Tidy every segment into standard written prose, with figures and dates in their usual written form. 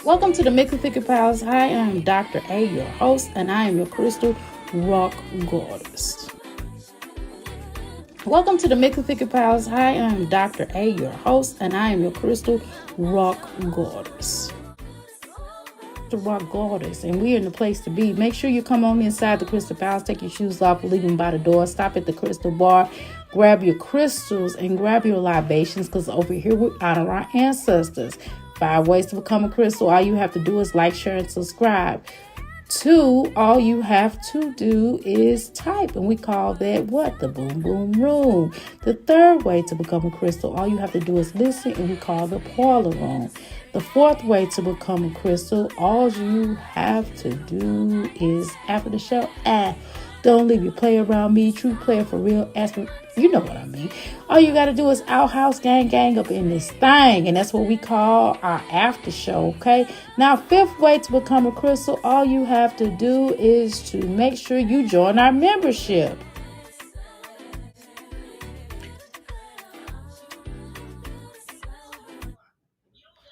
Welcome to the Mix of Thicker Pals. Hi, I am Dr. A, your host, and I am your crystal rock goddess. Welcome to the Mix of Thicker Pals. Hi, I am Dr. A, your host, and I am your crystal rock goddess. The rock goddess, and we're in the place to be. Make sure you come on inside the crystal palace, take your shoes off, leave them by the door, stop at the crystal bar, grab your crystals and grab your libations, because over here we honor our ancestors. 5 ways to become a crystal. All you have to do is like, share, and subscribe. 2, all you have to do is type, and we call that what? The boom boom room. The 3rd way to become a crystal, all you have to do is listen, and we call the parlor room. The 4th way to become a crystal, all you have to do is after the show, don't leave your play around me. True player for real. Ask me, you know what I mean. All you got to do is outhouse gang up in this thing. And that's what we call our after show, okay? Now, 5th way to become a crystal, all you have to do is to make sure you join our membership.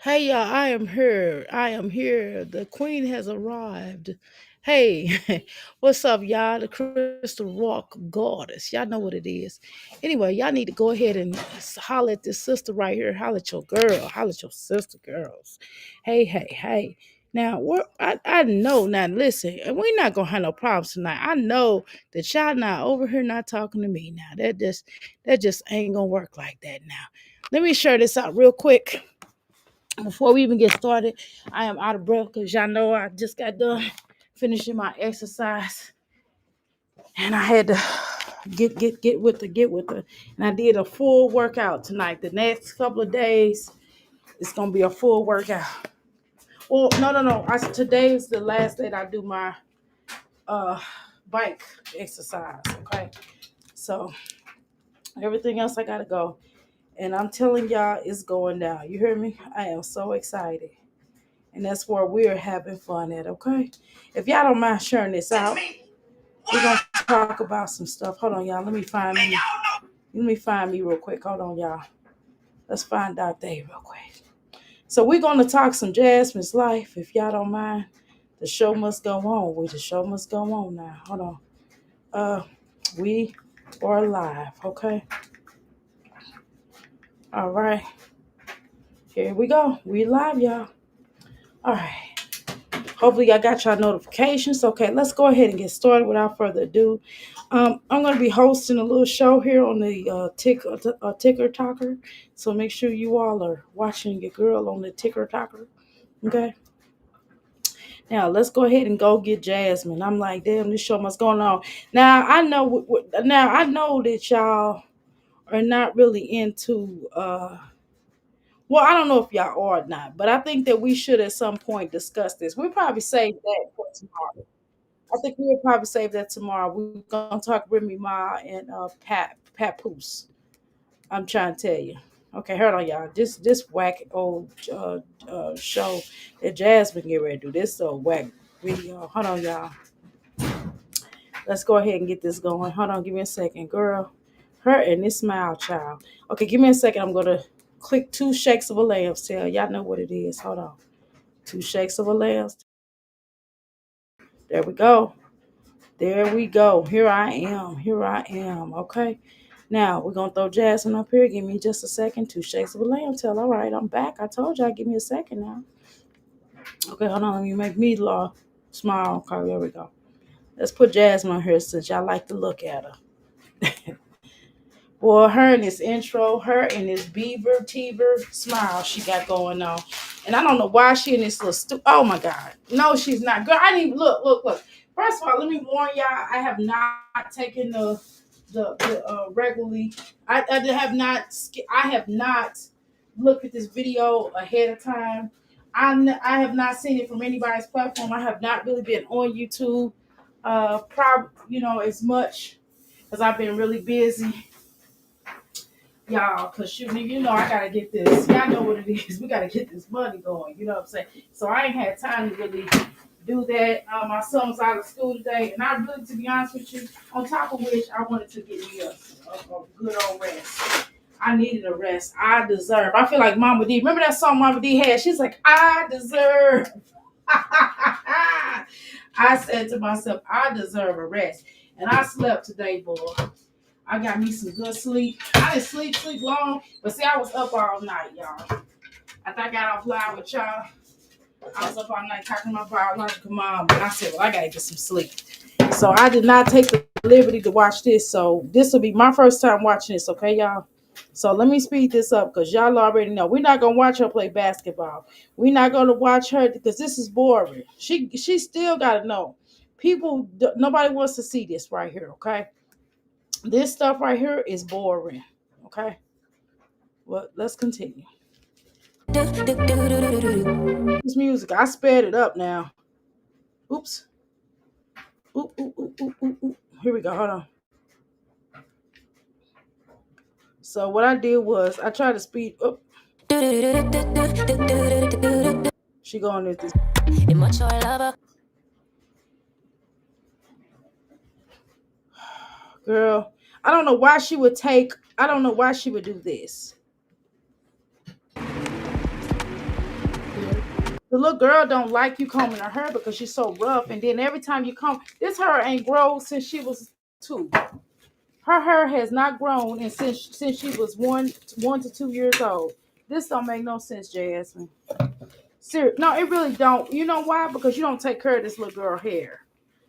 Hey, y'all, I am here. I am here. The queen has arrived. Hey, what's up, y'all? The Crystal Rock Goddess. Y'all know what it is. Anyway, y'all need to go ahead and holler at this sister right here. Holler at your girl. Holler at your sister, girls. Hey. Now, I know. Now, listen, and we're not going to have no problems tonight. I know that y'all not over here not talking to me now. That just ain't going to work like that now. Let me share this out real quick. Before we even get started, I am out of breath because y'all know I just got done finishing my exercise, and I had to get with the, and I did a full workout tonight. The next couple of days, it's gonna be a full workout. Well, no. Today is the last day that I do my uh bike exercise. Okay, so everything else I gotta go, and I'm telling y'all, it's going down. You hear me? I am so excited. And that's where we're having fun at, okay? If y'all don't mind sharing this out, we're gonna talk about some stuff. Hold on, y'all. Let me find me. Let me find me real quick. Hold on, y'all. Let's find Dr. A real quick. So we're gonna talk some Jasmine's life, if y'all don't mind. The show must go on. The show must go on now. Hold on. We are live, okay? All right. Here we go. We live, y'all. All right. Hopefully, I got y'all notifications. Okay, let's go ahead and get started without further ado. I'm going to be hosting a little show here on the Ticker Talker. So make sure you all are watching your girl on the Ticker Talker. Okay. Now, let's go ahead and go get Jasmine. I'm like, damn, this show must go on. Now, I know that y'all are not really into well, I don't know if y'all are or not, but I think that we should at some point discuss this. We'll probably save that for tomorrow. I think we'll probably save that tomorrow. We're gonna talk Remy Ma and Pat Poose. I'm trying to tell you. Okay, hold on, y'all. This whack old show that Jasmine get ready to do. This so whack video. Hold on, y'all. Let's go ahead and get this going. Hold on, give me a second, girl. Her and this smile child. Okay, give me a second. I'm gonna click 2 shakes of a lamb's tail. Y'all know what it is. Hold on. 2 shakes of a lamb's tail. There we go. There we go. Here I am. Here I am. Okay. Now we're gonna throw Jasmine up here. Give me just a second. 2 shakes of a lamb tail. All right, I'm back. I told y'all. Give me a second now. Okay, hold on. Let me make me smile. Okay, there we go. Let's put Jasmine here since y'all like to look at her. Boy, her and this intro, her and this beaver teaver smile she got going on. And I don't know why she in this little oh my God. No, she's not. Girl, I didn't even look. First of all, let me warn y'all, I have not taken the regularly. I have not looked at this video ahead of time. I have not seen it from anybody's platform. I have not really been on YouTube as much because I've been really busy, y'all, because I gotta get this. Y'all know what it is. We gotta get this money going. You know what I'm saying? So I ain't had time to really do that. My son was out of school today, and I really, to be honest with you, on top of which, I wanted to get me a good old rest. I needed a rest. I deserve. I feel like Mama D. Remember that song Mama D had? She's like, I deserve. I said to myself, I deserve a rest. And I slept today, boy. I got me some good sleep. I didn't sleep long, but see, I was up all night, y'all. After I got offline with y'all, I was up all night talking to my biological mom, and I said, well, I gotta get some sleep. So I did not take the liberty to watch this. So this will be my first time watching this, okay, y'all? So let me speed this up because y'all already know we're not gonna watch her play basketball. We're not gonna watch her because this is boring. She still gotta know. People, nobody wants to see this right here, okay? This stuff right here is boring, okay? Well, let's continue. This music, I sped it up now. Oops. Oop, oop, oop, oop, oop, oop. Here we go. Hold on. So what I did was I tried to speed up. She going with this. Girl, I don't know why she would take. I don't know why she would do this. The little girl don't like you combing her hair because she's so rough. And then every time you comb, this hair ain't grown since she was 2. Her hair has not grown and since she was 1 to 2 years old. This don't make no sense, Jasmine. Serious. No, it really don't. You know why? Because you don't take care of this little girl hair.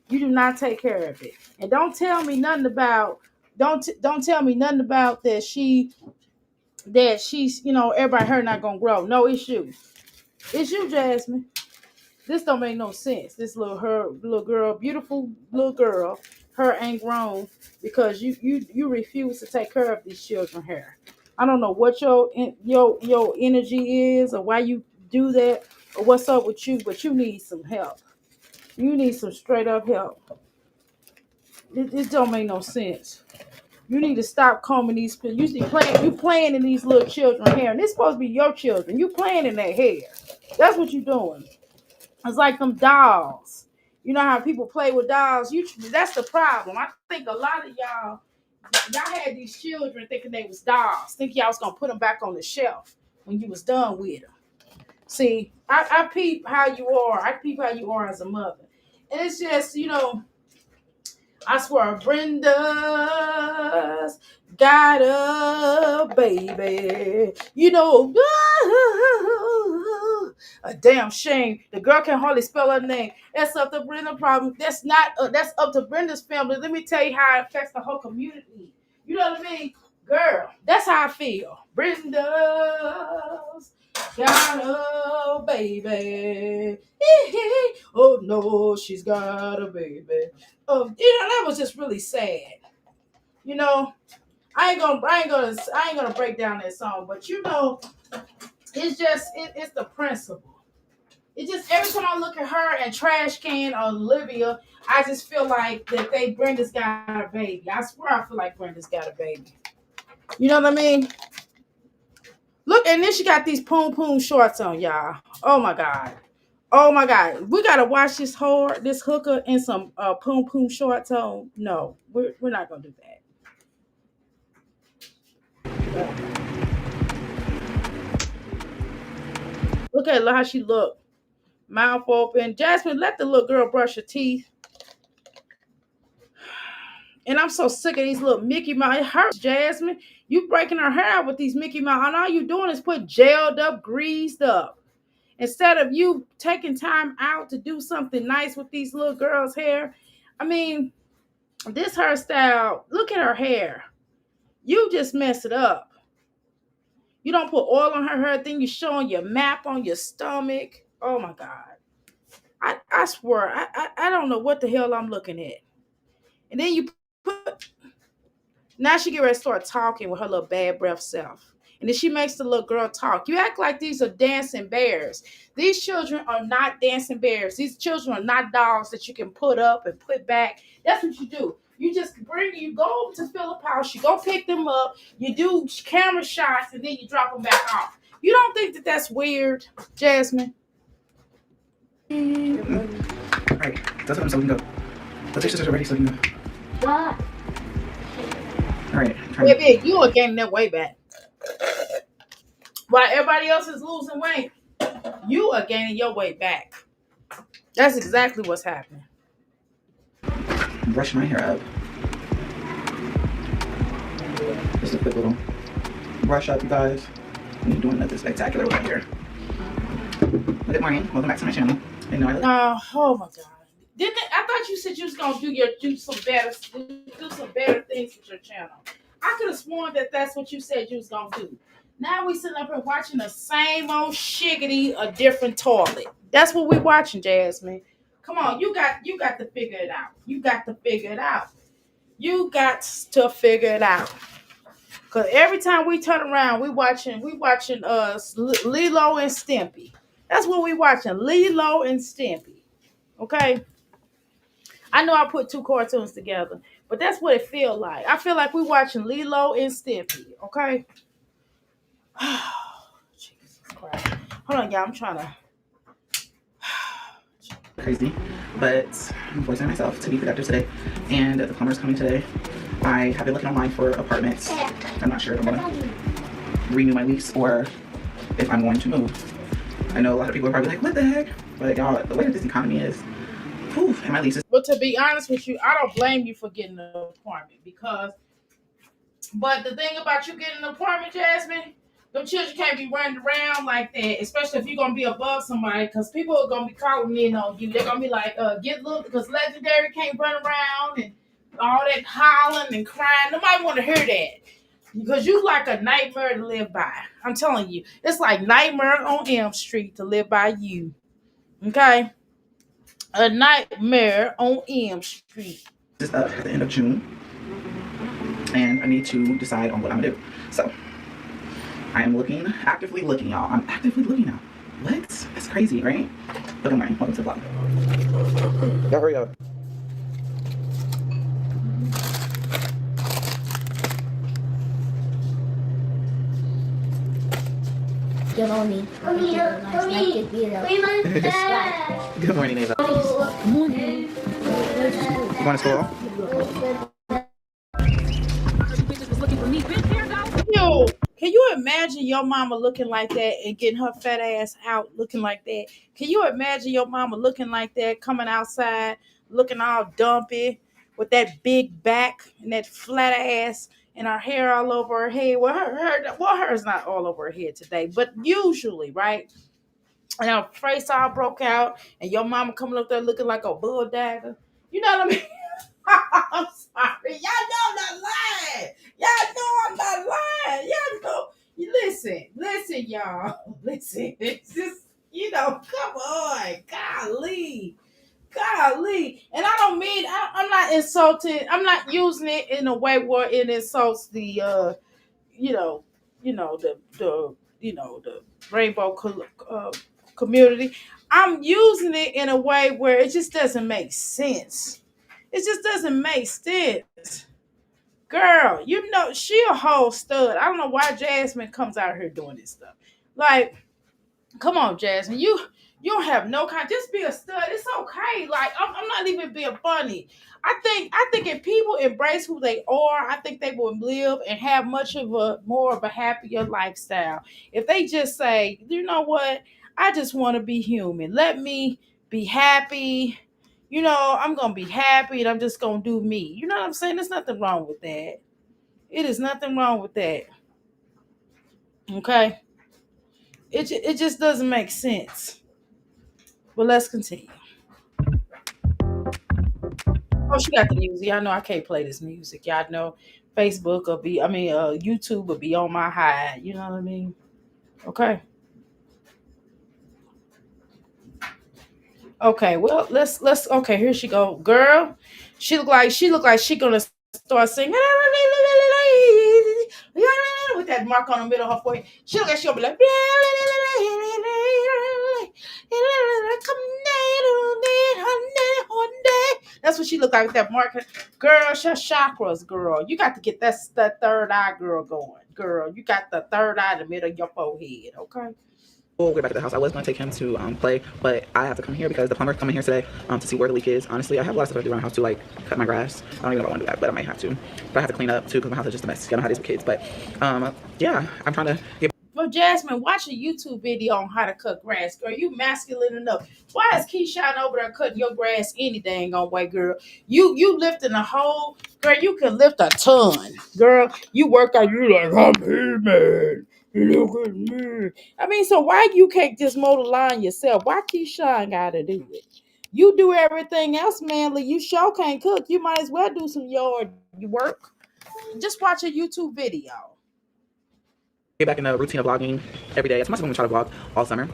You do not take care of it. And don't tell me nothing about don't tell me nothing about that she's everybody her not gonna grow. No, it's you. It's you, Jasmine. This don't make no sense. This little girl, beautiful little girl, her ain't grown because you refuse to take care of these children hair. I don't know what your energy is or why you do that or what's up with you, but you need some help. You need some straight up help. It don't make no sense. You need to stop combing these. You playing in these little children's hair, and this supposed to be your children. You playing in their hair. That's what you doing. It's like them dolls. You know how people play with dolls. That's the problem. I think a lot of y'all had these children thinking they was dolls. Think y'all was gonna put them back on the shelf when you was done with them. See, I peep how you are. I peep how you are as a mother, and it's just I swear, Brenda's got a baby. A damn shame. The girl can hardly spell her name. That's up to Brenda's problem. That's not. That's up to Brenda's family. Let me tell you how it affects the whole community. You know what I mean, girl? That's how I feel. Brenda's got a baby. Oh no, she's got a baby. Oh, that was just really sad. You know, I ain't gonna break down that song, but it's the principle. It just every time I look at her and Trash Can or Olivia, I just feel like that Brenda's got a baby. I swear I feel like Brenda's got a baby. You know what I mean? Look, and then she got these poom poom shorts on, y'all. Oh my god. Oh my god. We gotta watch this hooker in some poom poom shorts on. No, we're not gonna do that. Look at how she look. Mouth open. Jasmine, let the little girl brush her teeth. And I'm so sick of these little Mickey Mouse. It hurts, Jasmine. You breaking her hair out with these Mickey Mouse. And all you doing is put gelled up, greased up. Instead of you taking time out to do something nice with these little girls' hair. I mean, this hairstyle, look at her hair. You just mess it up. You don't put oil on her hair, then you're showing your map on your stomach. Oh my God. I swear, I don't know what the hell I'm looking at. And then you put, now she get ready to start talking with her little bad breath self. And then she makes the little girl talk. You act like these are dancing bears. These children are not dancing bears. These children are not dolls that you can put up and put back. That's what you do. You just you go over to Philip House, you go pick them up, you do camera shots, and then you drop them back off. You don't think that that's weird, Jasmine? Alright, that's what I'm so we can go. Let's take sisters are ready so we can go. What? Alright. Wait, you are gaining that way back. While everybody else is losing weight, you are gaining your weight back. That's exactly what's happening. Brush my hair up. Just a quick little brush up, you guys. I'm doing nothing spectacular right here. Good morning. Welcome back to my channel. Oh my God! Didn't it, I thought you said you was gonna do some better things with your channel? I could have sworn that that's what you said you was gonna do. Now we sitting up here watching the same old shiggity, a different toilet. That's what we watching, Jasmine. Come on, you got to figure it out. You got to figure it out. You got to figure it out. Cause every time we turn around, we watching Lilo and Stimpy. That's what we watching, Lilo and Stimpy. Okay. I know I put two cartoons together, but that's what it feels like. I feel like we watching Lilo and Stimpy. Okay. Jesus Christ. Hold on, y'all. I'm trying to. Crazy, but I'm forcing myself to be productive today. And the plumber's coming today. I have been looking online for apartments. I'm not sure if I'm gonna renew my lease or if I'm going to move. I know a lot of people are probably like, what the heck? But y'all, the way that this economy is, whew, and my lease is. But to be honest with you, I don't blame you for getting an apartment because. But the thing about you getting an apartment, Jasmine, them children can't be running around like that, especially if you're gonna be above somebody, because people are gonna be calling in on you. They're gonna be like, get look, because Legendary can't run around and all that hollering and crying. Nobody want to hear that. Because you like a nightmare to live by. I'm telling you. It's like Nightmare on Elm Street to live by you. Okay? A Nightmare on Elm Street. Is up at the end of June, and I need to decide on what I'm gonna do. So I am actively looking, y'all. I'm actively looking now. What? That's crazy, right? But I'm right. Welcome to the vlog. Y'all hurry up. Good morning. Good morning, Ava. Good morning. You going to school? Yo, can you imagine your mama looking like that and getting her fat ass out looking like that? Can you imagine your mama looking like that, coming outside, looking all dumpy with that big back and that flat ass and her hair all over her head? Well, hers not all over her head today, but usually, right? And her face all broke out, and your mama coming up there looking like a bull dagger. You know what I mean? I'm sorry. Y'all know I'm not lying. Y'all know I'm not lying. Y'all know. You listen, y'all. Listen. It's just, come on. Golly. And I don't mean, I'm not insulting. I'm not using it in a way where it insults the, you know, the rainbow community. I'm using it in a way where it just doesn't make sense. It just doesn't make sense. Girl, she a whole stud. I don't know why Jasmine comes out here doing this stuff. Like, come on, Jasmine. You don't have no kind. Just be a stud. It's okay. Like, I'm not even being funny. I think if people embrace who they are, I think they will live and have more of a happier lifestyle. If they just say, you know what, I just want to be human. Let me be happy. I'm gonna be happy and I'm just gonna do me. You know what I'm saying? There's nothing wrong with that. It is nothing wrong with that. Okay. It just doesn't make sense. But let's continue. Oh, she got the music. Y'all know I can't play this music. Y'all know YouTube will be on my hide. You know what I mean? Okay. Okay. Well, let's. Okay, here she go, girl. She look like she gonna start singing with that mark on the middle of her forehead. She look like she'll be like. That's what she look like with that marker. Girl, your chakras, girl. You got to get that third eye, girl, going. Girl, you got the third eye in the middle of your forehead, okay? we'll get back to the house. I was going to take him to play, but I have to come here because the plumber's coming here today to see where the leak is. Honestly, I have a lot of stuff to do around the house to like cut my grass. I don't even know if I want to do that, but I might have to. But I have to clean up too because my house is just a mess. You know how it is with kids. But yeah, I'm trying to get. Well, Jasmine, watch a YouTube video on how to cut grass, girl. You masculine enough. Why is Keyshawn over there cutting your grass any dang on way, girl? You lifting a whole girl. You can lift a ton, girl. You work out. You like I'm here, man. Look at me. I mean, so why you can't just mow the lawn yourself? Why Keyshawn gotta do it? You do everything else, manly. You sure can't cook. You might as well do some yard work. Just watch a YouTube video. Get back in the routine of vlogging every day. As much as I'm gonna try to vlog all summer.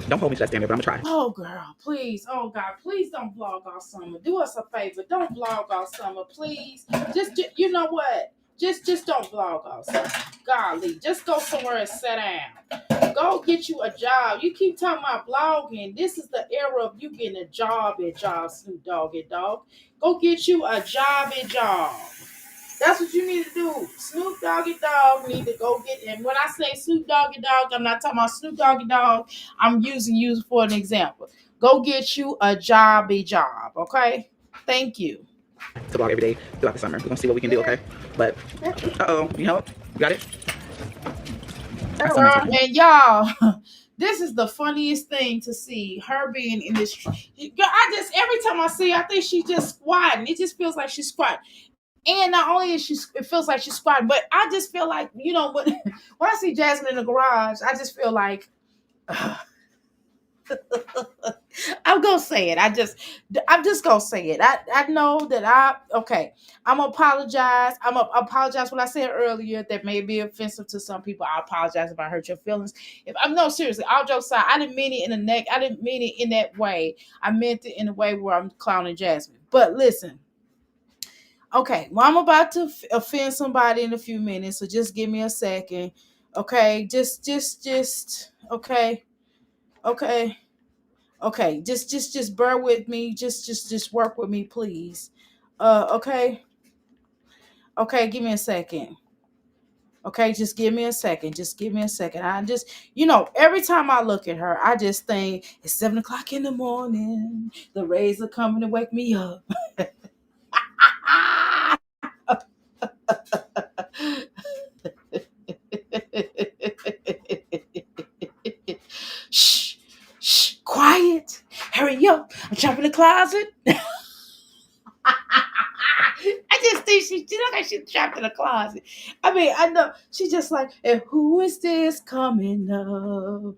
Don't hold me to that standard, but I'm gonna try. Oh, girl, please. Oh, God, please don't vlog all summer. Do us a favor. Don't vlog all summer, please. You know what? Just don't vlog all summer. Golly, just go somewhere and sit down. Go get you a job. You keep talking about blogging. This is the era of you getting a job at job, Snoop Doggy Dog. Go get you a job at job. That's what you need to do. Snoop Doggy Dog need to go get. And when I say Snoop Doggy Dog, I'm not talking about Snoop Doggy Dog. I'm using you for an example. Go get you a job, okay? Thank you. To vlog every day throughout the summer. We're gonna see what we can do, okay? But you help? You got it? And y'all, this is the funniest thing to see her being in this. I just every time I see her, I think she's just squatting. It just feels like she's squatting. And not only is it feels like she's squatting, but I just feel like, when I see Jasmine in the garage, I just feel like I'm gonna say it. I'm just gonna say it. I know that I'm gonna apologize. I'm gonna apologize what I said earlier that may be offensive to some people. I apologize if I hurt your feelings. If I'm no seriously, all jokes aside, I didn't mean it in the neck. I didn't mean it in that way. I meant it in a way where I'm clowning Jasmine. But listen. Okay, well, I'm about to offend somebody in a few minutes, so just give me a second. Okay, okay, okay. Just bear with me. Just work with me, please. Okay, okay. Give me a second. Okay, just give me a second. Just give me a second. I just, every time I look at her, I just think it's 7 o'clock in the morning. The rays are coming to wake me up. Shh, shh, quiet. Hurry up. I'm trapped in the closet. I just think she look like she's trapped in the closet. I mean, I know she's just like, and who is this coming up?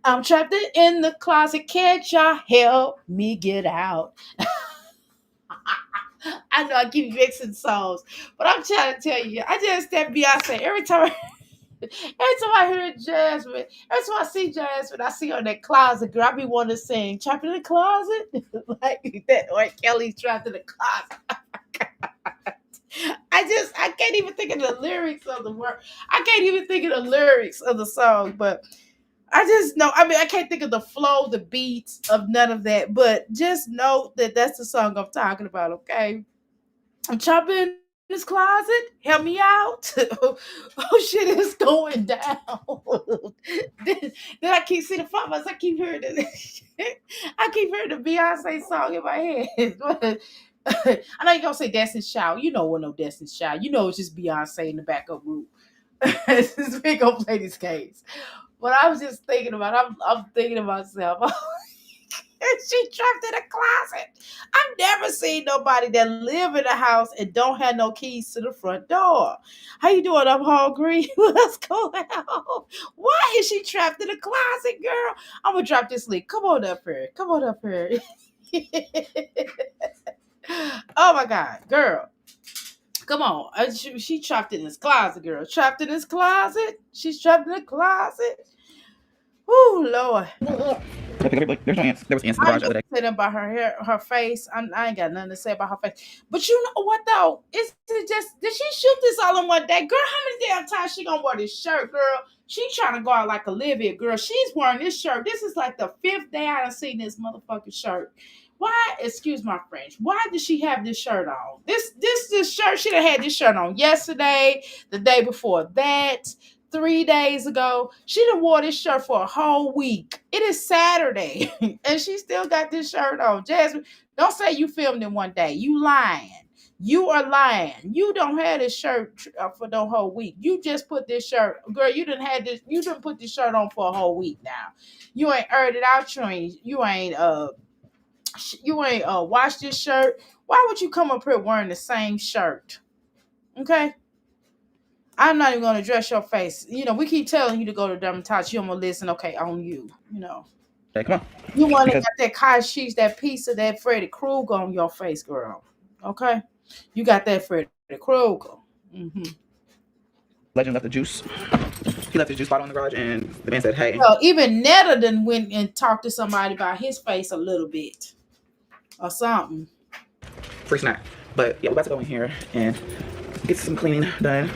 I'm trapped in the closet. Can't y'all help me get out? I know I keep mixing songs, but I'm trying to tell you, I just that Beyonce every time. Every time I hear Jasmine, every time I see Jasmine, I see her in that closet, girl. I be wanting to sing "Trapped in the Closet," like that, or Kelly's trapped in the closet. I can't even think of the lyrics of the word. I can't even think of the lyrics of the song, but I just know. I mean, I can't think of the flow, the beats of none of that. But just know that that's the song I'm talking about. Okay, I'm chopping in this closet. Help me out. Oh shit, it's going down. then I keep seeing the farmers. I keep hearing this. I keep hearing the Beyonce song in my head. I know you're gonna say Destiny's Child. You know what no Destiny's Child. You know it's just Beyonce in the backup group. We gonna play this case. But I was just thinking about. I'm thinking to myself. She trapped in a closet. I've never seen nobody that live in a house and don't have no keys to the front door. How you doing? I'm hungry. What's going on? Why is she trapped in a closet, girl? I'm gonna drop this link. Come on up here. Come on up here. Oh my God, girl. Come on. She trapped in this closet, girl. Trapped in this closet. She's trapped in the closet. Oh Lord. There's no ants. There was ants in the garage the other day. Saying about her hair, her face. I ain't got nothing to say about her face. But you know what though? Is it just did she shoot this all in one day? Girl, how many damn times she gonna wear this shirt, girl? She trying to go out like Olivia, girl. She's wearing this shirt. This is like the 5th day I done seen this motherfucking shirt. Why, excuse my French, why did she have this shirt on? This shirt, she done had this shirt on yesterday, the day before that, 3 days ago. She done wore this shirt for a whole week. It is Saturday, and she still got this shirt on. Jasmine, don't say you filmed it one day. You lying. You are lying. You don't have this shirt for the whole week. You just put this shirt, girl. You didn't had this. You didn't put this shirt on for a whole week now. You ain't aired it out. You ain't washed this shirt. Why would you come up here wearing the same shirt? Okay. I'm not even gonna address your face. We keep telling you to go to dermatologist. You don't want to listen. Okay, on you. Okay, come on. You want to Because got that Kai Sheets, that piece of that Freddy Krueger on your face, girl. Okay, you got that Freddy Krueger. Mm-hmm. Legend left the juice. He left his juice bottle in the garage, and the man said, "Hey, So even Netta done went and talked to somebody about his face a little bit or something. free snack." But yeah, we're about to go in here and get some cleaning done.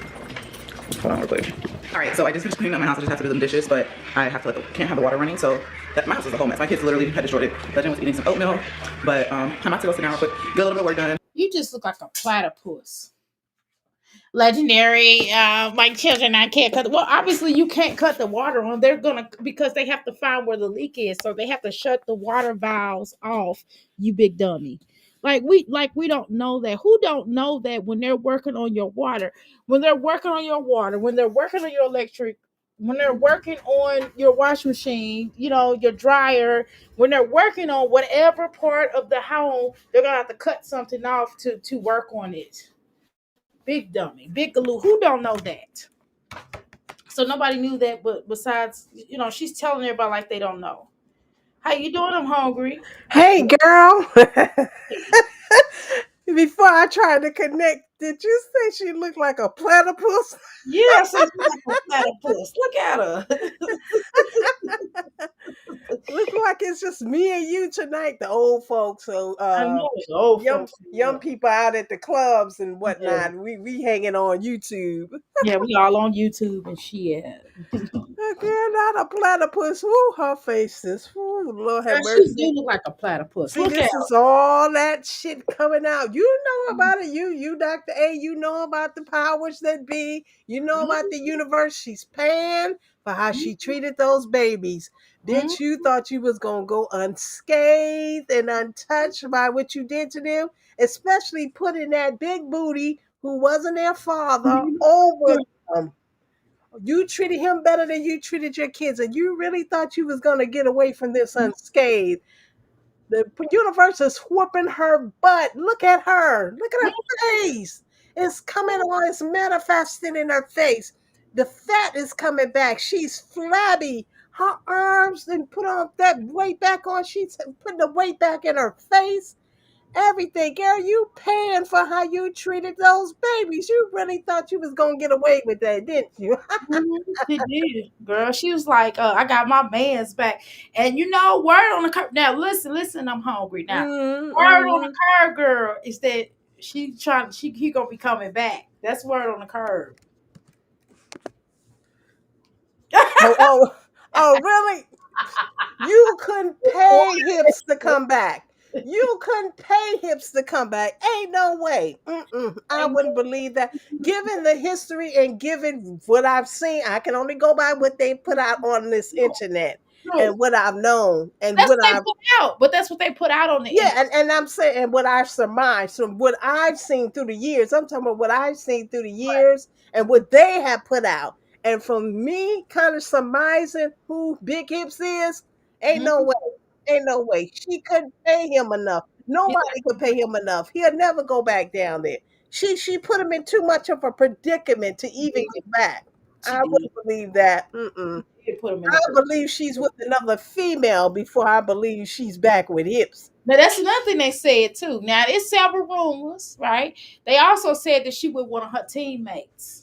Hold on real quick. All right, so I just finished cleaning up my house. I just have to do some dishes, but I have to can't have the water running, so my house is a whole mess. My kids literally had destroyed it. Legend was eating some oatmeal, but I'm about to go sit down real quick, get a little bit of work done. You just look like a platypus. Legendary, my children, I can't cut. Well, obviously you can't cut the water on. They're gonna because they have to find where the leak is, so they have to shut the water valves off. You big dummy. Like we don't know that. Who don't know that when they're working on your water, when they're working on your water, when they're working on your electric, when they're working on your washing machine, your dryer, when they're working on whatever part of the home, they're gonna have to cut something off to work on it. Big dummy, big galoo. Who don't know that? So nobody knew that, but besides, she's telling everybody like they don't know. How you doing? I'm hungry. Hey, girl. Before I tried to connect, did you say she looked like a platypus? Yes, she's like a platypus. Look at her. Look like it's just me and you tonight, the old folks. So I know it's old young folks. young people out at the clubs and Yeah, whatnot. We hanging on YouTube. yeah, we all on YouTube and shit. Girl, not a platypus. Ooh, her face is. Ooh, Lord have Girl, she do mercy. look like a platypus. See, Look at this her. is all that shit coming out. You know about it. You, Dr. A, you know about the powers that be. You know about the universe. She's paying for how she treated those babies. Mhm. Bitch, you thought you was going to go unscathed and untouched by what you did to them, especially putting that big booty who wasn't their father over them. You treated him better than you treated your kids, and you really thought you was going to get away from this unscathed. The universe is whooping her butt. Look at her. Look at her face. It's coming on. It's manifesting in her face. The fat is coming back. She's flabby. Her arms and put on that weight back on. She's putting the weight back in her face. Everything. Girl, you paying for how you treated those babies. You really thought you was going to get away with that, didn't you? She did, girl. She was like, "I got my man's back," and word on the curve. Now, listen. I'm hungry now. Word on the Mm-hmm. curve, girl, is that he gonna be coming back. That's word on the curve. Oh, oh, oh, really? You couldn't pay hips to come back. You couldn't pay hips to come back. Ain't no way. I wouldn't believe that. Given the history and given what I've seen, I can only go by what they put out on this internet True. and what I've known and That's what what they I've put out, but that's what they put out on the yeah, internet. and I'm saying and what I've surmised from what I've seen through the years. I'm talking about what I've seen through the years and what they have put out. And from me kind of surmising who Big Hips is, ain't no Mhm. way. Ain't no way. She couldn't pay him enough. Yeah. Nobody could pay him enough. He'll never go back down there. She put him in too much of a predicament to even get back. She I did. wouldn't believe that. Mm-mm. She did put him in I a person. believe she's with another female before I believe she's back with hips. Now that's another thing they said too. Now it's several rumors, right? They also said that she with one of her teammates.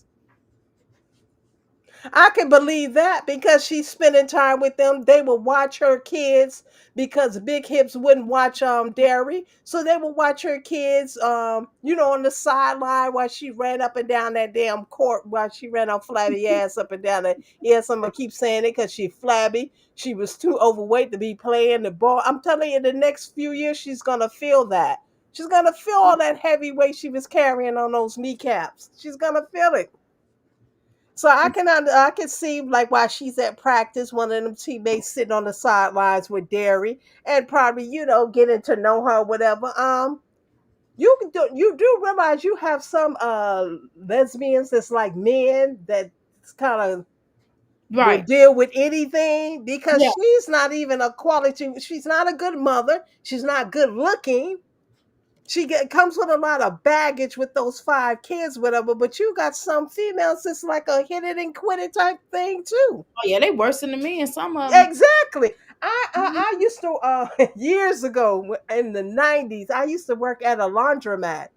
I can believe that because she's spending time with them. They will watch her kids because Big Hips wouldn't watch Dairy. So they will watch her kids on the sideline while she ran up and down that damn court while she ran her flabby ass up and down there. Yes, I'm gonna keep saying it because she flabby. She was too overweight to be playing the ball. I'm telling you, the next few years she's gonna feel that. She's gonna feel all that heavy weight she was carrying on those kneecaps. She's gonna feel it. So I can see like while she's at practice, one of them teammates sitting on the sidelines with Derry and probably getting to know her, or whatever. You do realize you have some lesbians that's like men that kind of will Right. deal with anything because Yeah. she's not even a quality. She's not a good mother. She's not good looking. Comes with a lot of baggage with those 5 kids, whatever. But you got some females that's like a hit it and quit it type thing too. Oh yeah, they worse than me, and some of them. Exactly. I used to years ago in the 90s. I used to work at a laundromat.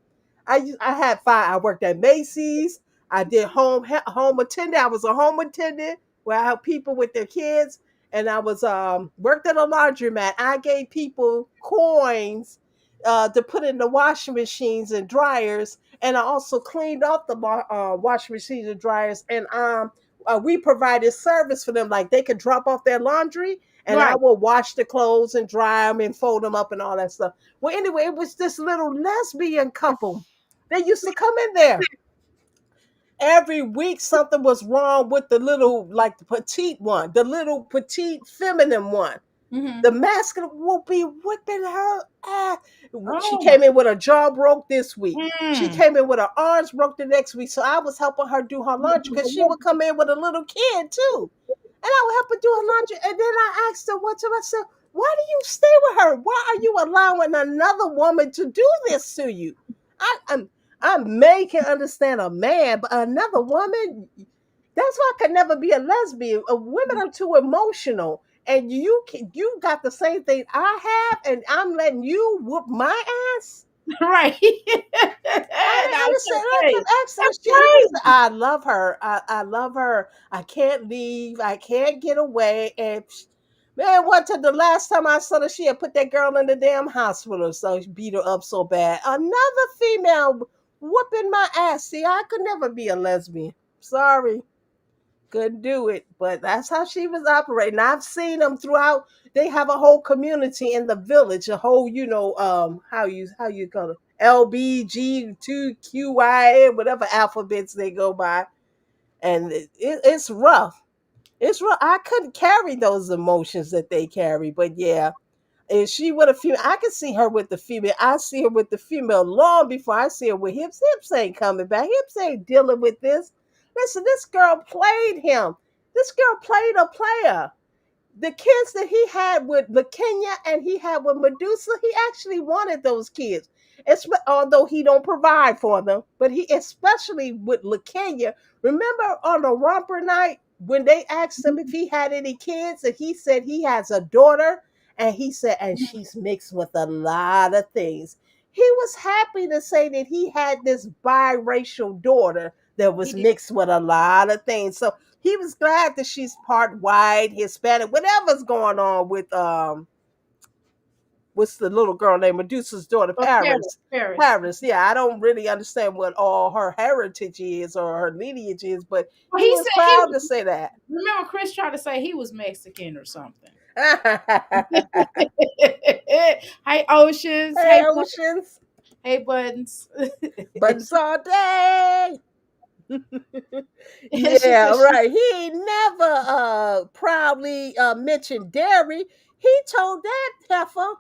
I had 5. I worked at Macy's. I did home attendant. I was a home attendant where I helped people with their kids, and I was worked at a laundromat. I gave people coins to put in the washing machines and dryers, and I also cleaned off the washing machines and dryers. And we provided service for them, like they could drop off their laundry, and I Right. will wash the clothes and dry them and fold them up and all that stuff. Well, anyway, it was this little lesbian couple. They used to come in there every week. Something was wrong with the little, like the petite one, the little petite feminine one. Hmm. The masculine will be whipping her ass. She Oh my. came in with her jaw broke this week. She Mm. came in with her arms broke the next week. So I was helping her do her laundry because she would come in with a little kid too. And I would help her do her laundry. And then I asked her one time, I said, why do you stay with her? Why are you allowing another woman to do this to you? I, I'm I may can understand a man, but another woman, that's why I could never be a lesbian. Women are too emotional. And you got the same thing I have, and I'm letting you whoop my ass. Right. I didn't That's understand. I okay. could ask her. That's Listen, crazy. I love her. I love her. I can't leave. I can't get away. And man, what to the last time I saw her, she had put that girl in the damn hospital. So she beat her up so bad. Another female whooping my ass. See, I could never be a lesbian. Sorry, couldn't do it. But that's how she was operating. I've seen them throughout. They have a whole community in the village, a whole, how you call it, LBG2QIA, whatever alphabets they go by, and it's rough. It's rough. I couldn't carry those emotions that they carry, but yeah. And she with a female, I can see her with the female. I see her with the female long before I see her with Hips. Hips ain't coming back. Hips ain't dealing with this. Listen, this girl played him. This girl played a player. The kids that he had with LaKenya and he had with Medusa, he actually wanted those kids. Although he don't provide for them, but he especially with LaKenya. Remember on the romper night when they asked him if he had any kids, and he said he has a daughter, and he said, and she's mixed with a lot of things. He was happy to say that he had this biracial daughter that was He mixed with a lot of things. So he was glad that she's part white, Hispanic, whatever's going on with what's the little girl named Medusa's daughter, Paris. Paris. Paris. Paris, yeah, I don't really understand what all her heritage is or her lineage is, but Well, he he was said he proud was. to say that. Remember, Chris tried to say he was Mexican or something. Hey, Hey, Oceans. Hey, Oceans, hey, Buttons. buttons all day. And she Yeah, said she. right. He never proudly mentioned dairy. He told that heifer,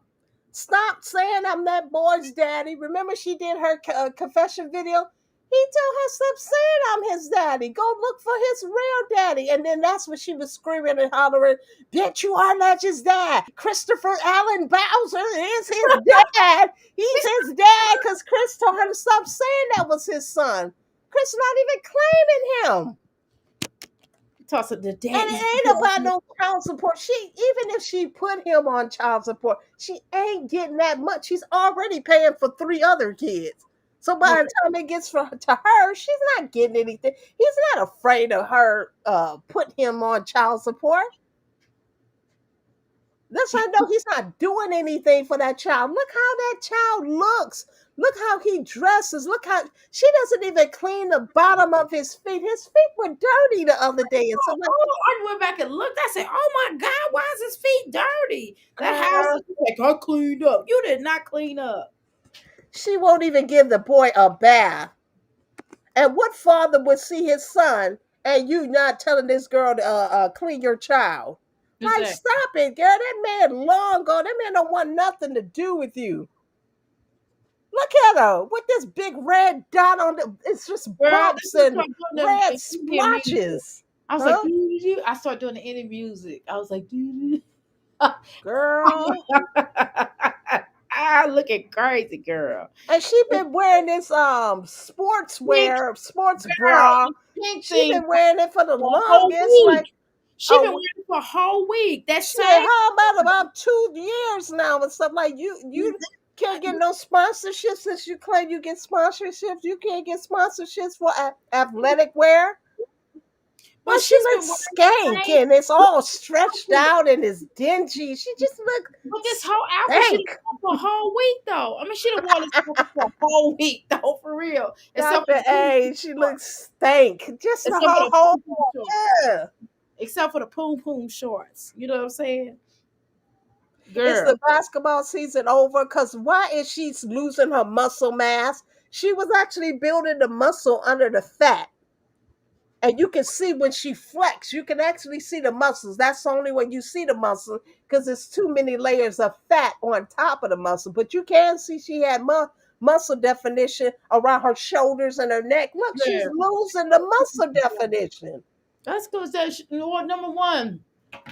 stop saying I'm that boy's daddy. Remember, she did her confession video? He told her, stop saying I'm his daddy. Go look for his real daddy. And then that's when she was screaming and hollering, bitch, you are not his dad. Christopher Allen Bowser is his dad. He's his dad because Chris told her to stop saying that was his son. Chris not even claiming him. Toss it. The And daddy's. it ain't about no child support. Even if she put him on child support, she ain't getting that much. She's already paying for 3 other kids. So by the time it gets to her, she's not getting anything. He's not afraid of her putting him on child support. That's why I know he's not doing anything for that child. Look how that child looks. Look how he dresses. Look how she doesn't even clean the bottom of his feet. His feet were dirty the other day. And so like, I went back and looked. I said, "Oh my God, why is his feet dirty? That house girl, is like I cleaned up. You did not clean up." she won't even give the boy a bath. And what father would see his son and you not telling this girl to clean your child. Like, Exactly. stop it, girl. That man long gone. That man don't want nothing to do with you. Look at her with this big red dot on the. It's just Girl, bumps this is and start doing red the Indian music. splotches. I was like, Huh? doo-doo-doo. I started doing the Indian music. I was like, doo-doo-doo. Girl. Ah, looking crazy, girl. And she been wearing this Pink sports girl, bra. this pink She thing been wearing it for the for a whole longest. Like, week. She been oh, wearing it for a whole week. That shit, same how about 2 years now and stuff? Like, you can't get no sponsorships since you claim you get sponsorships. You can't get sponsorships for athletic wear. but But she she's been looks wearing the skank same and it's all stretched outfit. out and it's dingy. She just look But this whole outfit, she done stank. wore for a whole week though. I mean, she done wore this outfit for a whole week though, for real. Except for Dr. the poom A, poom she shorts. looks stank. Just her Except for the whole poom poom shorts. yeah. Except for the poom poom shorts. You know what I'm saying? Is Girl. the basketball season over? Because why is she losing her muscle mass? She was actually building the muscle under the fat. And you can see when she flex, you can actually see the muscles. That's only when you see the muscle because there's too many layers of fat on top of the muscle. But you can see she had muscle definition around her shoulders and her neck. Look, she's Yeah. losing the muscle definition. That's because that number one.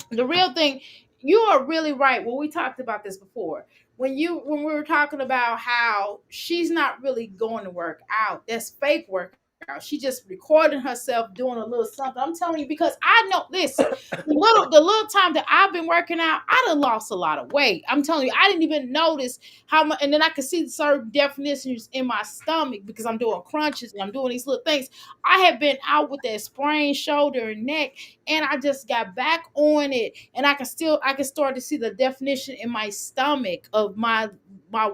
The real thing, you are really right. Well, we talked about this before. When we were talking about how she's not really going to work out, that's fake workout. She just recording herself doing a little something. I'm telling you, because I know. Listen, the little time that I've been working out, I done lost a lot of weight. I'm telling you, I didn't even notice how much. And then I could see certain definitions in my stomach because I'm doing crunches and I'm doing these little things. I have been out with that sprained shoulder and neck, and I just got back on it, and I can start to see the definition in my stomach of my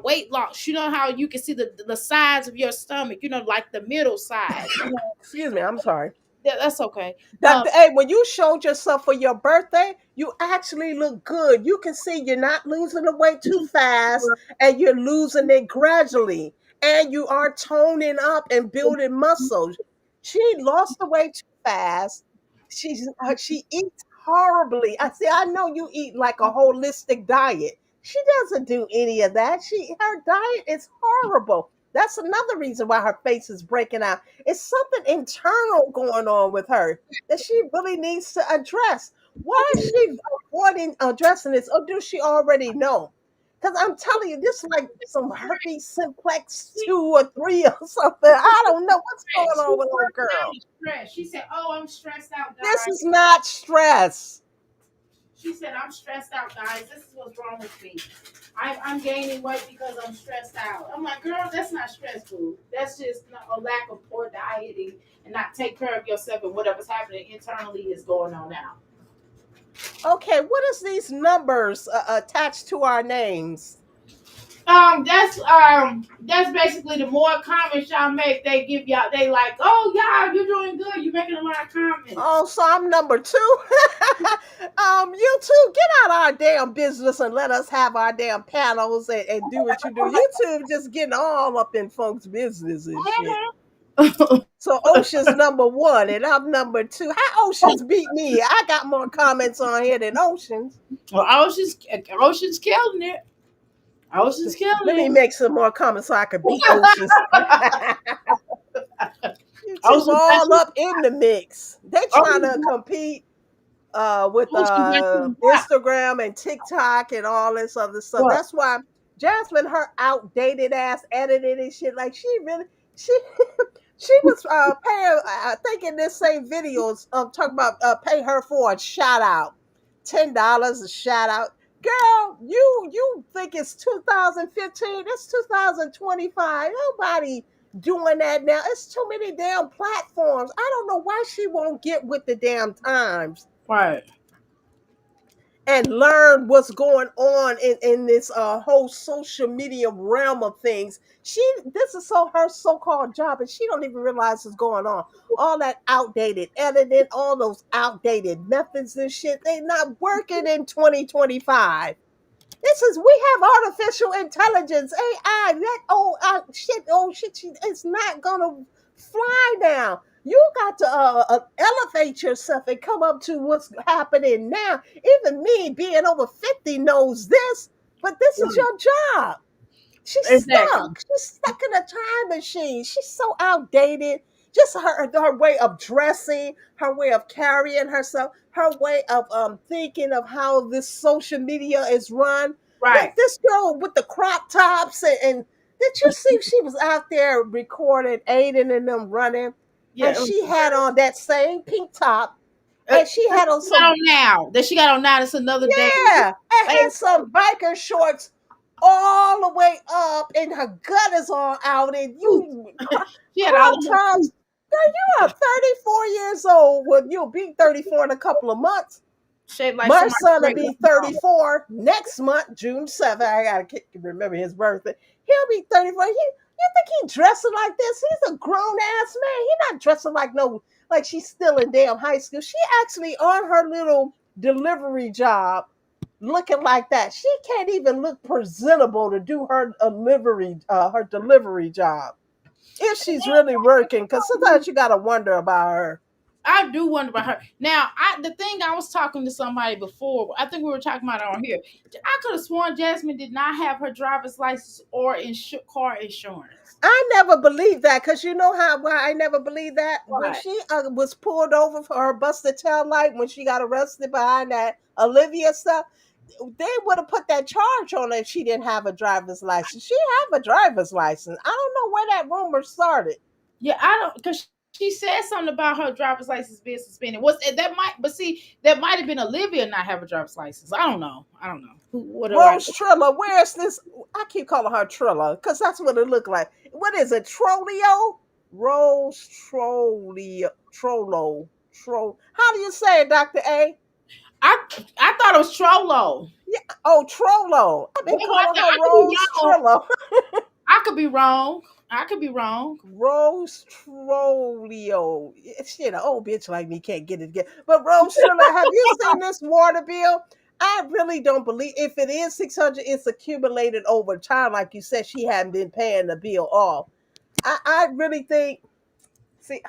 weight loss. You know how you can see the sides of your stomach, like the middle side. Excuse me, I'm sorry. That's okay. Dr. A, when you showed yourself for your birthday, you actually look good. You can see you're not losing the weight too fast and you're losing it gradually. And you are toning up and building muscles. She lost the weight too fast. She eats horribly. I know you eat like a holistic diet. She doesn't do any of that. Her diet is horrible. That's another reason why her face is breaking out. It's something internal going on with her that she really needs to address. Why is she avoiding addressing this, or does she already know? Because I'm telling you, this is like some herpes simplex 2 or 3 or something. I don't know what's going She's on with old working out girl. of stress. She said, "Oh, I'm stressed out, This guys." is not stress. She said, "I'm stressed out, guys. This is what's wrong with me. I'm gaining weight because I'm stressed out." I'm like, "Girl, that's not stressful. That's just a lack of poor dieting and not take care of yourself, and whatever's happening internally is going on now." Okay, what is these numbers attached to our names? That's basically the more comments y'all make, they give y'all. They like, "Oh, y'all, you're doing good. You're making a lot of comments." Oh, so I'm number 2. You two, get out our damn business and let us have our damn panels and do what you do. You two just getting all up in folks' business and shit. So Ocean's number 1 and I'm number 2. How Ocean's beat me? I got more comments on here than Ocean's. Well, Ocean's killing it. Ocean's Let killing me it. make some more comments so I can beat Ocean's. You two Ocean's all actually, up in the mix. They trying to Ocean's, compete with Ocean's actually black. Instagram and TikTok and all this other stuff. What? That's why Jasmine, her outdated ass editing and shit, like she really she she was paying. I think in this same videos talking about pay her for a shout out, $10 a shout out. Girl, you think it's 2015? It's 2025. Nobody doing that now. It's too many damn platforms. I don't know why she won't get with the damn times Right. and learn what's going on in this whole social media realm of things. This is her so-called job, and she don't even realize what's going on. All that outdated editing, all those outdated methods and shit, they not working in 2025. We have artificial intelligence, AI, that old shit, it's not gonna fly now. You got to elevate yourself and come up to what's happening now. Even me, being over 50, knows this, but this is Right. your job. She's Exactly. stuck. She's stuck in a time machine. She's so outdated. Just her way of dressing, her way of carrying herself, her way of thinking of how this social media is run. Right. This girl with the crop tops and did you see she was out there recording Aiden and them running, and Yeah. she had on that same pink top, and she That's had what on she got some, on now. That she got on now. That's another day. yeah, and Hey, had some biker shorts all the way up, and her gut is all out, and ooh, you she had all crop of her tops. food. Girl, you are 34 years old. Well, you'll be 34 in a couple of months. Shaped like My somebody's son will great be grandmama. 34 next month, June 7th. I gotta remember his birthday. He'll be 34. You think he dressing like this? He's a grown ass man. He not dressing like no, like she's still in damn high school. She actually on her little delivery job looking like that. She can't even look presentable to do her delivery job if she's really working. Because sometimes you gotta wonder about her. I do wonder about her. Now, the thing I was talking to somebody before. I think we were talking about it on here. I could have sworn Jasmine did not have her driver's license or car insurance. I never believed that because you know how why I never believed that when Right. she was pulled over for her busted tail light when she got arrested behind that Olivia stuff. They would have put that charge on her if she didn't have a driver's license. She have a driver's license. I don't know where that rumor started. Yeah, I don't because she said something about her driver's license being suspended. Was that might but see that might have been Olivia not have a driver's license. I don't know. I don't know. What do I Rose Trilla, where's this? I keep calling her Trilla because that's what it looked like. What is it? Trolio? Rose Trolio. Trollo. How do you say it, Dr. A? I I thought it was Trollo. Yeah. Oh, Trollo. I've been Well, I, calling her I could be Rose wrong. Trillo. I could be wrong. I could be wrong. Rose Trollio. Shit, an old bitch like me can't get it together. But Rose Trilla, have you seen this water bill? I really don't believe if it is 600, it's accumulated over time. Like you said, she hadn't been paying the bill off. I really think, see,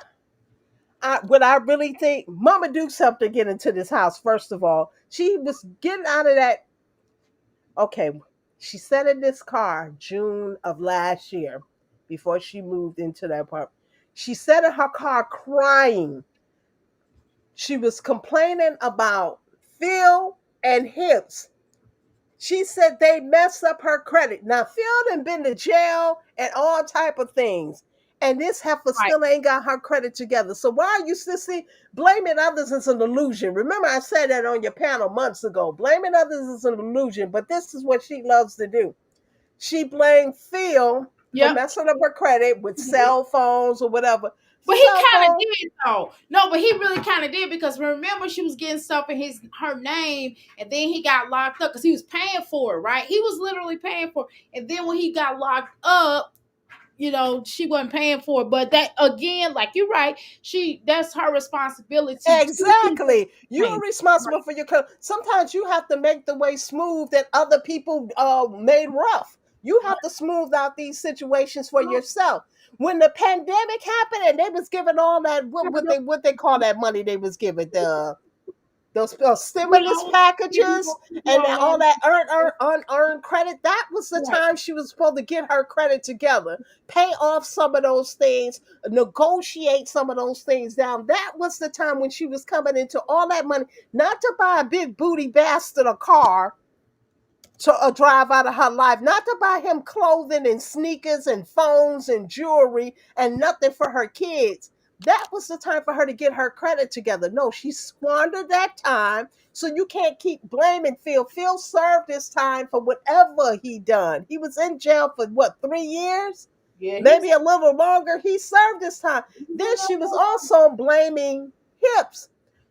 what I really think, Mama Dukes helped her get into this house, first of all. She was getting out of that. Okay, she sat in this car June of last year before she moved into that apartment. She sat in her car crying. She was complaining about Phil and hips. She said they messed up her credit. Now Phil done been to jail and all type of things. And this heifer Right. still ain't got her credit together. So why are you still see blaming others is an illusion? Remember, I said that on your panel months ago. Blaming others is an illusion, but this is what she loves to do. She blamed Phil for Yep. messing up her credit with cell phones or whatever. But he Cell kind of phone, did though. No, but he really kind of did because remember she was getting stuff in her name, and then he got locked up because he was paying for it, right? He was literally paying for it, and then when he got locked up, she wasn't paying for it. But that again, like you're right, that's her responsibility to keep it exactly. You're clean. responsible for your sometimes you have to make the way smooth that other people made rough. You have to smooth out these situations for yourself. When the pandemic happened and they was giving all that what they call that money they was giving those We stimulus all, packages we and all all on. that unearned credit, that was the Right. time she was supposed to get her credit together, pay off some of those things, negotiate some of those things down. That was the time when she was coming into all that money, not to buy a big booty bastard a car to drive out of her life, not to buy him clothing and sneakers and phones and jewelry and nothing for her kids. That was the time for her to get her credit together. No, she squandered that time. So you can't keep blaming Phil. Phil served his time for whatever he done. He was in jail for what, 3 years? Yeah, he was. Maybe a little longer. He served his time. Then she was also blaming hips,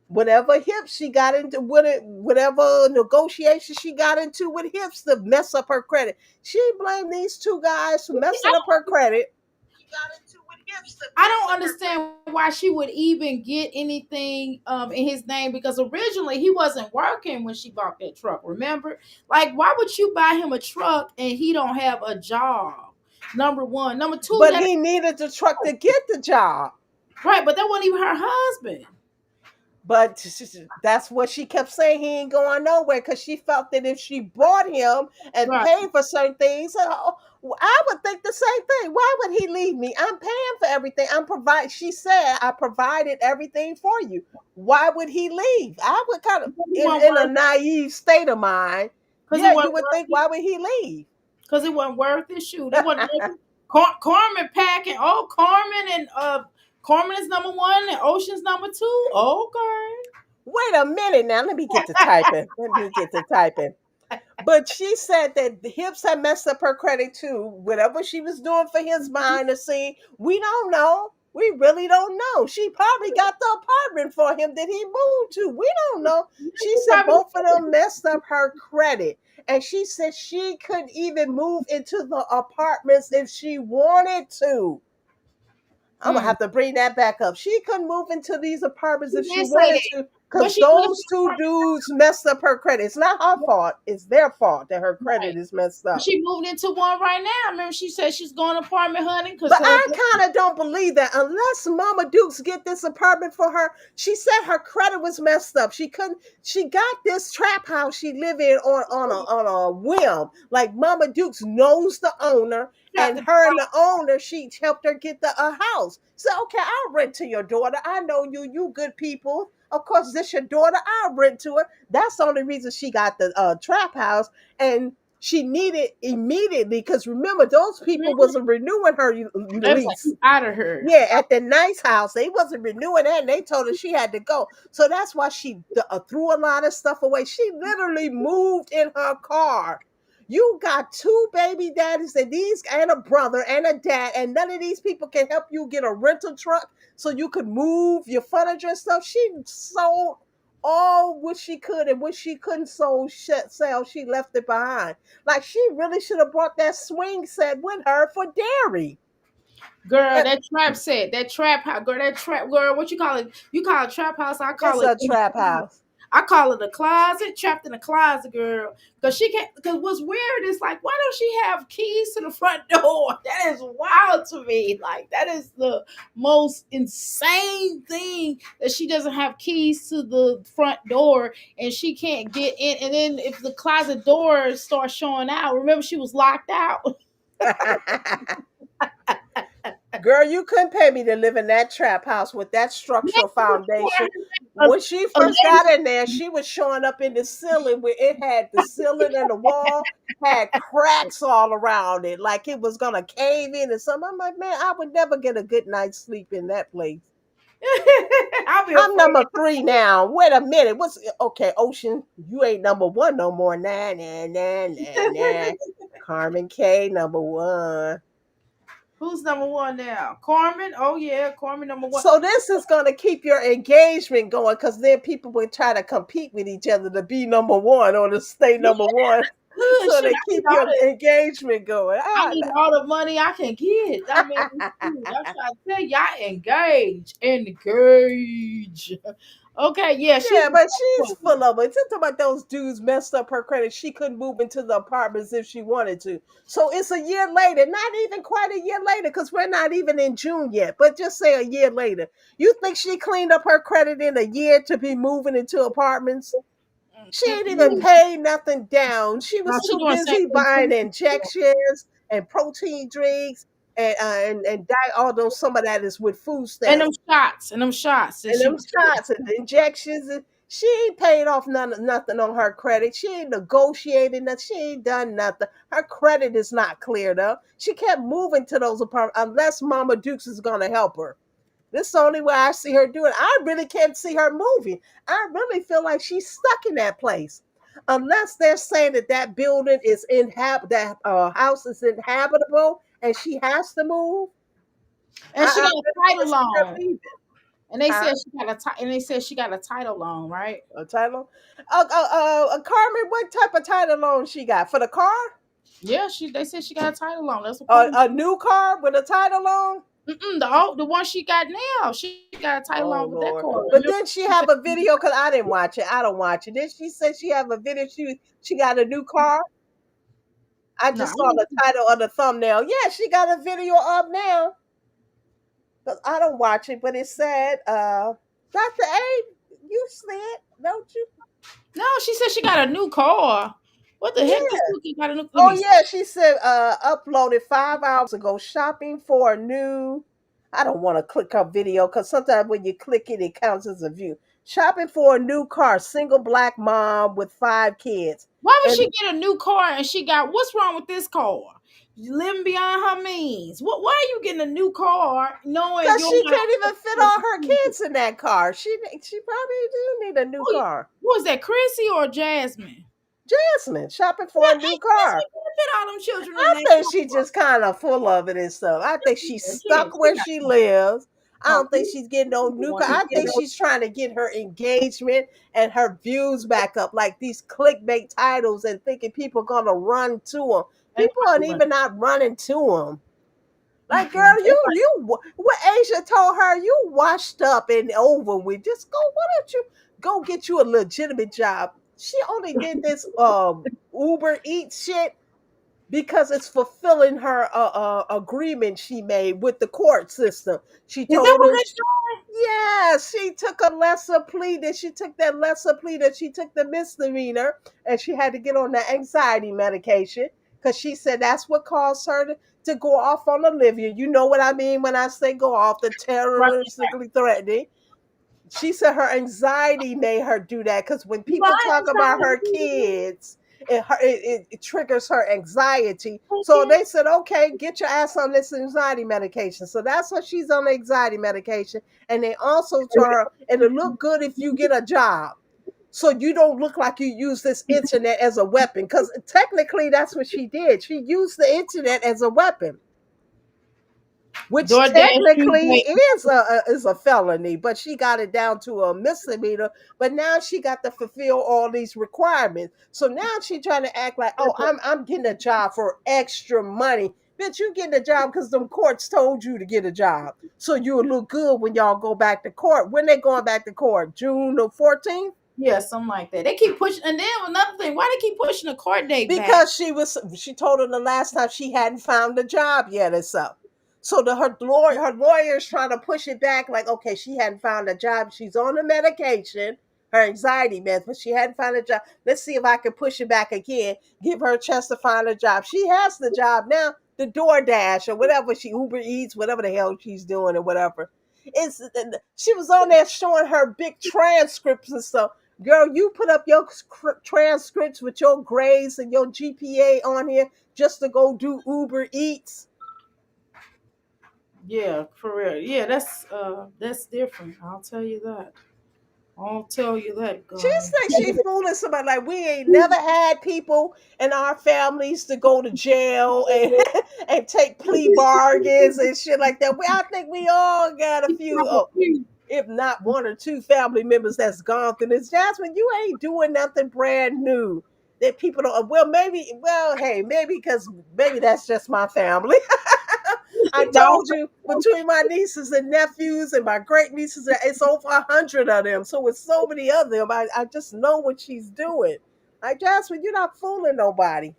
whatever hips she got into with it, whatever negotiation she got into with hips to mess up her credit. She blamed these two guys for messing up her credit. She got into with hips to I mess don't up her credit. understand why she would even get anything in his name because originally he wasn't working when she bought that truck. Remember, like why would you buy him a truck and he don't have a job? Number one, number two. But That he needed the truck to get the job. Right, but that wasn't even her husband. But that's what she kept saying. He ain't going nowhere because she felt that if she bought him and Right. paid for certain things, I would think the same thing. Why would he leave me? I'm paying for everything. I'm provide. She said I provided everything for you. Why would he leave? I would kind of, Because it wasn't in a worth naive state of mind, because it yeah, you wasn't would worth think, it. why would he leave? Because it wasn't worth it. Shoot, it wasn't worth it. Carmen packing. Oh, Carmen and Carmen is number one and Ocean's number two. Okay. Wait a minute now. Let me get to typing. Let me get to typing. But she said that the hips had messed up her credit too. Whatever she was doing for his behind the scene, we don't know. We really don't know. She probably got the apartment for him that he moved to. We don't know. She She said probably both of them messed up her credit. And she said she couldn't even move into the apartments if she wanted to. I'm gonna mm, have to bring that back up. She couldn't move into these apartments she if she did say wanted that. to, But because she looking those two for dudes messed up her credit. It's not her fault. It's their fault that her right. credit is messed up. She moved into one right now. Remember, she said she's going to apartment hunting because But her. I kind of don't believe that unless Mama Dukes get this apartment for her. She said her credit was messed up. She couldn't. She got this trap house she live in on a whim. Like Mama Dukes knows the owner, and her and the owner, she helped her get a house. So okay, I'll rent to your daughter. I know you. You good people. Of course, this your daughter. I'll rent to her. That's the only reason she got the trap house, and she needed immediately because remember those people wasn't renewing her They was like, lease. you out of her. Yeah, at the nice house they wasn't renewing that, and they told her she had to go. So that's why she threw a lot of stuff away. She literally moved in her car. You got two baby daddies and these and a brother and a dad, and none of these people can help you get a rental truck so you could move your furniture and stuff. She sold all what she could, and what she couldn't sell, she left it behind. Like she really should have brought that swing set with her for dairy. Girl, Uh, that trap set, that trap house, girl, that trap, girl, what you call it? You call it trap house, I call It's it a trap house. I call it a closet, trapped in a closet, girl. Cause she can't. Cause what's weird is like, why don't she have keys to the front door? That is wild to me. Like that is the most insane thing that she doesn't have keys to the front door and she can't get in. And then if the closet door starts showing out, remember she was locked out. Girl, you couldn't pay me to live in that trap house with that structural foundation. A, When she a first lady got in there, she was showing up in the ceiling where it had the ceiling and the wall had cracks all around it, like it was gonna cave in or something. I'm like, man, I would never get a good night's sleep in that place. I'll be I'm afraid. number three now. Wait a minute. What's okay, Ocean? You ain't number one no more. Nah, nah, nah, nah, nah. Carmen K, number one. Who's number one now? Carmen? Oh yeah, Carmen number one. So this is going to keep your engagement going because then people will try to compete with each other to be number one or to stay Yeah, number one. good So shit. they keep your engagement going. I need all the money I can get. I mean, shoot, I'm trying to tell y'all, engage. Okay, yeah, she's Yeah, the but best she's one. full of it. It's about those dudes messed up her credit. She couldn't move into the apartments if she wanted to. So it's a year later, not even quite a year later, because we're not even in June yet, but just say a year later. You think she cleaned up her credit in a year to be moving into apartments? She ain't even Mm-mm. paid nothing down. She Now was she too doing St. busy Louis buying too. injections and protein drinks and diet. Although some of that is with food And stamps them shots that and she them was doing. shots and injections. And she ain't paid off nothing on her credit. She ain't negotiated nothing. She ain't done nothing. Her credit is not cleared up. She kept moving to those apartments unless Mama Dukes is gonna help her. This is the only way I see her doing it. I really can't see her moving. I really feel like she's stuck in that place. Unless they're saying that that building is that house is inhabitable and she has to move, And she I got a really title can't see her loan. leaving. And they Huh? said she got and they said she got a title loan, right? A title? Carmen, what type of title loan she got for the car? Yeah, they said she got a title loan. That's what Courtney. A new car with a title loan? The one she got now, she got a title Oh loan with that Lord! car. But then she have a video because I didn't watch it. I don't watch it. Then she said she have a video. She got a new car. I No, just saw the title of the thumbnail. Yeah, she got a video up now. 'Cause I don't watch it, but it said, Dr. A, you said, don't you? No, she said she got a new car. What the heck? This Yeah. cookie got a new. Let Oh me see. yeah, she said uploaded 5 hours ago, shopping for a new. I don't want to click her video because sometimes when you click it, it counts as a view. Shopping for a new car, single black mom with 5 kids. Why would And she get a new car and she got what's wrong with this car? Living beyond her means. What? Why are you getting a new car knowing because you're she not? can't even fit all her kids in that car. She probably do need a new car. Who is that, Chrissy or Jasmine? Jasmine shopping for Yeah, a new ain't Chrissy car. gonna fit all them children in I that think she car? just kind of full of it and stuff. I think she's Yeah, stuck she where got she lives. I oh, don't think she's getting no new one. car. I think she's trying to get her engagement and her views back up, like these clickbait titles, and thinking people gonna run to them. Ain't People aren't nobody running. even not running to them. Like, Mm-mm. girl, what Asia told her, you washed up and over with. Just go. Why don't you go get you a legitimate job? She only did this Uber Eats shit because it's fulfilling her agreement she made with the court system. She Is that told what them, they doing? yeah, she took a lesser plea. That she took that lesser plea that she took the misdemeanor, and she had to get on the anxiety medication because she said that's what caused her to go off on Olivia. You know what I mean when I say go off, the Right. terroristically threatening. She said her anxiety made her do that because when You people lying talk about her kids, it triggers her anxiety. So they said, okay, get your ass on this anxiety medication. So that's what she's on the anxiety medication. And they also told her, and it look good if you get a job. So you don't look like you use this internet as a weapon. Because technically that's what she did. She used the internet as a weapon, which DoorDash technically Tuesday. is a felony, but she got it down to a misdemeanor. But now she got to fulfill all these requirements. So now she's trying to act like, oh, I'm getting a job for extra money. Bitch, you getting a job because them courts told you to get a job. So you'll look good when y'all go back to court. When they going back to court? June the 14th? Yeah, something like that. They keep pushing, and then another thing, why they keep pushing the court date back? Because she told her the last time she hadn't found a job yet or so. So her lawyer is trying to push it back, like, okay, she hadn't found a job. She's on the medication, her anxiety meds, but she hadn't found a job. Let's see if I can push it back again, give her a chance to find a job. She has the job now, the DoorDash or whatever she Uber Eats, whatever the hell she's doing or whatever. It's she was on there showing her big transcripts and stuff. Girl, you put up your transcripts with your grades and your GPA on here just to go do Uber Eats. Yeah, for real. Yeah, that's different. I'll tell you that. I'll tell you that, She girl. thinks she fooling somebody like we ain't never had people in our families to go to jail and and take plea bargains and shit like that. I think we all got a few, if not one or two family members that's gone through this. Jasmine, you ain't doing nothing brand new that people don't. Hey, maybe because maybe that's just my family. I No, told you between my nieces and nephews and my great nieces, it's over 100 of them. So with so many of them, I just know what she's doing. Like Jasmine, you're not fooling nobody.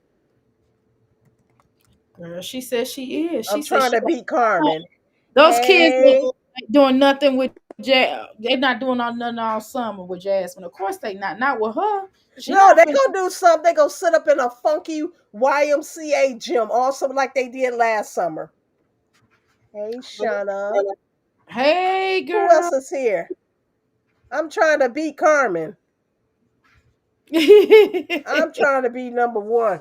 girl, she says she is. I'm She says trying she to beat Carmen. those kids Hey, ain't doing nothing with Jazz. They're not doing nothing all summer with Jasmine. Of course they not with her. She no, not they finna. gonna do something. They gonna sit up in a funky YMCA gym, also like they did last summer. Hey, Shauna. Hey, Who girl. else is here? I'm trying to beat Carmen. I'm trying to be number one.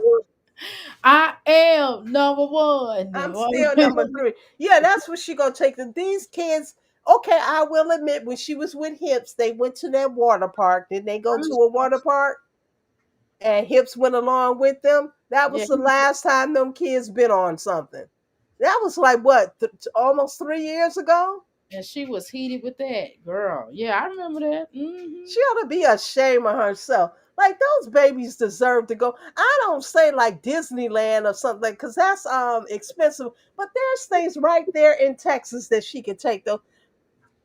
I am number one. I'm still number three. Yeah, that's what she gonna take. These kids, okay, I will admit, when she was with Hips, they went to that water park. Did they go to a water park? And Hips went along with them. That Yeah, was the last time them kids been on something. That was like what, almost 3 years ago? and she was heated with that girl. Yeah, I remember that. She ought to be ashamed of herself. Like those babies deserve to go. I don't say like Disneyland or something because that's expensive. But there's things right there in Texas that she could take them.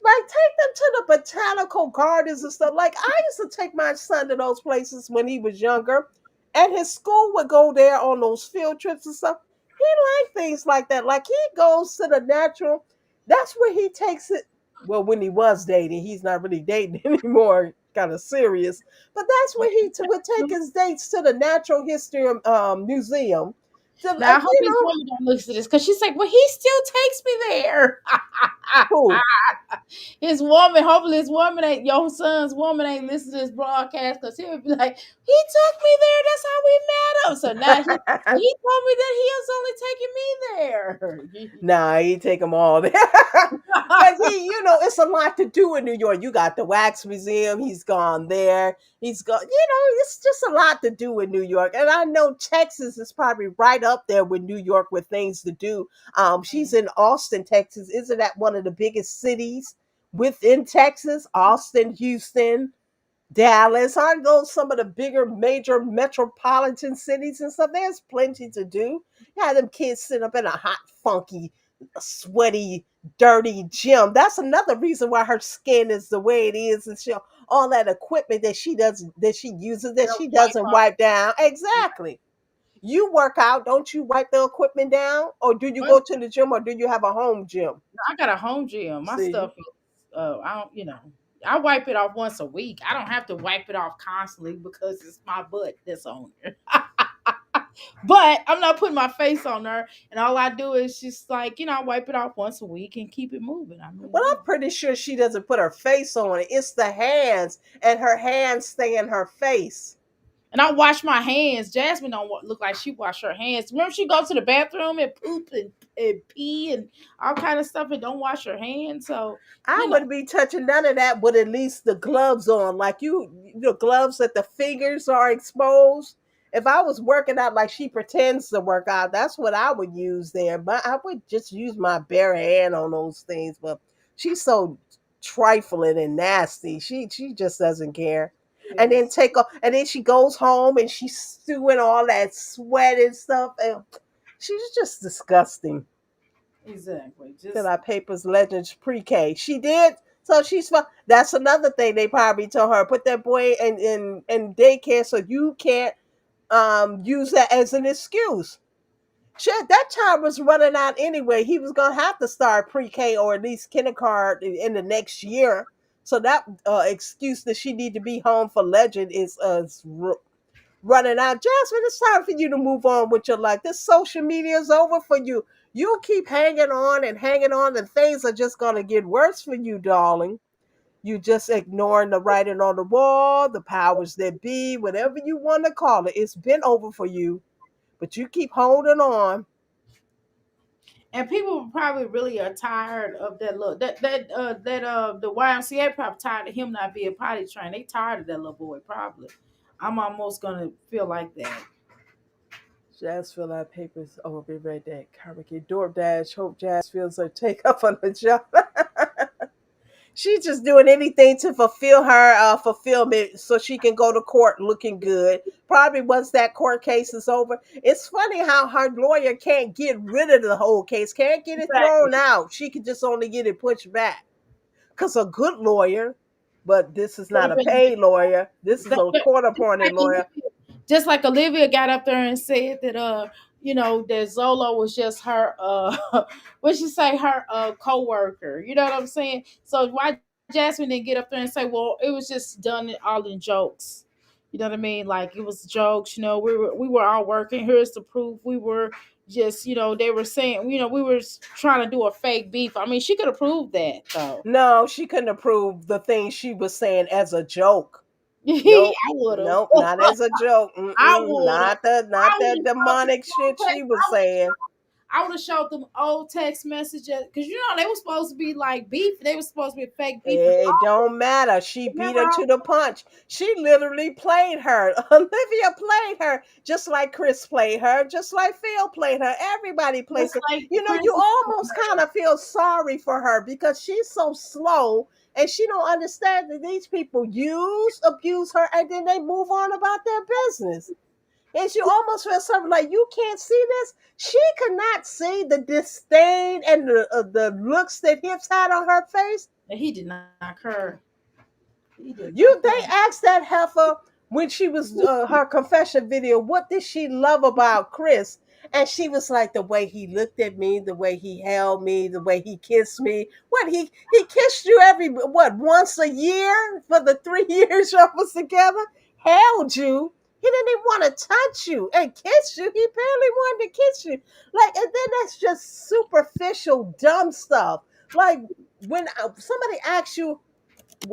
Like take them to the botanical gardens and stuff. Like I used to take my son to those places when he was younger, and his school would go there on those field trips and stuff. He liked things like that. Like he goes to the natural. That's where he takes it. Well, when he was dating, he's not really dating anymore, kind of serious. But that's Well, where he would take his dates to the Natural History Museum. To, now I hope you his know, woman don't listen to this because she's like, "Well, he still takes me there." who? His woman, hopefully his woman ain't your son's woman ain't listening to this broadcast because he'll be like, he took me there. That's how we met him. So now he told me that he was only taking me there. Nah, he take them all there. But it's a lot to do in New York. You got the Wax Museum. He's gone there. He's gone. It's just a lot to do in New York. And I know Texas is probably right up there with New York with things to do. She's in Austin, Texas. Isn't that one of the biggest cities within Texas? Austin, Houston, Dallas, I go some of the bigger major metropolitan cities and stuff. There's plenty to do. You have them kids sitting up in a hot, funky, sweaty, dirty gym. That's another reason why her skin is the way it is, and all that equipment that she uses that she Wipe doesn't off. wipe down. Exactly. You work out, don't you wipe the equipment down, or do you Well, go to the gym, or do you have a home gym? I got a home gym. My See, stuff is, I don't, I wipe it off once a week. I don't have to wipe it off constantly because it's my butt that's on there. But I'm not putting my face on her, and all I do is just like I wipe it off once a week and keep it moving. I mean, well, I'm pretty sure she doesn't put her face on it. It's the hands, and her hands stay in her face. and I wash my hands. Jasmine don't look like she wash her hands. Remember, she go to the bathroom and poop and pee and all kind of stuff and don't wash her hands. So I you know, wouldn't be touching none of that with at least the gloves on, like the gloves that the fingers are exposed. If I was working out like she pretends to work out, that's what I would use there. But I would just use my bare hand on those things. But she's so trifling and nasty. She just doesn't care. And then yes, and then she goes home and she's stewing all that sweat and stuff. And she's just disgusting. exactly. Fill Just out papers, legends, pre-K. She did, so she's fine. That's another thing they probably told her. Put that boy in daycare so you can't use that as an excuse. Shit, that child was running out anyway. He was gonna have to start pre-K or at least kindergarten in the next year. So that excuse that she need to be home for legend is running out. Jasmine, it's time for you to move on with your life. This social media is over for you. You keep hanging on, and things are just going to get worse for you, darling. You just ignoring the writing on the wall, the powers that be, whatever you want to call it. It's been over for you, but you keep holding on. and people probably really are tired of that look. The YMCA probably tired of him not being potty trained. They tired of that little boy probably. I'm almost gonna feel like that. Jazz fill out papers. Oh, I'll be right there. Karmaki DoorDash. Hope Jazz feels her take up on the job. She's just doing anything to fulfill her fulfillment so she can go to court looking good. Probably once that court case is over. It's funny how her lawyer can't get rid of the whole case, can't get it thrown Exactly. out. She can just only get it pushed back. Because a good lawyer, but this is Would not have a been paid lawyer. This is that, a that- court just appointed like lawyer. Just like Olivia got up there and said that that Zolo was just her what she say, her co-worker. You know what I'm saying? So why Jasmine didn't get up there and say, well, it was just done all in jokes. You know what I mean? Like it was jokes, we were all working. Here's the proof. We were just, they were saying, we were trying to do a fake beef. I mean, she could have proved that though. No, she couldn't approve the things she was saying as a joke. I Nope. would have. Nope, not as a joke. I Mm-mm, would have. not I would that have showed them demonic old shit she text. was saying. I would have showed them old text messages because they were supposed to be like beef. They were supposed to be fake beef. It don't matter. She beat Remember, her to the punch. She literally played her. Olivia played her just like Chris played her, just like Phil played her. Everybody plays just her. like You Chris. almost kind of feel sorry for her because she's so slow and she don't understand that these people abuse her, and then they move on about their business. And you almost feel something like you can't see this. She could not see the disdain and the looks that Hips had on her face. And he did not care. He did not They care. asked that heifer when she was her confession video, what did she love about Chris? And she was like, the way he looked at me, the way he held me, the way he kissed me. What, he kissed you every what, once a year for the 3 years y'all was together? Held you. He didn't even want to touch you and kiss you. He barely wanted to kiss you. Like, and then that's just superficial, dumb stuff. Like when somebody asks you,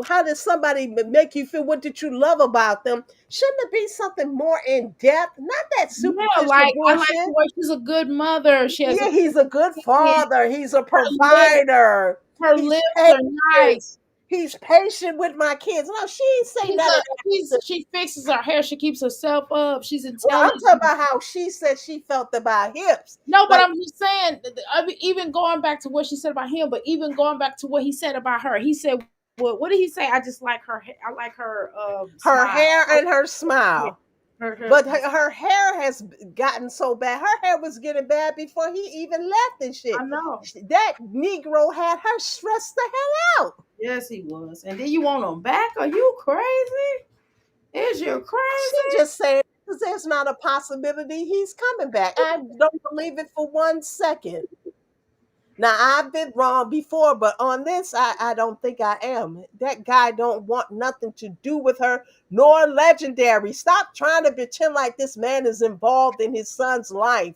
how did somebody make you feel? What did you love about them? Shouldn't it be something more in depth? Not that Yeah, superficial like I like the bullshit. way she's a good mother. She has a Yeah, he's a good kid. father. He's a Her lips, provider. her He's lips are patient. nice. He's patient with my kids. No, she ain't say He's none of a that. she fixes her hair. She keeps herself up. She's Well, I'm intelligent. talking about how she said she felt about hips. No, but Like, I'm just saying. I mean, even going back to what she said about him, but even going back to what he said about her, he said, what did he say? I just like her. I like her her smile. hair and her Yeah, smile. her But her hair has gotten so bad. Her hair was getting bad before he even left and I shit. know. That Negro had her stressed the hell out. Yes, he was. And then you want him back? Are you crazy? Is you She crazy? just said, because there's not a possibility he's coming back. I don't believe it for 1 second. Now, I've been wrong before, but on this, I don't think I am. That guy don't want nothing to do with her, nor Legendary. Stop trying to pretend like this man is involved in his son's life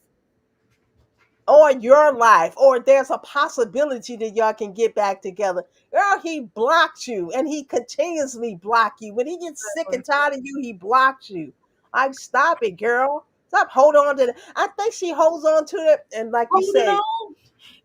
or your life, or there's a possibility that y'all can get back together. Girl, he blocked you, and he continuously block you. When he gets sick and tired of you, he blocks you. Like, stop it, girl. Stop holding on to that. I think she holds on to it, and like you Holding said, on.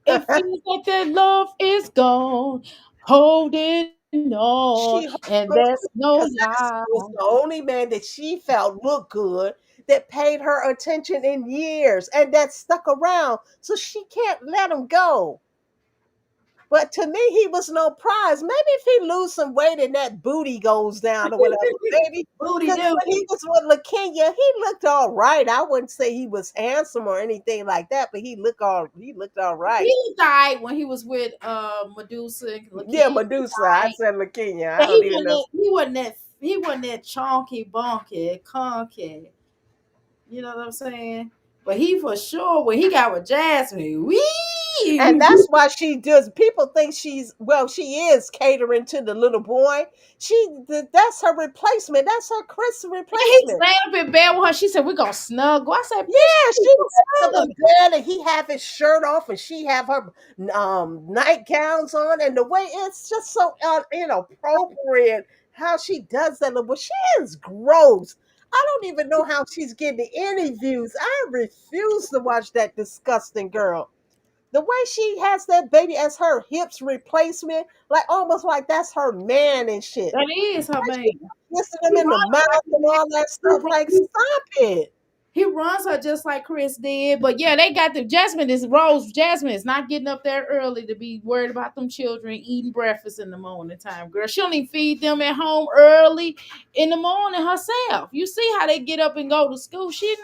It feels like that love is gone. Holding on. she And holds there's on to it no because that lie. was the only man that she felt looked good, that paid her attention in years, and that stuck around. So she can't let him go. But to me, he was no prize. Maybe if he lose some weight and that booty goes down or whatever, maybe. Booty Because when he duty. was with LaKenya, he looked all right. I wouldn't say he was handsome or anything like that, but he looked all right. He died when he was with Medusa and Yeah, Lakeem. Medusa. I said LaKenya. I But don't even know. he wasn't that chonky bonky conky. You know what I'm saying? But he for sure when he got with Jasmine, And wee. that's why she does. People think she is catering to the little boy. That's her replacement. That's her Chris He replacement. laying up in bed with her. She said, "We're gonna snuggle." I said, "Bitch, Yeah, you she gonna laid up snuggle." in bed and he have his shirt off and she have her nightgowns on, and the way it's just so inappropriate how she does that. But she is gross. I don't even know how she's getting any views. I refuse to watch that disgusting girl. The way she has that baby as her hips replacement, like almost like that's her man and shit. That is her And man. she kissing him He in the runs mouth and all that stuff. Like, like stop it. he runs her just like Chris did. But yeah, they got the Jasmine is Rose. Jasmine is not getting up there early to be worried about them children eating breakfast in the morning time. Girl, she don't even feed them at home early in the morning herself. You see how they get up and go to school. She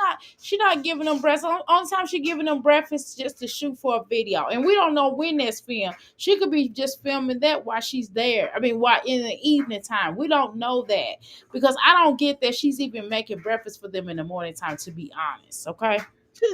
not giving them breakfast. On time she giving them breakfast just to shoot for a video. And we don't know when that's filmed. She could be just filming that while she's there. I mean, while in the evening time. We don't know that because I don't get that she's even making breakfast for them in the morning time, to be honest. Okay.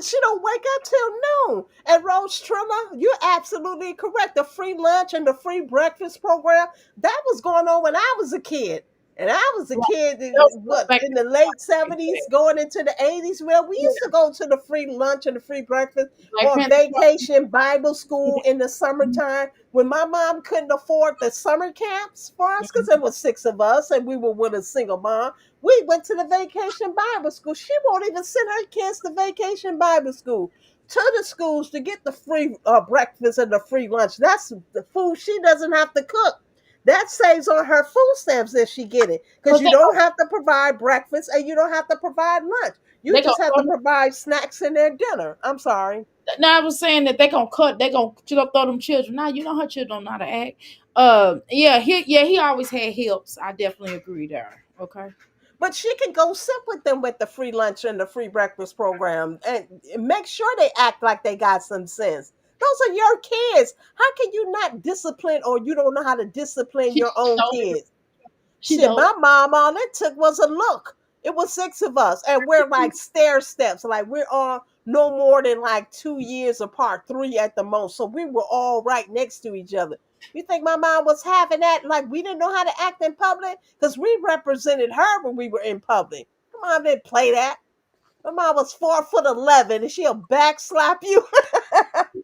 She don't wake up till noon. And Rose Trimmer, you're absolutely correct. The free lunch and the free breakfast program, that was going on when I was a kid. And I was a Right. kid Those what back in the late 70s, going into the 80s. Well, we used to go to the free lunch and the free breakfast Black or Panther. vacation Bible school in the summertime when my mom couldn't afford the summer camps for us because there was six of us and we were with a single mom. We went to the vacation Bible school. She won't even send her kids to vacation Bible school, to the schools to get the free breakfast and the free lunch. That's the food she doesn't have to cook. That saves on her food stamps if she get it, because Cause you don't have to provide breakfast and you don't have to provide lunch. You they just have to gonna provide snacks in their dinner. I'm sorry. now I was saying that they gonna cut, they gonna throw them children. Now you know her children don't know how to act. He always had hips. I definitely agree there. Okay. But she can go sit with them with the free lunch and the free breakfast program and make sure they act like they got some sense. Those are your kids. How can you not discipline, or you don't know how to discipline She your own don't. kids? She Shit, don't. my mom, all it took was a look. It was six of us, and we're like stair steps. Like we're all no more than like 2 years apart, three at the most. So we were all right next to each other. You think my mom was having that? Like we didn't know how to act in public because we represented her when we were in public. My mom didn't play that. My mom was 4'11" and she'll backslap you.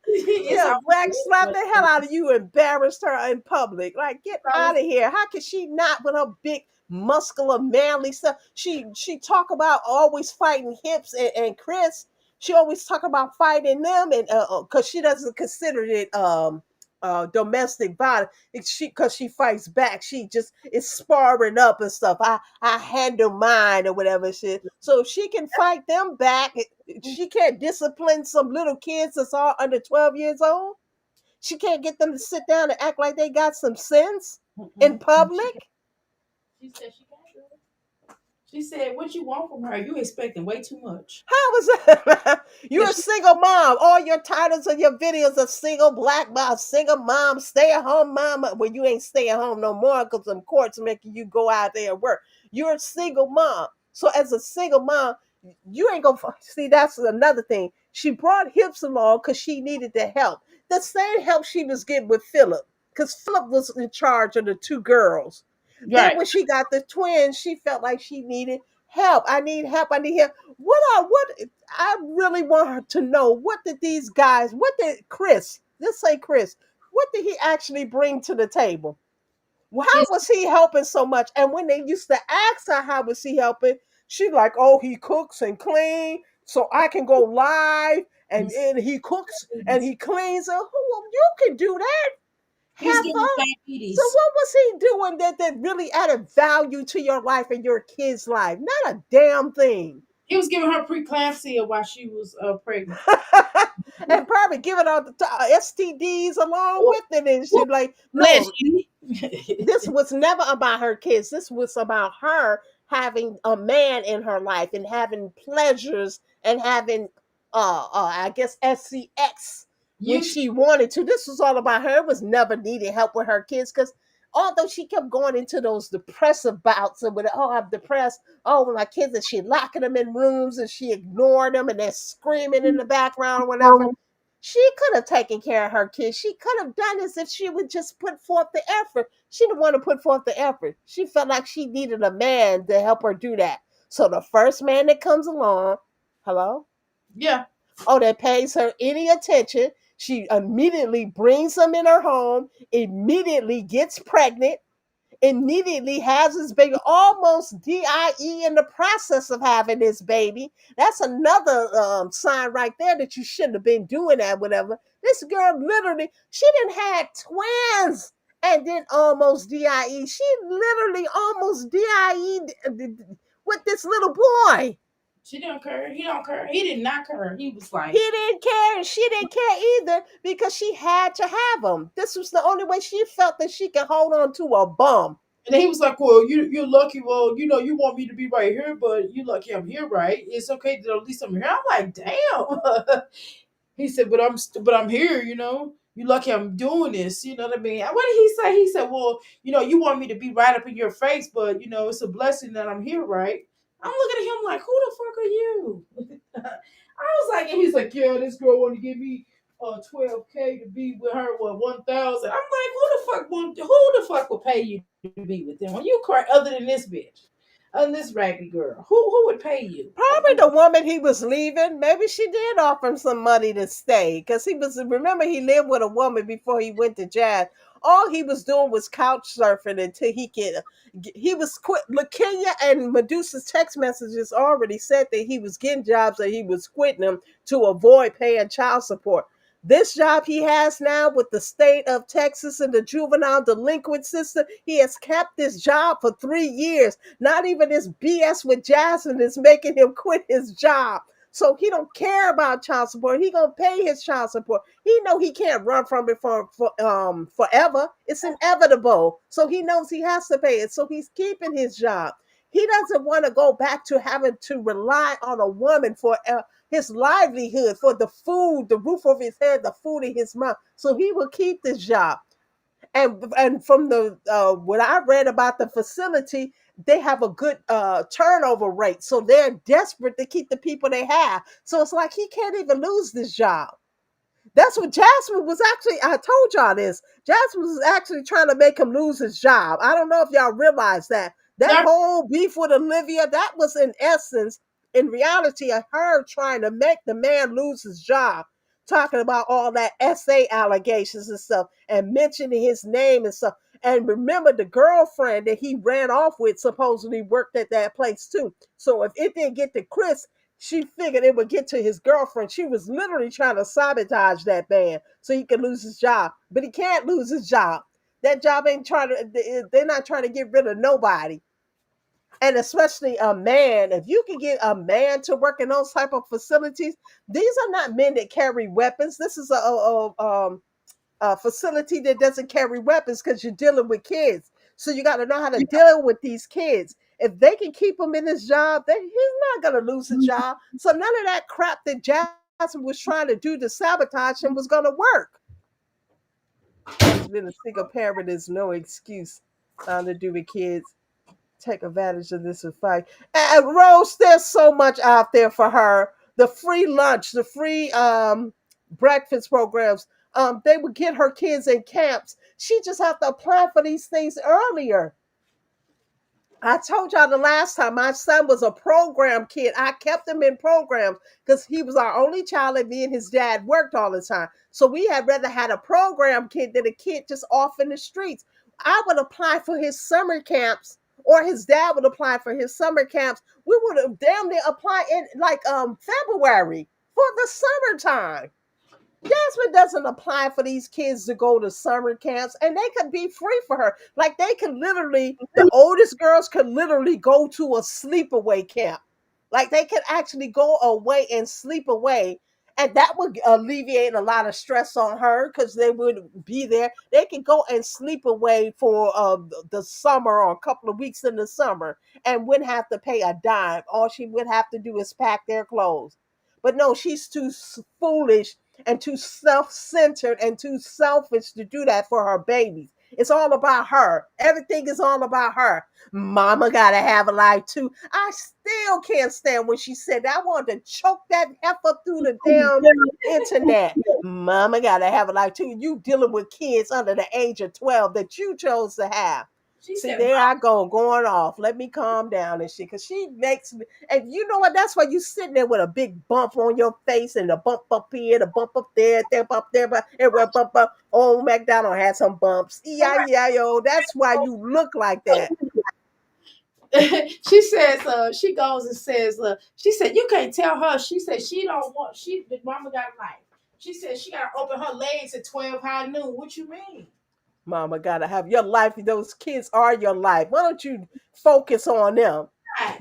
It's She'll all black slap good. the hell out of you, embarrassed her in public. Like, get So out of here. How could she not with her big, muscular, manly stuff? She talk about always fighting Hips and Chris. She always talk about fighting them, and because she doesn't consider it domestic violence. She because she fights back. She just is sparring up and stuff. I handle mine or whatever shit. So if she can fight them back, she can't discipline some little kids that's all under 12 years old. She can't get them to sit down and act like they got some sense in mm-mm. public. She said she can't do it. She said, "What you want from her? You expecting way too much." How is that? Yeah, You're a single mom. All your titles of your videos are single black mom, single mom, stay at home mom. Well, you ain't stay at home no more because some courts making you go out there and work. You're a single mom. So as a single mom, you ain't gonna see. That's another thing. She brought Hips along because she needed the help. The same help she was getting with Philip, because Philip was in charge of the two girls. Then right. when she got the twins, she felt like she needed help. I need help. I need help. What I really want her to know, what did these guys, what did Chris, let's say Chris, what did he actually bring to the table? Well, how His, was he helping so much? And when they used to ask her how was he helping, she like, oh, he cooks and clean, so I can go live, his, and he cooks and he cleans. Well, you can do that, he was heifer. giving So diabetes. what was he doing that really added value to your life and your kid's life? Not a damn thing. He was giving her preeclampsia while she was pregnant. And probably giving out the STDs along Well, with it and well, shit. Like, no, allegedly. this was never about her kids. This was about her having a man in her life and having pleasures and having I guess SCX when You she wanted to. This was all about her. It was never needing help with her kids because although she kept going into those depressive bouts and with, oh, I'm depressed, oh, my kids, and she locking them in rooms and she ignored them and they're screaming in the background or whatever. She could have taken care of her kids. She could have done this if she would just put forth the effort. She didn't want to put forth the effort. She felt like she needed a man to help her do that. So the first man that comes along, hello? yeah. Oh, that pays her any attention. She immediately brings him in her home, immediately gets pregnant, immediately has his baby, almost DIE in the process of having this baby. That's another sign right there that you shouldn't have been doing that, whatever. This girl literally, she didn't had twins and then almost DIE. She literally almost DIE with this little boy. She didn't care. He don't care. He did not care. He was He like, didn't care, and she didn't care either because she had to have him. This was the only way she felt that she could hold on to a bum. and then he was like, "Well, you're lucky. Well, you want me to be right here, but you lucky I'm here, right? It's okay that at least I'm here." I'm like, "Damn." He said, but I'm here. You lucky I'm doing this. You know what I mean? What did he say? He said, "Well, you want me to be right up in your face, but it's a blessing that I'm here, right?" I'm looking at him like, "Who the fuck are you?" I was like, and he's like, "Yeah, this girl want to give me 12K to be with her with 1,000." I'm like, who the fuck will pay you to be with them? When you cry, other than this bitch, other than this raggedy girl, who would pay you? Probably the woman he was leaving. Maybe she did offer him some money to stay because he was. Remember, he lived with a woman before he went to jazz. All he was doing was couch surfing until he could. He was quit. LaKenya and Medusa's text messages already said that he was getting jobs and he was quitting them to avoid paying child support. This job he has now with the state of Texas and the juvenile delinquent system, he has kept this job for 3 years. Not even this BS with Jasmine is making him quit his job. So he don't care about child support. He gonna pay his child support. He know he can't run from it for forever. It's inevitable. So he knows he has to pay it. So he's keeping his job. He doesn't want to go back to having to rely on a woman for his livelihood, for the food, the roof over his head, the food in his mouth. So he will keep this job. And from the what I read about the facility, they have a good turnover rate, so they're desperate to keep the people they have. So it's like he can't even lose this job. That's what Jasmine was actually. I told y'all this. Jasmine was actually trying to make him lose his job. I don't know if y'all realize that. That Now, whole beef with Olivia, that was in essence, in reality, of her trying to make the man lose his job. Talking about all that SA allegations and stuff, and mentioning his name and stuff. And remember, the girlfriend that he ran off with supposedly worked at that place too. So if it didn't get to Chris, she figured it would get to his girlfriend. She was literally trying to sabotage that man so he could lose his job. But he can't lose his job. That job ain't trying to, they're not trying to get rid of nobody. And especially a man, if you can get a man to work in those type of facilities, these are not men that carry weapons. This is a facility that doesn't carry weapons because you're dealing with kids. So you got to know how to deal with these kids. If they can keep him in his job, then he's not going to lose his job. So none of that crap that Jasmine was trying to do to sabotage him was going to work. Once been a single parent is no excuse to do with kids. Take advantage of this and fight. And Rose, there's so much out there for her. The free lunch, the free breakfast programs. They would get her kids in camps. She just have to apply for these things earlier. I told y'all the last time my son was a program kid. I kept him in programs because he was our only child and me and his dad worked all the time. So we had rather had a program kid than a kid just off in the streets. I would apply for his summer camps or his dad would apply for his summer camps. We would have damn near apply in like February for the summertime. Jasmine doesn't apply for these kids to go to summer camps and they could be free for her. Like they could literally, the oldest girls could literally go to a sleepaway camp. Like they could actually go away and sleep away. And that would alleviate a lot of stress on her because they would be there. They could go and sleep away for the summer or a couple of weeks in the summer and wouldn't have to pay a dime. All she would have to do is pack their clothes. But no, she's too foolish and too self-centered and too selfish to do that for her babies. It's all about her. Everything is all about her. Mama gotta have a life too. I still can't stand when she said that. I wanted to choke that heifer through the damn internet. Mama gotta have a life too. You dealing with kids under the age of 12 that you chose to have. she See, said, there I go, going off. Let me calm down and shit. Cause she makes me, and you know what? That's why you sitting there with a big bump on your face and a bump up here, the bump up there, there, up there, but everywhere bump up. Oh, McDonald had some bumps. E-I-E-I-O. That's why you look like that. she says, she goes and says, she said, you can't tell her. She said, she don't want, the mama got a life. She said, she got to open her legs at 12 high noon. What you mean? Mama gotta have your life. Those kids are your life. Why don't you focus on them?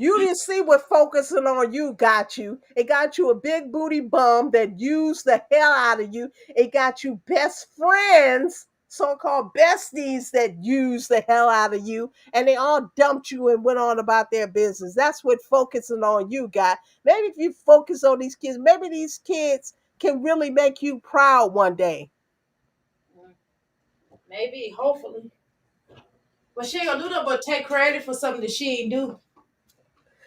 You didn't see what focusing on you got you. It got you a big booty bum that used the hell out of you. It got you best friends, so-called besties that used the hell out of you, and they all dumped you and went on about their business. That's what focusing on you got. Maybe if you focus on these kids, maybe these kids can really make you proud one day. Maybe, hopefully. But she ain't gonna do that but take credit for something that she ain't do.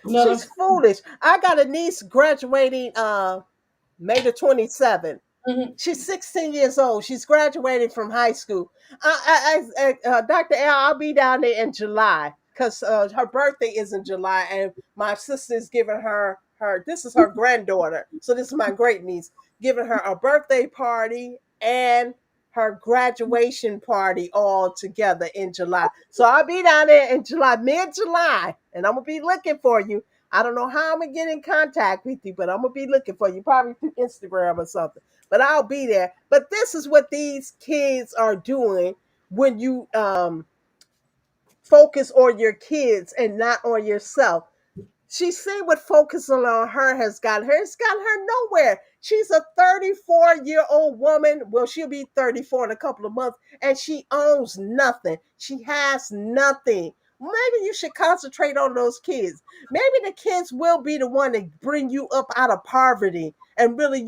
You know what I'm She's foolish. I got a niece graduating May the 27th. saying? She's 16 years old. She's graduating from high school. Dr. L, I'll be down there in July because her birthday is in July, and my sister is giving her. This is her granddaughter, so this is my great niece giving her a birthday party and her graduation party all together in July. So I'll be down there in July, mid-July, and I'm gonna be looking for you. I don't know how I'm gonna get in contact with you, but I'm gonna be looking for you, probably through Instagram or something. But I'll be there. But this is what these kids are doing when you focus on your kids and not on yourself. She see what focusing on her has got her. It's got her nowhere. She's a 34-year-old woman. Well, she'll be 34 in a couple of months, and she owns nothing. She has nothing. Maybe you should concentrate on those kids. Maybe the kids will be the one to bring you up out of poverty and really,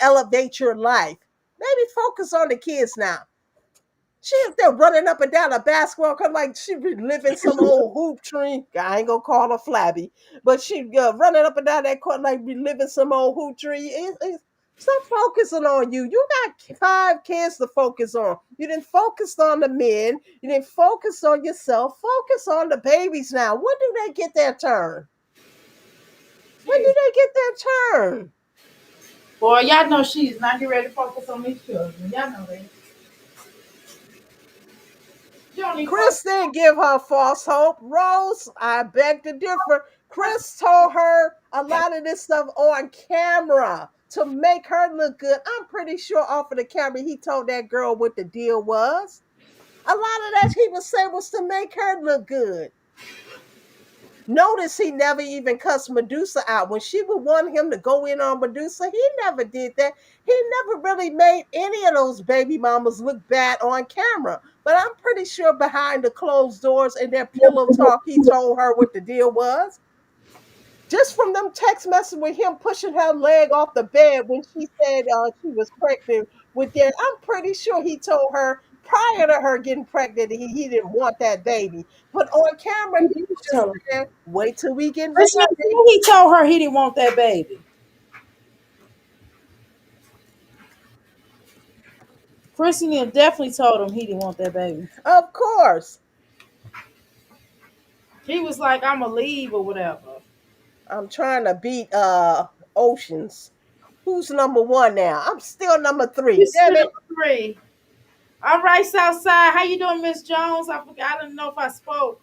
elevate your life. Maybe focus on the kids now. She up there running up and down a basketball court like she reliving some old hoop dream. I ain't gonna call her flabby, but she running up and down that court like reliving some old hoop dream. Stop focusing on you. You got 5 kids to focus on. You didn't focus on the men. You didn't focus on yourself. Focus on the babies now. When do they get their turn? When do they get their turn? Boy, y'all know she's not getting ready to focus on these children. Y'all know that. She don't even focus. Chris didn't give her false hope. Rose, I beg to differ. Chris told her a lot of this stuff on camera to make her look good. I'm pretty sure off of the camera he told that girl what the deal was. A lot of that he was saying was to make her look good. Notice he never even cussed Medusa out. When she would want him to go in on Medusa, he never did that. He never really made any of those baby mamas look bad on camera. But I'm pretty sure behind the closed doors and their pillow talk, he told her what the deal was. Just from them text messages with him pushing her leg off the bed when she said she was pregnant with their, I'm pretty sure he told her prior to her getting pregnant he didn't want that baby. But on camera, he was just Tell her. saying, wait till we get Listen, married. he told her he didn't want that baby. Chrissy definitely told him he didn't want that baby. Of course. He was like, "I'ma leave" or whatever. I'm trying to beat Oceans. Who's number one now? I'm still number three. He's Damn still it. number three. All right, Southside. How you doing, Miss Jones? I forgot. I didn't know if I spoke.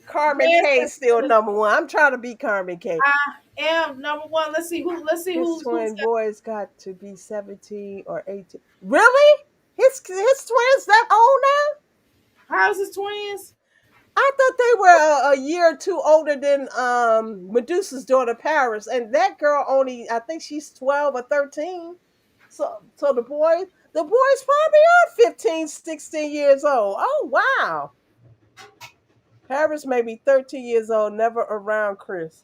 Carmen K Yes, still number one. I'm trying to beat Carmen K. I am number one. Let's see who. Let's see His who's twin got. boys got to be 17 or 18. Really? His twins that old now? How's his twins? I thought they were a year or two older than Medusa's daughter Paris, and that girl only I think she's 12 or 13. So the boys probably are 15, 16 years old. Oh wow. Paris may be 13 years old, never around Chris.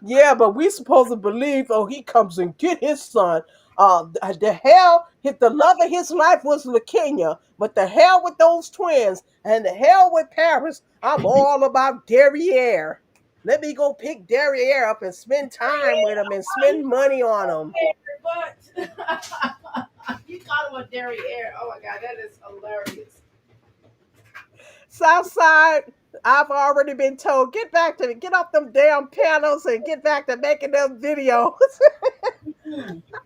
Yeah, but we supposed to believe, oh, he comes and get his son. The hell, if the love of his life was Lakenya, but the hell with those twins and the hell with Paris. I'm all about Derriere. Let me go pick Derriere up and spend time with him and spend money on him. But you call him a dairy air. Oh my god, that is hilarious. Southside, I've already been told, get off them damn panels and get back to making them videos.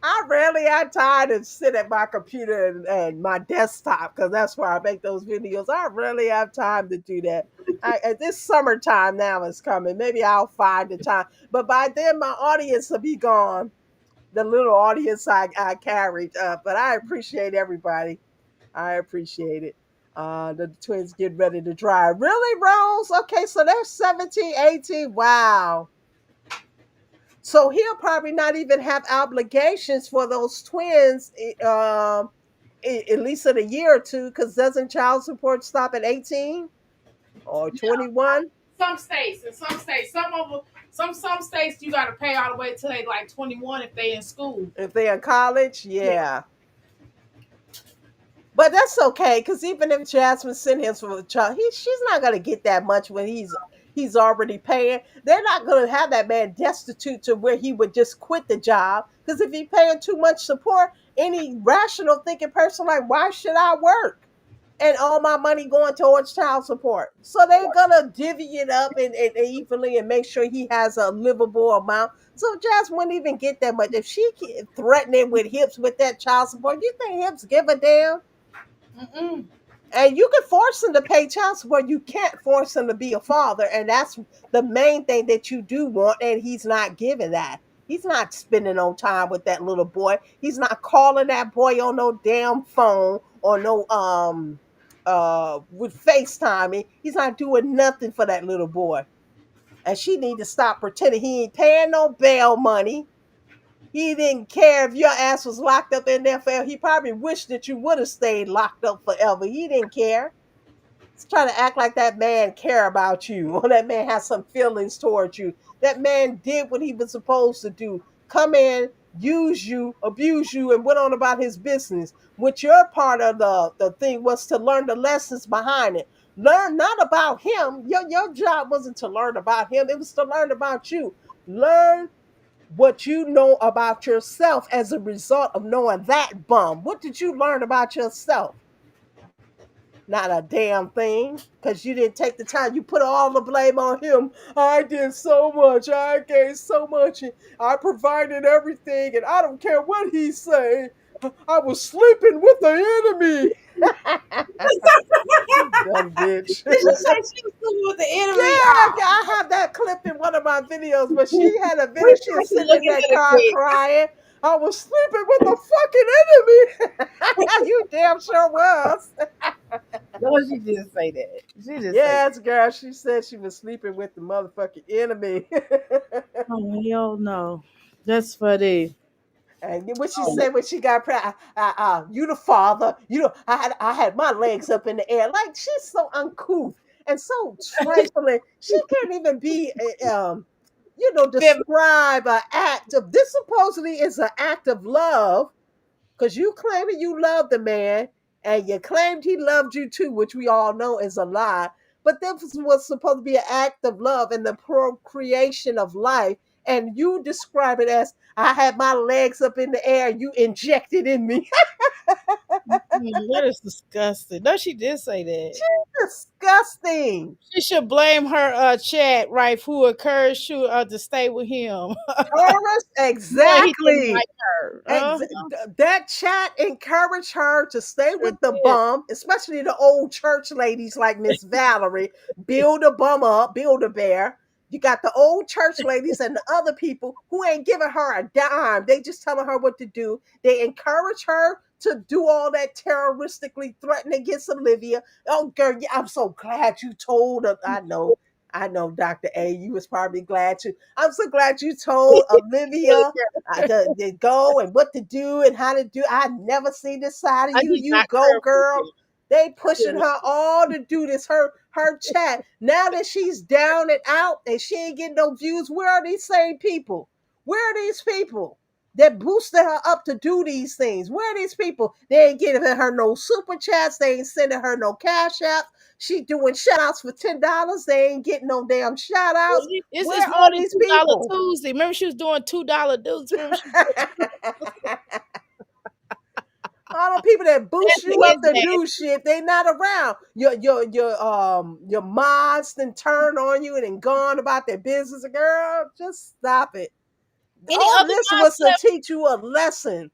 I rarely have time to sit at my computer and my desktop because that's where I make those videos. I rarely have time to do that. This summertime now is coming. Maybe I'll find the time. But by then, my audience will be gone. The little audience I carried. But I appreciate everybody. I appreciate it. The twins get ready to drive. Really, Rose? Okay, so they're 17, 18. Wow. So he'll probably not even have obligations for those twins, at least in a year or two, because doesn't child support stop at 18 or 21 Some of them, some states you got to pay all the way till they like 21 if they in school. if they're in college? Yeah. Yeah. But that's okay, because even if Jasmine sent him for a child, she's not gonna get that much when he's already paying. They're not gonna have that man destitute to where he would just quit the job. Because if he's paying too much support, any rational thinking person like, why should I work? And all my money going towards child support. So they're gonna divvy it up and evenly and make sure he has a livable amount. So Jasmine wouldn't even get that much. If she threatening with Hips with that child support, you think Hips give a damn? Mm-mm. And you can force him to pay child support. You can't force him to be a father. And that's the main thing that you do want. And he's not giving that. He's not spending no time with that little boy. He's not calling that boy on no damn phone or no with FaceTiming. He's not doing nothing for that little boy. And she need to stop pretending he ain't paying no bail money. He didn't care if your ass was locked up in there forever. He probably wished that you would have stayed locked up forever. He didn't care. He's trying to act like that man care about you or that man has some feelings towards you. That man did what he was supposed to do. Come in, use you, abuse you, and went on about his business. Which your part of the thing was to learn the lessons behind it. Learn not about him. Your job wasn't to learn about him, it was to learn about you. Learn what you know about yourself as a result of knowing that bum. What did you learn about yourself? Not a damn thing, because you didn't take the time. You put all the blame on him. I did so much. I gave so much. And I provided everything, and I don't care what he say. I was sleeping with the enemy. You dumb bitch. Did you say she was sleeping with the enemy? Yeah, Oh, I have that clip in one of my videos, but she had a video. we She I was can sitting look in that into the car quick. crying. I was sleeping with the fucking enemy. You damn sure was. No, she didn't say that. She didn't say that. Yes, girl. She said she was sleeping with the motherfucking enemy. Oh, hell no. That's funny. And what she Oh, said when she got pregnant, you the father. You know, I had my legs up in the air. Like she's so uncouth and so trifling. She can't even be, feminine. describe an act of. This supposedly is an act of love because you claiming you love the man and you claimed he loved you too, which we all know is a lie. But this was supposed to be an act of love and the procreation of life. And you describe it as I had my legs up in the air, you injected in me. That is disgusting. No, she did say that. Disgusting. She should blame her chat right who encouraged you to stay with him. Taurus, Knowing he didn't exactly. like her. That chat encouraged her to stay Sure with the did. bum, especially the old church ladies like Miss Valerie. Build a bum up, build a bear. You got the old church ladies and the other people who ain't giving her a dime. They just telling her what to do. They encourage her to do all that terroristically threatening against Olivia. Oh, girl, yeah, I'm so glad you told her. I know, Dr. A, you was probably glad to. I'm so glad you told Really Olivia care. to go and what to do and how to do. I never seen this side of I you. did You not go, care for girl. you. They I pushing did her all to do this. Her chat. Now that she's down and out and she ain't getting no views, where are these same people? Where are these people that boosted her up to do these things? Where are these people? They ain't giving her no super chats. They ain't sending her no cash apps. She doing shout outs for $10. They ain't getting no damn shout outs. It's Where more are than these $2 people? Tuesday. Remember she was doing $2 dudes. Remember she All the people that boost you was up to nasty. do shit, they not around. Your mods then turn on you and then gone about their business. Girl, just stop it. Any All other this was moms to left? teach you a lesson,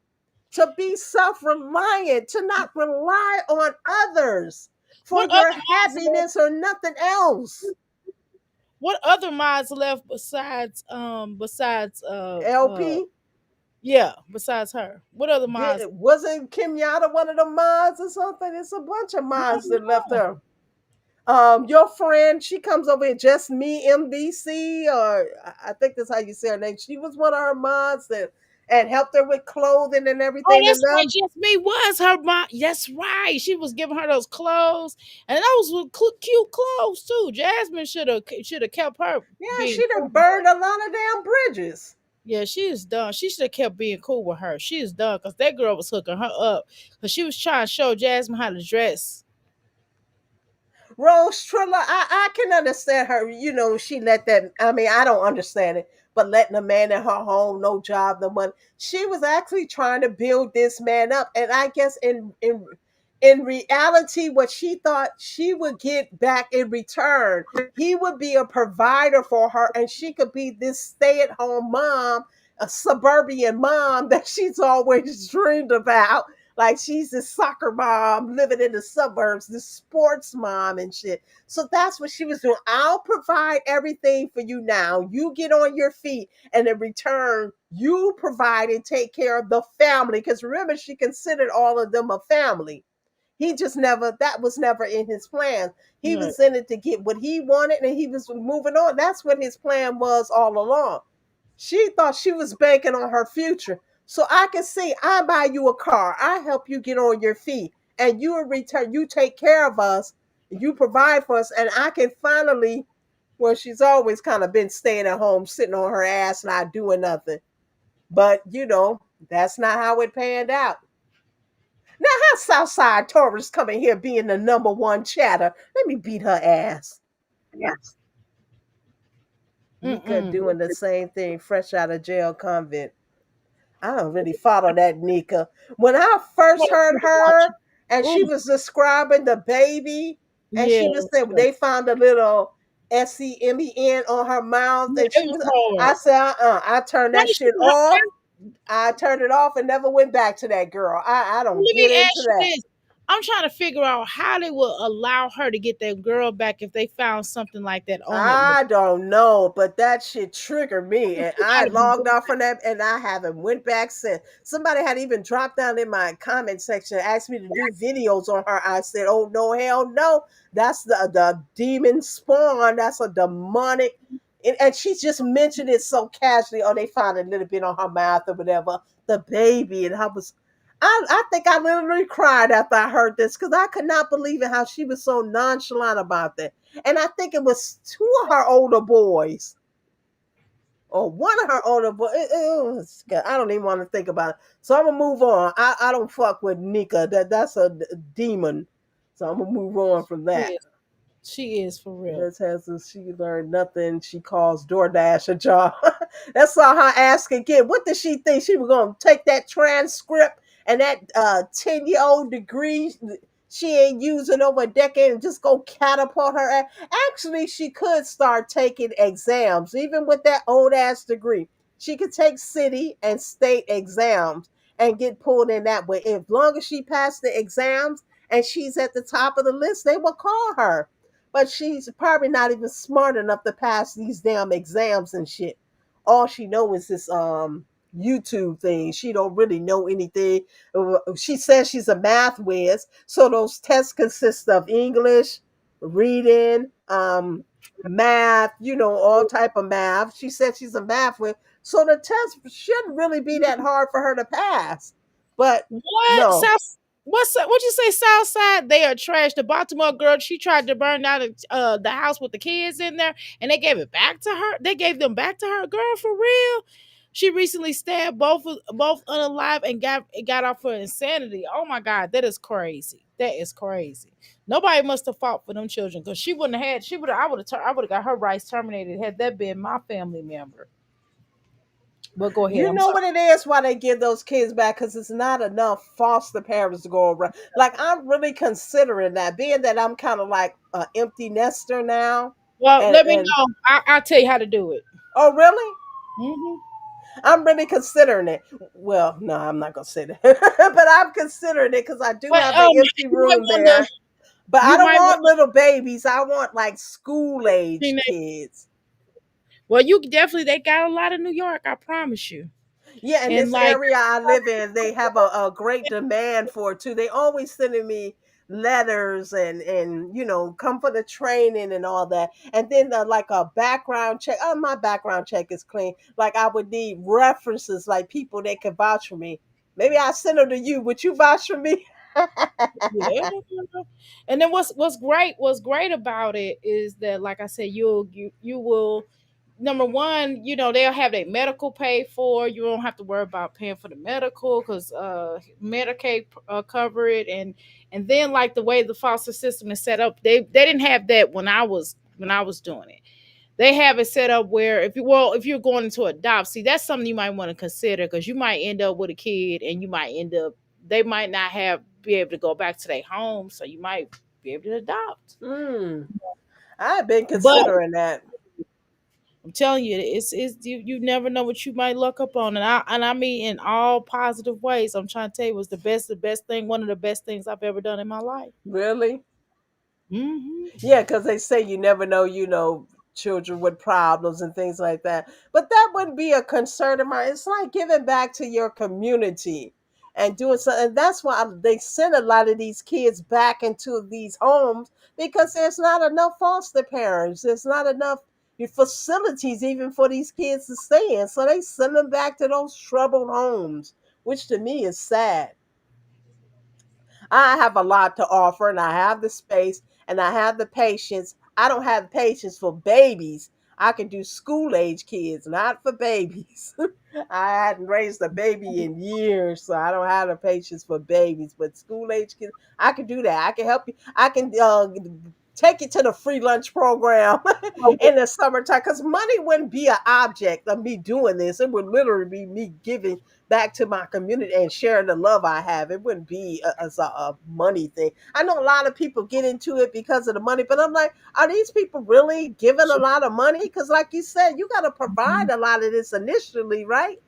to be self-reliant, to not rely on others for What other your moms left? happiness or nothing else. What other mods left besides LP, yeah, besides her? What other mods? wasn't Kim Yada one of the mods or something? It's a bunch of I mods don't that left know. her. Your friend, she comes over here, just me MBC, or I think that's how you say her name. She was one of her mods that and helped her with clothing and Oh, everything. And that's right. them, Yes, me was her mom. That's right. She was giving her those clothes, and those were cute clothes too. Jasmine should have kept her yeah, being she cool done with her. burned a lot of damn bridges. Yeah, she is done. She should have kept being cool with her. She is done because that girl was hooking her up because she was trying to show Jasmine how to dress. Rose Trilla, I can understand her. She let that. I mean, I don't understand it, but letting a man in her home, no job, no money. She was actually trying to build this man up, and I guess in reality, what she thought she would get back in return, he would be a provider for her, and she could be this stay-at-home mom, a suburban mom that she's always dreamed about, like she's this soccer mom living in the suburbs, this sports mom and shit. So that's what she was doing. I'll provide everything for you now. You get on your feet, and in return, you provide and take care of the family. Because remember, she considered all of them a family. He just never, that was never in his plans. He Right. was in it to get what he wanted and he was moving on. That's what his plan was all along. She thought she was banking on her future. So I can see, I buy you a car, I help you get on your feet, and you in return, you take care of us, you provide for us, and I can finally, well, she's always kind of been staying at home, sitting on her ass, not doing nothing. But that's not how it panned out. Now, how Southside tourists coming here being the number one chatter? Let me beat her ass. Yes. Nika Mm-mm. doing the same thing, fresh out of jail convict. I don't really follow that Nika. When I first heard her and she Ooh, was describing the baby, and yeah, she was saying they found a little SEMEN on her mouth, yeah, and it she was was. hard. I said, I turned Why that did she shit off. I turned it off and never went back to that girl. I Well, don't let me get into ask you that. this. I'm trying to figure out how they will allow her to get that girl back if they found something like that on that little. I don't know, but that shit triggered me, and She I gotta be logged going off from that, and I haven't went back since. Somebody had even dropped down in my comment section, asked me to do videos on her. I said, "Oh no, hell no! That's the demon spawn. That's a demonic." And she just mentioned it so casually. Oh, they found a little bit on her mouth or whatever. The baby, and I think I literally cried after I heard this because I could not believe it how she was so nonchalant about that. And I think it was two of her older boys or one of her older boys. I don't even want to think about it. So I'm gonna move on. I don't fuck with Nika. That's a demon. So I'm gonna move on from She that. is. She is for real. This has she learned nothing. She calls DoorDash a job. That's all her ask again. What did she think? She was gonna take that transcript and that 10-year-old degree she ain't using over a decade and just go catapult her Actually, she could start taking exams, even with that old ass degree. She could take city and state exams and get pulled in that way. As long as she passed the exams and she's at the top of the list, they will call her, but she's probably not even smart enough to pass these damn exams and shit. All she knows is this YouTube thing. She don't really know anything. She says she's a math whiz, so those tests consist of English, reading, math, all type of math. She said she's a math whiz, so the test shouldn't really be that hard for her to pass. But What no. South? What you say? Southside? They are trash. The Baltimore girl. She tried to burn down the house with the kids in there, and they gave it back to her. They gave them back to her. Girl, for real. She recently stabbed both unalive and got off for insanity. Oh my God, that is crazy. That is crazy. Nobody must have fought for them children because she wouldn't have had. She would. I would have got her rights terminated had that been my family member. But go ahead. You I'm know sorry. what it is why they give those kids back? Because it's not enough foster parents to go around. Like, I'm really considering that, being that I'm kind of like an empty nester now. Well, And let me know. I'll tell you how to do it. oh, really? Hmm. I'm really considering it. Well, no, I'm not gonna say that, but I'm considering it because I do But have an empty you might room want to. there. But I You don't might want want little babies. I want like school age to. kids. Well, you definitely they got a lot of New York. I promise you. Yeah, in And this like, area I live in, they have a great demand for it too. They always sending me letters and come for the training and all that. And then like a background check. Oh, my background check is clean. Like I would need references, like people that could vouch for me. Maybe I send them to you. Would you vouch for me? yeah. And then what's great about it is that, like I said, you will, number one, they'll have their medical paid for. You don't have to worry about paying for the medical because Medicaid cover it. And then, like, the way the foster system is set up, they didn't have that when I was doing it. They have it set up where if you're going to adopt, see, that's something you might want to consider because you might end up with a kid and you might end up, they might not have be able to go back to their home, so you might be able to adopt. Hmm. I've been But considering that. I'm telling you, it's you never know what you might luck up on, and I mean in all positive ways. I'm trying to tell you, it was the best thing, one of the best things I've ever done in my life. Really? Hmm. Yeah, because they say you never know, children with problems and things like that. But that wouldn't be a concern of mine. It's like giving back to your community and doing something. And that's why they send a lot of these kids back into these homes because there's not enough foster parents. There's not enough facilities even for these kids to stay in. So they send them back to those troubled homes, which to me is sad. I have a lot to offer and I have the space and I have the patience. I don't have patience for babies. I can do school age kids, not for babies. I hadn't raised a baby in years, so I don't have the patience for babies. But school age kids, I can do that. I can help you. I can take you to the free lunch program in the summertime, because money wouldn't be an object of me doing this. It would literally be me giving back to my community and sharing the love I have. It wouldn't be as a money thing. I know a lot of people get into it because of the money, but I'm like, are these people really giving a lot of money? Because, like you said, you got to provide a lot of this initially, right?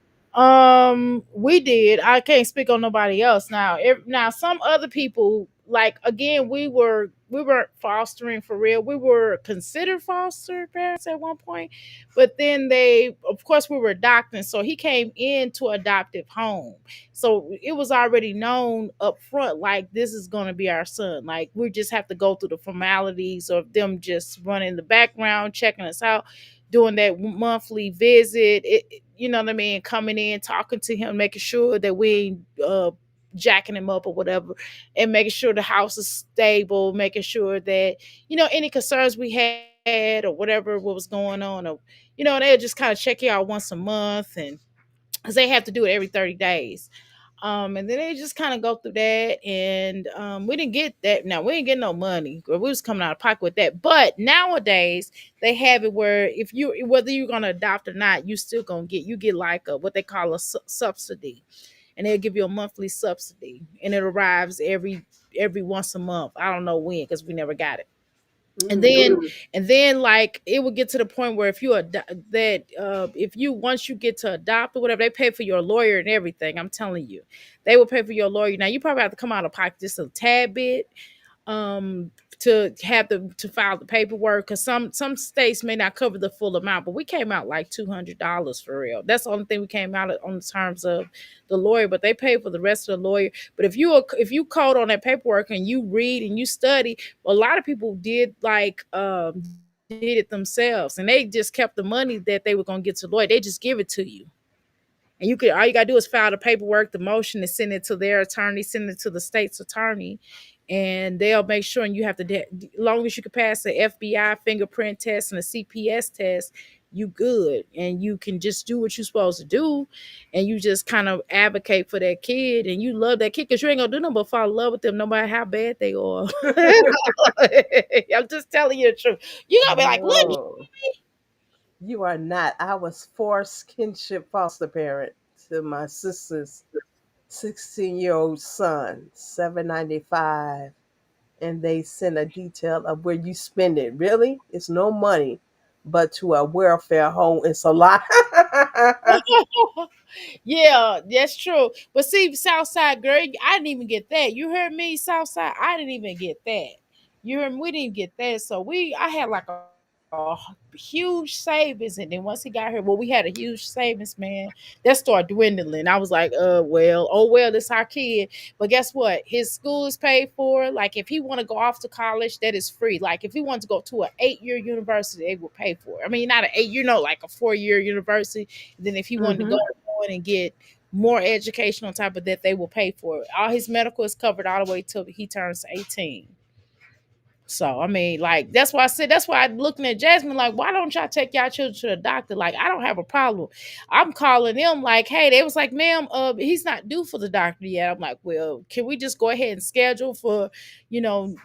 We did. I can't speak on nobody else now. Now some other people, like again, we weren't fostering for real. We were considered foster parents at one point, but then they, of course, we were adopting. So he came into adoptive home, so it was already known up front, like this is going to be our son. Like we just have to go through the formalities of them just running the background, checking us out, doing that monthly visit. You know what I mean? Coming in, talking to him, making sure that we ain't jacking him up or whatever, and making sure the house is stable, making sure that, any concerns we had or whatever, what was going on, or, they'll just kind of check you out once a month, and because they have to do it every 30 days. And then they just kind of go through that, and we didn't get that. Now we didn't get no money, or we was coming out of pocket with that. But nowadays they have it where if you, whether you're gonna adopt or not, you still gonna get like a what they call a subsidy, and they'll give you a monthly subsidy, and it arrives every once a month. I don't know when, because we never got it. and Mm. then and then like it would get to the point where if you that if you, once you get to adopt or whatever, they pay for your lawyer and everything. I'm telling you, they will pay for your lawyer. Now you probably have to come out of pocket just a tad bit, um to have to file the paperwork, because some states may not cover the full amount, but we came out like $200 for real. That's the only thing we came out on terms of the lawyer, but they pay for the rest of the lawyer. But if you code on that paperwork and you read and you study, a lot of people did it themselves, and they just kept the money that they were going to get to the lawyer. They just give it to you, and all you gotta do is file the paperwork, the motion, and send it to their attorney, send it to the state's attorney, and they'll make sure. And you have to, as long as you can pass the FBI fingerprint test and a CPS test, you good, and you can just do what you're supposed to do, and you just kind of advocate for that kid, and you love that kid, because you ain't gonna do nothing but fall in love with them, no matter how bad they are. I'm just telling you the truth. You gotta be like, look. No, you are not. I was forced kinship foster parent to my sister's 16-year-old son, 795, and they send a detail of where you spend it. Really? It's no money, but to a welfare home, it's a lot. Yeah, that's true. But see, Southside girl, I didn't even get that. You heard me, Southside. I didn't even get that. You heard me? We didn't get that. So I had like a huge savings, and then once he got here, well, we had a huge savings, man. That started dwindling. I was like, well, oh well, this our kid. But guess what? His school is paid for. Like if he want to go off to college, that is free. Like if he wants to go to an 8-year university, they will pay for it. I mean, not an 8, like a 4-year university. Then if he wanted to go Hmm. on and get more education on top of that, they will pay for it. All his medical is covered all the way till he turns 18. So I mean, like that's why I said, that's why I'm looking at Jasmine like, why don't y'all take y'all children to the doctor? Like I don't have a problem. I'm calling them like, hey, they was like, ma'am, he's not due for the doctor yet. I'm like, well, can we just go ahead and schedule for,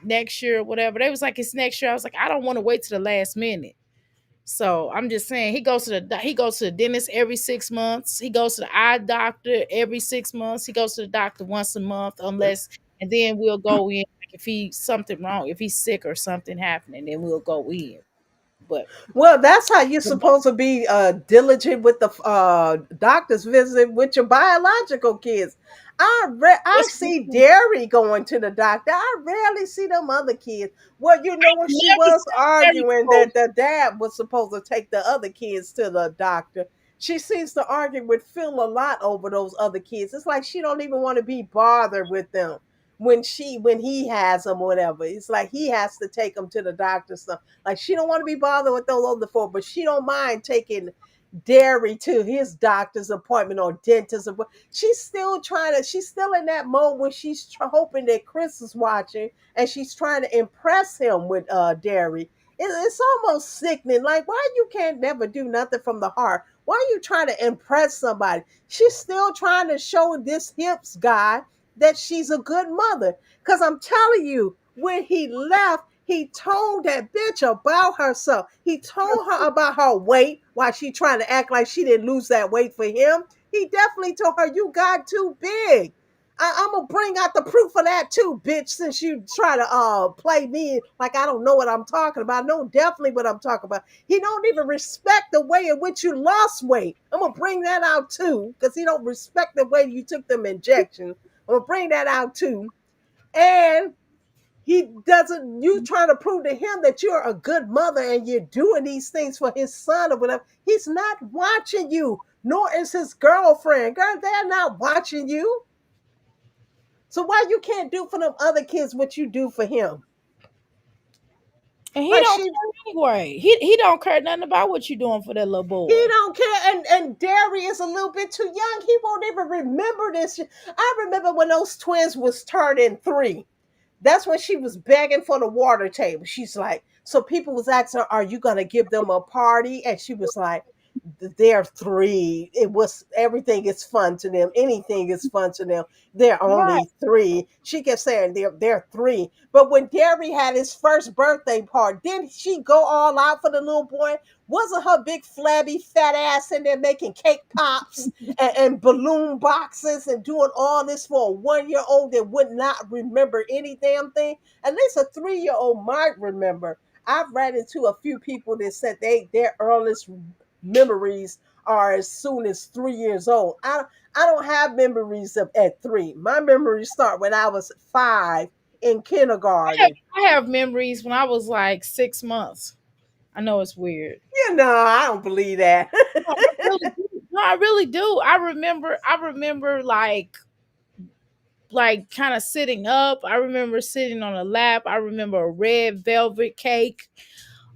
next year or whatever? They was like, it's next year. I was like, I don't want to wait to the last minute. So I'm just saying, he goes to the dentist every 6 months. He goes to the eye doctor every 6 months. He goes to the doctor once a month, unless, and then we'll go in. Like if he's something wrong, if he's sick or something happening, then we'll go in. But Well, that's how you're supposed to be diligent with the doctor's visit with your biological kids. I see Derry going to the doctor. I rarely see them other kids. Well, when she never was seen Terry arguing go. that the dad was supposed to take the other kids to the doctor, she seems to argue with Phil a lot over those other kids. It's like she don't even want to be bothered with them when he has them or whatever. It's like he has to take them to the doctor. So like she don't want to be bothered with those other four, but she don't mind taking Derry to his doctor's appointment or dentist. She's still trying to. She's still in that mode when she's hoping that Chris is watching, and she's trying to impress him with Derry. It's almost sickening. Like, why you can't never do nothing from the heart? Why are you trying to impress somebody? She's still trying to show this hips guy that she's a good mother. Because I'm telling you, when he left, he told that bitch about herself. He told her about her weight while she trying to act like she didn't lose that weight for him. He definitely told her, you got too big. I'm gonna bring out the proof of that too, bitch. Since you try to play me like I don't know what I'm talking about, I know definitely what I'm talking about. He don't even respect the way in which you lost weight. I'm gonna bring that out too, because he don't respect the way you took them injections. I'm gonna bring that out too, and he doesn't. You trying to prove to him that you're a good mother and you're doing these things for his son or whatever. He's not watching you, nor is his girlfriend. Girl, they're not watching you. So why you can't do for them other kids what you do for him? And he Like don't she, care anyway. He don't care nothing about what you doing for that little he boy. don't care. And Derry is a little bit too young. He won't even remember this. I remember when those twins was turning 3. That's when she was begging for the water table. She's like, so people was asking her, are you gonna give them a party? And she was like, they're 3. It was everything is fun to them. Anything is fun to them. They're Right. only 3. She kept saying they're 3. But when Gary had his first birthday party, didn't she go all out for the little boy? Wasn't her big flabby fat ass in there making cake pops and balloon boxes and doing all this for a 1-year-old that would not remember any damn thing? At least a 3-year-old might remember. I've ran into a few people that said their earliest memories are as soon as 3 years old. I don't have memories of at 3. My memories start when I was 5 in kindergarten. I have memories when I was like 6 months. I know it's weird. You know, I don't believe that. No, I really do. No, I really do. I remember like kind of sitting up. I remember sitting on a lap. I remember a red velvet cake.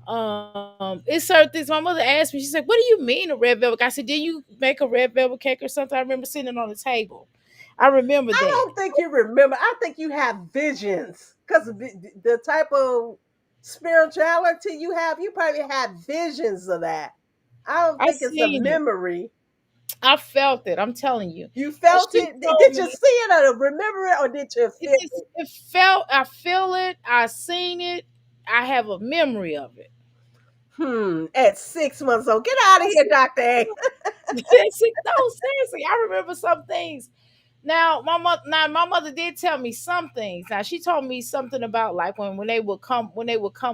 It's certain things. My mother asked me, she said, what do you mean a red velvet? I said, did you make a red velvet cake or something? I remember sitting on the table. I remember I that. don't think you remember. I think you have visions because the type of spirituality you have, you probably have visions of that. I don't I think it's a seen it. memory. I felt it. I'm telling you. You And felt she it. told Did you me see it or remember it or did you it feel just it? it felt. I feel it. I seen it. I have a memory of it. At 6 months old. Get out of here, Dr. A. No, seriously, I remember some things. Now my mother did tell me some things. Now she told me something about like when they would come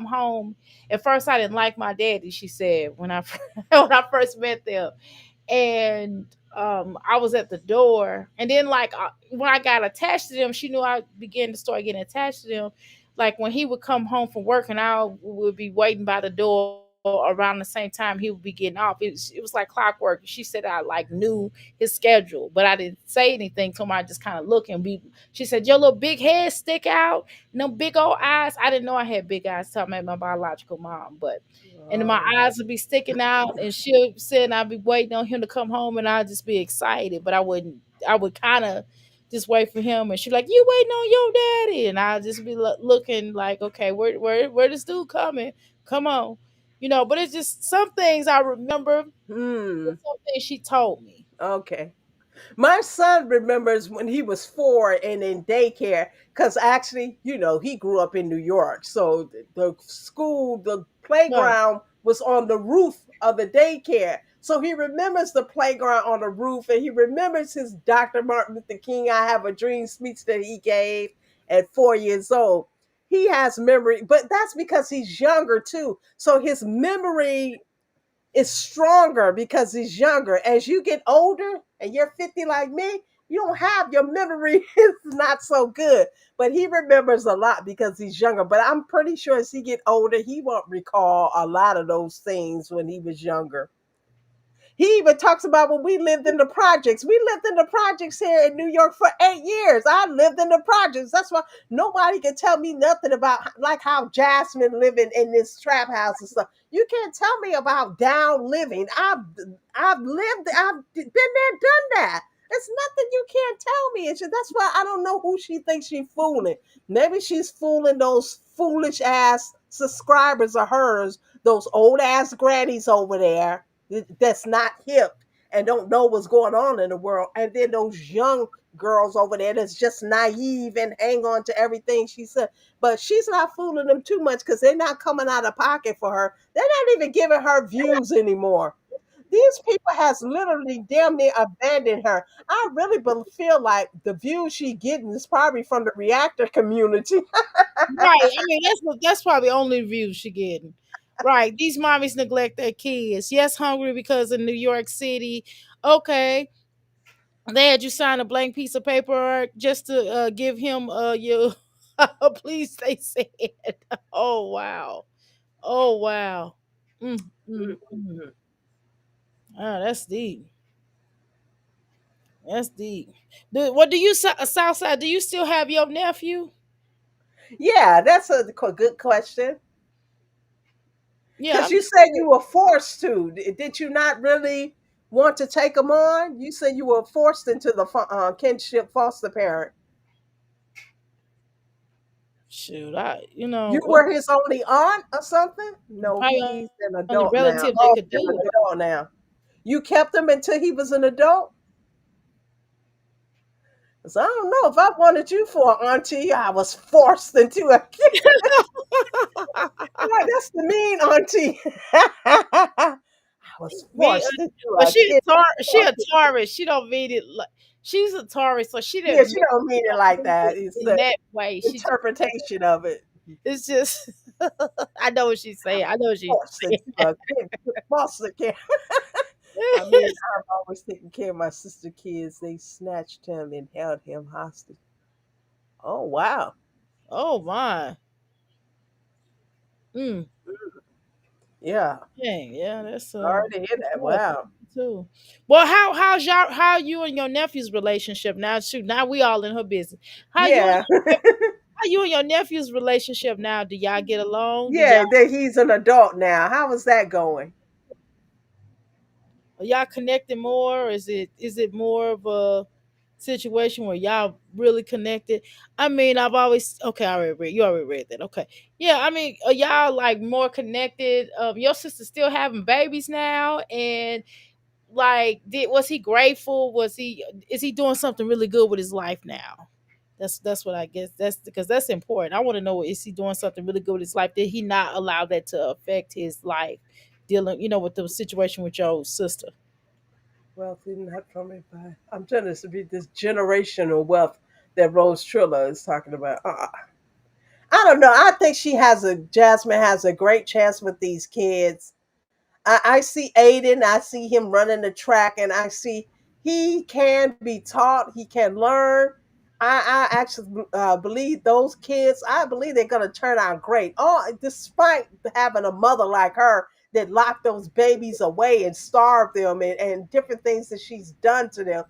home. At first, I didn't like my daddy. She said when I when I first met them, and I was at the door, and then like when I got attached to them, she knew I began to start getting attached to them. Like when he would come home from work, and I would be waiting by the door around the same time he would be getting off. It was like clockwork. She said I like knew his schedule, but I didn't say anything to him. I just kind of look and be. She said your little big head stick out, no big old eyes. I didn't know I had big eyes till I met my biological mom, but and my Oh. eyes would be sticking out, and she'll sit and I'd be waiting on him to come home, and I'd just be excited, but I wouldn't. I would kind of just wait for him, and she's like, "You waiting on your daddy?" And I'd just be looking like, "Okay, where this dude coming? Come on." But it's just some things I remember, and Hmm. some things she told me. Okay. My son remembers when he was 4 and in daycare, because actually, he grew up in New York. So the Right. playground was on the roof of the daycare. So he remembers the playground on the roof, and he remembers his Dr. Martin Luther King I Have a Dream speech that he gave at 4 years old. He has memory, but that's because he's younger too. So his memory is stronger because he's younger. As you get older and you're 50 like me, you don't have your memory is not so good. But he remembers a lot because he's younger. But I'm pretty sure as he get older, he won't recall a lot of those things when he was younger. He even talks about when we lived in the projects. We lived in the projects here in New York for 8 years. I lived in the projects. That's why nobody can tell me nothing about like how Jasmine living in this trap house and stuff. You can't tell me about down living. I've lived. I've been there, done that. It's nothing you can't tell me. That's why I don't know who she thinks she's fooling. Maybe she's fooling those foolish ass subscribers of hers, those old ass grannies over there that's not hip and don't know what's going on in the world, and then those young girls over there that's just naive and hang on to everything she said. But she's not fooling them too much because they're not coming out of pocket for her. They're not even giving her views anymore. These people has literally damn near abandoned her. I really feel like the views she getting is probably from the reactor community. Right. I mean, that's probably only views she getting. Right. These mommies neglect their kids. Yes, hungry because of New York City. Okay. They had you sign a blank piece of paper just to give him your please, they said. Oh wow. Oh wow. Mm, mm, mm. Oh, that's deep. That's deep. What do you Southside? Do you still have your nephew? Yeah, that's a good question. Yeah, Because I'm you just said you were forced to. Did you not really want to take them on? You said you were forced into the kinship foster parent. shoot. You were his only aunt or something? No, Probably he's an only adult now. relative that Oh, could he's an do it. adult now. You kept him until he was an adult? Because I don't know if I wanted you for an auntie. I was forced into a kid. Like, that's the mean auntie. I was Me, forced into but a kid. she a Taurus. She don't mean it like she's a Taurus, so she Yeah, didn't she mean, don't mean she it don't like mean that. it It's in the that way. She just interpretation of it. it's just I know what she's saying. I know what she's Forced into saying. a kid foster care. I mean, I'm always taking care of my sister kids. They snatched him and held him hostage. Oh wow. Oh my. Mm. Yeah. Dang, yeah, Sorry to hear that. yeah, Wow. too. Well, how you and your nephew's relationship now? Shoot, now we all in her business. How you and Yeah. how you and your nephew's relationship now? Do y'all get along? Do y'all Yeah, that he's an adult now. How is that going? are y'all connected more? Or is it more of a situation where y'all really connected? I mean, I've always okay. I already read. You already read that. Okay, yeah. I mean, are y'all like more connected? Your sister still having babies now, and like, was he grateful? Is he doing something really good with his life now? That's what I guess. That's because that's important. I want to know, is he doing something really good with his life? Did he not allow that to affect his life? Dealing, with the situation with your sister. Wealthy, not from it by. I'm trying to read this generational wealth that Rose Trilla is talking about. I don't know. I think Jasmine has a great chance with these kids. I see Aiden, I see him running the track, and I see he can be taught, he can learn. I actually believe those kids, I believe they're going to turn out great. Oh, despite having a mother like her that locked those babies away and starved them and different things that she's done to them.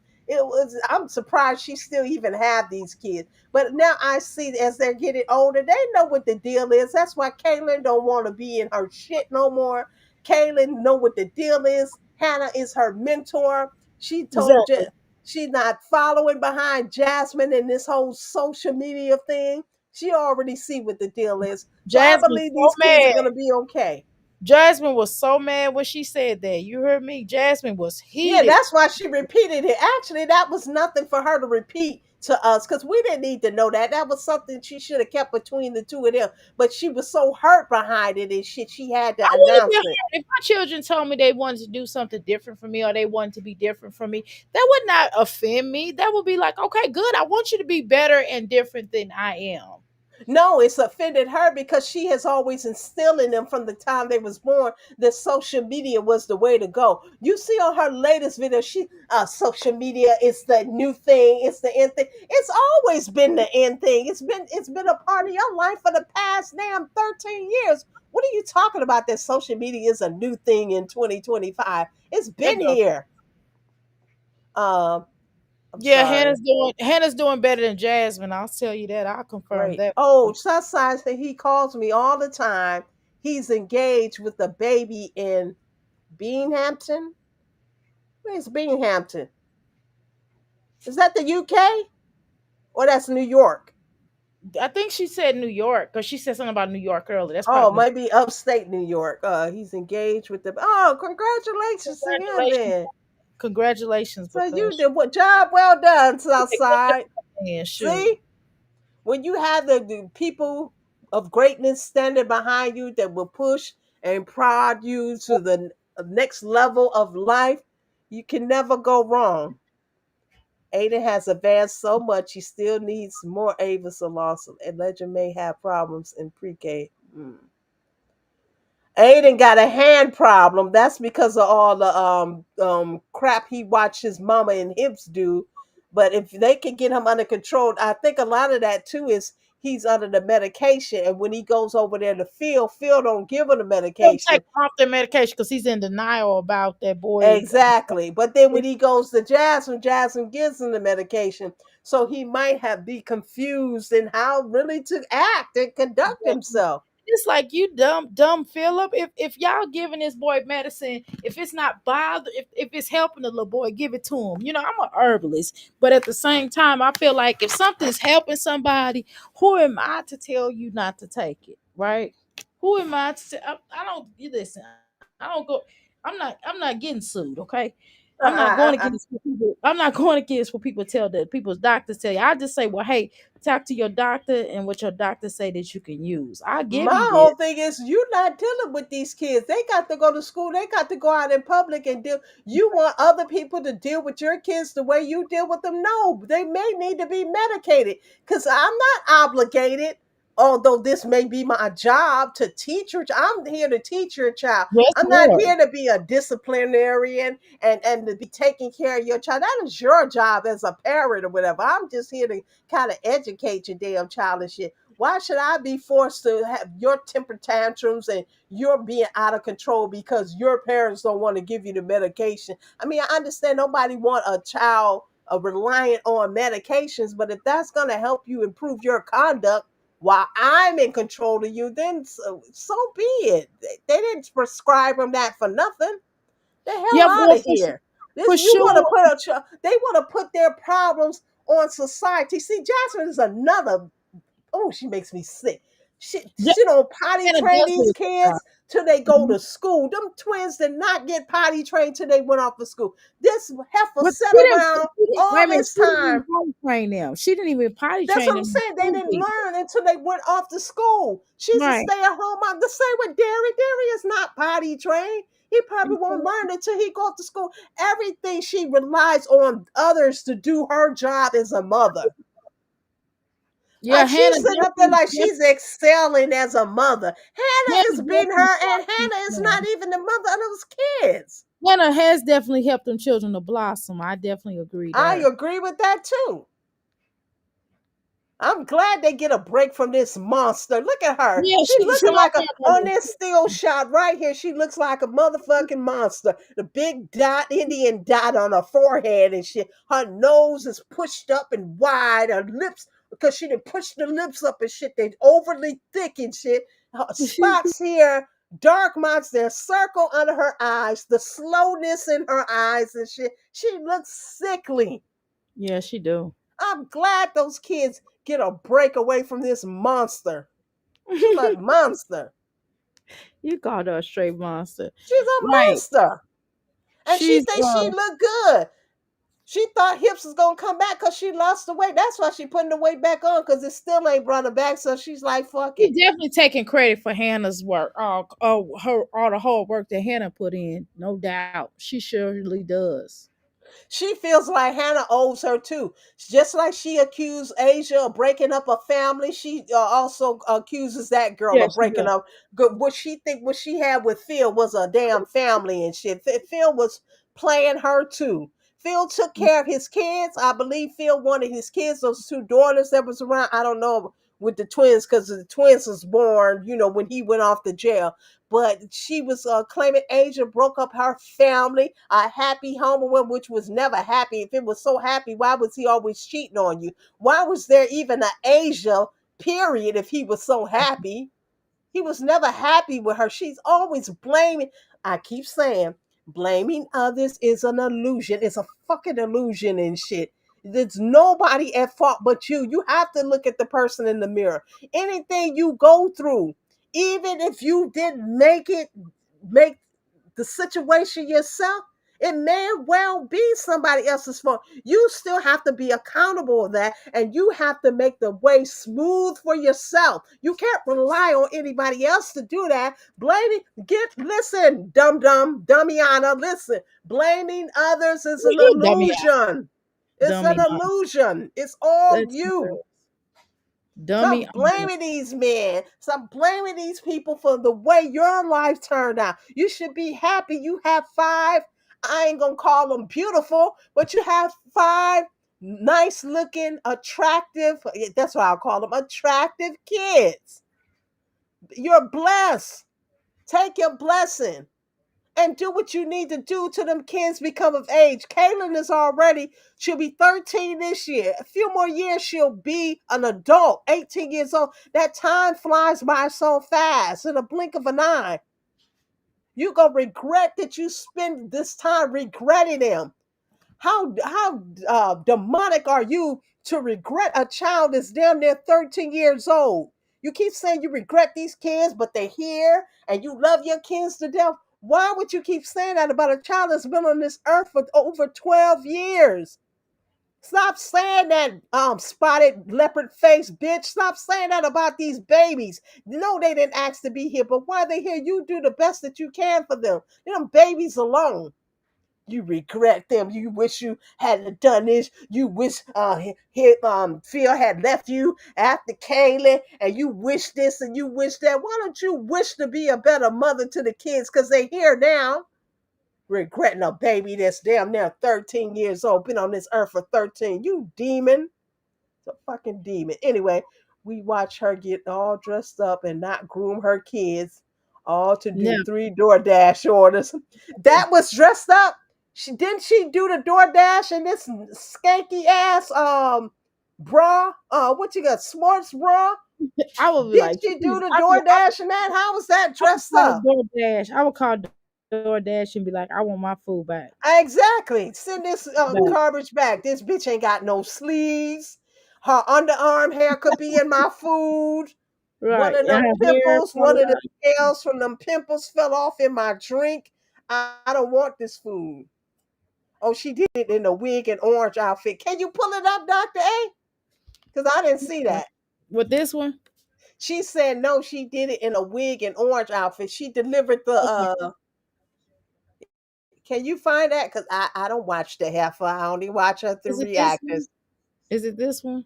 I'm surprised she still even have these kids. But now I see as they're getting older, they know what the deal is. That's why Kaylin don't want to be in her shit no more. Kaylin know what the deal is. Hannah is her mentor. She told Exactly. she's not following behind Jasmine in this whole social media thing. She already see what the deal is. So I Jasmine believe so these kids are mad. gonna be okay. Jasmine was so mad when she said that. You heard me? Jasmine was Yeah, heated. that's why she repeated it. Actually, that was nothing for her to repeat to us because we didn't need to know that. That was something she should have kept between the two of them. But she was so hurt behind it and shit, she had to I would have announce been it. hurt if my children told me they wanted to do something different from me or they wanted to be different from me. That would not offend me. That would be like, okay, good. I want you to be better and different than I am. No, it's offended her because she has always instilled in them from the time they was born that social media was the way to go. You see on her latest video, social media is the new thing, it's the end thing. It's always been the end thing. It's been a part of your life for the past damn 13 years. What are you talking about that social media is a new thing in 2025? It's That been girl. here. Um, I'm Yeah, sorry. Hannah's doing better than Jasmine. I'll tell you that. I'll confirm Great. that. Oh, Southside said he calls me all the time. He's engaged with a baby in Binghamton. Where's Binghamton? Is that the UK or that's New York? I think she said New York because she said something about New York earlier. That's Oh, probably maybe upstate New York. He's engaged with them. Oh, congratulations to him congratulations. then. Congratulations So you because did what job well done, she picked up Southside. the hand shoe. See? When you have the people of greatness standing behind you that will push and prod you to the next level of life, you can never go wrong. Aiden has advanced so much, he still needs more Avis Lawson, and Legend may have problems in pre-K. Aiden got a hand problem. That's because of all the crap he watched his mama and hips do. But if they can get him under control, I think a lot of that too is he's under the medication. And when he goes over there to Phil don't give him the He'll take medication. off their medication because he's in denial about that boy. Exactly. But then when he goes to Jasmine gives him the medication. So he might have be confused in how really to act and conduct himself. It's like you dumb Philip. If y'all giving this boy medicine, if it's not bother, if it's helping the little boy, give it to him. You know, I'm a herbalist, but at the same time, I feel like if something's helping somebody, who am I to tell you not to take it, right? Who am I to? I don't. You listen. I don't go. I'm not getting sued. Okay. I'm not going against what people. I'm not going against what people tell the people's doctors tell you. I just say, well, hey, talk to your doctor and what your doctor say that you can use. I'll give you My this. whole thing is you're not dealing with these kids. They got to go to school. They got to go out in public and deal. You want other people to deal with your kids the way you deal with them? No, they may need to be medicated because I'm not obligated. Although this may be my job to teach your, I'm here to teach your child. Yes, I'm not Lord. here to be a disciplinarian and to be taking care of your child. That is your job as a parent or whatever. I'm just here to kind of educate your damn child and shit. Why should I be forced to have your temper tantrums and you're being out of control because your parents don't want to give you the medication? I mean, I understand nobody want a child reliant on medications, but if that's going to help you improve your conduct while I'm in control of you, then so be it. They didn't prescribe them that for nothing. The hell Yeah, out boy, of here. This for you want to sure. put they want to put their problems on society. See, Jasmine is another. Oh, she makes me sick. Yeah, She don't potty Hannah train does these do a good job. kids till they go Mhm. to school. Them twins did not get potty trained till they went off to school. This heifer But sat around wait a all minute, this she didn't even time. potty train them. She didn't even potty That's train what I'm them in saying. They school didn't either. learn until they went off to school. She's a Right. stay-at-home mom. The same with Derry. Derry is not potty trained. He probably won't learn until he goes to school. Everything she relies on others to do her job as a mother. Yeah, Like Hannah she's sitting up there definitely, like she's excelling as a mother. Hannah is being definitely her, and taught them Hannah is not things. even the mother of those kids. Hannah has definitely helped them children to blossom. I definitely agree I there. agree with that too. I'm glad they get a break from this monster. Look at her. Yeah, She she looking don't like a have on no. this still shot right here. She looks like a motherfucking monster. The big dot, Indian dot on her forehead and shit. Her nose is pushed up and wide. Her lips, because she didn't push the lips up and shit. They overly thick and shit. Her spots here, dark marks. There's circle under her eyes. The slowness in her eyes and shit. She looks sickly. Yeah, she do. I'm glad those kids get a break away from this monster. She's a monster. You called her a straight monster. She's a Right. monster. And she She's thinks she look good. She thought hips was gonna come back because she lost the weight. That's why she putting the weight back on because it still ain't brought her back. So she's like, fuck She's it. definitely taking credit for Hannah's work. All the hard work that Hannah put in, no doubt. She surely does. She feels like Hannah owes her too. Just like she accused Asia of breaking up a family, she also accuses that girl Yeah, of she breaking does. up. What she think what she had with Phil was a damn family and shit. Phil was playing her too. Phil took care of his kids. I believe Phil wanted his kids, those two daughters that was around. I don't know with the twins because the twins was born, when he went off to jail, but she was claiming Asia broke up her family, a happy home, which was never happy. If it was so happy, why was he always cheating on you? Why was there even an Asia period if he was so happy? He was never happy with her. She's always blaming. I keep saying, blaming others is an illusion. It's a fucking illusion and shit. There's nobody at fault but you. You have to look at the person in the mirror. Anything you go through, even if you didn't make the situation yourself, it may well be somebody else's fault. You still have to be accountable of that, and you have to make the way smooth for yourself. You can't rely on anybody else to do that. Blaming, listen, dummiana, listen. Blaming others is an You dummy out. illusion. It's an Dummy on. illusion. It's all That's you. dummy Stop on. blaming these men. Stop blaming these people for the way your life turned out. You should be happy you have five. I ain't gonna call them beautiful, but you have five nice looking, attractive, that's what I'll call them, attractive kids. You're blessed. Take your blessing and do what you need to do till them kids become of age. Kaylin is already, she'll be 13 this year. A few more years, she'll be an adult, 18 years old. That time flies by so fast in a blink of an eye. You're going to regret that you spend this time regretting them. How demonic are you to regret a child that's down there 13 years old? You keep saying you regret these kids, but they're here and you love your kids to death. Why would you keep saying that about a child that's been on this earth for over 12 years? Stop saying that, spotted leopard face bitch. Stop saying that about these babies. No, they didn't ask to be here, but while they're here, you do the best that you can for them. Leave them babies alone. You regret them. You wish you hadn't done this. You wish Phil had left you after Kaylee, and you wish this and you wish that. Why don't you wish to be a better mother to the kids? Because they here now. Regretting a baby that's damn near 13 years old, been on this earth for 13. You demon. It's a fucking demon. Anyway, we watch her get all dressed up and not groom her kids, all to do Never. 3 DoorDash orders. That was dressed up. She do the DoorDash and this skanky ass bra? What you got? Sports bra? I would be Did like, she do please. the DoorDash and that? How was that I would dressed call up? DoorDash. I would call DoorDash and be like, I want my food back. Exactly. Send this Back. garbage back. This bitch ain't got no sleeves. Her underarm hair could be in my food. One Right. of And them her hair pimples, fall one of the out. scales from them pimples fell off in my drink. I don't want this food. Oh, she did it in a wig and orange outfit. Can you pull it up, Dr. A? Because I didn't see that. With this one? She said no, she did it in a wig and orange outfit. She delivered the Okay. can you find that? Because I don't watch the heifer. I only watch her Is through it this one? reactors. Is it this one?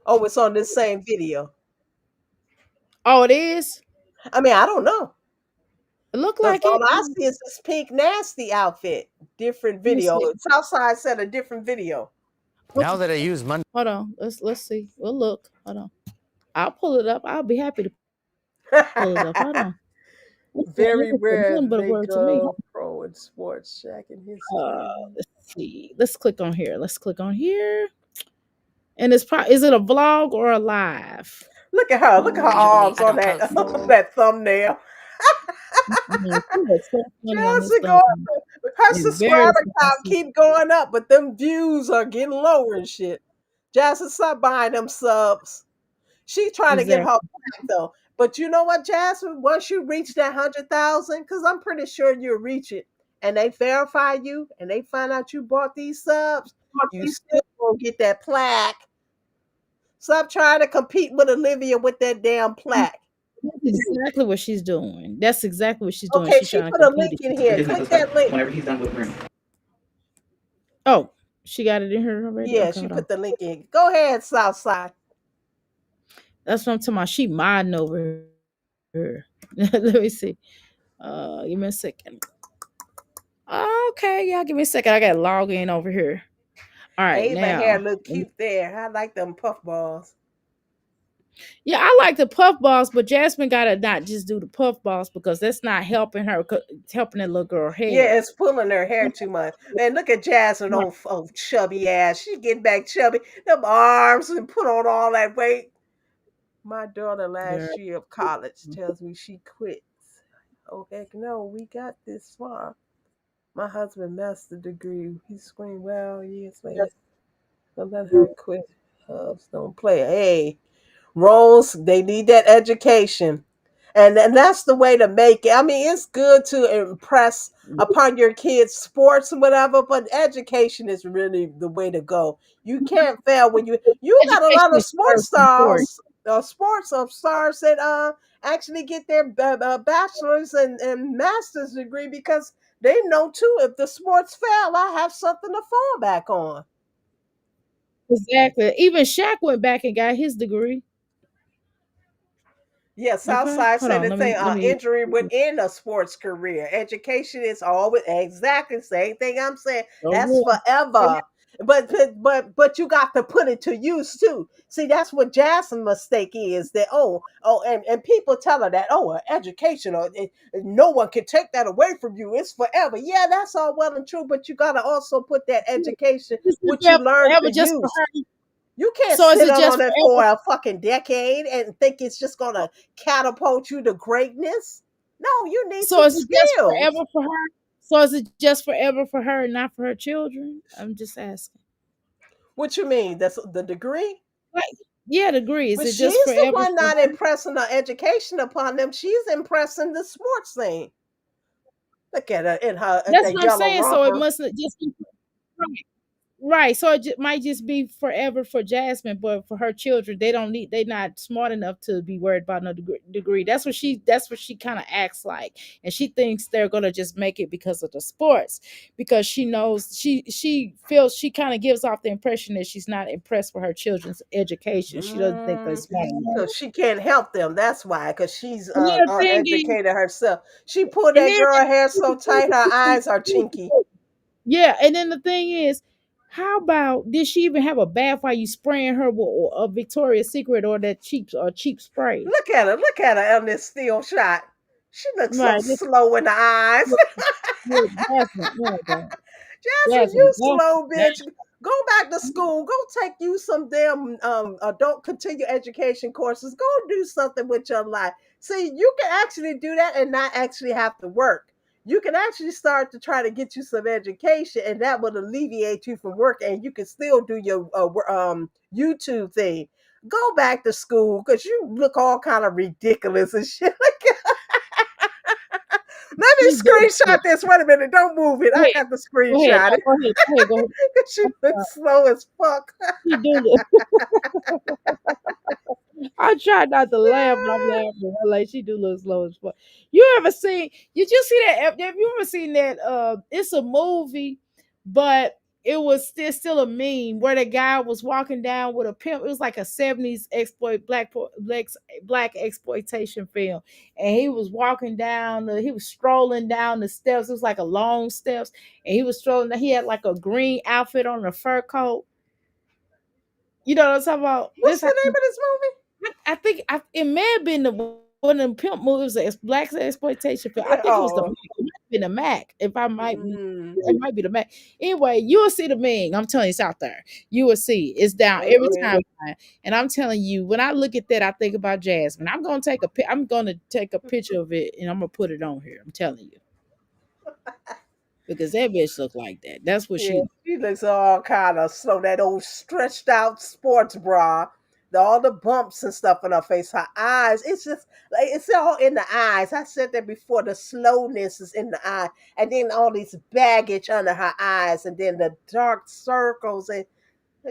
Oh, it's on this same video. Oh, it is? I mean, I don't know. It look Because like all it. I see is this pink nasty outfit. Different Let me video. see. Southside said a different video. Now that I use Monday. Hold on. Let's see. We'll look. Hold on. I'll pull it up. I'll be happy to pull it up. Hold on. What's that Very looking for rare nothing but a they word to me. go pro in sports checking history. Let's see. Let's click on here. Let's click on here. And it's probably, is it a vlog or a live? Look at her. Look at her arms on that that thumbnail. She looks so funny on this Jessica, thumb. her It's very subscriber count sassy. keep going up, but them views are getting lower and shit. Jessica, stop buying them subs. She trying to get her Exactly. back though. But you know what, Jasmine? Once you reach that 100,000, because I'm pretty sure you'll reach it, and they verify you and they find out you bought these subs, you still gonna get that plaque. Stop trying to compete with Olivia with that damn plaque. That's exactly what she's doing. That's exactly what she's doing. Okay, She's she trying to put a compete link in again. here. Disney Click Plus stuff that link. whenever he's done with Room. Oh, she got it in her already? Yeah, Okay, she hold on. put the link in. Go ahead, Southside. That's what I'm talking about. She modding over her. Let me see. Give me a second. Okay, y'all give me a second. I gotta log in over here. All right, Ava hair now. look cute there. I like them puff balls. Yeah, I like the puff balls, but Jasmine gotta not just do the puff balls because that's not helping her. It's helping that little girl Yeah, hair. it's pulling her hair too much. And look at Jasmine, Right. old chubby ass. She getting back chubby. Them arms and put on all that weight. My daughter Girl. last year of college tells me she quits. Oh heck no, we got this far. My husband master degree. He screamed, well, yes, later. Don't let her quit. Hubs don't play. Hey, roles, they need that education. And that's the way to make it. I mean, it's good to impress upon your kids' sports and whatever, but education is really the way to go. You can't fail when you got a Education lot of is first important. sports of stars that actually get their bachelor's and master's degree because they know too if the sports fail, I have something to fall back on. Exactly. Even Shaq went back and got his degree. Yeah, Okay, Southside hold said on. the thing, Let me. injury within a sports career. Education is always exactly the same thing I'm saying. Oh That's yeah. forever. But you got to put it to use too. See, that's what Jasmine's mistake is that and people tell her that education no one can take that away from you. It's forever. Yeah, that's all well and true, but you got to also put that education Is it which you there learn forever to just for use. her? You can't So is sit it just on it for forever? a fucking decade and think it's just gonna catapult you to greatness. No, you need So some is it just skills. forever for her? So is it just forever for her and not for her children? I'm just asking. What you mean? That's the degree? Like, yeah, the degree. Is But it just she's the forever one for not her? impressing her education upon them. She's impressing the sports thing. Look at her in her That's the what I'm yellow saying. So it romper. mustn't just be right. Right. So might just be forever for Jasmine, but for her children, they don't need. They're not smart enough to be worried about no degree. That's what she. That's what she kind of acts like, and she thinks they're gonna just make it because of the sports, because she knows she feels she kind of gives off the impression that she's not impressed with her children's education. She doesn't think they're smart enough. Because she can't help them. That's why. Because she's And then the thing is, uneducated herself. She pulled and that then girl hair so tight, her eyes are chinky. yeah, and then the thing is, how about did she even have a bath while you spraying her with a Victoria's Secret or that cheap spray? Look at her. Look at her on this still shot. She looks so Right. slow in the eyes. Yeah, Jasmine. Oh my God. Jasmine, you Jasmine. slow Jasmine. bitch. Go back to school. Go take you some damn adult continue education courses. Go do something with your life. See, you can actually do that and not actually have to work. You can actually start to try to get you some education, and that would alleviate you from work, and you can still do your YouTube thing. Go back to school because you look all kind of ridiculous and shit. Let me She's doing screenshot it. this. Wait a minute. Don't move it. Go I ahead. got to Go ahead. screenshot No, it. go ahead. Go ahead. Go ahead. She looks slow as fuck. She do look. I try not to laugh, but I'm laughing. Like she do look slow as fuck. You ever seen? Did you see that? Have you ever seen that? It's a movie, but it was still a meme where the guy was walking down with a pimp. It was like a '70s black exploitation film, and he was walking down. He was strolling down the steps. It was like a long steps, and he was strolling. He had like a green outfit on, a fur coat. You know what I'm talking about? What's the name of this I think it may have been the one of them pimp movies, black exploitation film. I movie? think it was the Mac. Oh. It might have been the Mac. If I might be, Mm, it might be the Mac. Anyway, you will see the meme. I'm telling you, it's out there. You will see it's down every okay. time. And I'm telling you, when I look at that, I think about Jasmine. I'm gonna take a picture of it and I'm gonna put it on here. I'm telling you because that bitch look like that. That's what Yeah, she. she looks all kind of slow. That old stretched out sports bra. All the bumps and stuff on her face. Her eyes. It's just like it's all in the eyes. I said that before. The slowness is in the eye. And then all these baggage under her eyes. And then the dark circles. And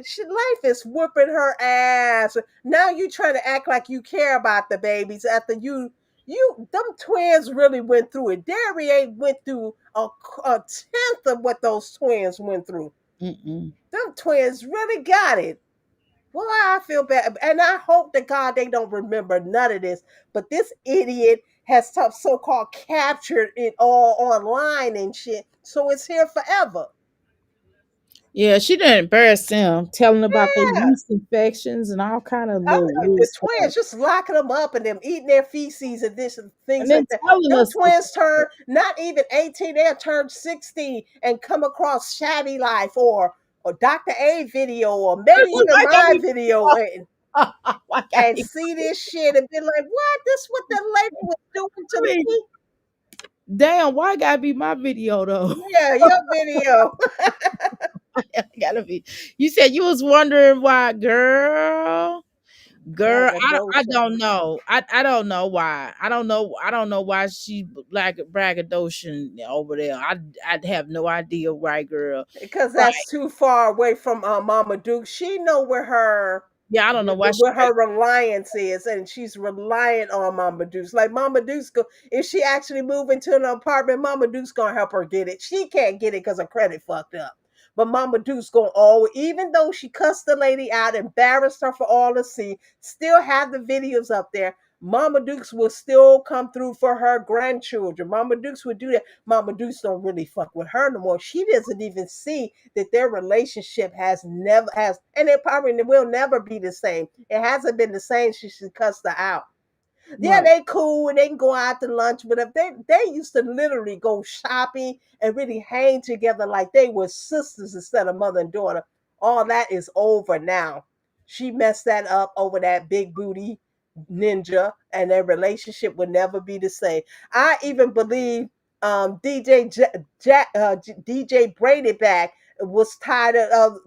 she, life is whooping her ass. Now you trying to act like you care about the babies after them twins really went through it. Darian went through a tenth of what those twins went through. Mm-mm. Them twins really got it. Well, I feel bad, and I hope to God they don't remember none of this. But this idiot has so-called captured it all online and shit, so it's here forever. Yeah, she done embarrassed them, telling about their Yeah. yeast infections and all kind of little weird The stuff. twins just locking them up and them eating their feces and this and things And then like that. telling Them us the twins turn not even 18, they'll turn 16 and come across Shabby Life or Dr. A video or maybe even why can't my we video why can't and we see this shit and be like, what? This what the lady was doing to I mean, me? Damn, why gotta be my video though? Yeah, your video. Gotta be. You said you was wondering why, girl. Girl, I Braggadocio. don't know. I don't know why. I don't know why she like braggadocian over there. I'd have no idea why, girl. Because Right. that's too far away from Mama Duke. She know Yeah, I don't know why she where her reliance is, and she's reliant on Mama Deuce. Like Mama Deuce, if she actually move into an apartment, Mama Deuce gonna help her get it. She can't get it because her credit fucked up. But Mama Deuce gonna always, even though she cussed the lady out, embarrassed her for all to see, still have the videos up there. Mama Dukes will still come through for her grandchildren. Mama Dukes would do that. Mama Dukes don't really fuck with her no more. She doesn't even see that their relationship has never has, and it probably will never be the same. It hasn't been the same since she cussed her out. Yeah, right. they cool and they can go out to lunch, but if they used to literally go shopping and really hang together like they were sisters instead of mother and daughter. All that is over now. She messed that up over that big booty ninja, and their relationship would never be the same. I even believe DJ Brady back was tired of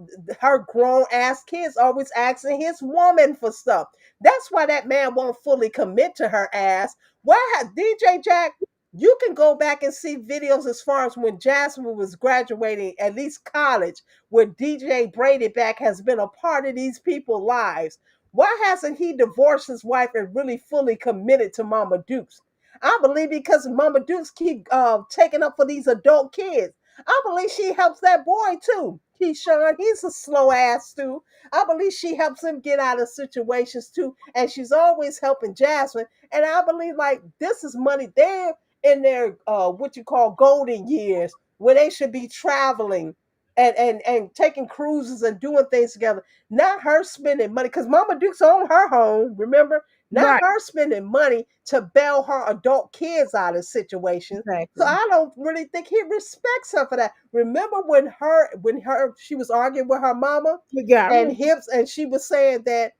her grown ass kids always asking his woman for stuff. That's why that man won't fully commit to her ass. Why DJ Jack? You can go back and see videos as far as when Jasmine was graduating, at least college, where DJ Brady back has been a part of these people's lives. Why hasn't he divorced his wife and really fully committed to Mama Dukes? I believe because Mama Dukes keep taking up for these adult kids. I believe she helps that boy too. Keyshawn, he's a slow ass too. I believe she helps him get out of situations too, and she's always helping Jasmine. And I believe like this is money they're in their what you call golden years where they should be traveling and taking cruises and doing things together. Not her spending money because Mama Duke's on her home. Remember, not Right. her spending money to bail her adult kids out of situations. So Exactly. I don't really think he respects her for that. Remember when her she was arguing with her mama Yeah, I and remember. Hips, and she was saying that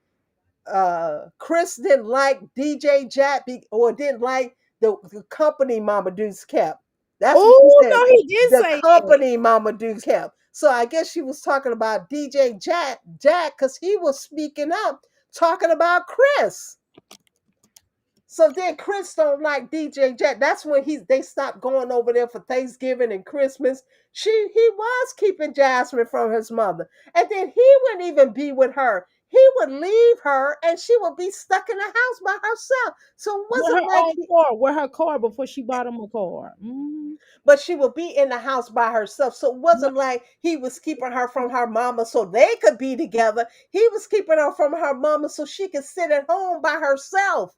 Chris didn't like DJ Jack or didn't like the company Mama Deuce kept. That's what she Oh said. no, he did The say that. company Mama Deuce kept. So I guess she was talking about DJ Jack, because he was speaking up, talking about Chris. So then Chris don't like DJ Jack. That's when they stopped going over there for Thanksgiving and Christmas. He was keeping Jasmine from his mother. And then he wouldn't even be with her. He would leave her and she would be stuck in the house by herself. So it With wasn't her like own car, with her car before she bought him a car. Mhm. but she would be in the house by herself. So it Right. wasn't like he was keeping her from her mama so they could be together. He was keeping her from her mama so she could sit at home by herself.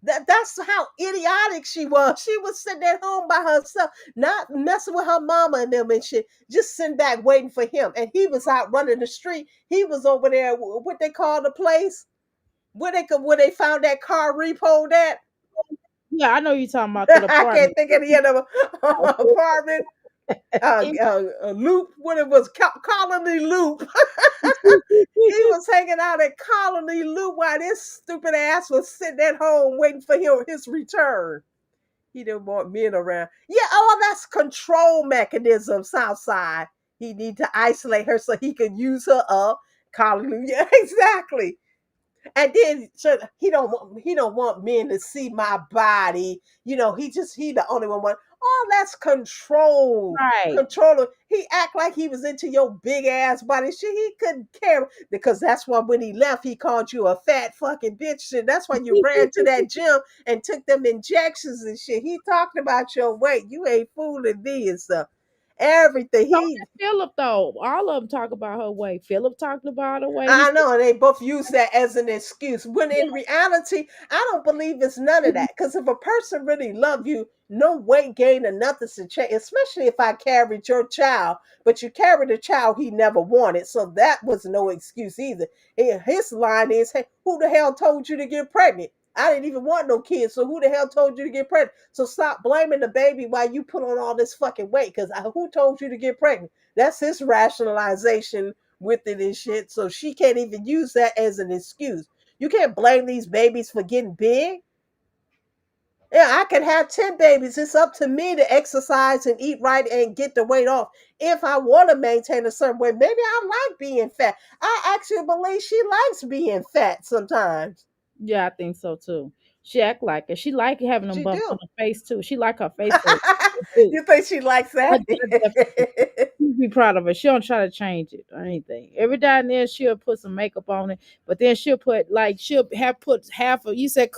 That's how idiotic she was. She was sitting at home by herself, not messing with her mama and them and shit, just sitting back waiting for him. And he was out running the street. He was over there, what they call the place where they found that car repoed at. Yeah, I know you're talking about that I can't apartment. think of the other apartment. Loop, what it was, Colony Loop. He was hanging out at Colony Loop while this stupid ass was sitting at home waiting for his return. He didn't want men around. Yeah, oh, that's control mechanism, Southside. He need to isolate her so he could use her up. Hallelujah. Exactly. And then so he don't want men to see my body. He the only one. Oh, that's control. Right. Controller. He act like he was into your big ass body. Shit, he couldn't care because that's why when he left, he called you a fat fucking bitch. Shit, that's why you ran to that gym and took them injections and shit. He talked about your weight. You ain't fooling me and stuff. Everything. So did Philip though. All of them talk about her weight. Philip talked about her weight. He I said, know, and they both use that as an excuse. When in reality, I don't believe it's none of that. Because if a person really love you, no weight gain or nothing to change. Especially if I carried your child, but you carried a child he never wanted, so that was no excuse either. And his line is, "Hey, who the hell told you to get pregnant? I didn't even want no kids, so who the hell told you to get pregnant? So stop blaming the baby while you put on all this fucking weight. Because who told you to get pregnant? That's his rationalization with it and shit. So she can't even use that as an excuse. You can't blame these babies for getting big. Yeah, I could have 10 babies. It's up to me to exercise and eat right and get the weight off. If I want to maintain a certain weight, maybe I like being fat. I actually believe she likes being fat sometimes. Yeah, I think so too. She act like it. She like having them She bumps on do. her face too. She like her face to too. You think she likes I, that? I definitely you be proud of her. She don't try to change it or anything. Every now and then she'll put some makeup on it, but then she'll put like she'll have put half of you said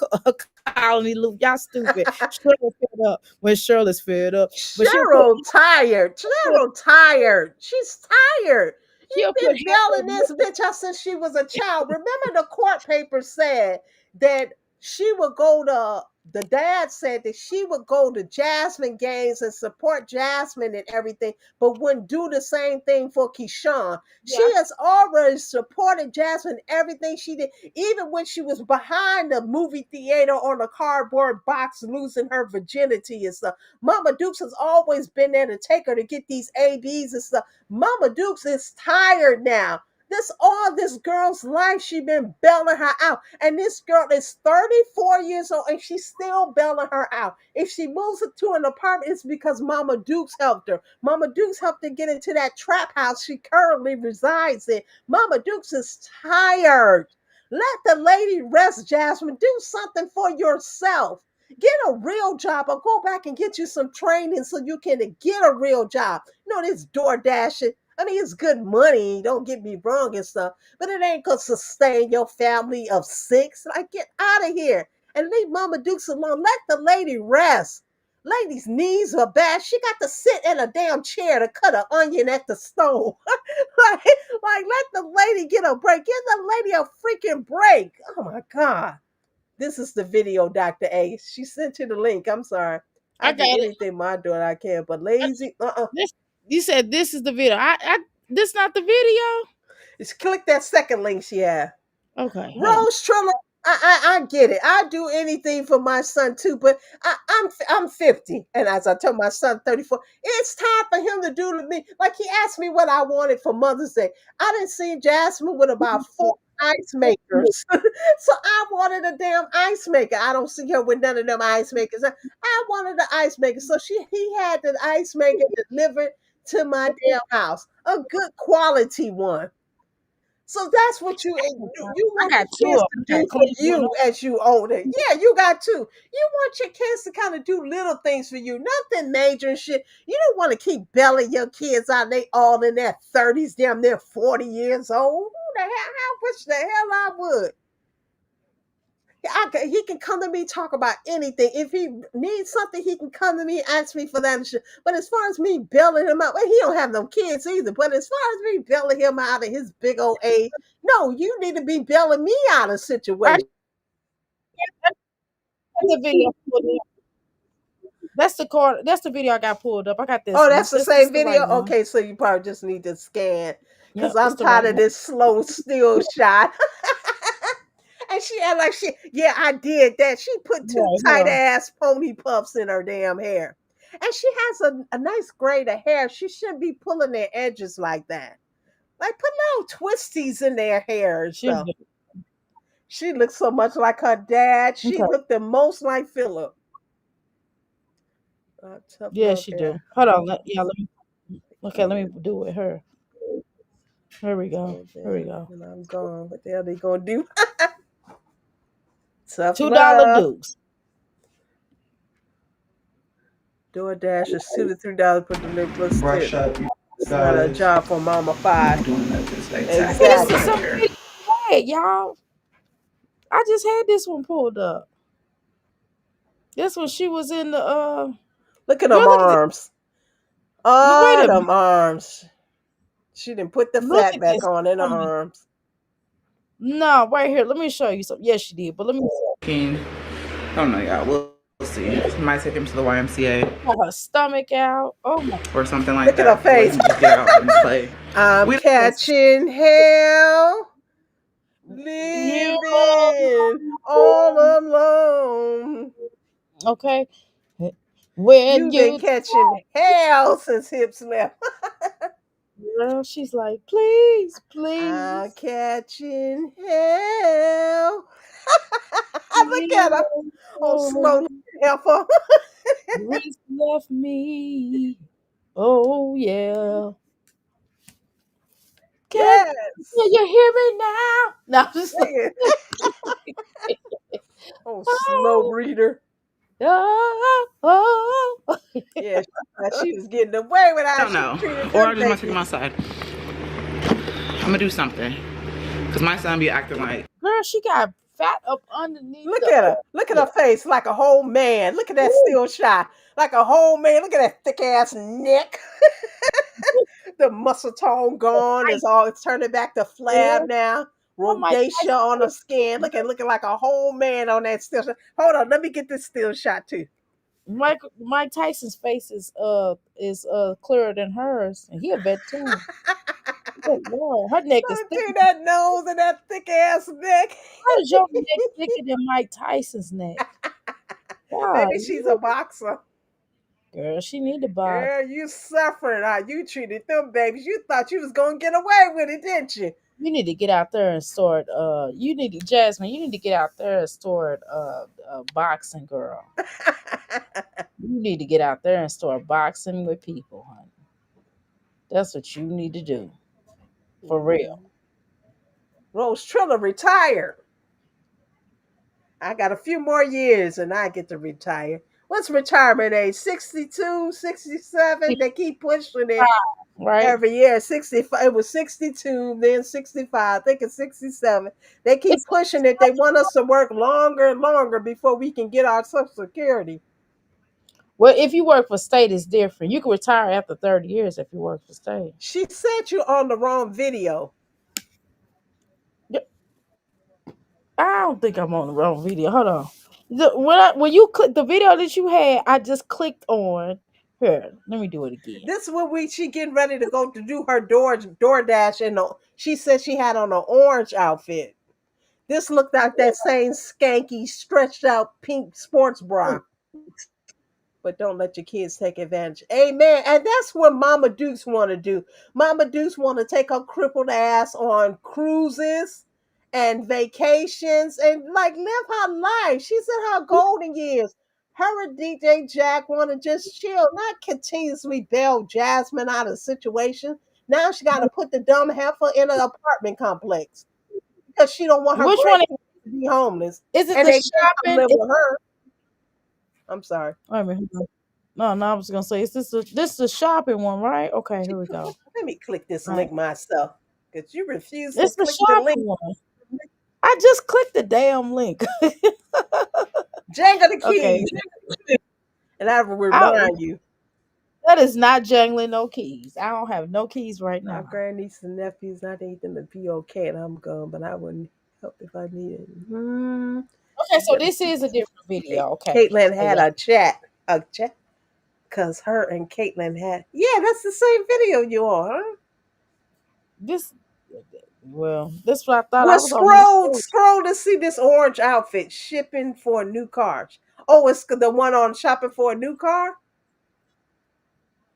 colony loop. Y'all stupid. Shirley fed up when Shirley's fed up, but Cheryl tired. put Cheryl tired. She's tired. she'll You've put been half of belling this bitch out since she was a child. Remember the court papers said that she would go to the dad said that she would go to Jasmine games and support Jasmine and everything, but wouldn't do the same thing for Keyshawn. She yeah. has already supported Jasmine everything she did, even when she was behind the movie theater on a cardboard box losing her virginity and stuff. Mama Dukes has always been there to take her to get these ABs and stuff. Mama Dukes is tired now. This all this girl's life, she been bailing her out. And this girl is 34 years old and she's still bailing her out. If she moves to an apartment, it's because Mama Dukes helped her. Mama Dukes helped her get into that trap house she currently resides in. Mama Dukes is tired. Let the lady rest, Jasmine. Do something for yourself. Get a real job or go back and get you some training so you can get a real job. You know, this door dashing. I mean, it's good money, don't get me wrong and stuff, but it ain't gonna sustain your family of six. Like, get out of here and leave Mama Dukes alone. Let the lady rest. Lady's knees are bad. She got to sit in a damn chair to cut an onion at the stove. like, let the lady get a break. Give the lady a freaking break. Oh my God. This is the video, Dr. A. She sent you the link. I'm sorry. I I do got it. anything my daughter I can, but lazy, This you said this is the video. This not the video. Just click that second link she had. Okay, hold on. Rose Trilla, I get it. I do anything for my son too, but I'm 50, and as I tell my son 34, it's time for him to do to me. Like he asked me what I wanted for Mother's Day. I didn't see Jasmine with about 4 ice makers, so I wanted a damn ice maker. I don't see her with none of them ice makers. I wanted the ice maker, so he had the ice maker delivered to my damn house, a good quality one. So that's what you I want got the two kids of to them. I do got for clean one you up. as you older. Yeah, you got to. You want your kids to kind of do little things for you, nothing major and shit. You don't want to keep belling your kids out. They all in their 30s, damn near 40 years old. Who the hell? I wish the hell I would. He can come to me talk about anything. If he needs something, he can come to me ask me for that and shit. But as far as me bailing him out, well, he don't have no kids either. But as far as me bailing him out of his big old age, no, you need to be bailing me out of I situations. got the video pulled up. That's the card. That's the video I got pulled up. I got this Oh, one. that's the This same the right video. one. Okay, so you probably just need to scan because Yep, this I'm the tired right of one. this slow still shot. And she act like yeah, I did that. She put two Right, hold tight on. ass pony puffs in her damn hair. And she has a nice grade of hair. She shouldn't be pulling their edges like that. Like put little twisties in their hair and She'll stuff. do. She looks so much like her dad. She Okay. looked the most like Philip. Tough Yeah, love she do. hair. Hold on. Let me. Okay, let me do it with her. Here we go. So Here we damn, go. and I'm gone. What the hell they gonna do? Tough $2 love. dukes. DoorDash is $2 to $3 per delivery Brush tip. up, you It's not a guys. job for Mama Five. Doing that this Hey, this spectacular is right Exactly. some here. video I had, y'all. I just had this one pulled up. This one she was in the Look at girl. them Look at it. arms. Wait Oh, a minute. them arms. She didn't put the Look fat at back this. on in her Hold on. arms. No, right here. Let me show you something. Yes, she did. But let me I don't know, y'all. We'll see. Might take him to the YMCA pull her stomach out. Oh my or something like Look at her that. Let face. him just get out and play. I'm We goodness. catching hell, You living all alone. okay? When You've been you catching hell since hips left. girl, she's like, please, I'm please. catching hell. Look at her. Oh, slow heifer. Reese left me. Oh yeah. Can, Yes. can you hear me now? No, I'm just Sing it. Oh, slow breeder. oh, oh. Yeah, she thought she was getting away with I how don't she know. treated Or them I just might take him babies. outside. I'm gonna do something. Cause my son be acting like, Girl, she got fat up underneath Look the at her. Look at her face like a whole man. Look at that Ooh, still shot. Like a whole man. Look at that thick ass neck. The muscle tone gone. It's turning back to flab girl. now. Oh my Rhodacea on the skin. Looking like a whole man on that still shot. Hold on, let me get this still shot too. Mike Tyson's face is clearer than hers, and he a vet too. Good Lord, her neck is Let me thicker. see that nose and that thick ass neck. How is your neck thicker than Mike Tyson's neck? God, Maybe she's a boxer. girl, she need to box. Girl, you suffering how you treated them babies. You thought you was gonna get away with it, didn't you? You need to get out there and start. You need to, Jasmine. You need to get out there and start. Boxing, girl. You need to get out there and start boxing with people, honey. That's what you need to do, for real. Rose Triller retired. I got a few more years and I get to retire. What's retirement age? 62, 67. They keep pushing it Right? every year. 65. It was 62, then 65. I think it's 67. They keep It's pushing it. They want us to work longer and longer before we can get our Social Security. well, if you work for state, it's different. You can retire after 30 years if you work for state. She said you on the wrong video. Yeah, I don't think I'm on the wrong video. Hold on. When you click the video that you had, I just clicked on. Here, let me do it again. This is when she getting ready to go to do her DoorDash, and she said she had on an orange outfit. This looked like that same skanky, stretched out pink sports bra. But don't let your kids take advantage. Amen. And that's what Mama Dukes want to do. Mama Dukes want to take her crippled ass on cruises and vacations and like live her life. She's in her golden years. Her and DJ Jack want to just chill, not continuously bail Jasmine out of situation. Now she got to put the dumb heifer in an apartment complex because she don't want her Which one grandkids to be homeless, is it? and The they can't come shopping? live with her. I'm sorry. Wait a minute. No, I was gonna say, is this the shopping one, right? Okay, here we go. Let me click this All right, link myself because you refuse to it's the click the link. shopping one. I just clicked the damn link. Jangle the Okay, keys, and I will I, remind you. that is not jangling no keys. I don't have no keys right Our now. grandnieces and nephews, I need them to be okay, and I'm gone, but I wouldn't help if I needed. Okay, You so better this see. is a different video. Okay, Caitlin so had yeah, a chat, because her and Caitlin had. Yeah, that's the same video you on, huh? this. Well, this what I thought I Well, was on this. scroll to see this orange outfit shipping for a new car. Oh, it's the one on shopping for a new car.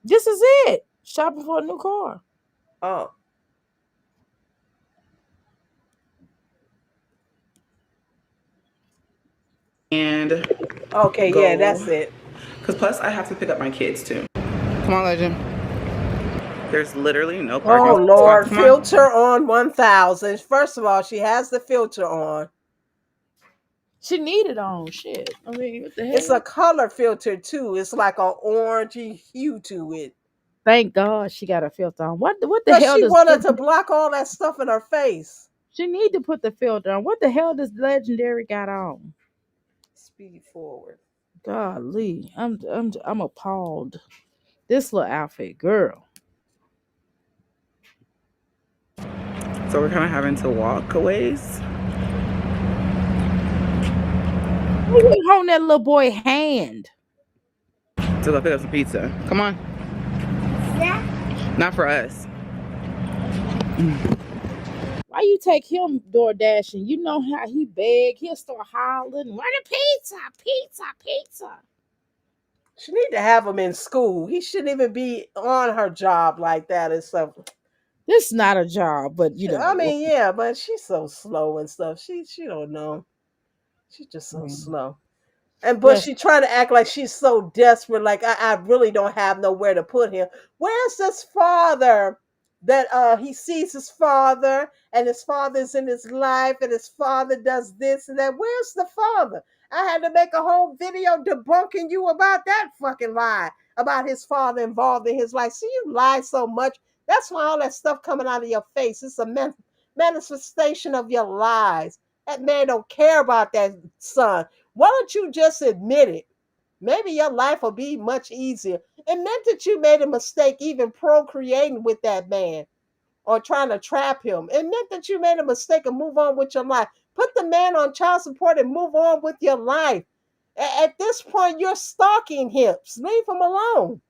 This is it. Shopping for a new car. Oh, and okay, yeah, go. that's it. Cause plus I have to pick up my kids too. Come on, legend. There's literally no parking Oh spots. Lord, Come on. filter on 1000. First of all, she has the filter on. She needed on shit. I mean, what the It's a hell? color filter too. It's like an orangey hue to it. Thank God she got a filter on. What the Cause hell she does wanted to block all that stuff in her face. she need to put the filter on? What the hell does Legendary got on? Speed forward. Golly, I'm appalled. This little outfit, girl. So we're kind of having to walk a ways Who was holding that little boy hand? to go pick up some pizza. Come on. Yeah. Not for us. Why you take him door dashing? You know how he beg. He'll start hollering, "Where the pizza? Pizza, pizza." She need to have him in school. He shouldn't even be on her job like that and stuff. This is not a job, but I mean, yeah, but she's so slow and stuff. She don't know. She's just so Mm. slow. And but Bless. she trying to act like she's so desperate, like I really don't have nowhere to put him. Where's this father that he sees his father and his father's in his life and his father does this and that? Where's the father? I had to make a whole video debunking you about that fucking lie about his father involved in his life. See, you lie so much. That's why all that stuff coming out of your face. It's a manifestation of your lies. That man don't care about that son. Why don't you just admit it? Maybe your life will be much easier. Admit that you made a mistake even procreating with that man or trying to trap him. Admit that you made a mistake and move on with your life. Put the man on child support and move on with your life. At this point, you're stalking hips. Leave him alone.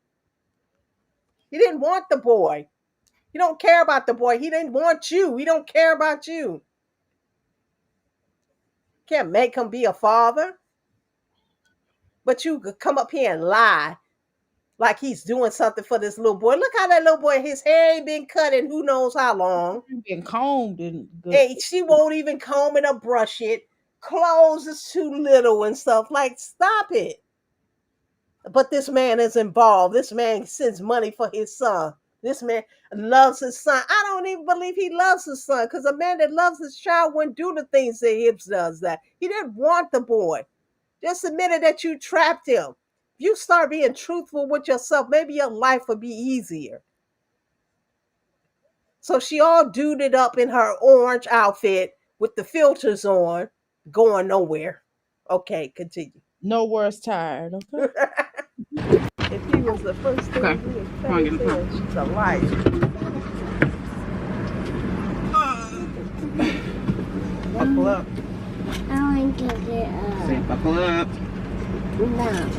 He didn't want the boy. He don't care about the boy. He didn't want you. He don't care about you. Can't make him be a father. But you could come up here and lie like he's doing something for this little boy. Look how that little boy, his hair ain't been cut in who knows how long. Being combed and good. And she won't even comb it or brush it. Clothes is too little and stuff. Like, stop it. But this man is involved. This man sends money for his son. This man loves his son. I don't even believe he loves his son because a man that loves his child wouldn't do the things that Hibbs does. That he didn't want the boy. Just admitted that you trapped him. If you start being truthful with yourself, maybe your life will be easier. So she all duded up in her orange outfit with the filters on, going nowhere. Okay, continue. No worse tired. Okay. If he was the first thing Okay. you would Come on, pay get in the car. attention, she's a liar. Buckle up. I want to get Say buckle up. No.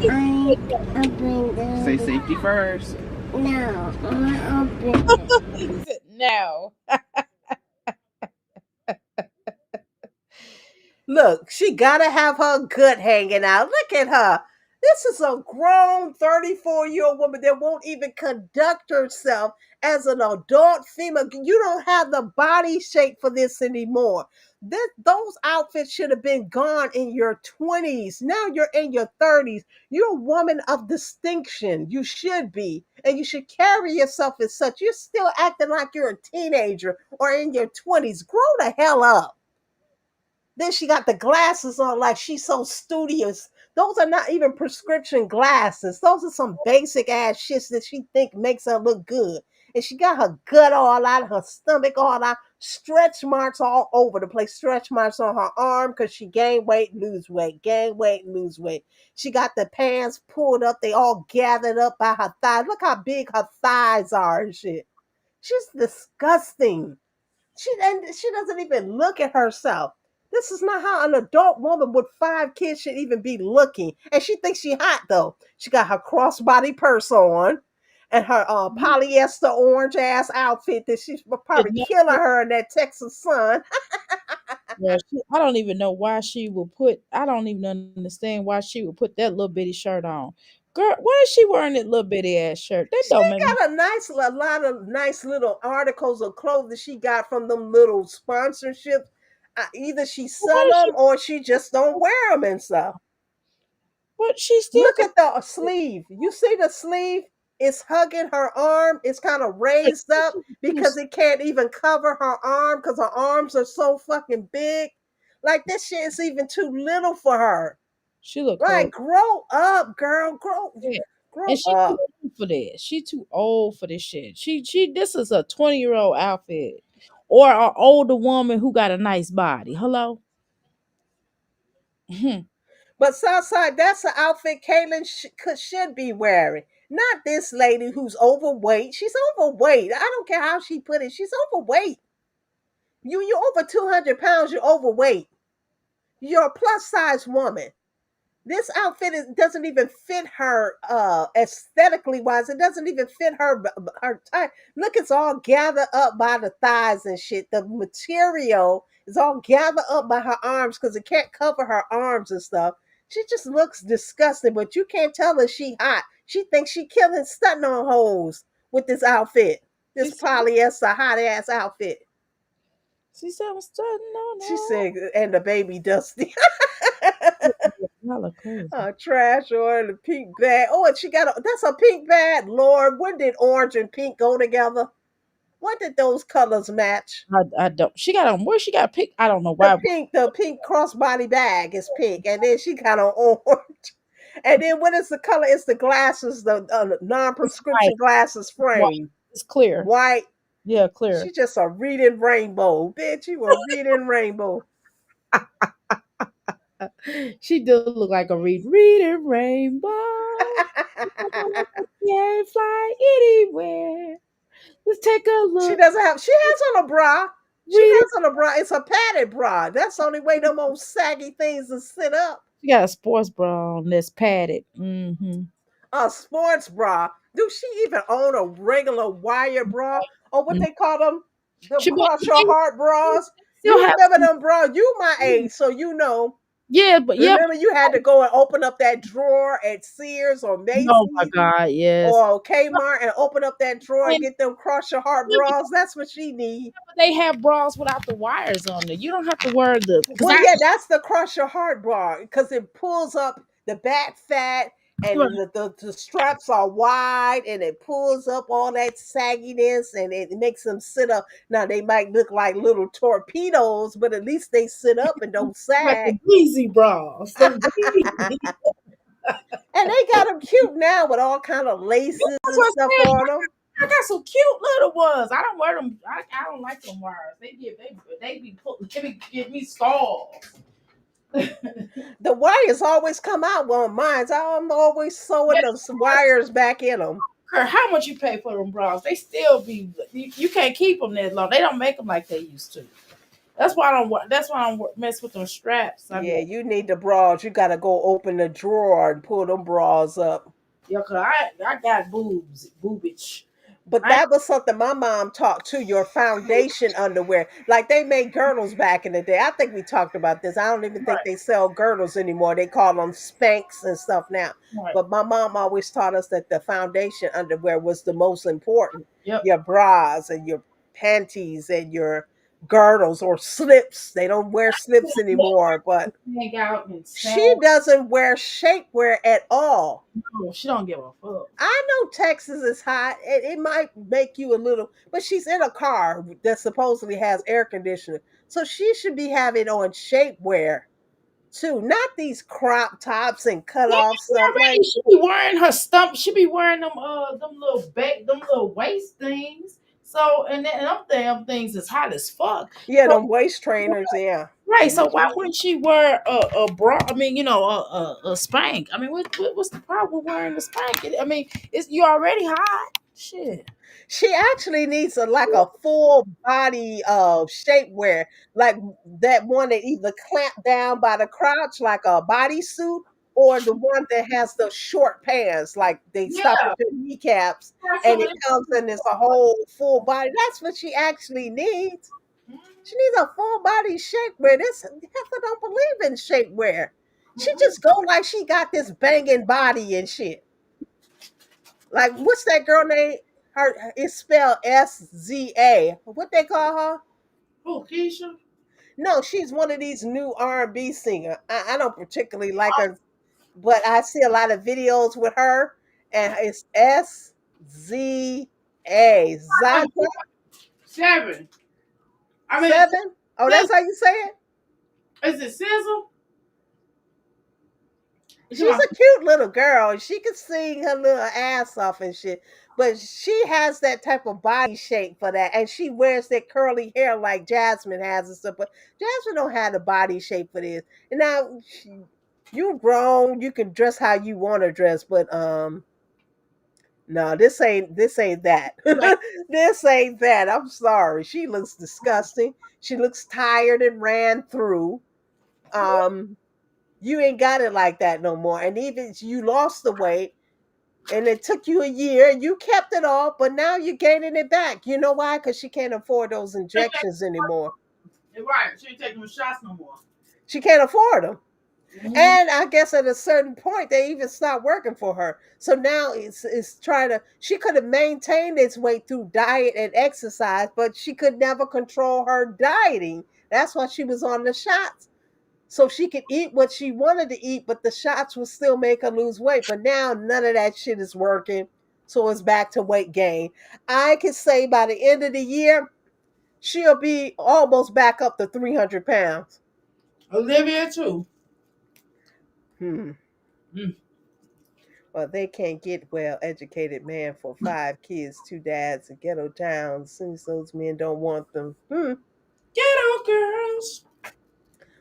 I open the. Say safety first. No, I want to open it. No. Look, she gotta have her gut hanging out. Look at her. This is a grown 34-year-old woman that won't even conduct herself as an adult female. You don't have the body shape for this anymore. Those outfits should have been gone in your 20s. Now you're in your 30s. You're a woman of distinction. You should be. And you should carry yourself as such. You're still acting like you're a teenager or in your 20s. Grow the hell up. Then she got the glasses on like she's so studious. Those are not even prescription glasses. Those are some basic ass shits that she think makes her look good. And she got her gut all out, her stomach all out, stretch marks all over the place, stretch marks on her arm because she gained weight, lose weight, gain weight, lose weight. She got the pants pulled up, they all gathered up by her thighs. Look how big her thighs are and shit. She's disgusting. She doesn't even look at herself. This is not how an adult woman with 5 kids should even be looking. And she thinks she hot though. She got her crossbody purse on and her polyester orange ass outfit that she's Should probably killing never- her in that Texas sun. Yeah, I don't even know why she would put. I don't even understand why she would put that little bitty shirt on. Girl, why is she wearing that little bitty ass shirt? That She don't make me. got a lot of nice little articles of clothes that she got from them little sponsorships. Either she Why sell is she? them or she just don't wear them and stuff. But she still Look at the sleeve. You see the sleeve? It's hugging her arm. It's kind of raised up because it can't even cover her arm because her arms are so fucking big. Like this shit is even too little for her. She look Like, crazy. grow up, girl. Yeah. And Grow she too up. old for this. She too old for this shit. She this is a 20-year-old outfit. Or an older woman who got a nice body. Hello? But Southside, that's the outfit Kaylin should be wearing. Not this lady who's overweight. She's overweight. I don't care how she put it. She's overweight. You're over 200 pounds. You're overweight. You're a plus size woman. This outfit doesn't even fit her aesthetically wise. It doesn't even fit her type. Look, it's all gathered up by the thighs and shit. The material is all gathered up by her arms because it can't cover her arms and stuff. She just looks disgusting, but you can't tell her she hot. She thinks she killing stunting on hoes with this outfit. This She's polyester hot ass outfit. She said I'm studying. No, She no. said, and the baby Dusty. Y'all look crazy. Trash or the pink bag. Oh, and she got that's a pink bag. Lord, when did orange and pink go together? What did those colors match? I don't. She got on. Where she got picked? I don't know The why. pink crossbody bag is pink, and then she got on orange. And then what is the color? It's the glasses, the It's white. non-prescription glasses White. frame. It's clear. White. Yeah, clear. She just a reading rainbow. Bitch, you a reading rainbow. She do look like a reading rainbow. Can't fly anywhere. Let's take a She look. doesn't have. She has on a bra. She Read it. has on a bra. It's a padded bra. That's the only way them old saggy things to sit up. She got a sports bra on that's padded. Mm-hmm. A sports bra. Do she even own a regular wire bra or what Mm. they call them? Them She but cross your heart bras. still You have remember some. them bra? You my age, so you know. Yeah, but yeah. Remember you had to go and open up that drawer at Sears or Oh my Macy's God, yes. or Kmart and open up that drawer and And get them cross your heart bras. That's what she need. they have bras without the wires on it. You don't have to wear the because Well, I yeah, that's the cross your heart bar because it pulls up the back fat and the straps are wide and it pulls up all that sagginess and it makes them sit up. Now they might look like little torpedoes, but at least they sit up and don't like sag. the greasy bras. Them greasy. And they got them cute now with all kind of laces That's and what stuff I said. on them. I got some cute little ones. I don't wear them. I don't like them wires. They be put they be give me scars. The wires always come out on mine. I'm always sewing the wires back in them. Care how much you pay for them bras, they still be. You can't keep them that long. They don't make them like they used to. That's why I don't. That's why I don't mess with them straps. I be Yeah, like, you need the bras. You got to go open the drawer and pull them bras up. yeah, cause I got boobs, boobage. But I that was something my mom taught too, your foundation underwear. Like they made girdles back in the day. I think we talked about this. I don't even think right, they sell girdles anymore. They call them Spanx and stuff now. right. But my mom always taught us that the foundation underwear was the most important. Yep. Your bras and your panties and your girdles or slips. They don't wear slips anymore, but Hang out and she sell. doesn't wear shapewear at all. No, she don't give a fuck. I know Texas is hot. It might make you a little, but she's in a car that supposedly has air conditioning. So she should be having on shapewear too, not these crop tops and cut Yeah, off stuff. already. Like, She be wearing her stump. She be wearing them little waist things. So and them damn things is hot as fuck. yeah, So them waist trainers, yeah. right. So why Mhm. wouldn't she wear a bra? I mean, a spank. I mean, what's the problem with wearing a spank? I mean, it's you already hot. Shit. She actually needs a full body of shapewear, like that one that either clamp down by the crotch like a bodysuit, or the one that has the short pants, like they stop Yeah. at your kneecaps, Got and some of it comes in as a whole full body. That's what she actually needs. this. She needs a full body shapewear. This heifer don't believe in shapewear. She just go like she got this banging body and shit. Like, what's that girl name? Her it's spelled SZA. What they call her? Who, Keisha? No, she's one of these new R&B singer. I don't particularly like her, but I see a lot of videos with her, and it's SZA. Zaza Seven. I mean, Seven. Oh, that's how you say it. is it Sizzle? Is it She's my a cute little girl, and she can sing her little ass off and shit. But she has that type of body shape for that, and she wears that curly hair like Jasmine has and stuff. But Jasmine don't have the body shape for this. And now you grown, you can dress how you want to dress, but no, this ain't that. like This ain't that. I'm sorry. She looks disgusting. She looks tired and ran through. Um, you ain't got it like that no more. And even you lost the weight and it took you a year, you kept it off, but now you're gaining it back. You know why? Because she can't afford those injections anymore. right? She ain't taking the shots no more. She can't afford them. Mhm. And I guess at a certain point they even stopped working for her. So now it's trying to she could have maintained its weight through diet and exercise, but she could never control her dieting. That's why she was on the shots. So she could eat what she wanted to eat, but the shots would still make her lose weight. But now none of that shit is working. So it's back to weight gain. I can say by the end of the year, she'll be almost back up to 300 pounds. Olivia too. Hmm. Mm. Well, they can't get well educated man for 5 kids, 2 dads, in ghetto towns since those men don't want them. Hmm. Get out, girls.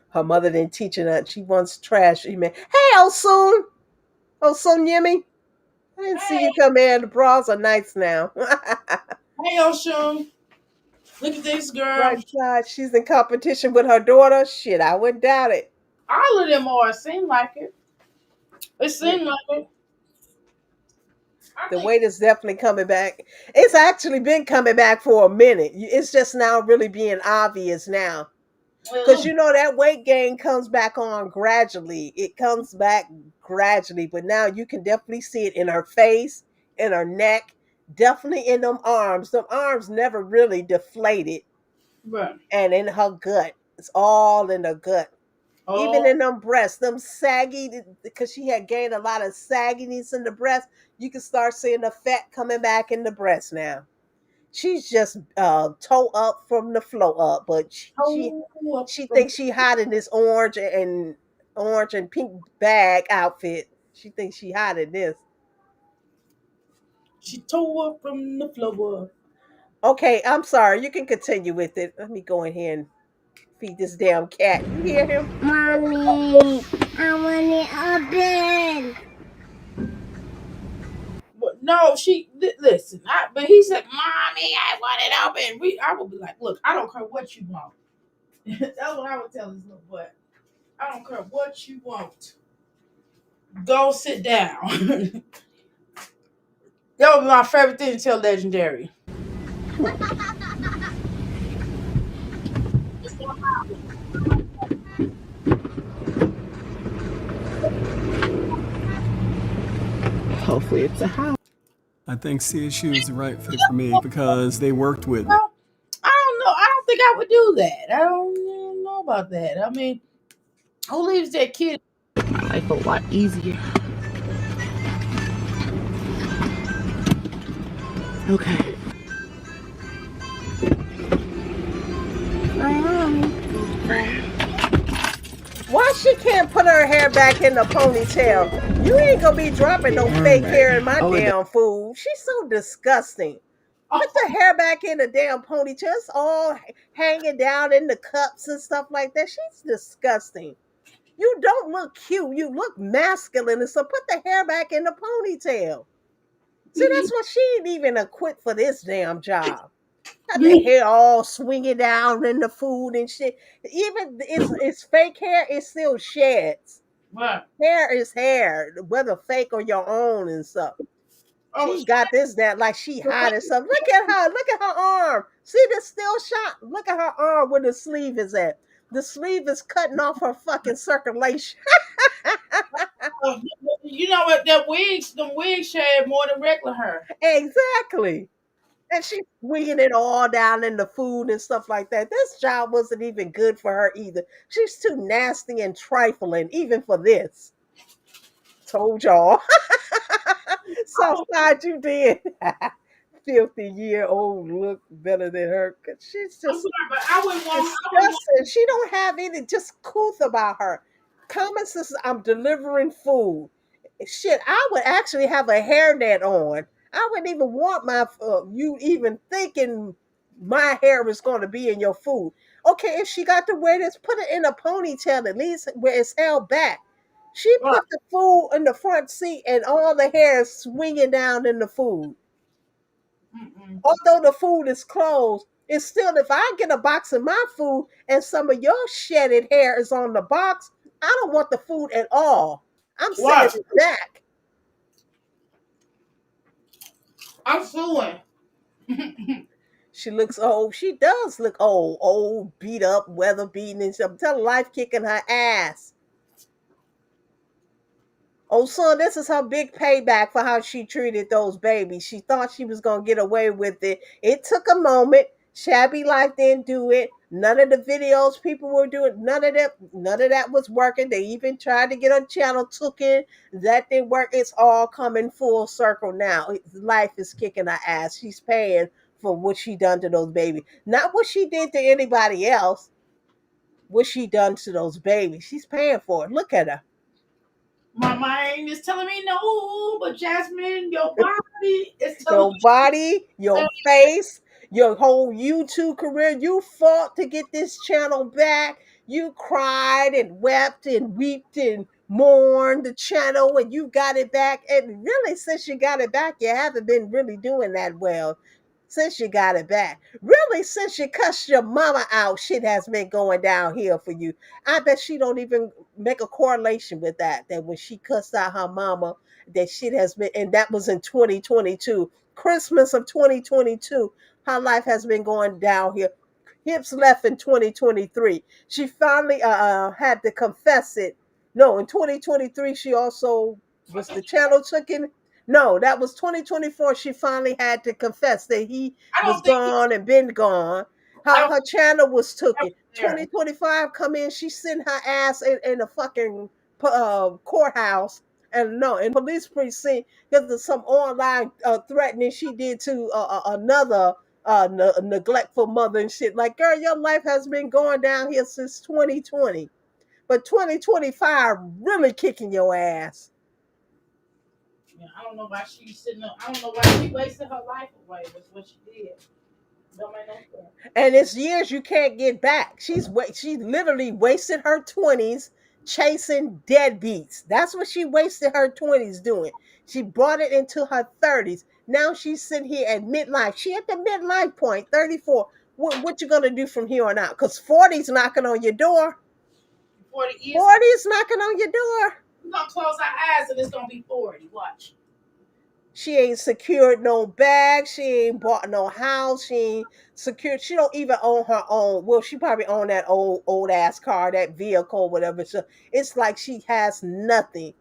Her mother didn't teach her that. She wants trash. She man. Hey, Osun. Osun Yemi. I didn't see you Hey, come in. The bras are nice now. hey, Oshun. Look at this girl. Right side. She's in competition with her daughter. Shit, I wouldn't doubt it. All of them are. It seem like it. It Yeah, seemed like it. I the think. weight is definitely coming back. It's actually been coming back for a minute. It's just now really being obvious now. Because Well, you know that weight gain comes back on gradually. It comes back gradually, but now you can definitely see it in her face, in her neck, definitely in them arms. Them arms never really deflated, right. and in her gut. It's all in the gut. Even Oh, in them breasts, them saggy, because she had gained a lot of sagginess in the breast, you can start seeing the fat coming back in the breast now. She's just toe up from the flow up, but toe she from thinks she hot in this orange and pink bag outfit. She thinks she hot in this. she tore up from the floor. Okay, I'm sorry. You can continue with it. Let me go in here and feed this damn cat. You hear him? Mommy, I want it open. But no, listen. But he said, "Mommy, I want it open." I would be like, "Look, I don't care what you want." That's what I would tell this little boy. I don't care what you want. Go sit down. That would be my favorite thing to tell Legendary. Hopefully it's a house. I think CSU is the right fit for me because they worked with me. Well, I don't know. I don't think I would do that. I don't know about that. I mean, who leaves their kid? My life a lot easier. Okay. Why she can't put her hair back in the ponytail? You ain't gonna be dropping no fake hair in my Oh, damn food. She's so disgusting. Put Oh, the hair back in the damn ponytail. It's all hanging down in the cups and stuff like that. She's disgusting. You don't look cute. You look masculine. And so put the hair back in the ponytail. See, that's what she ain't even equipped for this damn job. Got the hair all swinging down in the food and shit. Even it's fake hair, it still sheds. right. Hair is hair, whether fake or your own and stuff. Oh, She got this that like she hot and stuff. Look at her. Look at her arm. See the still shot. Look at her arm where the sleeve is at. The sleeve is cutting off her fucking circulation. you know what? That wigs, them wigs shed more than regular hair. Exactly. And she's swinging it all down in the food and stuff like that. This job wasn't even good for her either. She's too nasty and trifling, even for this. Told y'all. Oh, Southside, you did. 50-year-old look better than her. 'Cause she's I'm just sorry, but I wouldn't want. I wouldn't want. disgusting. She don't have any just couth about her. Common sense. I'm delivering food. Shit, I would actually have a hairnet on. I wouldn't even want my you even thinking my hair is going to be in your food. Okay, if she got to wear this, put it in a ponytail at least where it's held back. She Right. put the food in the front seat and all the hair is swinging down in the food. Mm-mm. Although the food is closed, it's still, if I get a box of my food and some of your shedded hair is on the box, I don't want the food at all. I'm sending Right. it back. I'm suing. She looks old. She does look old, beat up, weather beaten, and stuff. Tell life kicking her ass. Oh, son, this is her big payback for how she treated those babies. She thought she was going to get away with it. It took a moment. Shabby Life didn't do it. None of the videos people were doing, none of that was working. They even tried to get a channel took in. That didn't work. It's all coming full circle now. Life is kicking her ass. She's paying for what she done to those babies. Not what she did to anybody else. What she done to those babies. She's paying for it. Look at her. My mind is telling me no, but Jasmine, your body is telling Your body, your face, your whole YouTube career. You fought to get this channel back. You cried and wept and wept and mourned the channel and you got it back. And really, since you got it back, you haven't been really doing that well. Since you got it back. Really, since you cussed your mama out, shit has been going downhill for you. I bet she don't even make a correlation with that. That when she cussed out her mama, that shit has been, and that was in 2022. Christmas of 2022, her life has been going downhill. Hips left in 2023. She finally had to confess it. No, in 2023, she also was the channel taken. No, that was 2024. She finally had to confess that he I was don't think he, gone and been gone. I Her, don't her channel was think taken. he was there. 2025 come in, she sent her ass in a fucking courthouse and no, in police precinct because of some online threatening she did to another neglectful mother and shit. Like, girl, your life has been going down here since 2020, but 2025 really kicking your ass. Yeah, I don't know why she's sitting up. I don't know why she wasted her life away. Was what she did. Don't make no sense. And it's years you can't get back. She literally wasted her 20s chasing deadbeats. That's what she wasted her 20s doing. She brought it into her 30s. Now she's sitting here at midlife. She at the midlife point, 34. What you gonna do from here on out? Because 40's knocking on your door. Before the years, 40's knocking on your door. we're gonna close our eyes and it's gonna be 40. Watch. She ain't secured no bag. She ain't bought no house. She ain't secured. She don't even own her own. Well, she probably own that old ass car, that vehicle, whatever. So it's like she has nothing,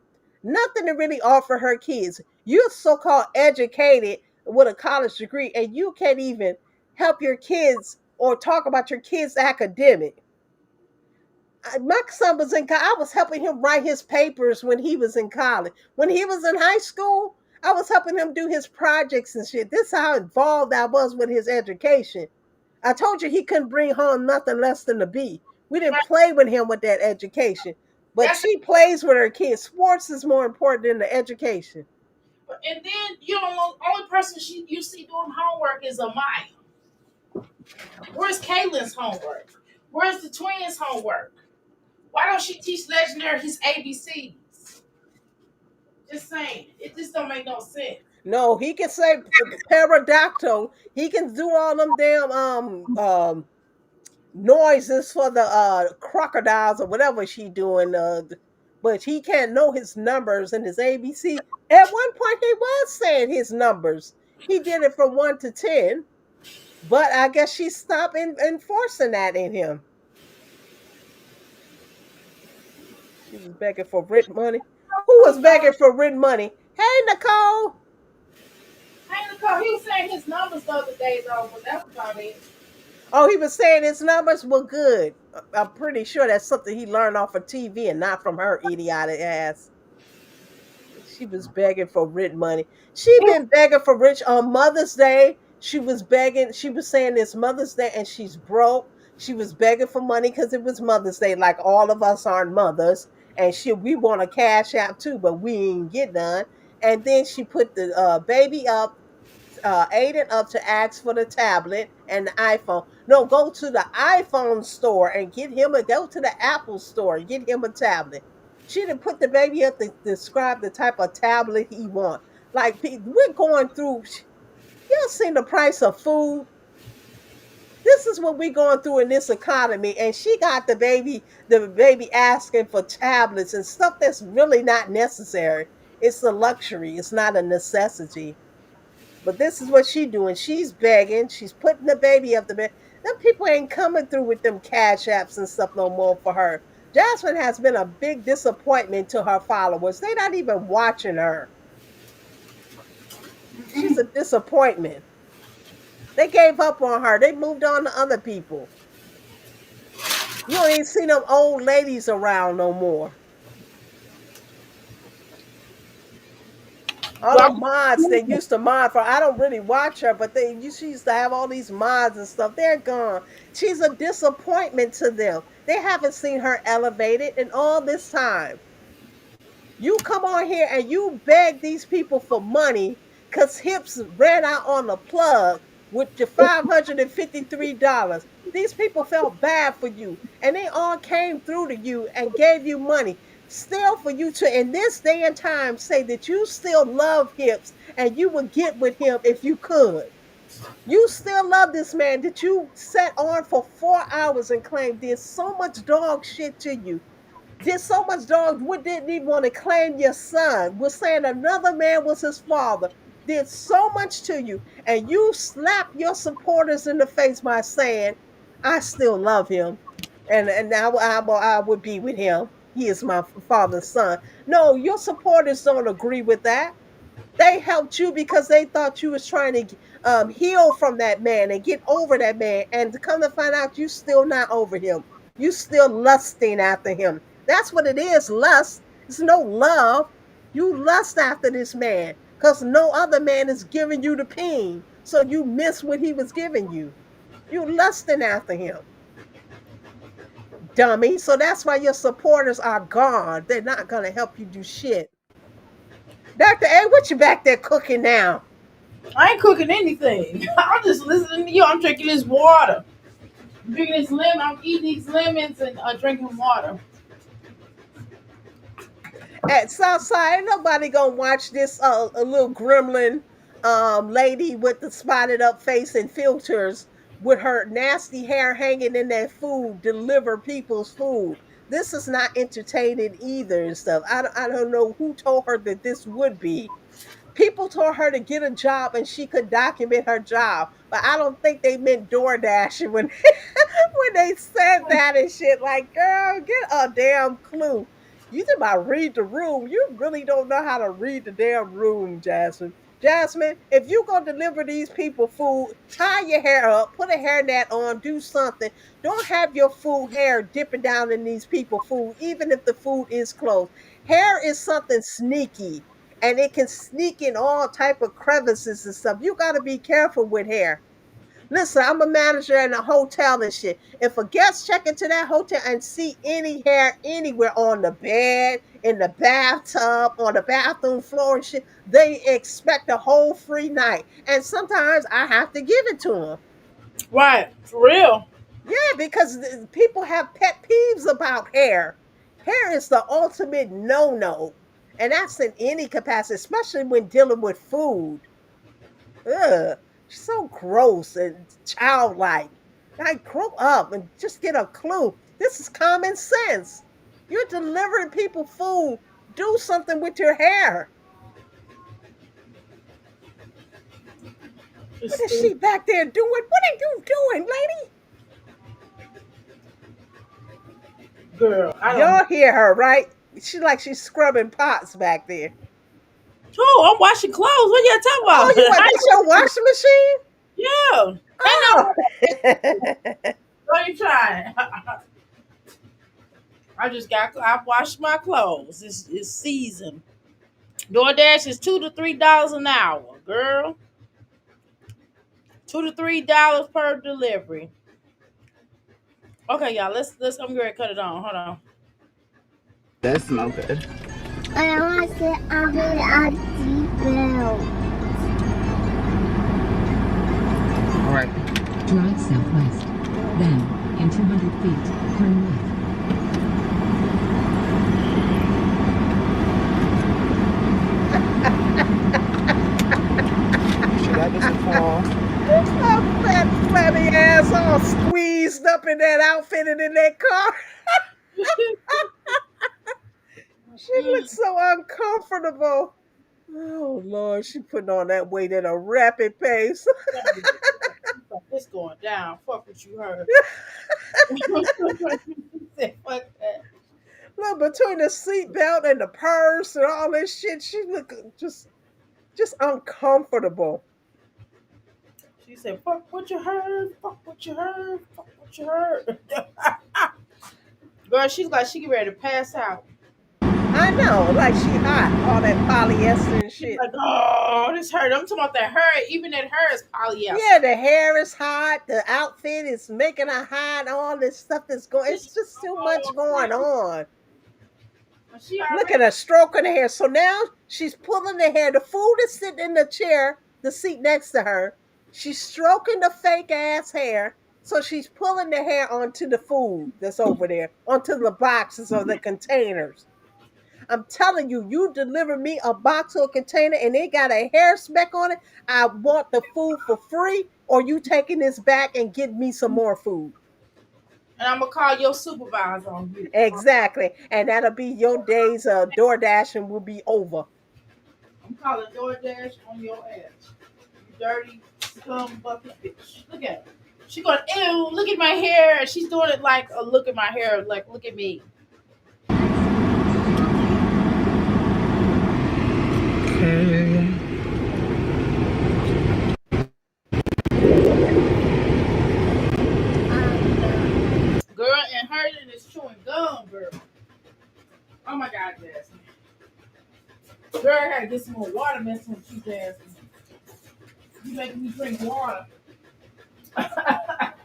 nothing to really offer her kids. You're so called educated with a college degree, and you can't even help your kids or talk about your kids' academic. My son was in. I was helping him write his papers when he was in college. When he was in high school, I was helping him do his projects and shit. This is how involved I was with his education. I told you he couldn't bring home nothing less than a B. We didn't Right. play with him with that education. But That's she plays with her kids. Sports is more important than the education. and then you know, only person you see doing homework is Amaya. Where's Kaylin's homework? Where's the twins' homework? Why don't she teach Legendary his ABCs? Just saying, it just don't make no sense. No, he can say pterodactyl. He can do all them damn noises for the crocodiles or whatever she doing. But he can't know his numbers and his ABC. At one point, he was saying his numbers. He did it from 1 to 10, but I guess she stopped enforcing that in him. She was begging for rent money. Who was begging for rent money? Hey, Nicole. Hey, Nicole, he was saying his numbers the other day though, but that's about it. Oh, he was saying his numbers were good. I'm pretty sure that's something he learned off of TV and not from her idiotic ass. She was begging for rent money. She been begging for rich on Mother's Day. She was begging. She was saying it's Mother's Day and she's broke. She was begging for money because it was Mother's Day. Like all of us aren't mothers, and we want a cash out too, but we ain't get none. And then she put the baby up, Aiden up to ask for the tablet and the iPhone. No, go to the iPhone store and get him go to the Apple store and get him a tablet. She didn't put the baby up to describe the type of tablet he want. Like we're going through. Y'all seen the price of food? This is what we're going through in this economy, and she got the baby asking for tablets and stuff that's really not necessary. It's a luxury. It's not a necessity. But this is what she doing. She's begging. She's putting the baby up the bed. Them people ain't coming through with them cash apps and stuff no more for her. Jasmine has been a big disappointment to her followers. They're not even watching her. She's a disappointment. They gave up on her. They moved on to other people. You don't even see them old ladies around no more. All the Well, mods they used to mod for, I don't really watch her, but she used to have all these mods and stuff. They're gone. She's a disappointment to them. They haven't seen her elevated in all this time. You come on here and you beg these people for money because Hips ran out on the plug with your $553. These people felt bad for you and they all came through to you and gave you money. Still, for you to, in this day and time, say that you still love Hips and you would get with him if you could. You still love this man that you sat on for 4 hours and claimed did so much dog shit to you, did so much dog, what didn't even want to claim your son, was saying another man was his father, did so much to you, and you slap your supporters in the face by saying, I still love him. And I would be with him. He is my father's son. No, your supporters don't agree with that. They helped you because they thought you was trying to heal from that man and get over that man. And to come to find out, you still not over him. You still lusting after him. That's what it is. Lust. It's no love. You lust after this man because no other man is giving you the pain. So you miss what he was giving you. You lusting after him, dummy. So that's why your supporters are gone. They're not gonna help you do shit. Dr. A, what you back there cooking now? I ain't cooking anything. I'm just listening to you. I'm drinking this water. I'm drinking this lemon. I'm eating these lemons and drinking water. At Southside, ain't nobody gonna watch this a little gremlin lady with the spotted up face and filters with her nasty hair hanging in that food deliver people's food. This is not entertaining either and stuff. I don't know who told her that this would be. People told her to get a job and she could document her job, but I don't think they meant DoorDash when when they said that and shit. Like, girl, get a damn clue. You think about read the room. You really don't know how to read the damn room, Jasmine. Jasmine, if you gonna deliver these people food, tie your hair up, put a hairnet on, do something. Don't have your food hair dipping down in these people food, even if the food is closed. Hair is something sneaky and it can sneak in all type of crevices and stuff. You got to be careful with hair. Listen, I'm a manager in a hotel and shit. If a guest check into that hotel and see any hair anywhere on the bed, in the bathtub, on the bathroom floor and shit, they expect a whole free night. And sometimes I have to give it to them. Right, for real. Yeah, because people have pet peeves about hair. Hair is the ultimate no-no. And that's in any capacity, especially when dealing with food. Ugh, so gross and childlike. Like, grow up and just get a clue. This is common sense. You're delivering people food. Do something with your hair. What is she back there doing? What are you doing, lady? Girl, I don't know. Y'all hear her, right? She like she's scrubbing pots back there. Oh, I'm washing clothes. What you talking Oh, about? you want that's your washing machine? Yeah. Ain't Oh. no. What you trying? I washed my clothes. It's season. DoorDash is $2 to $3 an hour, girl. $2 to $3 per delivery. Okay, y'all. Let's. I'm gonna cut it on. Hold on. That smell good. I want to sit under a seatbelt. All right. Drive southwest. Then, in 200 feet, turn left. She got this in fall. Her fat, flabby ass all squeezed up in that outfit and in that car. She looks so uncomfortable. Oh Lord, she putting on that weight at a rapid pace. It's going down. Fuck what you heard. Said, fuck that. Look, between the seatbelt and the purse and all this shit, she look just uncomfortable. She said, "Fuck what you heard. Fuck what you heard. Fuck what you heard." Girl, she's like she get ready to pass out. I know, like she hot, all that polyester and She's shit. like, "Oh, this hurt." I'm talking about that hair. Even that hair is Yeah, polyester. the hair is hot, the outfit is making her hot, all this stuff is going. She, It's just too much oh going crap! on. She Look at already. her stroking the hair. So now she's pulling the hair. The food is sitting in the chair, the seat next to her. She's stroking the fake ass hair. So she's pulling the hair onto the food that's over there, onto the boxes or the containers. I'm telling you, you deliver me a box or a container and it got a hair speck on it. I want the food for free, or you taking this back and get me some more food. And I'm gonna call your supervisor on you. Exactly. And that'll be your days of door dashing will be over. I'm calling DoorDash on your ass. You dirty scum bucket bitch. Look at her. She going, ew, look at my hair. She's doing it like, look at my hair. Like, look at me. Girl, and her and is chewing gum, girl. Oh my God, Jasmine. Girl, I gotta get some more water messing with you, Jasmine. You making me drink water.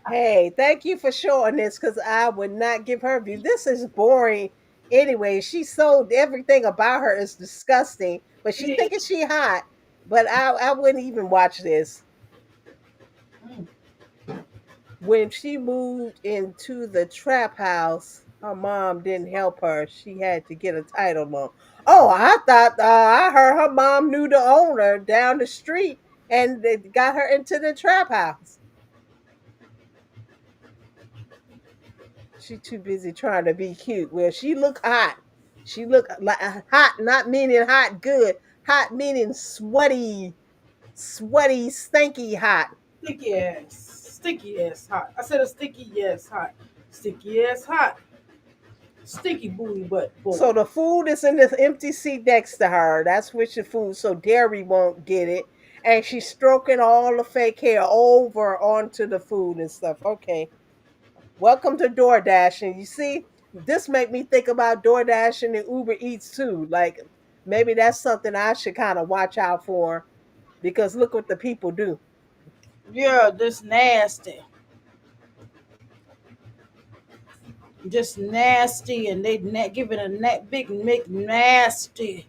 Hey, thank you for showing this because I would not give her view. This is boring anyway. She sold everything about her is disgusting, but she It thinking she hot. But I wouldn't even watch this. is. When she moved into the trap house, her mom didn't help her. She had to get a title loan. Oh, I thought I heard her mom knew the owner down the street and they got her into the trap house. She too busy trying to be cute. Well, she look hot. She look like hot, not meaning hot good. Hot meaning sweaty, sweaty, stinky hot. Sticky ass. Sticky ass hot. I said a sticky ass hot. Sticky ass hot. Sticky booty butt boy. So the food is in this empty seat next to her. That's which the food, so Derry won't get it. And she's stroking all the fake hair over onto the food and stuff. Okay. Welcome to DoorDash. And you see, this make me think about DoorDash and Uber Eats too. Like maybe that's something I should kind of watch out for because look what the people do. Yeah, this nasty. Just nasty, and they give it a big, nasty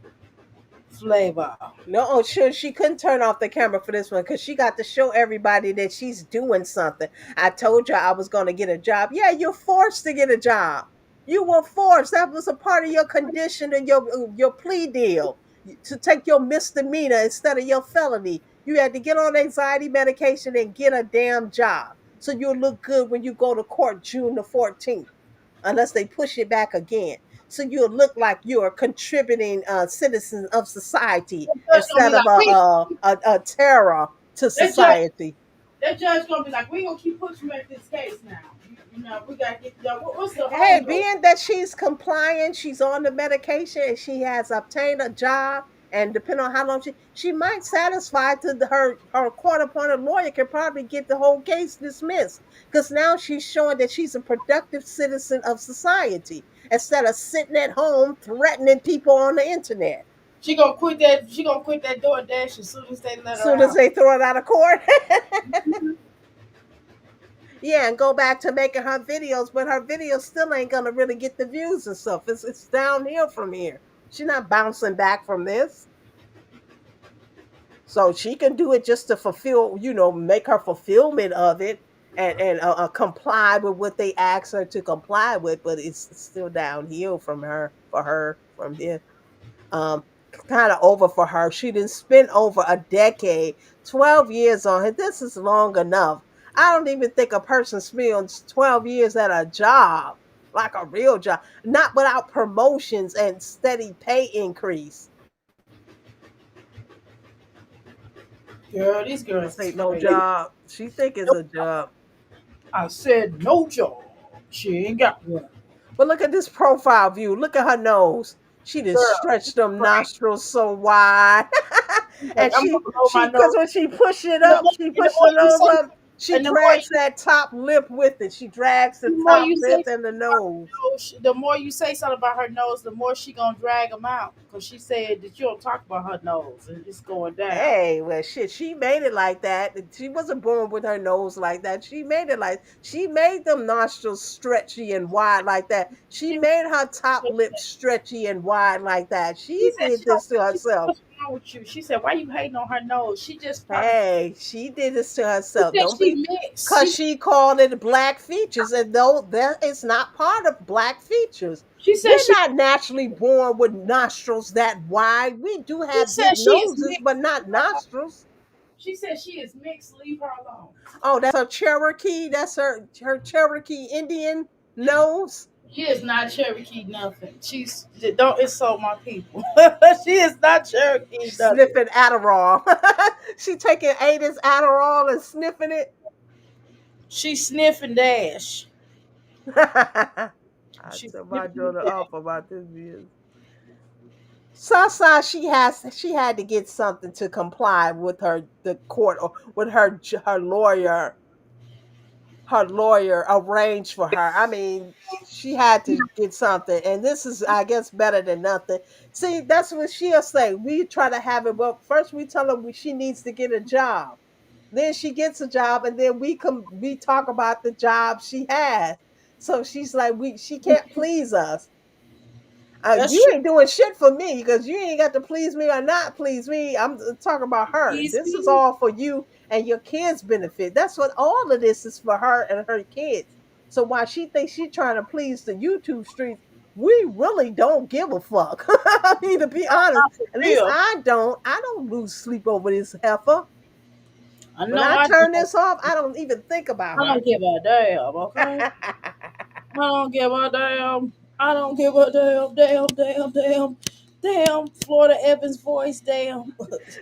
flavor. No, she couldn't turn off the camera for this one because she got to show everybody that she's doing something. I told you I was going to get a job. Yeah, you're forced to get a job. You were forced. That was a part of your condition and your plea deal to take your misdemeanor instead of your felony. You had to get on anxiety medication and get a damn job so you'll look good when you go to court June the 14th, unless they push it back again. So you'll look like you're a contributing citizen of society The judge gonna be instead of like, we, a terror to that judge, society. that judge gonna be like, we gonna keep pushing back this case now. You know, we gotta get. What's the Hey, hold up? being that she's compliant, she's on the medication, and she has obtained a job, and depending on how long she might satisfy to her court appointed lawyer can probably get the whole case dismissed because now she's showing that she's a productive citizen of society instead of sitting at home threatening people on the internet. She gonna quit that. She gonna quit that DoorDash as soon as they let her Soon as out. they throw it out of court. Yeah, and go back to making her videos, but her videos still ain't gonna really get the views and stuff. It's downhill from here. She's not bouncing back from this. So she can do it just to fulfill, make her fulfillment of it and comply with what they ask her to comply with, but it's still downhill from her for her from here. Um, Kind of over for her. She didn't spend over a decade, 12 years on it. This is long enough. I don't even think a person spends 12 years at a job, like a real job, not without promotions and steady pay increase. Girl, these girls This is ain't no crazy. job. She think it's Nope. a job. I said no job. She ain't got one. But look at this profile view. Look at her nose. She just Girl, stretched them right. nostrils so wide. She's like, And I'm gonna blow my because nose. when she push it And the up, more, she and the pushed more the you nose say, up. She and the more drags that top lip with it. She drags the the more top you lip say and the something about her nose. nose, the more you say something about her nose, the more she gonna drag them out. Cause she said that you don't talk about her nose and it's going down. Hey, well, shit, she made it like that. She wasn't born with her nose like that. She made them nostrils stretchy and wide like that. She She, made her top lip stretchy and wide like that. she She said did she don't. this to She said, herself. "What's wrong with you?" She said, "Why you hating on her nose?" She just probably. Hey, she did this to She herself. said Don't she be, mixed. cause she called it black features, and though that is not part of black features. She said We're she. not naturally born with nostrils that wide. We do She have said big she is noses, but mixed. not nostrils. She said she is mixed. Leave her alone. Oh, that's her Cherokee. That's her Cherokee Indian nose. She is not Cherokee nothing. She's don't insult my people. She is not Cherokee nothing. Sniffing Adderall. She taking Ada's Adderall and sniffing it. She sniff and dash. I She tell my sniff and daughter dash. off about this view. Sasa, she had to get something to comply with the court or with her lawyer arranged for her. I mean, she had to get something, and this is, I guess, better than nothing. See, that's what she'll say. We try to have it. Well, first we tell her she needs to get a job. Then she gets a job, and then we talk about the job she has. So she's like, she can't please us. That's You true. ain't doing shit for me because you ain't got to please me or not please me. I'm talking about her. Please This is me. all for you and your kids' benefit. That's what all of this is for her and her kids. So while she thinks she's trying to please the YouTube streets, we really don't give a fuck. I mean, to be honest, Not for at least real. I don't. I don't lose sleep over this heifer. I When know I I turn don't. this off, I don't even think about I don't give a damn. Okay. her. I don't give a damn. I don't give a damn. Damn. Damn. Damn. Damn. Florida Evans voice. Damn.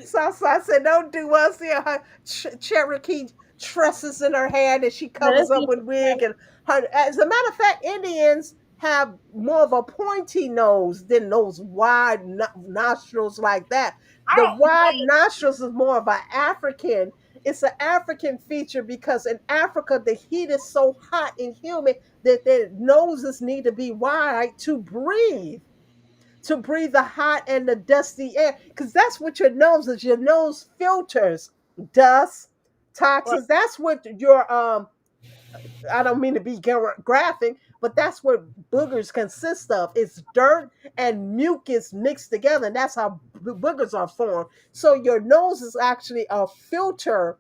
So I said, don't do us here. Her Cherokee tresses in her hair that she That's covers up with wig, and her. As a matter of fact, Indians have more of a pointy nose than those wide nostrils like that. I The don't. wide nostrils is more of an African. It's an African feature because in Africa the heat is so hot and humid that their noses need to be wide to breathe, the hot and the dusty air, because that's what your nose is. Your nose filters dust, Right. toxins. That's what your I don't mean to be graphic, but that's what boogers consist of. It's dirt and mucus mixed together, and that's how boogers are formed. So your nose is actually a filter,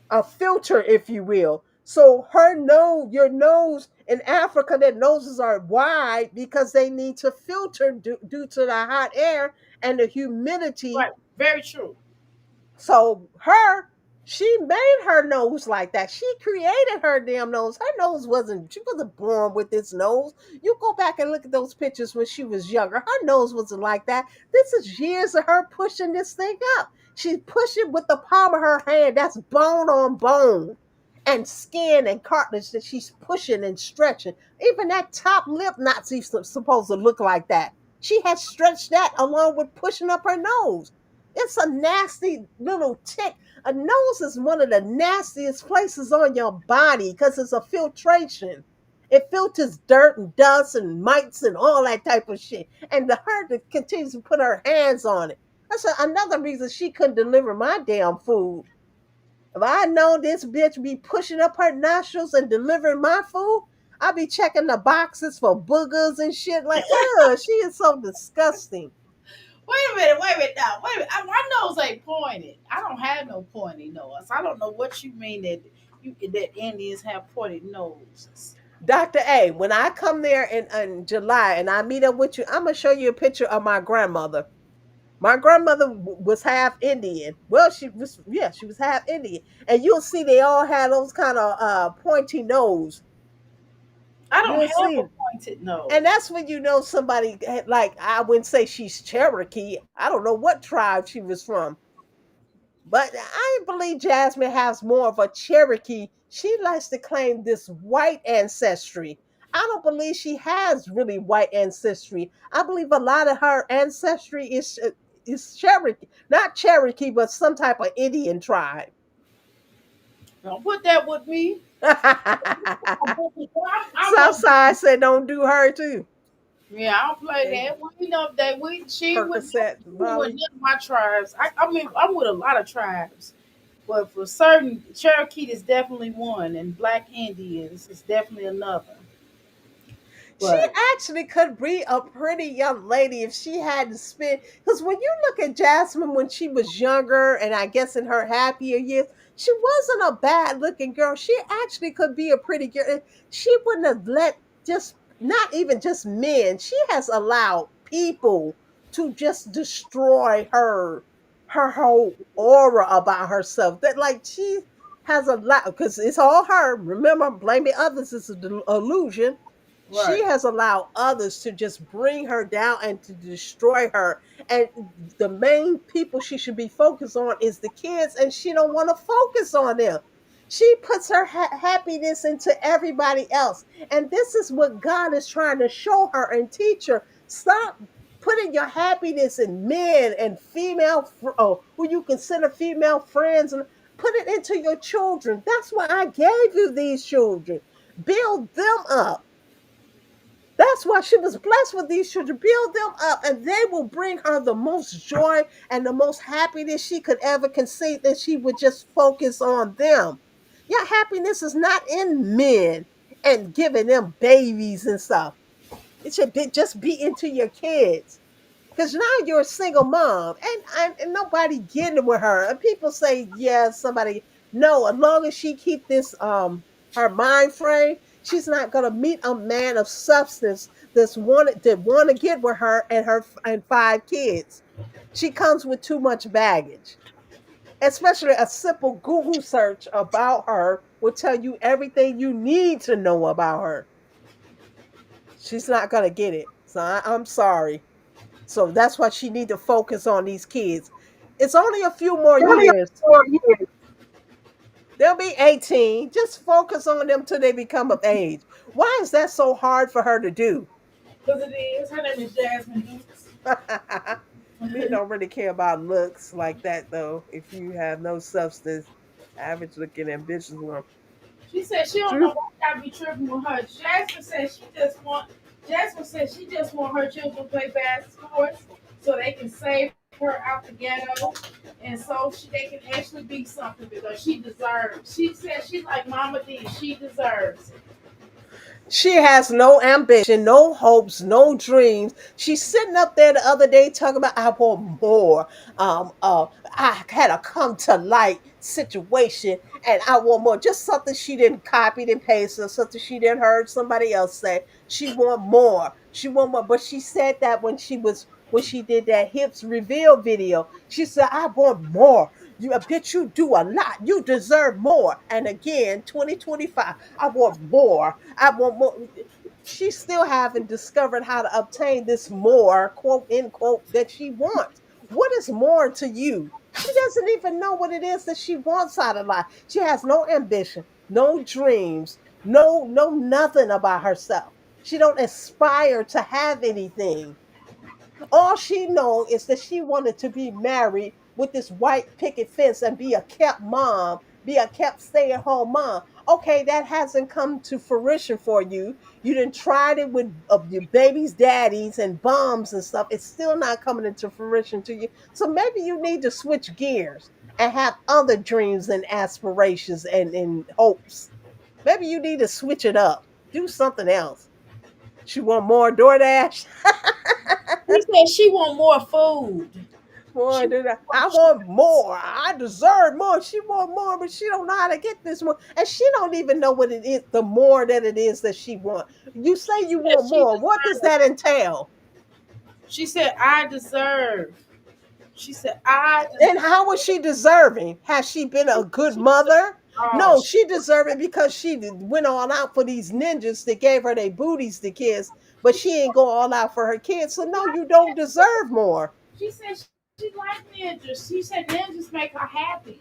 if you will. So her nose, your nose in Africa, their noses are wide because they need to filter due to the hot air and the humidity. Right. Very true. So she made her nose like that. She created her damn nose. She wasn't born with this nose. You go back and look at those pictures when she was younger. Her nose wasn't like that. This is years of her pushing this thing up. She's pushing with the palm of her hand. That's bone on bone and skin and cartilage that she's pushing and stretching. Even that top lip not supposed to look like that. She has stretched that along with pushing up her nose. It's a nasty little tick. A nose is one of the nastiest places on your body because it's a filtration. It filters dirt and dust and mites and all that type of shit. And her to continue to put her hands on it. That's another reason she couldn't deliver my damn food. If I know this bitch be pushing up her nostrils and delivering my food, I be checking the boxes for boogers and shit. Like, ugh, she is so disgusting. Wait a minute. Wait a minute. Now. Wait a minute. My nose ain't pointed. I don't have no pointy nose. I don't know what you mean that Indians have pointed noses. Dr. A, when I come there in July and I meet up with you, I'm gonna show you a picture of my grandmother. My grandmother was half Indian. Well, she was half Indian, and you'll see they all had those kind of pointy nose. I don't You'll have a see, pointed and nose. that's when you know somebody like I wouldn't say she's Cherokee. I don't know what tribe she was from, but I believe Jasmine has more of a Cherokee. She likes to claim this white ancestry. I don't believe she has really white ancestry. I believe a lot of her ancestry is Cherokee, not Cherokee, but some type of Indian tribe. Don't put that with me. I'm a, Southside said don't do her too. yeah, I don't play They that. We know that she would Percocet, with Molly. none of my tribes. I mean, I'm with a lot of tribes, but for certain, Cherokee is definitely one, and Black Indians is definitely another. She But actually could be a pretty young lady if she hadn't spent. Because when you look at Jasmine when she was younger, and I guess in her happier years, she wasn't a bad looking girl. She actually could be a pretty girl. She wouldn't have let just, not even just men, she has allowed people to just destroy her whole aura about herself. That, like, she has a lot, because it's all her. Remember, blaming others is an illusion. She right, has allowed others to just bring her down and to destroy her. And the main people she should be focused on is the kids, and she don't want to focus on them. She puts her happiness into everybody else, and this is what God is trying to show her and teach her. Stop putting your happiness in men and female, who you consider female friends, and put it into your children. That's why I gave you these children. Build them up. That's why she was blessed with these children. Build them up, and they will bring her the most joy and the most happiness she could ever conceive, that she would just focus on them. Your happiness is not in men and giving them babies and stuff. It should just be into your kids. Because now you're a single mom, and nobody getting with her. And people say, yeah, somebody. No, as long as she keep this her mind frame, she's not gonna meet a man of substance that want to get with her and 5 kids. She comes with too much baggage. Especially a simple Google search about her will tell you everything you need to know about her. She's not gonna get it. So I'm sorry. So that's why she need to focus on these kids. It's only a few more years. They'll be 18. Just focus on them till they become of age. Why is that so hard for her to do? because it is. Her name is Jasmine Dukes. Men don't really care about looks like that though. If you have no substance, average looking ambitious one. She said she don't know why I be tripping with her. Jasmine said she just want her children to play bad sports so they can save her out the ghetto, and so they can actually be something because she deserves. She said she like Mama D. She deserves it. She has no ambition, no hopes, no dreams. She's sitting up there the other day talking about I want more. I had a come to light situation and I want more. Just something she didn't copy and paste or something she didn't heard somebody else say. She want more. She want more. But she said that when she did that hips reveal video. She said, I want more. You, I bet you do a lot. You deserve more. And again, 2025, I want more. I want more. She still haven't discovered how to obtain this more, quote, end quote, that she wants. What is more to you? She doesn't even know what it is that she wants out of life. She has no ambition, no dreams, no nothing about herself. She don't aspire to have anything. All she know is that she wanted to be married with this white picket fence and be a kept mom, be a kept stay-at-home mom. Okay, that hasn't come to fruition for you. You didn't tried it with your baby's daddies and bombs and stuff. It's still not coming into fruition to you. So maybe you need to switch gears and have other dreams and aspirations and hopes. Maybe you need to switch it up. Do something else. She want more DoorDash. She said she want more food. Boy, She did I want more. I deserve more. She want more, but she don't know how to get this more. And she don't even know what it is, the more that it is that she want. You say you said want she more. What does that entail? She said I deserve. She said I And deserve. how was she deserving? Has she been a good She deserve. mother? Oh, No, she deserving because she went all out for these ninjas that gave her their booties to kiss, but she ain't go all out for her kids. So no, you don't deserve more. she said she liked ninjas. She said ninjas make her happy.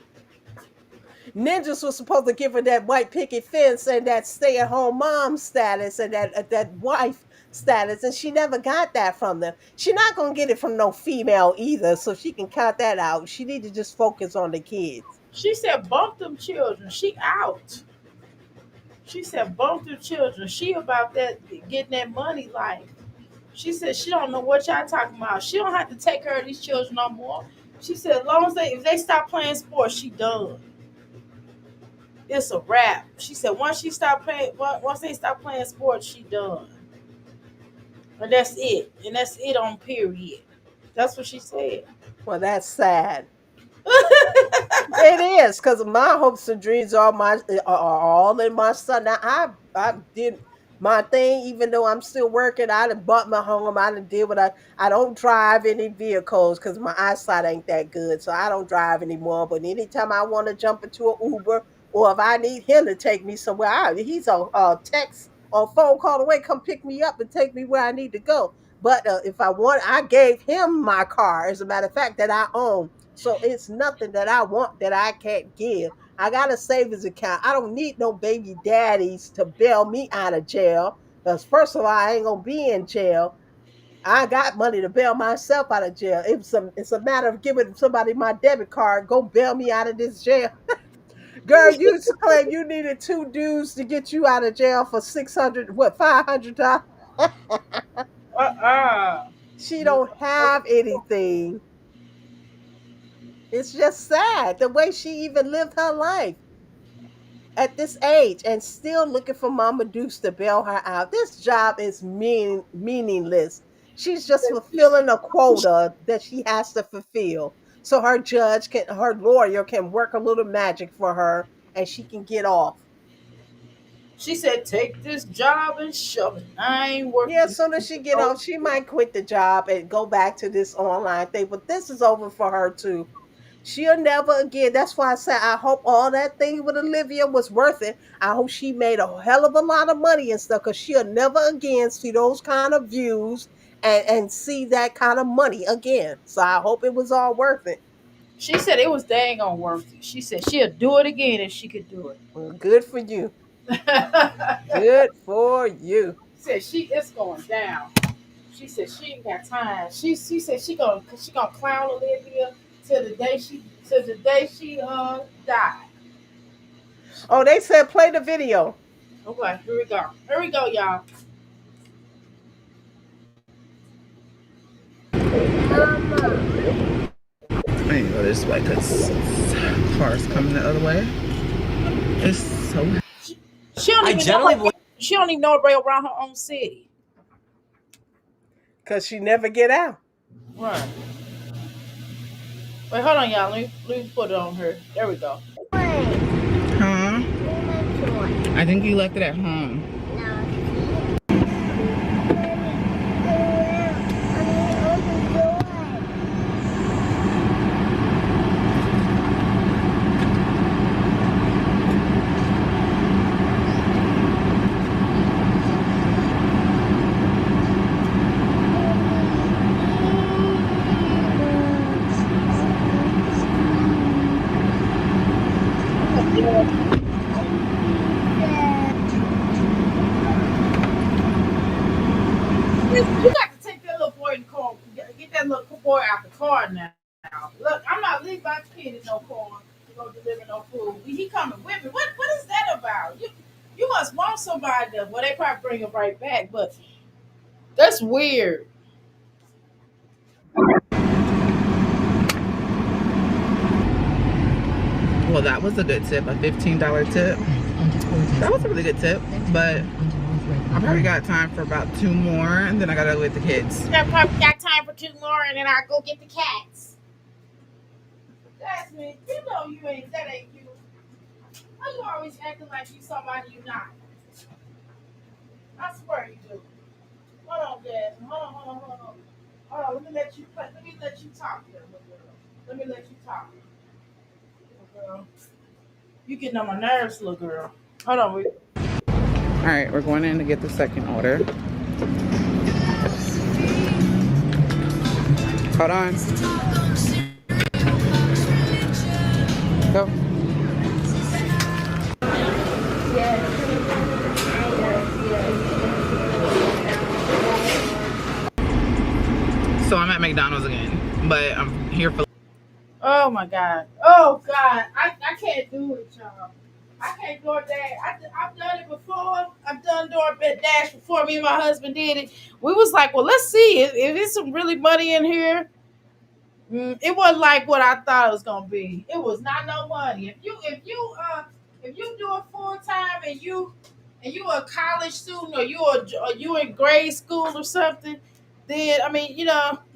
Ninjas was supposed to give her that white picket fence and that stay-at-home mom status and that wife status, and she never got that from them. She's not gonna get it from no female either, so she can cut that out. She need to just focus on the kids. She said both them children. She out. She said both them children. She about that getting that money life. She said she don't know what y'all talking about. She don't have to take care of these children no more. She said as long as if they stop playing sports, she done. It's a wrap. She said once they stop playing sports, she done. And that's it. And that's it on period. That's what she said. Well, that's sad. It is, because my hopes and dreams are all in my son. Now I did my thing, even though I'm still working. I done bought my home. I done did what I don't drive any vehicles because my eyesight ain't that good, so I don't drive anymore. But anytime I want to jump into an Uber, or if I need him to take me somewhere, he's a text or phone call away. Come pick me up and take me where I need to go. But if I want, I gave him my car. As a matter of fact, that I own. So it's nothing that I want that I can't give. I got a savings account. I don't need no baby daddies to bail me out of jail. Because first of all, I ain't gonna be in jail. I got money to bail myself out of jail. It's a matter of giving somebody my debit card. Go bail me out of this jail. Girl, you used to claim you needed 2 dudes to get you out of jail for $500. Uh-uh. She don't have anything. It's just sad the way she even lived her life at this age and still looking for Mama Deuce to bail her out. This job is meaningless. She's just fulfilling a quota that she has to fulfill. So her lawyer can work a little magic for her and she can get off. She said, take this job and shove it. I ain't working. Yeah, as soon as she get off, she might quit the job and go back to this online thing. But this is over for her too. She'll never again. That's why I said I hope all that thing with Olivia was worth it. I hope she made a hell of a lot of money and stuff, because she'll never again see those kind of views and see that kind of money again. So I hope it was all worth it. She said it was dang on worth it. She said she'll do it again if she could do it. Well, good for you. She Good for you. said it's going down. She said she ain't got time. She said she gonna clown Olivia till the day she died. Oh, they said play the video. Okay, here we go. Here we go, y'all. I need to go this way because cars coming the other way. It's so. She don't even know her way around her own city. Because she never get out. Right. Wait, hold on, y'all. Let me put it on her. There we go. Huh? I think you left it at home. You got to take that little boy in the car. Get that little boy out the car now. Look, I'm not leaving my kid in no car to go deliver no food. He coming with me. What is that about? You must want somebody to. Well, they probably bring him right back, but that's weird. Well, that was a good tip, a $15 tip. That was a really good tip, but I probably got time for about 2 more, and then I gotta go with the kids. I probably got time for 2 more, and then I'll go get the cats. Jasmine, you know that ain't you. Why you always acting like you somebody you not? I swear you do. Hold on, Jasmine. Hold on. Let me let you talk here, little girl. Let me let you talk. Little girl. You getting on my nerves, little girl. Hold on. All right, we're going in to get the second order. Hold on. Go. McDonald's again, but I'm here for. Oh my God. Oh God. I can't do it, y'all. I can't do it that. I've done it before. I've done DoorDash before. Me and my husband did it. We was like, well, let's see if it's some really money in here. It wasn't like what I thought it was gonna be. It was not no money. If you do it full time and you a college student or you in grade school or something, then I mean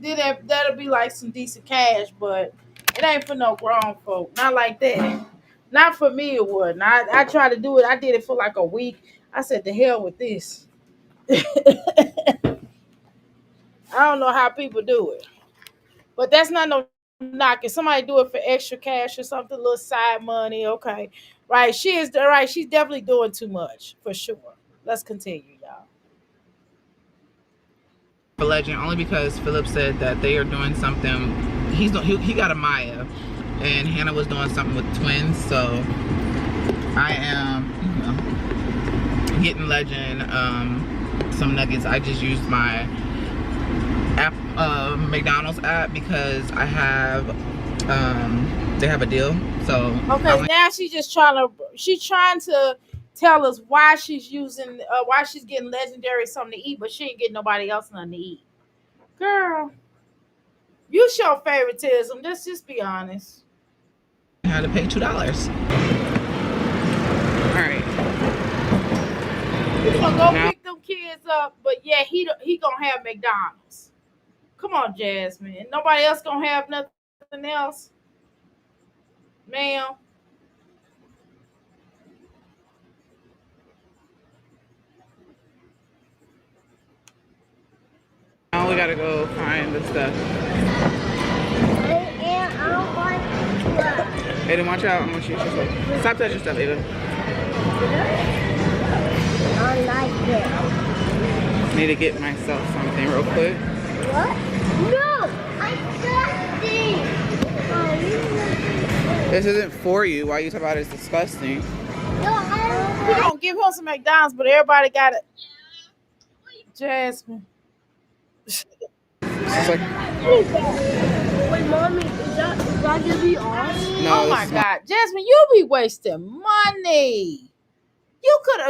then that'll be like some decent cash. But it ain't for no grown folk. Not like that. Not for me. It wasn't. I tried to do it. I did it for like a week. I said the hell with this. I don't know how people do it. But that's not no knock. If somebody do it for extra cash or something, a little side money, okay. Right. She is right. She's definitely doing too much for sure. Let's continue, y'all. Legend only because Philip said that they are doing something. He got a Maya, and Hannah was doing something with twins. So I am getting Legend some nuggets. I just used my app, McDonald's app, because I have they have a deal. So Okay, now she's trying to tell us why she's using why she's getting legendary something to eat, but she ain't getting nobody else nothing to eat. Girl, you show favoritism. Let's just be honest. I had to pay $2. All right. You gonna go pick them kids up, but yeah, he gonna have McDonald's. Come on, Jasmine. Nobody else gonna have nothing else, ma'am. Now we gotta go find the stuff. Aiden, watch out. I'm gonna shoot your stuff. Stop touching stuff, Aiden. I like it. Need to get myself something real quick. What? No! I'm thirsty! This isn't for you. Why you talk about it's disgusting? No, I We gonna give him some McDonald's, but everybody got it. Jasmine. It's like, Wait, Mommy, is that gonna be ours? no, Oh my this is not. God, Jasmine, you be wasting money. You could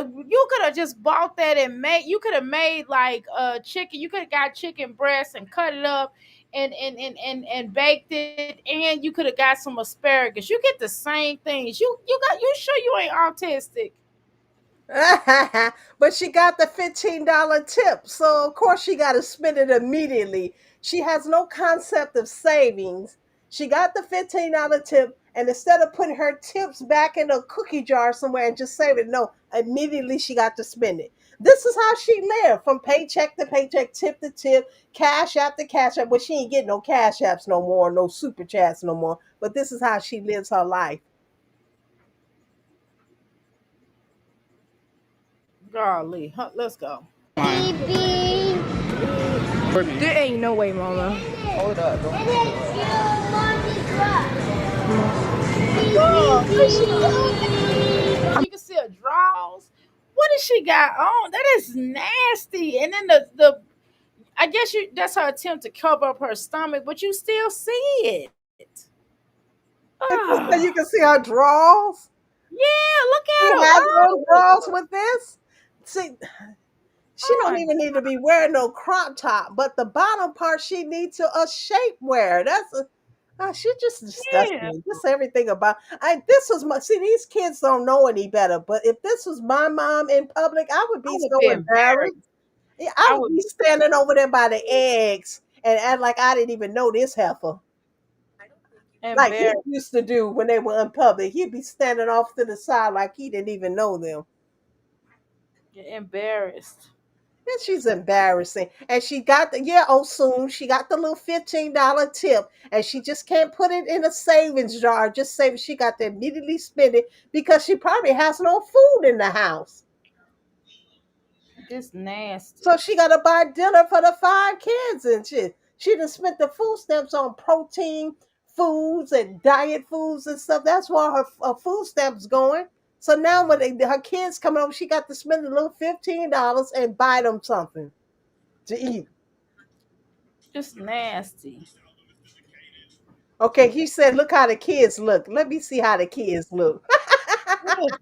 have just bought that and made. You could have made like chicken. You could have got chicken breast and cut it up and baked it, and you could have got some asparagus. You get the same things. You sure you ain't autistic? But she got the $15 tip, so of course she got to spend it immediately. She has no concept of savings. She got the $15 tip, and instead of putting her tips back in a cookie jar somewhere and just save it, no, immediately she got to spend it. This is how she lived, from paycheck to paycheck, tip to tip, cash app to cash app. But she ain't getting no cash apps no more, no super chats no more. But this is how she lives her life. Golly, huh, let's go. Fine. Baby. For me. There ain't no way, Mama. Hold up. Don't And it's your mommy's You can see her drawers. What does she got on? That is nasty. And then the I guess that's her attempt to cover up her stomach, but you still see it. And you Ah, can see her drawers. yeah, look She at her. has Oh, on drawers with this. See, she oh don't my even need to be wearing no crop top, but the bottom part she needs to a shapewear. She just disgusts yeah. me. Just everything about. This was my. See, these kids don't know any better. But if this was my mom in public, I would I be would so be embarrassed. embarrassed. Yeah, I I would would be be standing over there by the eggs and act like I didn't even know this heifer. Like he embarrassed. used to do when they were in public. He'd be standing off to the side like he didn't even know them. Embarrassed. And she's embarrassing. And she got the yeah, oh soon. She got the little $15 tip. And she just can't put it in a savings jar. Just save it. She got to immediately spend it because she probably has no food in the house. This nasty. So she gotta buy dinner for the 5 kids and shit. She done spent the food stamps on protein foods and diet foods and stuff. That's why her food stamps going. So now when her kids come over, she got to spend a little $15 and buy them something to eat. Just nasty. Okay, he said, "Look how the kids look." Let me see how the kids look. Look,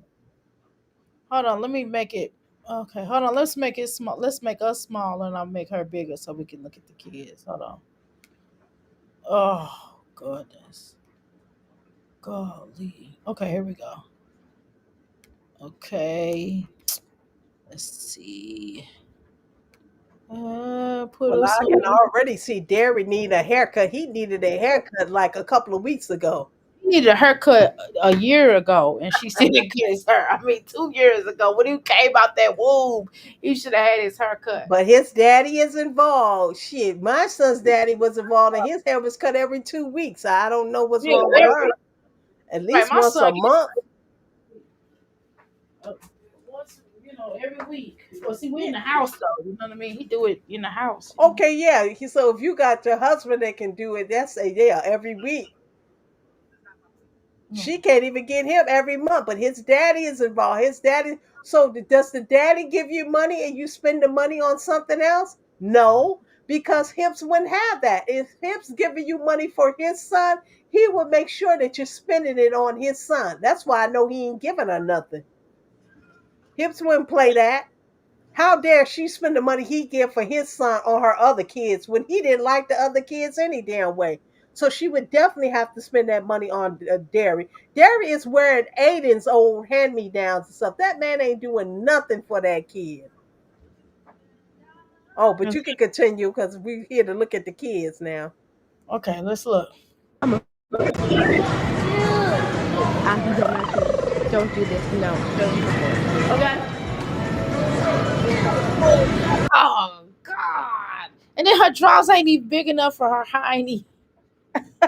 hold on, let me make it. Okay, hold on. Let's make it small. Let's make us smaller, and I'll make her bigger so we can look at the kids. Hold on. Oh goodness, golly. Okay, here we go. Okay, let's see. Put Well, us. I can already see Derry need a haircut. He needed a haircut like a couple of weeks ago. He needed a haircut a year ago, and she said it gets her. I mean, 2 years ago when he came out that womb, he should have had his haircut. But his daddy is involved. Shit, my son's daddy was involved, and his hair was cut every 2 weeks. I don't know what's Yeah, wrong with her. every, At right. least My once son a month. once, every week. Well, see, we're in the house though. You know what I mean? He do it in the house. Okay, yeah. So if you got your husband that can do it, that's a yeah every week. Mm. She can't even get him every month, but his daddy is involved. His daddy. So does the daddy give you money and you spend the money on something else? No, because Hips wouldn't have that. If Hips giving you money for his son, he would make sure that you're spending it on his son. That's why I know he ain't giving her nothing. Hips wouldn't play that. How dare she spend the money he give for his son on her other kids when he didn't like the other kids any damn way? So she would definitely have to spend that money on Derry. Derry is wearing Aiden's old hand-me-downs and stuff. That man ain't doing nothing for that kid. Oh, but you can continue because we're here to look at the kids now. Okay, let's look. Auntie, don't do this. No, don't do this. Okay. Oh God! And then her drawers ain't even big enough for her hiney.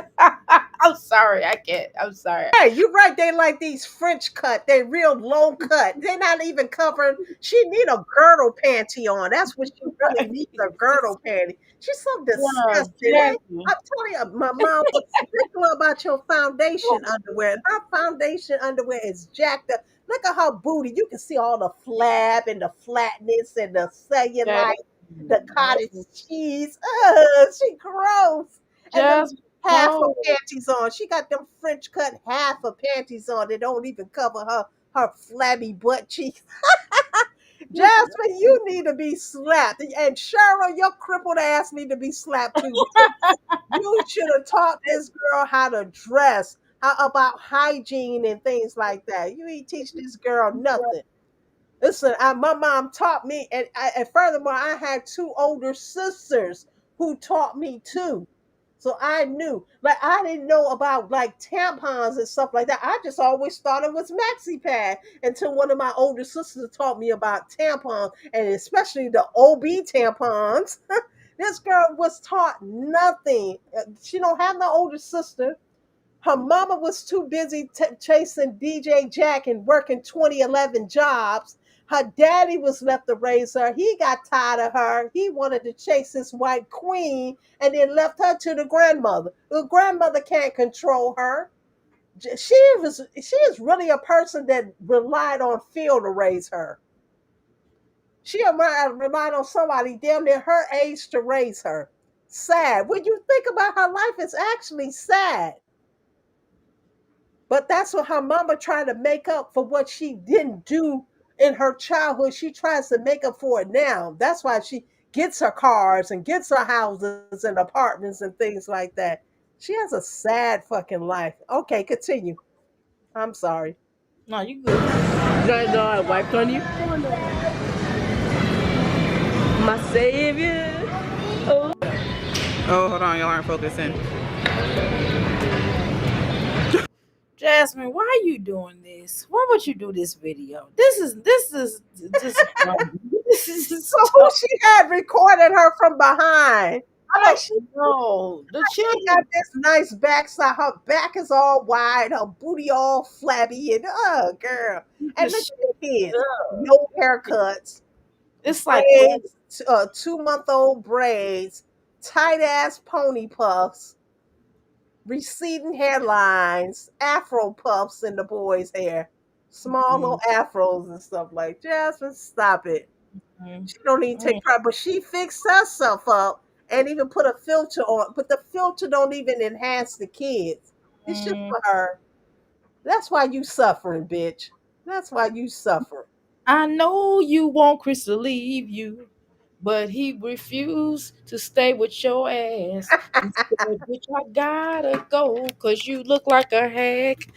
I'm sorry, I can't. I'm sorry. Hey, you're right. They like these French cut. They real low cut. They're not even covering. She need a girdle panty on. That's what she really needs, a girdle panty. She's so Yeah, disgusting. Jasmine. I'm telling you, my mom was particular about your foundation underwear. And her foundation underwear is jacked up. Look at her booty. You can see all the flab and the flatness and the cellulite, the cottage cheese. Ugh, she gross. And them Just half of no. panties on. She got them French cut half of panties on that don't even cover her flabby butt cheeks. Jasmine, you need to be slapped. And Cheryl, your crippled ass need to be slapped too. Because you should have taught this girl how to dress, how about hygiene and things like that. You ain't teach this girl nothing. Listen, my mom taught me, and furthermore, I had two older sisters who taught me too. So I knew, like, I didn't know about like tampons and stuff like that. I just always thought it was maxi pad until one of my older sisters taught me about tampons and especially the OB tampons. This girl was taught nothing. She don't have no older sister. Her mama was too busy chasing DJ Jack and working 2011 jobs. Her daddy was left to raise her. He got tired of her. He wanted to chase his white queen and then left her to the grandmother. The grandmother can't control her. She is really a person that relied on Phil to raise her. She relied on somebody damn near her age to raise her. Sad. When you think about her life, it's actually sad. But that's what her mama tried to make up for what she didn't do in her childhood. She tries to make up for it now. That's why she gets her cars and gets her houses and apartments and things like that. She has a sad fucking life. Okay, continue. I'm sorry. No, you good. Guys, know I wiped on you. My savior. Oh. Oh, hold on, y'all aren't focusing. Jasmine, why are you doing this? Why would you do this video? This is just this is So who she had recorded her from behind? I don't know. The She got children this nice backside. Her back is all wide, her booty all flabby, and oh, girl. And look just at the kids. No haircuts, it's like braids, 2-month-old braids, tight ass pony puffs, receding hairlines, afro puffs in the boys' hair, small little afros and stuff like. Jasmine, stop it. She don't even take pride, but she fixed herself up and even put a filter on, but the filter don't even enhance the kids. It's just Mm, for her. That's why you suffering, bitch. That's why you suffer. I know you want Chris to leave you, but he refused to stay with your ass. He said, bitch, I gotta go because you look like a hack.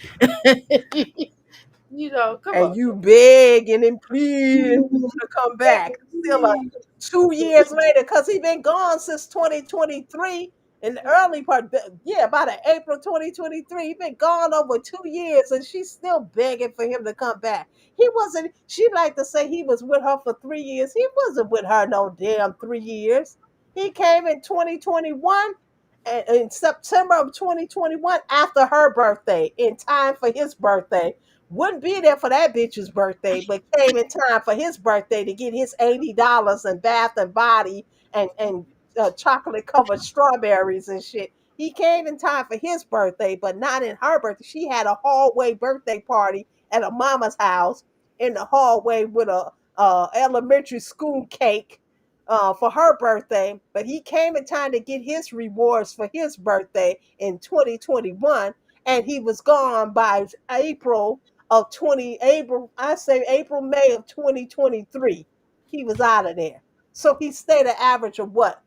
Come And on. you begging and pleading to come back. Still, 2 years later, because he been gone since 2023 in the early part. Yeah, about April 2023. He been gone over 2 years, and she's still begging for him to come back. He wasn't. She like to say he was with her for 3 years. He wasn't with her no damn 3 years. He came in 2021. In September of 2021, after her birthday, in time for his birthday, wouldn't be there for that bitch's birthday, but came in time for his birthday to get his $80 in Bath and Body and chocolate covered strawberries and shit. He came in time for his birthday, but not in her birthday. She had a hallway birthday party at a mama's house in the hallway with a elementary school cake for her birthday. But he came in time to get his rewards for his birthday in 2021, and he was gone by April, May of 2023. He was out of there. So he stayed an average of what?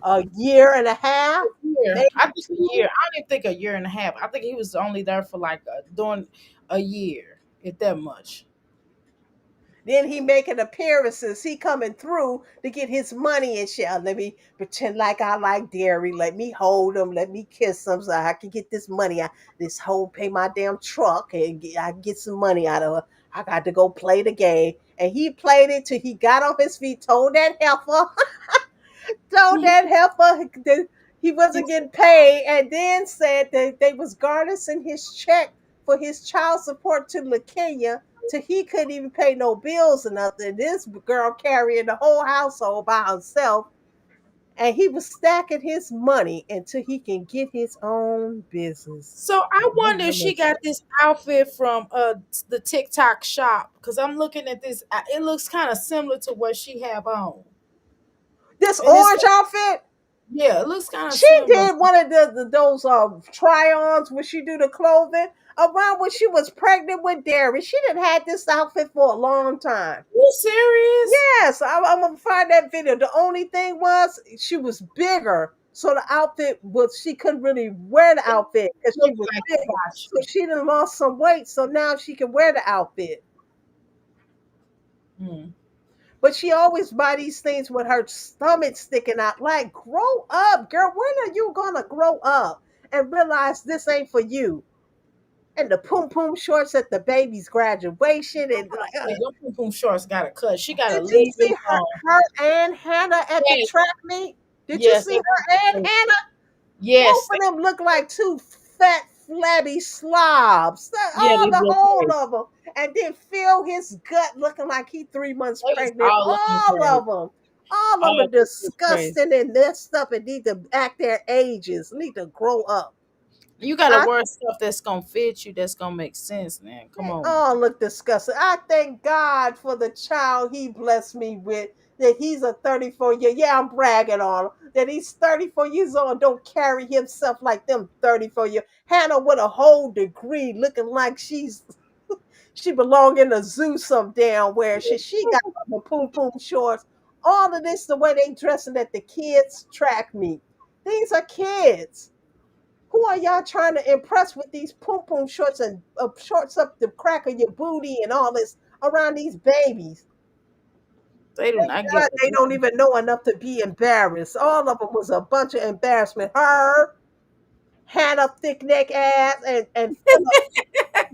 A year and a half, Year. maybe I think a two. year. I don't even think a year and a half. I think he was only there for like doing a year, if that much. Then he making appearances. He coming through to get his money and shit. Let me pretend like I like dairy. Let me hold him. Let me kiss him so I can get this money. This whole pay my damn truck and I get some money out of her. I got to go play the game. And he played it till he got on his feet, told that heifer, told that heifer that he wasn't getting paid, and then said that they was garnishing his check for his child support to LaKenya till he couldn't even pay no bills or nothing. This girl carrying the whole household by herself, and he was stacking his money until he can get his own business. So I My wonder if she mama got said, this outfit from the TikTok shop because I'm looking at this. It looks kind of similar to what she have on, this and it's orange outfit. yeah, it looks kind of She similar. did one of those try-ons when she do the clothing around when she was pregnant with Derry. She didn't had this outfit for a long time. You serious? Yes, I'm gonna find that video. The only thing was she was bigger, so the outfit was she couldn't really wear the It outfit because she looks was like bigger. crotch. So she done lost some weight, so now she can wear the outfit. Hmm. But she always buy these things with her stomach sticking out. Like, grow up, girl. When are you gonna grow up and realize this ain't for you? And the poom poom shorts at the baby's graduation, and like, Hey, them pum pum shorts got to cut. She got to did you leave see them alone. her and Hannah at the Yes, track meet? Did you yes, see her and Hannah? Both yes. of them look like two fat, flabby slobs. Yeah, All they the look whole crazy. of them. And then Phil, his gut looking like he 3 months They was pregnant. all looking All crazy. of them. All of them All are look crazy. disgusting and messed up and need to act their ages. Need to grow up. You got to I wear stuff that's gonna fit you. That's gonna make sense, man. Come They on. all look disgusting. I thank God for the child he blessed me with. That he's a 34-year. Yeah, I'm bragging on him. That he's 34 years old and don't carry himself like them 34-year. Hannah with a whole degree, looking like she belong in a zoo some damn where. She got the poom poom shorts. All of this the way they dressing at the kids track meet. These are kids. Who are y'all trying to impress with these poom poom shorts and shorts up the crack of your booty and all this around these babies? They do Thank not give God a they don't damn. even know enough to be embarrassed. All of them was a bunch of embarrassment. Her, Hannah, thick neck ass, and Philip,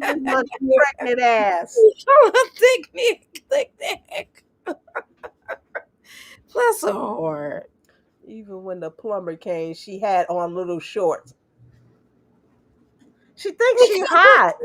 3 months pregnant ass. Thick neck, thick neck. Bless her heart. Even when the plumber came, she had on little shorts. She thinks she hot.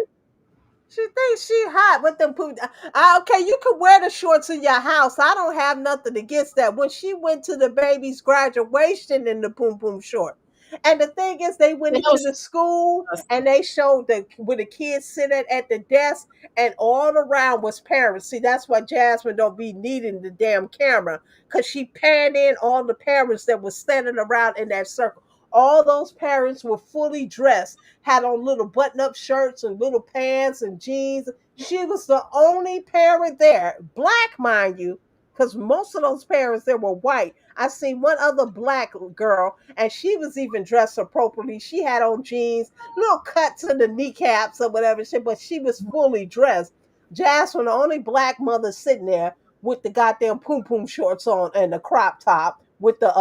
She thinks she hot with them poop. Okay, you can wear the shorts in your house. I don't have nothing against that. When she went to the baby's graduation in the poom poom short, And the thing is, they went And into the school and they showed the where the kids sit at the desk, and all around was parents. See, that's why Jasmine don't be needing the damn camera, because she panned in all the parents that were standing around in that circle. All those parents were fully dressed, had on little button-up shirts and little pants and jeans. She was the only parent there, black, mind you, because most of those parents there were white. I seen one other black girl, and she was even dressed appropriately. She had on jeans, little cuts in the kneecaps or whatever shit, but she was fully dressed. Jasmine, the only black mother sitting there with the goddamn poom poom shorts on and the crop top with the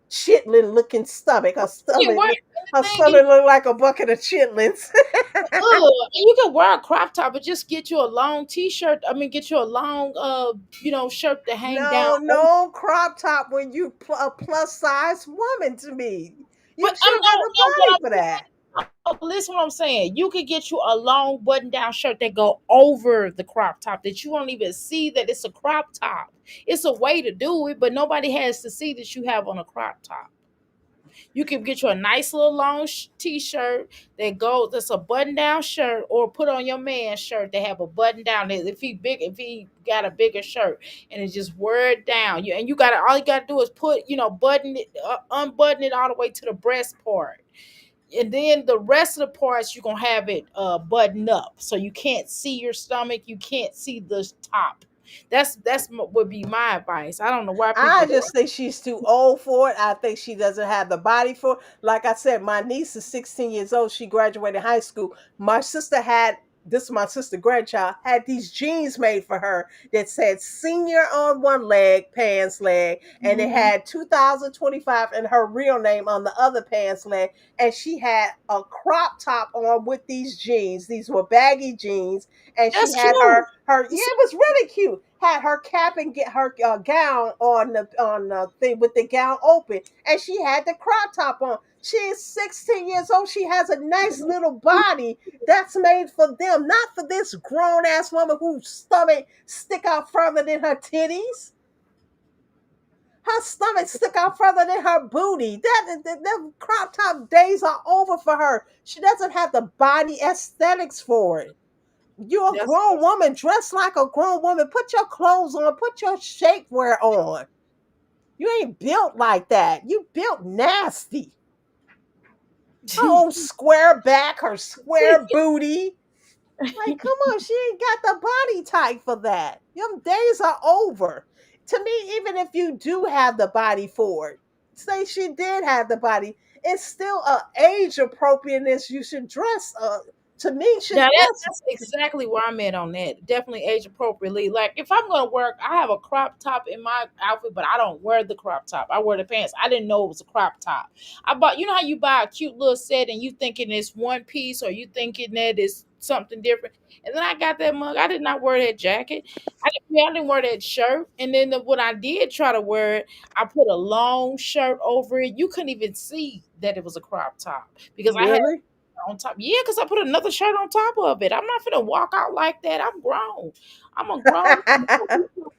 chitlin looking stomach. yeah, what Her the thing is, stomach looked like a bucket of chitlins. you can wear a crop top, but just get you a long t-shirt. I mean, get you a long, shirt to hang down. No, no crop top when you a plus size woman to me. You But I'm should have no, the no. What body for that. listen, what I'm saying. You could get you a long button-down shirt that go over the crop top that you won't even see that it's a crop top. It's a way to do it, but nobody has to see that you have on a crop top. You can get you a nice little long t-shirt that's a button-down shirt, or put on your man's shirt that have a button down. If he got a bigger shirt, and it just wear it down. You got to all you got to do is button it, unbutton it all the way to the breast part, and then the rest of the parts you're gonna have it buttoned up so you can't see your stomach, you can't see the top. Would be my advice. I don't know why I people just think she's too old for it. I think she doesn't have the body for it. Like I said, my niece is 16 years old. She graduated high school. My sister had this is my sister grandchild had these jeans made for her that said senior on one leg, pants leg, and it Mhm. had 2025 and her real name on the other pants leg. And she had a crop top on with these jeans. These were baggy jeans, and she That's had cute. yeah, it was really cute. Had her cap and get her gown on the thing with the gown open, and she had the crop top on. She is 16 years old. She has a nice little body that's made for them, not for this grown ass woman whose stomach stick out further than her titties. Her stomach stick out further than her booty. That crop top days are over for her. She doesn't have the body aesthetics for it. You're a That's grown woman. Dress like a grown woman. Put your clothes on. Put your shapewear on. You ain't built like that. You built nasty. Her old square back, her square booty. Like, come on, she ain't got the body type for that. Them days are over. To me, even if you do have the body for it, say she did have the body, it's still a age appropriateness. You should dress. To me, Now should dress. that's exactly where I'm at on that. Definitely age appropriately. Like if I'm gonna work, I have a crop top in my outfit, but I don't wear the crop top. I wear the pants. I didn't know it was a crop top. I bought, you know how you buy a cute little set and you thinking it's one piece or you thinking that it's something different. And then I got that mug. I did not wear that jacket. I didn't wear that shirt. And then when I did try to wear it, I put a long shirt over it. You couldn't even see that it was a crop top because I had Really? on top. Yeah, because I put another shirt on top of it. I'm not gonna walk out like that. I'm grown. I'm a grown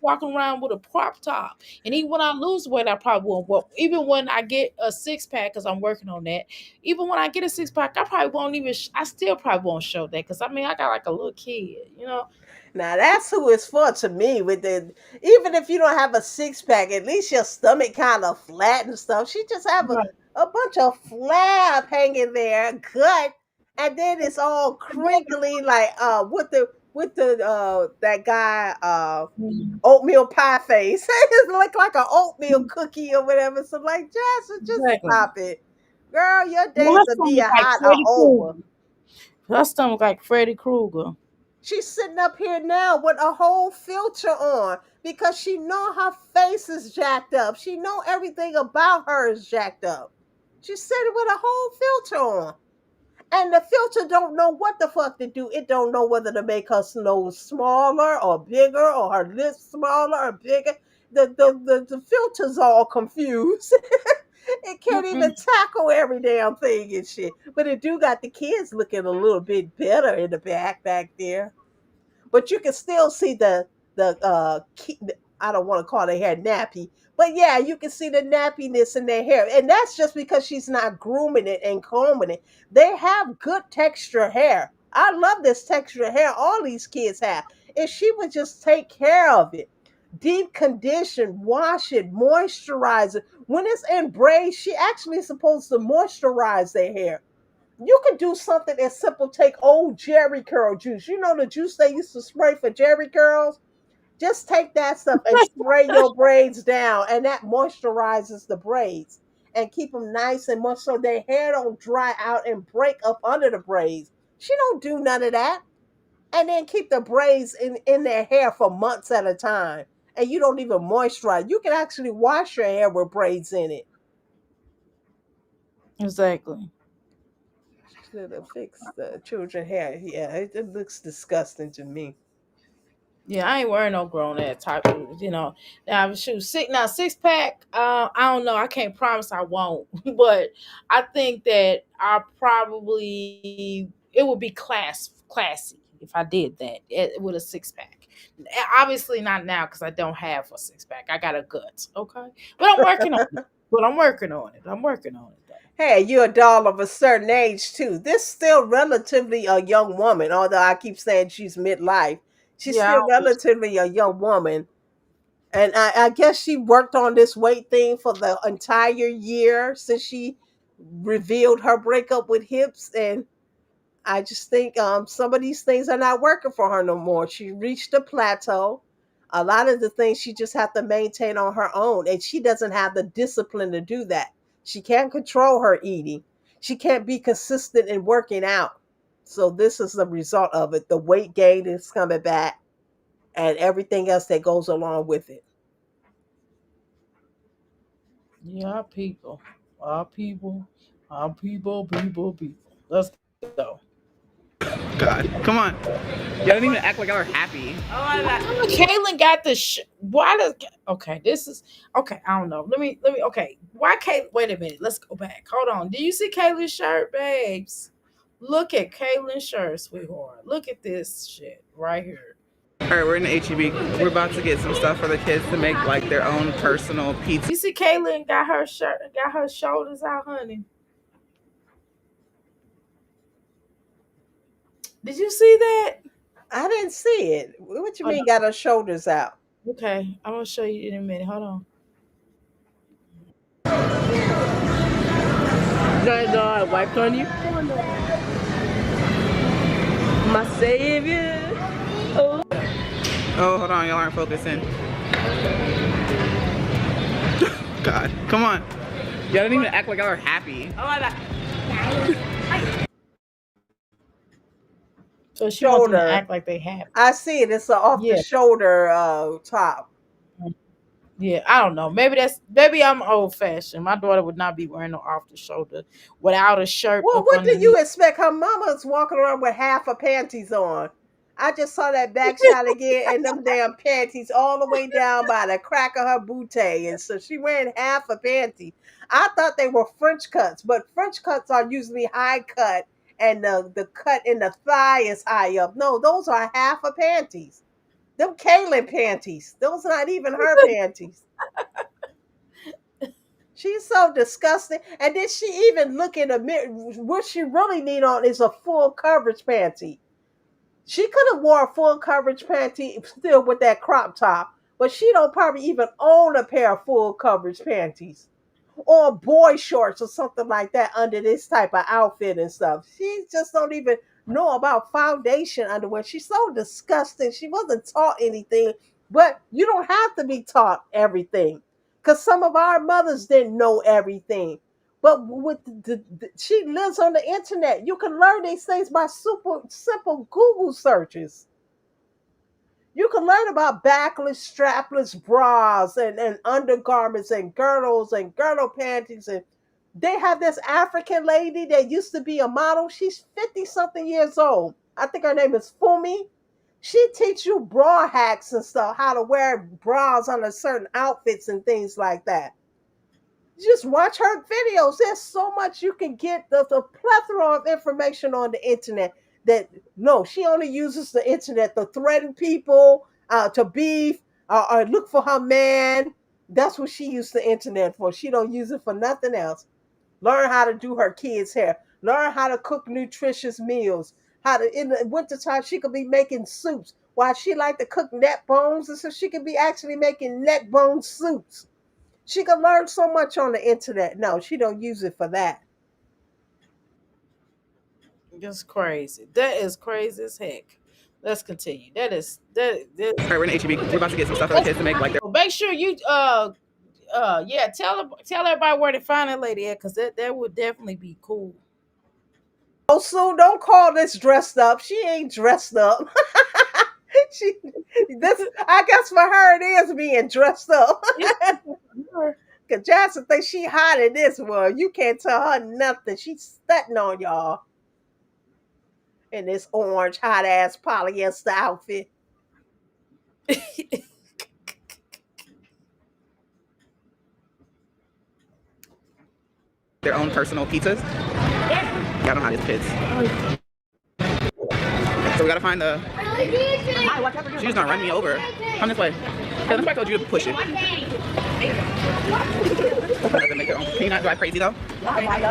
walking around with a crop top. And even when I lose weight, I probably won't. Well, even when I get a six pack, because I'm working on that. Even when I get a six pack, I probably won't even. I still probably won't show that because I mean I got like a little kid, you know. Now that's who it's for to me. With the even if you don't have a six pack, at least your stomach kind of flat and stuff. She just have Right. a bunch of flab hanging there, gut, and then it's all crinkly like with the that guy Mhm. oatmeal pie face. It look like an oatmeal cookie or whatever. So like just Exactly. stop it. Girl, your Well, days her of being stomach like hot are Freddy over. Krueger. Her stomach like Freddy Krueger. She's sitting up here now with a whole filter on because she know her face is jacked up. She know everything about her is jacked up. She's sitting with a whole filter on. And the filter don't know what the fuck to do. It don't know whether to make her nose smaller or bigger or her lips smaller or bigger. The filter's all confused. It can't Mm-mm. even tackle every damn thing and shit. But it do got the kids looking a little bit better in the back there, but you can still see I don't want to call their hair nappy, but yeah, you can see the nappiness in their hair. And that's just because she's not grooming it and combing it. They have good texture hair. I love this texture hair all these kids have. If she would just take care of it, deep condition, wash it, moisturize it. When it's in braids, she actually is supposed to moisturize their hair. You could do something as simple, take old Jerry curl juice. You know the juice they used to spray for Jerry curls? Just take that stuff and spray your braids down, and that moisturizes the braids and keep them nice and moist so their hair don't dry out and break up under the braids. She don't do none of that. And then keep the braids in their hair for months at a time. And you don't even moisturize. You can actually wash your hair with braids in it. Exactly. Should have fixed the children hair. Yeah, it looks disgusting to me. Yeah, I ain't wearing no grown ass type of, Now, shoot, six pack. I don't know. I can't promise I won't, but I think that I probably it would be classy if I did that with a six pack. Obviously not now because I don't have a six pack. I got a gut, okay, but I'm working on it. But I'm working on it. I'm working on it though. Hey, you're a doll of a certain age too. This still relatively a young woman, although I keep saying she's midlife. She's Yeah, I still don't think relatively a young woman. And I guess she worked on this weight thing for the entire year since she revealed her breakup with hips. And I just think some of these things are not working for her no more. She reached a plateau. A lot of the things she just have to maintain on her own, and she doesn't have the discipline to do that. She can't control her eating. She can't be consistent in working out. So this is the result of it. The weight gain is coming back, and everything else that goes along with it. yeah, our people. Let's go. God, come on. Y'all didn't even act like y'all are happy. Kaylin got the why does okay? This is okay. I don't know. Let me. Okay, why Kaylin? Wait a minute. Let's go back. Hold on. Do you see Kaylin's shirt, babes? Look at Kaylin's shirt, sweetheart. Look at this shit right here. All right, we're in the HEB. We're about to get some stuff for the kids to make like their own personal pizza. You see Kaylin got her shirt, got her shoulders out, honey. Did you see that? I didn't see it. What you Oh mean got her shoulders out? no. Okay, I'm gonna show you in a minute. Hold on. Guys, I wiped on you. My savior. Oh. Oh, hold on, y'all aren't focusing. God, come on. Y'all didn't even act like y'all are happy. Oh my god. So she wants them to Shoulder. act like they happy. I see it. It's a off the Yeah. shoulder top. Yeah, I don't know. Maybe I'm old fashioned. My daughter would not be wearing no off the shoulder without a shirt Well, up what do you underneath. expect? Her mama's walking around with half her panties on. I just saw that back shot again, and them damn panties all the way down by the crack of her bootay, and so she wearing half a panty. I thought they were French cuts, but French cuts are usually high cut, and the cut in the thigh is high up. No, those are half a panties. Them Kaylin panties. Those are not even her panties. She's so disgusting. And then she even look in the mirror. What she really need on is a full coverage panty. She could have wore a full coverage panty still with that crop top, but she don't probably even own a pair of full coverage panties or boy shorts or something like that under this type of outfit and stuff. She just don't even know about foundation underwear. She's so disgusting. She wasn't taught anything, but you don't have to be taught everything because some of our mothers didn't know everything. But with she lives on the internet. You can learn these things by super simple Google searches. You can learn about backless, strapless bras and undergarments and girdle panties. And they have this African lady that used to be a model. She's 50 something years old. I think her name is Fumi. She teach you bra hacks and stuff, how to wear bras under certain outfits and things like that. Just watch her videos. There's so much you can get. The plethora of information on the internet that no, she only uses the internet to threaten people, to beef, or look for her man. That's what she used the internet for. She don't use it for nothing else. Learn how to do her kids' hair. Learn how to cook nutritious meals. How to in the wintertime she could be making soups. While she like to cook neck bones, and so she could be actually making neck bone soups. She could learn so much on the internet. No, she don't use it for that. That's crazy. That is crazy as heck. Let's continue. That. All right, we're in HEB. We're about to get some stuff for the kids to make like their. Make sure you yeah, tell everybody where to find that lady at, because that would definitely be cool. Oh, so don't call this dressed up. She ain't dressed up. she this I guess for her it is being dressed up. Cause Jackson thinks she hot in this one. You can't tell her nothing. She's stunting on y'all in this orange hot ass polyester outfit. Their own personal pizzas. Y'all know how these kids. So we gotta find the. She's just gonna run me over. Come this way. That's why I told you to push it. Make their own. Can you not drive crazy though? I'm trying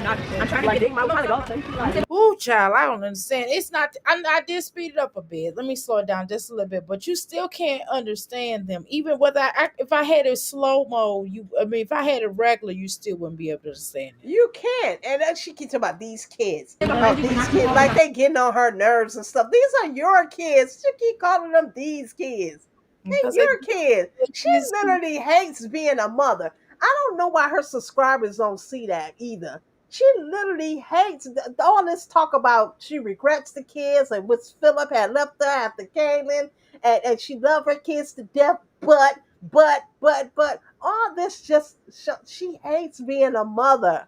not. I'm trying to get in. I'm trying to go. Ooh, child, I don't understand. It's not. I did speed it up a bit. Let me slow it down just a little bit, but you still can't understand them. Even whether if I had it slow mo, I mean, if I had it regular, you still wouldn't be able to understand it. You can't. And then she keeps talking about these kids. Oh, these kids, like they getting on her nerves and stuff. These are your kids. She keep calling them these kids. They Because your kids. She it's- literally hates being a mother. I don't know why her subscribers don't see that either. She literally hates all this talk about she regrets the kids and which Philip had left her after Kaylin, and she loved her kids to death, but all this just she hates being a mother.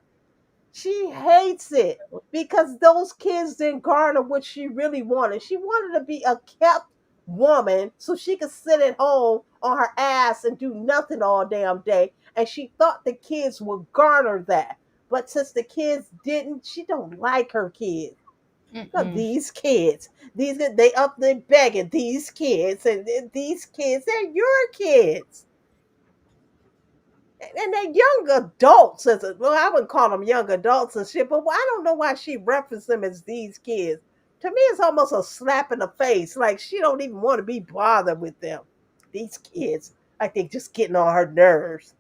She hates it because those kids didn't garner what she really wanted. She wanted to be a kept woman so she could sit at home on her ass and do nothing all damn day. And she thought the kids would garner that. But since the kids didn't, she don't like her kids. Look, these kids, they up there begging these kids, and these kids, they're your kids. And they're young adults. Well, I wouldn't call them young adults and shit, but I don't know why she referenced them as these kids. To me, it's almost a slap in the face. Like she don't even want to be bothered with them. These kids, I think, just getting on her nerves.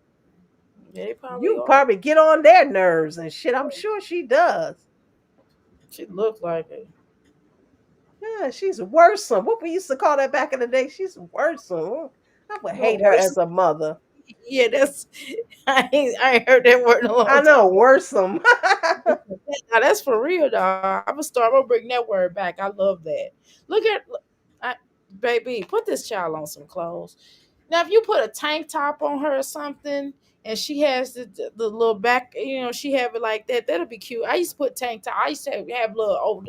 They probably You are. probably get on their nerves and shit. I'm sure she does. She looked like it. Yeah, she's worrisome. What we used to call that back in the day. She's worrisome. I would hate her as a mother. Yeah, that's I ain't heard that word in a long I time. know, worrisome. Now that's for real, dog. I'm gonna bring that word back. I love that. I, baby, put this child on some clothes. Now, if you put a tank top on her or something, and she has the little back, she have it like that. That'll be cute. I used to put tank top. I used to have little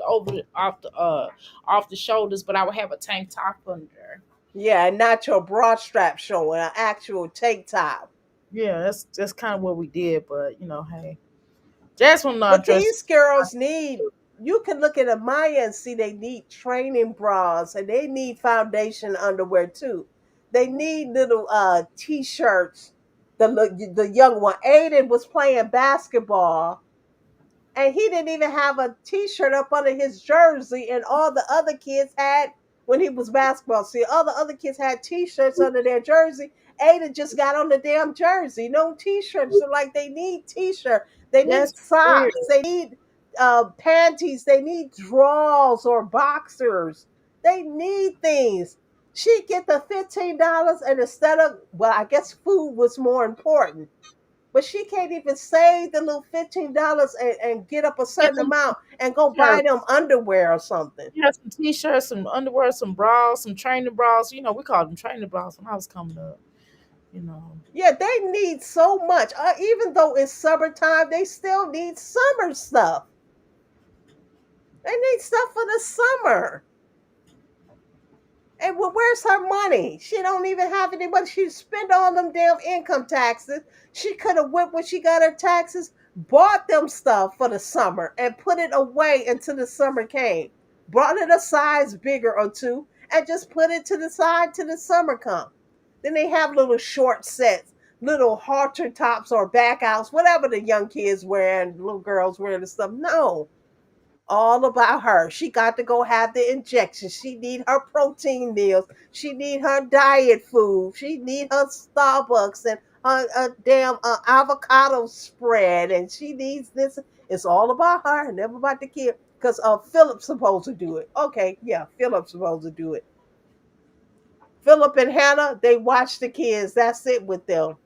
off the shoulders, but I would have a tank top under. Yeah, and not your bra strap showing, an actual tank top. Yeah, that's kind of what we did. But hey, Jasmine not But dressed. these girls need, you can look at a Maya and see they need training bras and they need foundation underwear too. They need little t-shirts. The young one, Aiden, was playing basketball and he didn't even have a t-shirt up under his jersey, and all the other kids had, when he was basketball, see, all the other kids had t-shirts under their jersey. Ada just got on the damn jersey, no t-shirts. So like they need t-shirt, they That's need weird. socks, they need panties, they need drawers or boxers, they need things. She get the $15, and instead of, well, I guess food was more important, but she can't even save the little $15 and get up a certain amount and go buy them underwear or something. Some t-shirts, some underwear, some bras, some training bras. We called them training bras when I was coming up. You know. Yeah, they need so much. Even though it's summertime, they still need summer stuff. They need stuff for the summer. And where's her money? She don't even have any money. She spent all them damn income taxes. She could have went when she got her taxes, bought them stuff for the summer, and put it away until the summer came. Brought it a size bigger or two, and just put it to the side till the summer come. Then they have little short sets, little halter tops or back outs, whatever the young kids wear and little girls wear and stuff. No, all about her. She got to go have the injections. She need her protein meals. She need her diet food. She need her Starbucks and her damn avocado spread. And she needs this. It's all about her, never about the kid. Because Philip's supposed to do it. Okay, yeah, Philip's supposed to do it. Philip and Hannah, they watch the kids. That's it with them.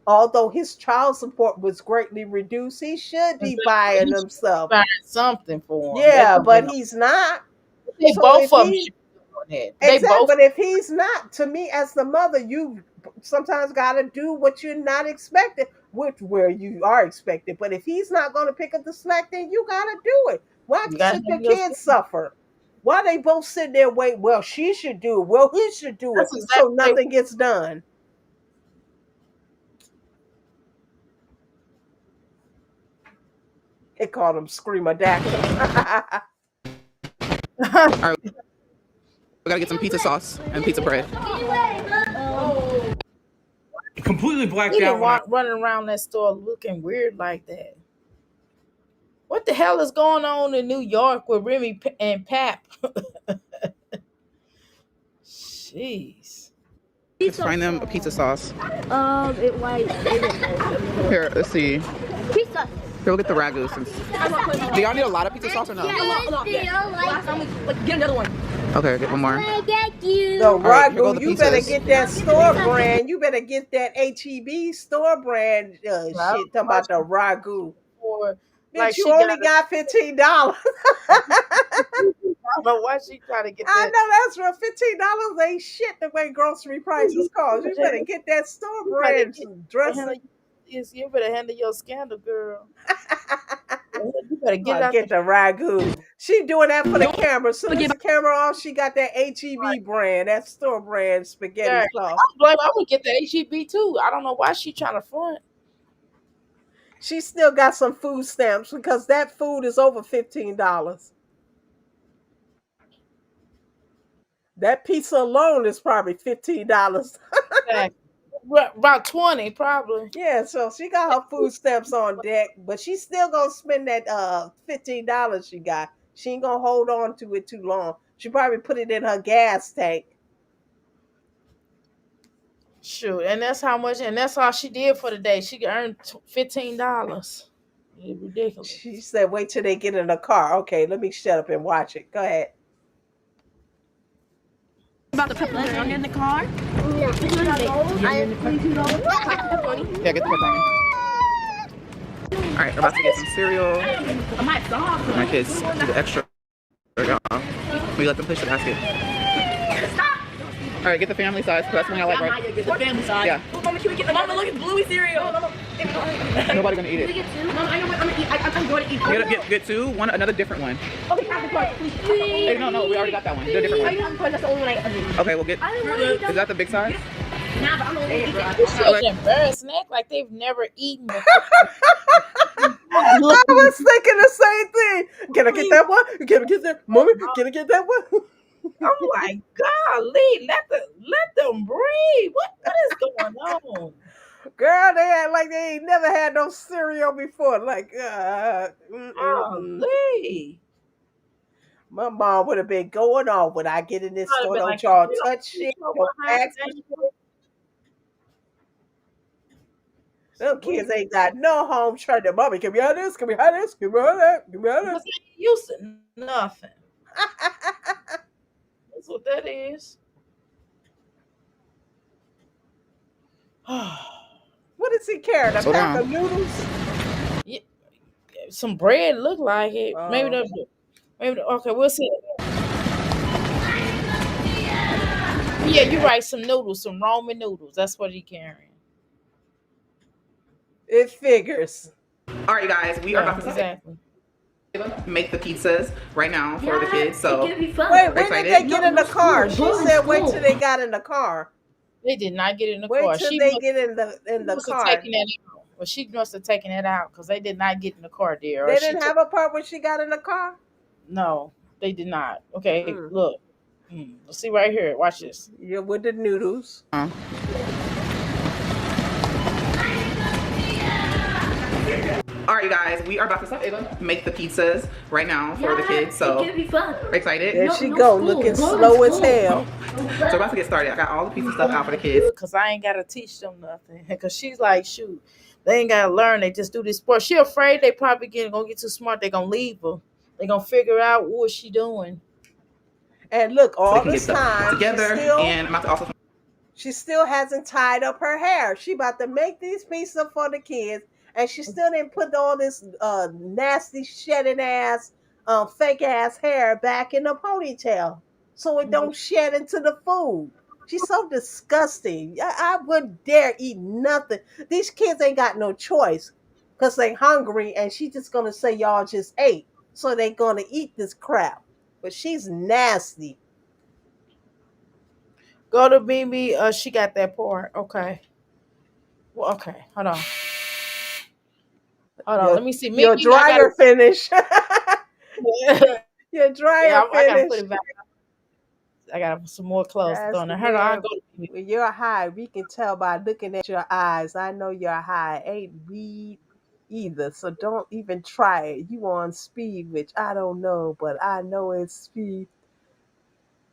Although his child support was greatly reduced, he should be Exactly. buying He them should be stuff. buying something for him. That Yeah, don't make but no. he's not. They So both if of them he should be doing that. They exactly, both. but if he's not, to me as the mother, you sometimes got to do what you're not expected, which where you are expected. But if he's not going to pick up the slack, then you got to do it. Why You got to should the have your. kids suffer? Why they both sit there wait? Well, she should do it. Well, he should do it. That's So exactly. nothing gets done. They call them screamadactyls. All right, we gotta get some pizza sauce and pizza bread. Completely blacked He out. been running around that store looking weird like that. What the hell is going on in New York with Remy and Pap? Jeez. Let's find them a pizza sauce. It like Here, let's see. pizza. Here, we'll get the ragu. Since... Do y'all need a lot of pizza sauce or no? Get another one. Okay, get one more. No, right, here go Ragu, the you better pizzas. get that store brand. You better get that HEB store brand shit. Talking about the Ragu. Or Bitch, you only got $15. I don't know why she trying to get I that. know that's real. $15 ain't shit the way grocery prices cost. You better get that store You better brand get- dressing. You better handle your scandal, girl. You better get it out. Get the Ragu. She doing that for the camera. As soon as the camera off, she got that HEB brand, that store brand spaghetti Yeah, sauce. I would get the HEB too. I don't know why she trying to front. She still got some food stamps because that food is over $15. That pizza alone is probably $15. Exactly. About 20 probably. Yeah, so she got her food stamps on deck, but she's still gonna spend that $15 she got. She ain't gonna hold on to it too long. She probably put it in her gas tank. Shoot, and that's how much, and that's all she did for the day. She earned $15. It's ridiculous. She said, "Wait till they get in the car." Okay, let me shut up and watch it. Go ahead. About the pepperoni. I'm in the car. Yeah, get the pepperoni. All right, we're about to get some cereal. My kids do the extra. We let them push the basket. All right, get the family size. That's the one I like, right? Get the family size. Yeah. Mama, can we get the mama? Look at Bluey cereal. Nobody gonna eat it. Mama, I know what I'm gonna eat. I'm going to eat. Get two. Another different one. Okay, have the card, please. Hey, no, we already got that one. Do a different one. That's the only one I Okay, we'll get. Is that the big size? Nah, but I'm the only one eating. It's such an embarrassing act like they've never eaten before. I was thinking the same thing. Can I get that one? Can I get that, mommy? Can I get that one? I'm like, golly, let them breathe. What is going on? Girl, they act like they ain't never had no cereal before. Like, Golly. my mom would have been going on when I get in this I'd have store. been Don't like, y'all you touch shit. know Don't behind ask that. me. Them kids ain't got no home training. Mommy, can we have this? Can we have this? Can we have that? Can we have Because this? they ain't used to nothing. That's what that is. What is he carrying? A Slow pack down. of noodles? Yeah, some bread look like it. Maybe okay, we'll see. Yeah, you're right. Some noodles, some Roman noodles. That's what he carrying. It figures. All right, guys, we are about to Exactly. make the pizzas right now for the kids. So Wait, when did excited? they get in the car? She said wait till they got in the car. They did not get in the Wait car. till She they must- get in the must have car. taken that out. Well, she must have taken it out because they did not get in the car, dear. They didn't have a part when she got in the car? No, they did not. Okay, Mm. look. Let's see right here. Watch this. Yeah, with the noodles. All right, you guys, we are about to stop Ava make the pizzas right now for the kids. So it's gonna be fun. excited. There she go, looking slow as hell. So we're about to get started. I got all the pizza stuff out for the kids. Because I ain't got to teach them nothing. Because she's like, shoot, they ain't got to learn. They just do this sport. She afraid they probably gonna get too smart. They going to leave her. They going to figure out what she doing. And look, So they all can this get stuff time, together. And I'm about to also. she still hasn't tied up her hair. She about to make these pieces for the kids, and she still didn't put all this nasty shedding ass, fake ass hair back in the ponytail so it don't shed into the food. She's so disgusting. I wouldn't dare eat nothing. These kids ain't got no choice because they hungry, and she just gonna say y'all just ate, so they gonna eat this crap. But she's nasty. Go to Mimi. She got that part. Okay. Well, okay. Hold on. Hold on. Your, Let me see. your Mimi, I got dryer finish. to. Your Yeah, dryer I got to finish. put it back. I got some more clothes That's on the there. Hold on. I'll way. go to Mimi. When you're high, we can tell by looking at your eyes. I know you're high. Ain't weed either, so don't even try it. You on speed, which I don't know, but I know it's speed.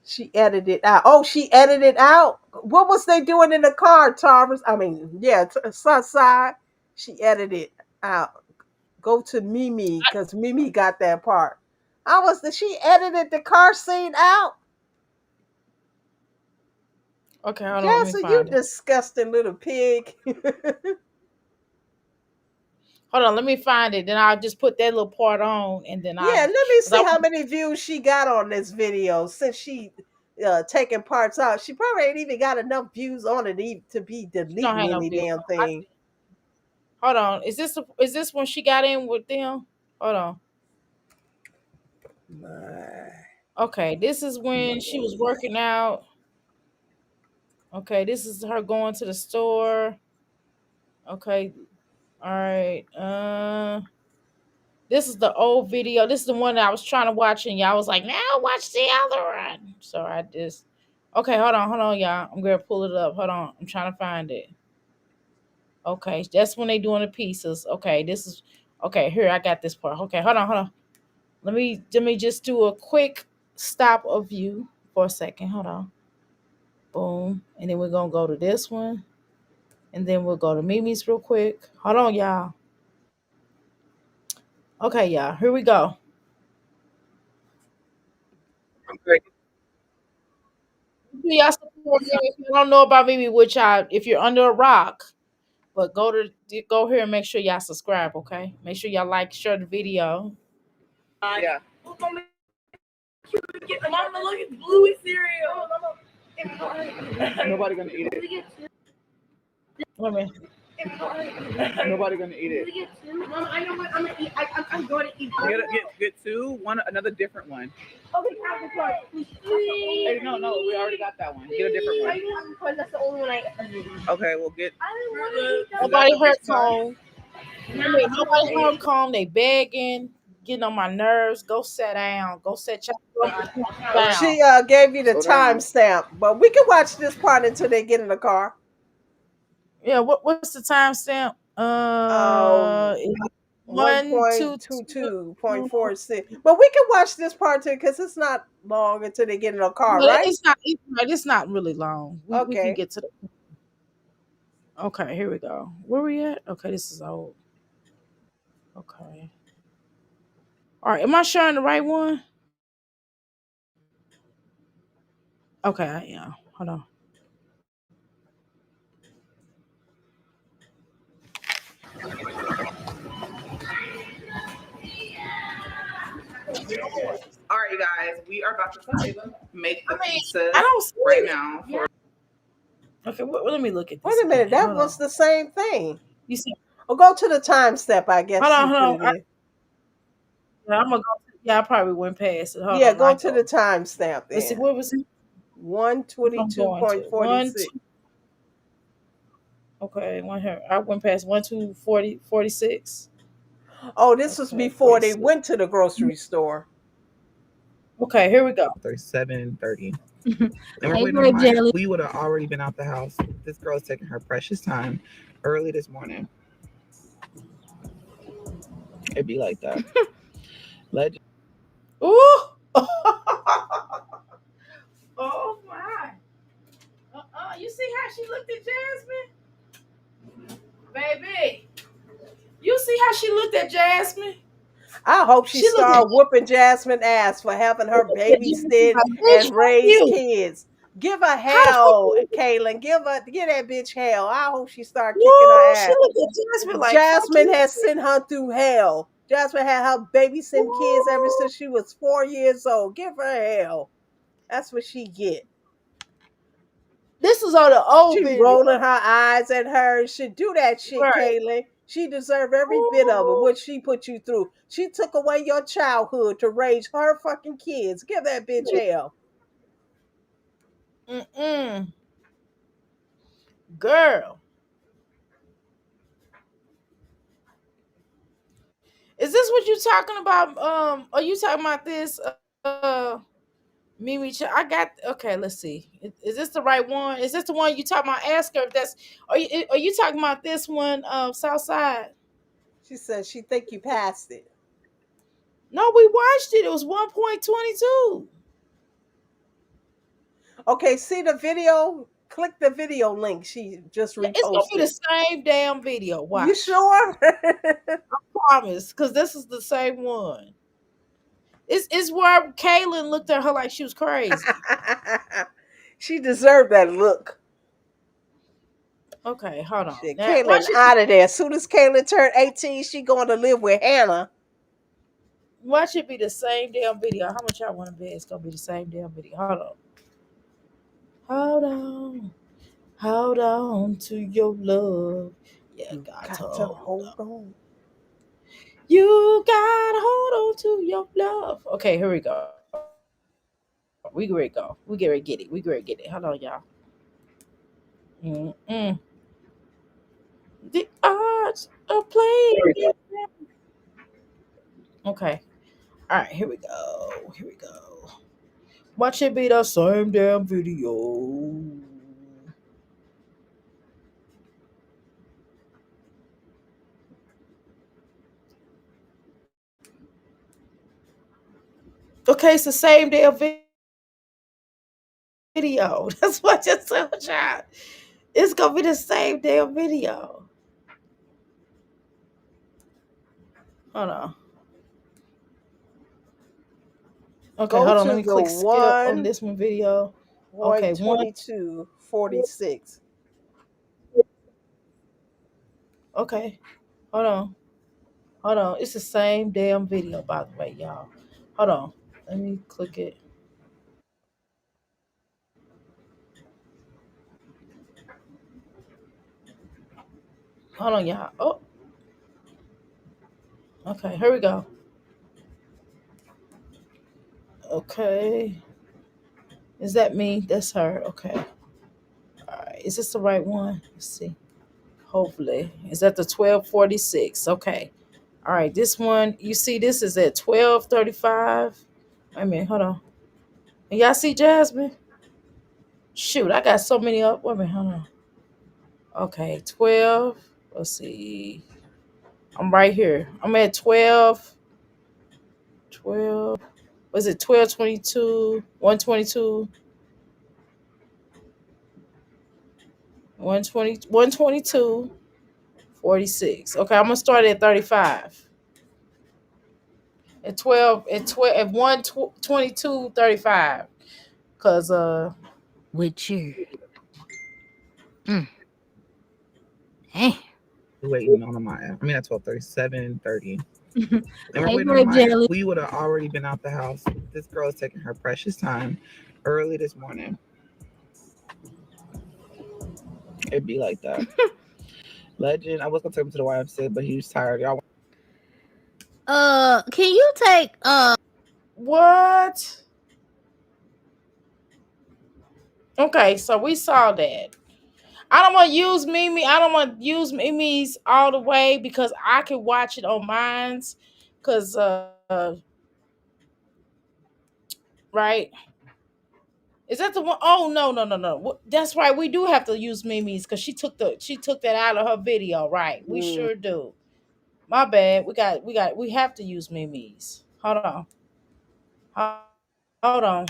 She edited out. Oh, she edited out. What was they doing in the car, Thomas? I mean, yeah, Sunshine. She edited out. Go to Mimi because Mimi got that part. She edited the car scene out. Okay, hold on. Let me Jessa, you find it. disgusting little pig. Hold on. Let me find it. Then I'll just put that little part on, and then Yeah, I'll. let me Cause I see how many views she got on this video since she taking parts out. She probably ain't even got enough views on it to be she don't deleting have no any views. damn thing. Hold on. Is this when she got in with them? Hold on. Okay, this is when she was working out. Okay, this is her going to the store. Okay, all right. This is the old video. This is the one that I was trying to watch, and y'all was like, "Now watch the other one." So I just. Okay, hold on, y'all. I'm gonna pull it up. Hold on, I'm trying to find it. Okay, that's when they doing the pieces. Okay, this is. Okay, here I got this part. Okay, hold on. Let me just do a quick stop of you for a second. Hold on. Boom. And then we're gonna go to this one. And then we'll go to Mimi's real quick. Hold on, y'all. Okay, y'all. Here we go. Y'all support me. If you don't know about Mimi, which if you're under a rock, but go here and make sure y'all subscribe, okay? Make sure y'all like, share the video. Yeah. Mama, look at Bluey cereal. Nobody gonna eat it. Wait a minute. Nobody gonna eat it. Mama, I know what I'm gonna eat. I'm going to eat. Get two. Another different one. Okay, Hey, no, we already got that one. Get a different one. because that's the only one I. Okay, we'll get. I don't want to eat that. Nobody heard Tone. Nobody heard Calm. They begging, getting on my nerves. Go sit down. Go sit your down. She gave you the Slow down. timestamp, but we can watch this part until they get in the car. Yeah, what's the timestamp? Um, One, two, two. 1.22.46. But we can watch this part too because it's not long until they get in the car, No, right? it's not really long. We can Okay. get to the. Okay, here we go. Where we at? Okay, this is old. Okay. All right, am I showing the right one? Okay, I am. Hold on. All right, you guys, we are about to make the pizzas I don't see right it. now. Okay, let me look at this. Wait a minute, again. that Hold was on. the same thing. You see? Well, go to the time step, I guess Hold she on, put hold it on. in. I'm gonna go. Yeah, I probably went past it. Hold Yeah, on. go to the time stamp Let's see. then. What was it? I'm going to 122.46. Okay, one here. I went past 1, 2, 40, 46. Oh, this was Okay, before they 46. went to the grocery store. Okay, here we go. 37:30. And we're Hey, waiting on Grape Maya. Jelly. We would have already been out the house. This girl's taking her precious time early this morning. It'd be like that. Legend. Ooh. Oh my. You see how she looked at Jasmine? Baby. You see how she looked at Jasmine? I hope she She looked at start whooping Jasmine ass for having her Jasmine babysit like, bitch, and fuck raise you. kids. Give her How the fuck hell, you? Kaylin. Give that bitch hell. I hope she start kicking her Woo, she ass. looked at Jasmine like, fuck Jasmine you. has sent her through hell. Jasmine had her babysitting kids ever Woo. since she was 4 years old. Give her hell. That's what she get. This is on the old She video. rolling her eyes at her. She do that shit, Right. Kaylin. She deserve every bit of it. Woo. What she put you through. She took away your childhood to raise her fucking kids. Give that bitch hell. Mm-mm. Girl. Is this what you talking about? Are you talking about this? Mimi, I got. Okay, let's see. Is this the right one? Is this the one you talking about? Ask her if that's. Are you talking about this one? Southside. She said she think you passed it. No, we watched it. It was 1.22. Okay, see the video? Click the video link she just Yeah, it's gonna be the reposted. same damn video. You Watch. sure? Promise, because this is the same one. It's where Kaylin looked at her like she was crazy. She deserved that look. Okay, hold on. Shit, Now watch Kaylin it. out of there. As soon as Kaylin turned 18, she going to live with Hannah. Watch it be the same damn video. How much y'all want to bet it's gonna be the same damn video? Hold on. Hold on. Hold on to your love. Yeah, You got to got to hold hold on. on. You gotta hold on to your love. Okay, here we go. We get ready to go. We get ready to get it. We get ready to get it. Hold on, y'all. Mm-mm. The odds are playing. Okay. All right, here we go. Here we go. Watch it be the same damn video. Okay, it's the same damn video. That's what I just told y'all. It's gonna be the same damn video. Hold on. Okay, Go hold on. Let to me the click skip on this one video. Okay, one. 1:22:46. Okay, hold on. Hold on. It's the same damn video, by the way, y'all. Hold on. Let me click it. Hold on, y'all. Oh, okay. Here we go. Okay. Is that me? That's her. Okay. All right. Is this the right one? Let's see. Hopefully. Is that the 1246? Okay. All right. This one, you see, this is at 1235. I mean, hold on. And y'all see Jasmine? Shoot, I got so many up. Wait a minute, hold on. Okay, 12. Let's see. I'm right here. I'm at 12. 12. Was it 1222? 122? 120, 122, 46. Okay, I'm gonna start at 35. At 12, at 122, 35. Cause With you. Mm. Hey. Waiting on Maya. I mean, at 12:37:30. And we're Hey, waiting on Grape Maya. Jelly. We would have already been out the house. This girl's taking her precious time early this morning. It'd be like that. Legend. I was gonna take him to the YMCA, but he was tired. Y'all. Can you take what? Okay, so we saw that. I don't want to use Mimi. I don't want to use Mimi's all the way because I can watch it on mine's. Cause right? Is that the one? Oh no, no, no, no. That's right. We do have to use Mimi's because she took that out of her video. Right. We Mm. sure do. My bad. We have to use Mimi's. Hold on. Hold on.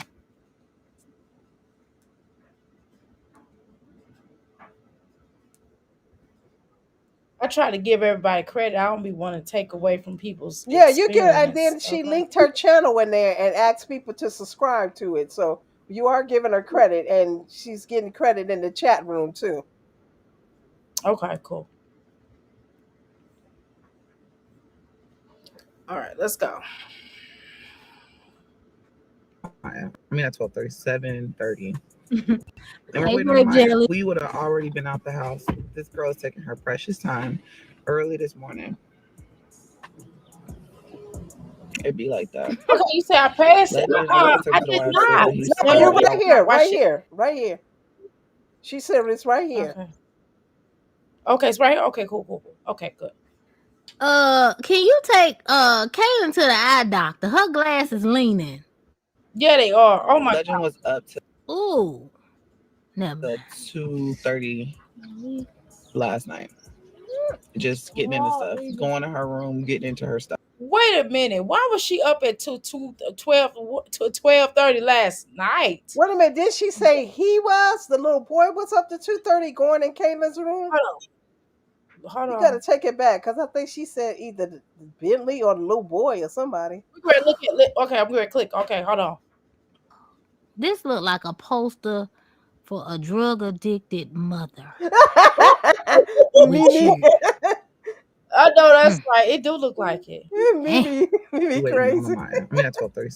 I try to give everybody credit. I don't be wanting to take away from people's Yeah, you can. And experience. then she Okay. linked her channel in there and asked people to subscribe to it. So you are giving her credit, and she's getting credit in the chat room too. Okay. Cool. All right. Let's go. I mean, at 12:30, 7:30. And we're Hey, waiting on Grape Maya. Jelly. We would have already been out the house. This girl is taking her precious time early this morning. It'd be like that. Okay. You say I passed it. Legend, I was I concerned to the did YMCA, not. but he's No, you're tired. right Y'all, here, Watch it. right here. She said it's right here. Okay. Okay. It's right here. Okay. Cool. Cool. Cool. Okay. Good. Can you take Kaylin to the eye doctor? Her glass is leaning. Yeah, they are. Oh my Legend was up Ooh. Never to mind. 2:30 last night. Just getting into stuff. Going to her room, getting into her stuff. Wait a minute. Why was she up at 12:30 last night? Wait a minute. Did she say he was the little boy was up to 2:30 going in Caitlin's room? Hold You got to on. take it back because I think she said either the Bentley or the little boy or somebody. We're gonna look at. Okay, I'm gonna click. Okay, hold on. This look like a poster for a drug addicted mother with Mimi, you. I know that's right. It do look like it. Hey, Mimi Waiting on crazy. Maya. I mean, at 12:30,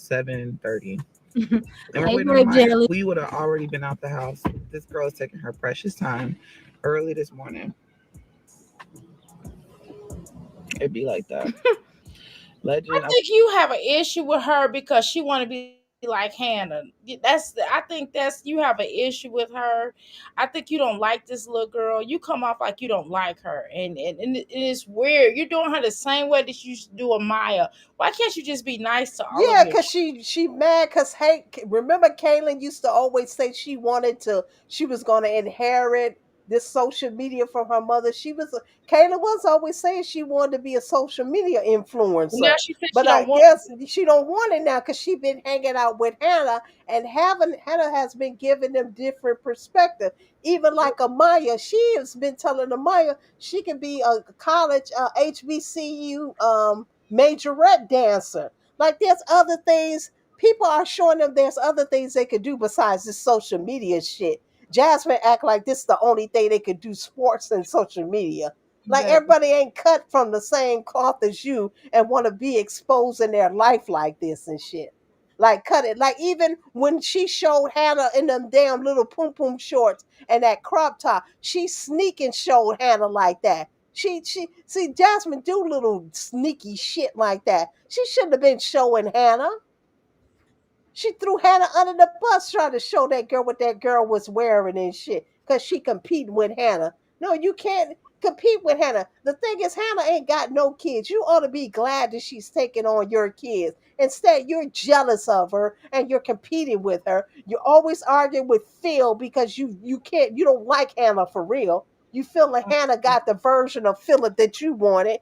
7:30. And we're hey, waiting on Grape Maya. Jelly. We would have already been out the house. This girl is taking her precious time early this morning. It'd be like that. Legend, I think you have an issue with her because she want to be like Hannah. I think that's you have an issue with her. I think you don't like this little girl. You come off like you don't like her, and it's weird. You're doing her the same way that you used to do Maya. Why can't you just be nice to all of Yeah, your? cause she mad cause hey, remember Kaylin used to always say she was gonna inherit this social media from her mother. Kaylin was always saying she wanted to be a social media Now influencer, she said she but don't I want. guess she don't want it now because she been hanging out with Hannah, and having Hannah has been giving them different perspective. Even like Amaya, she has been telling Amaya she can be a college HBCU majorette dancer. Like there's other things. People are showing them there's other things they could do besides this social media shit. Jasmine act like this is the only thing they could do, sports and social media. Like Exactly. everybody ain't cut from the same cloth as you and want to be exposing their life like this and shit. Like cut it. Like even when she showed Hannah in them damn little poom poom shorts and that crop top, she sneaking showed Hannah like that. She see Jasmine do little sneaky shit like that. She shouldn't have been showing Hannah. She threw Hannah under the bus trying to show that girl what that girl was wearing and shit. Cause she competing with Hannah. No, you can't compete with Hannah. The thing is, Hannah ain't got no kids. You ought to be glad that she's taking on your kids. Instead, you're jealous of her and you're competing with her. You're always arguing with Phil because you don't like Hannah for real. You feel like Hannah got the version of Philip that you wanted.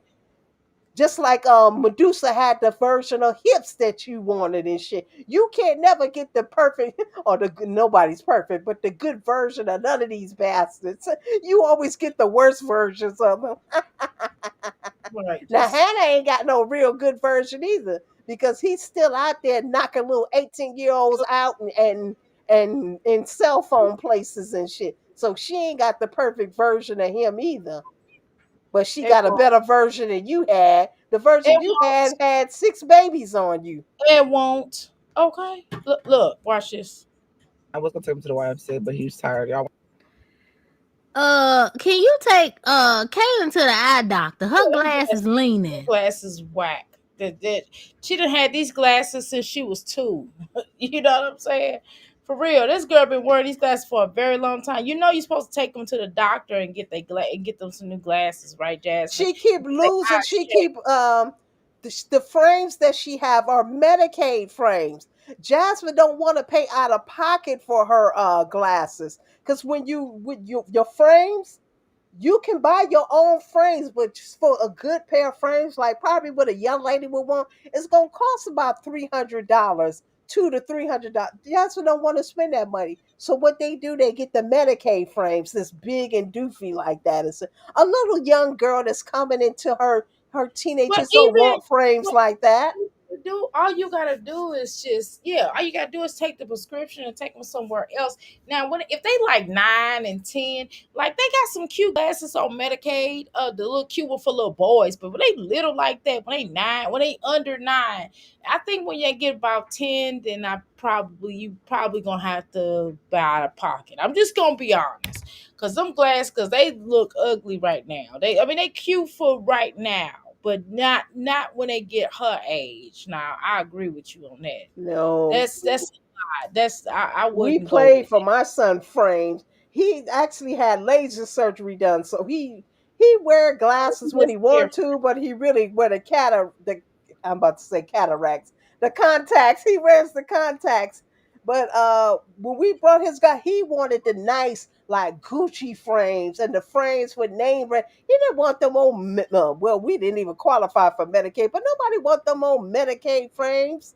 Just like Medusa had the version of hips that you wanted and shit. You can't never get the perfect or nobody's perfect, but the good version of none of these bastards. You always get the worst versions of them. Right. Now Just Hannah ain't got no real good version either because he's still out there knocking little 18-year-olds out and in cell phone places and shit. So she ain't got the perfect version of him either, but she it got a won't. better version than you had. The version It you won't. had 6 babies on you. It won't. Okay. Look. Watch this. I was gonna take him to the YMCA, but he's tired. Y'all, Can you take Kaylin to the eye doctor? Her Them glass is leaning. glasses whack. That she done had these glasses since she was 2. You know what I'm saying? For real, this girl been wearing these glasses for a very long time. You know you're supposed to take them to the doctor and get and get them some new glasses, right, Jasmine? She keep They losing. eye She check. keep the frames that she have are Medicaid frames. Jasmine don't want to pay out of pocket for her glasses, because when you with your frames, you can buy your own frames, but just for a good pair of frames, like probably what a young lady would want, it's gonna cost about $300, $200 to $300. Jasmine don't want to spend that money. So what they do, they get the Medicaid frames, this big and doofy like that. It's a little young girl that's coming into her But teenagers don't even want frames like that. do all you gotta do is just all you gotta do is take the prescription and take them somewhere else. Now, when if they like 9 and 10, like they got some cute glasses on Medicaid, the little cute one for little boys, but when they little like that, when they 9, when they under 9, I think when you get about 10, then you probably gonna have to buy out of pocket. I'm just gonna be honest. Cause them glasses, cause they look ugly right now. I mean, they cute for right now, but not when they get her age. Now, I agree with you on that. No, That's a lot. I we wouldn't go played with for it. my son frames. He actually had laser surgery done, so he wear glasses when That's he want different. to, but he really wear the I'm about to say cataracts, the contacts. He wears the contacts. But when we brought his guy, he wanted the nice like Gucci frames and the frames with name brand. He didn't want them old. Well, we didn't even qualify for Medicaid, but nobody want them old Medicaid frames.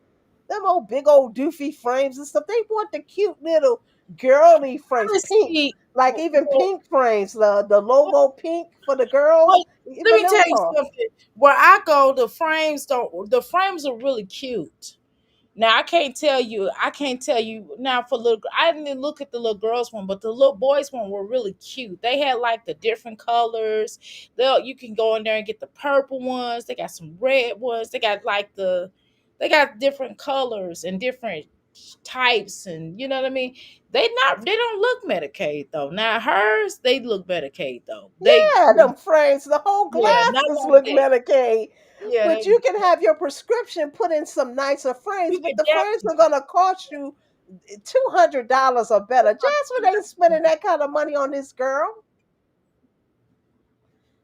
Them old big old doofy frames and stuff. They want the cute little girly frames, pink, Honestly, like even well, pink frames, the logo pink for the girls. well, let Even me them tell you cost. something. Where I go, the frames are really cute. Now I can't tell you now for little. I didn't look at the little girls one, but the little boys one were really cute. They had like the different colors. You can go in there and get the purple ones. They got some red ones. They got different colors and different types, and you know what I mean. They don't look Medicaid though. Now hers, they look Medicaid though. Yeah, them frames, the whole Yeah, not glasses like look that. Medicaid. Yeah, But you can have your prescription put in some nicer frames, you but can the frames are definitely. gonna cost you $200 or better. Jasmine ain't spending that kind of money on this girl.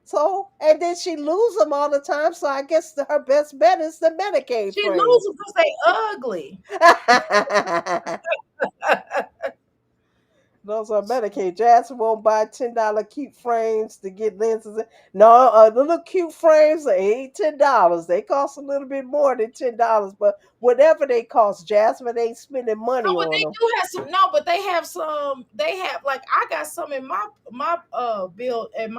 So, and then she lose them all the time. So I guess her best bet is the Medicaid She loses frames. because they ugly. Those are Medicaid. Jasmine won't buy $10 cute frames to get lenses. No, the little cute frames are $8 $10. They cost a little bit more than $10, but whatever they cost, Jasmine ain't spending No, money but on they them. do have some. No, but they have some. They have like I got some in my bill in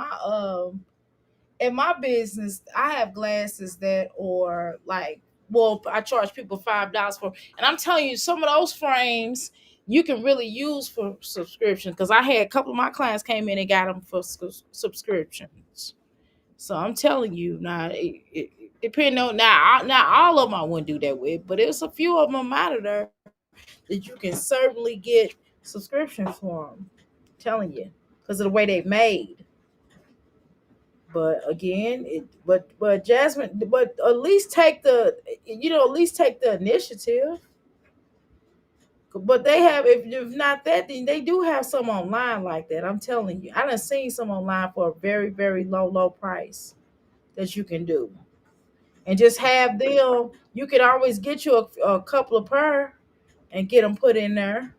my business. I have glasses that are like, well, I charge people $5 for, and I'm telling you, some of those frames you can really use for subscription. Because I had a couple of my clients came in and got them for subscriptions. So I'm telling you now, depending on now all of them I wouldn't do that with, but there's a few of them out of there that you can certainly get subscription for them. Telling you, because of the way they made. But again, but Jasmine, but at least take at least take the initiative. But they have, if not that, then they do have some online like that. I'm telling you, I done seen some online for a very very low price that you can do, and just have them. You could always get you a couple of per and get them put in there.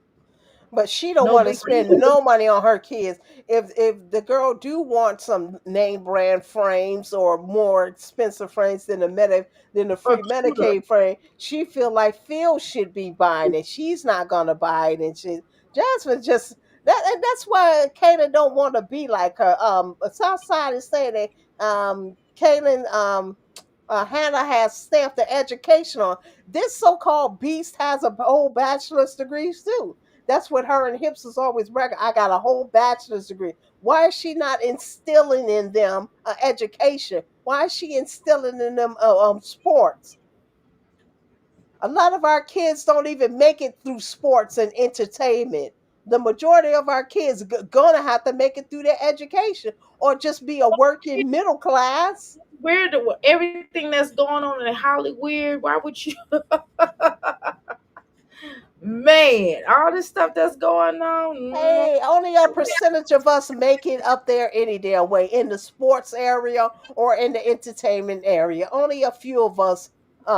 But she don't No want to big spend deal. no money on her kids. If the girl do want some name brand frames or more expensive frames than the Or free cuter. Medicaid frame, she feel like Phil should be buying it. She's not gonna buy it, and Jasmine just and that's why Kaylin don't want to be like her. Southside is saying that Kaylin Hannah has stamped the education on. This so-called beast has a whole bachelor's degree too. That's what her and Hips is always bragging. I got a whole bachelor's degree. Why is she not instilling in them education? Why is she instilling in them sports? A lot of our kids don't even make it through sports and entertainment. The majority of our kids gonna have to make it through their education or just be a working middle class. Weird, everything that's going on in Hollywood. Why would you, man? All this stuff that's going on. No. Hey, only a percentage of us make it up there any damn way in the sports area or in the entertainment area. Only a few of us.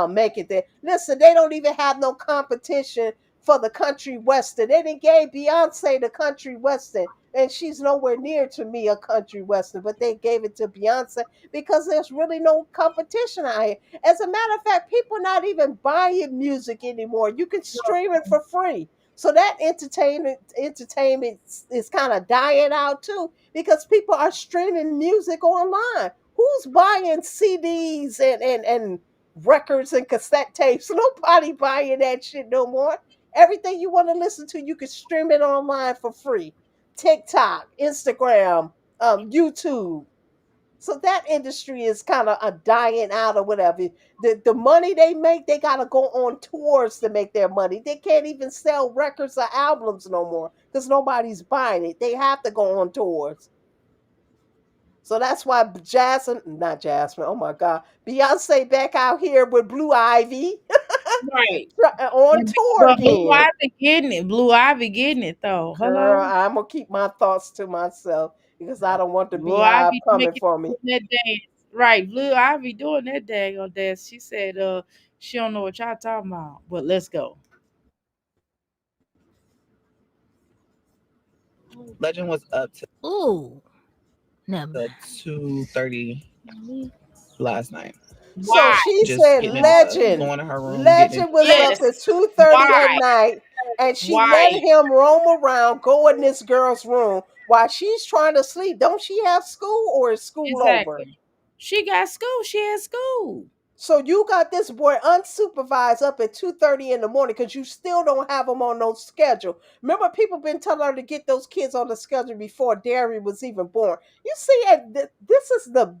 make it there. Listen, they don't even have no competition for the country western. They didn't gave Beyonce the country western, and she's nowhere near to me a country western, but they gave it to Beyonce because there's really no competition out here. As a matter of fact, people not even buying music anymore. You can stream it for free. So that entertainment is kind of dying out too because people are streaming music online. Who's buying CDs and records and cassette tapes? Nobody buying that shit no more. Everything you want to listen to, you can stream it online for free. TikTok, Instagram, YouTube. So that industry is kind of a dying out or whatever. The money they make, they gotta go on tours to make their money. They can't even sell records or albums no more because nobody's buying it. They have to go on tours. So that's why not Jasmine, oh my God, Beyonce back out here with Blue Ivy Right. on tour But Blue again. Ivy getting it. Blue Ivy getting it though. Girl, Hello. I'm gonna keep my thoughts to myself because I don't want the Blue beehive Ivy coming making for me. that dance. Right. Blue Ivy doing that daggone dance. She said she don't know what y'all talking about. But let's go. Legend was up Ooh, never to mind. 2:30 last night. So Why? she Just said getting into stuff, Legend. going to her room, getting into Legend was stuff. up Yes. to 2:30 at Why? night and she let Why? him roam around, go in this girl's room while she's trying to sleep. Don't she have school or is school over? Exactly. She got school. She had school. So you got this boy unsupervised up at 2:30 in the morning because you still don't have him on no schedule. Remember, people been telling her to get those kids on the schedule before Darian was even born. You see, this is the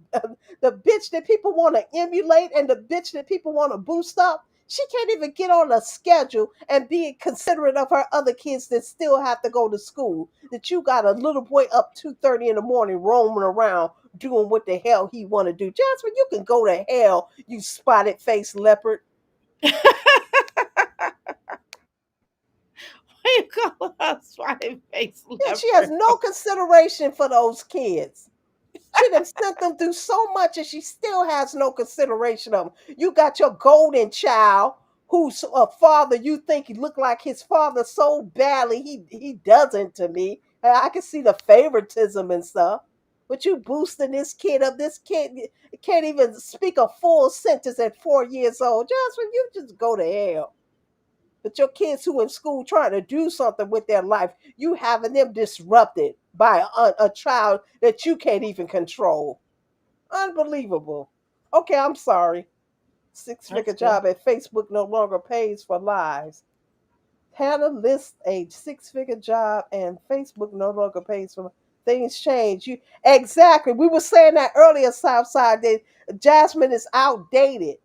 bitch that people want to emulate and the bitch that people want to boost up. She can't even get on a schedule and be considerate of her other kids that still have to go to school. That you got a little boy up 2:30 in the morning roaming around doing what the hell he want to do. Jasmine, you can go to hell, you spotted face leopard. Why you call her spotted face Yeah, she has leopard? no consideration for those kids. She done sent them through so much and she still has no consideration of them. You got your golden child who's a father you think he look like his father so badly he doesn't to me. I can see the favoritism and stuff. But you boosting this kid up. This kid can't even speak a full sentence at 4 years old. Jasmine, you just go to hell. But your kids who in school trying to do something with their life, you having them disrupted by a child that you can't even control. Unbelievable. Okay, I'm sorry. Six-figure That's good. job at Facebook no longer pays for lies. Hannah lists a six-figure job and Facebook no longer pays for things change. You exactly. We were saying that earlier, Southside, that Jasmine is outdated.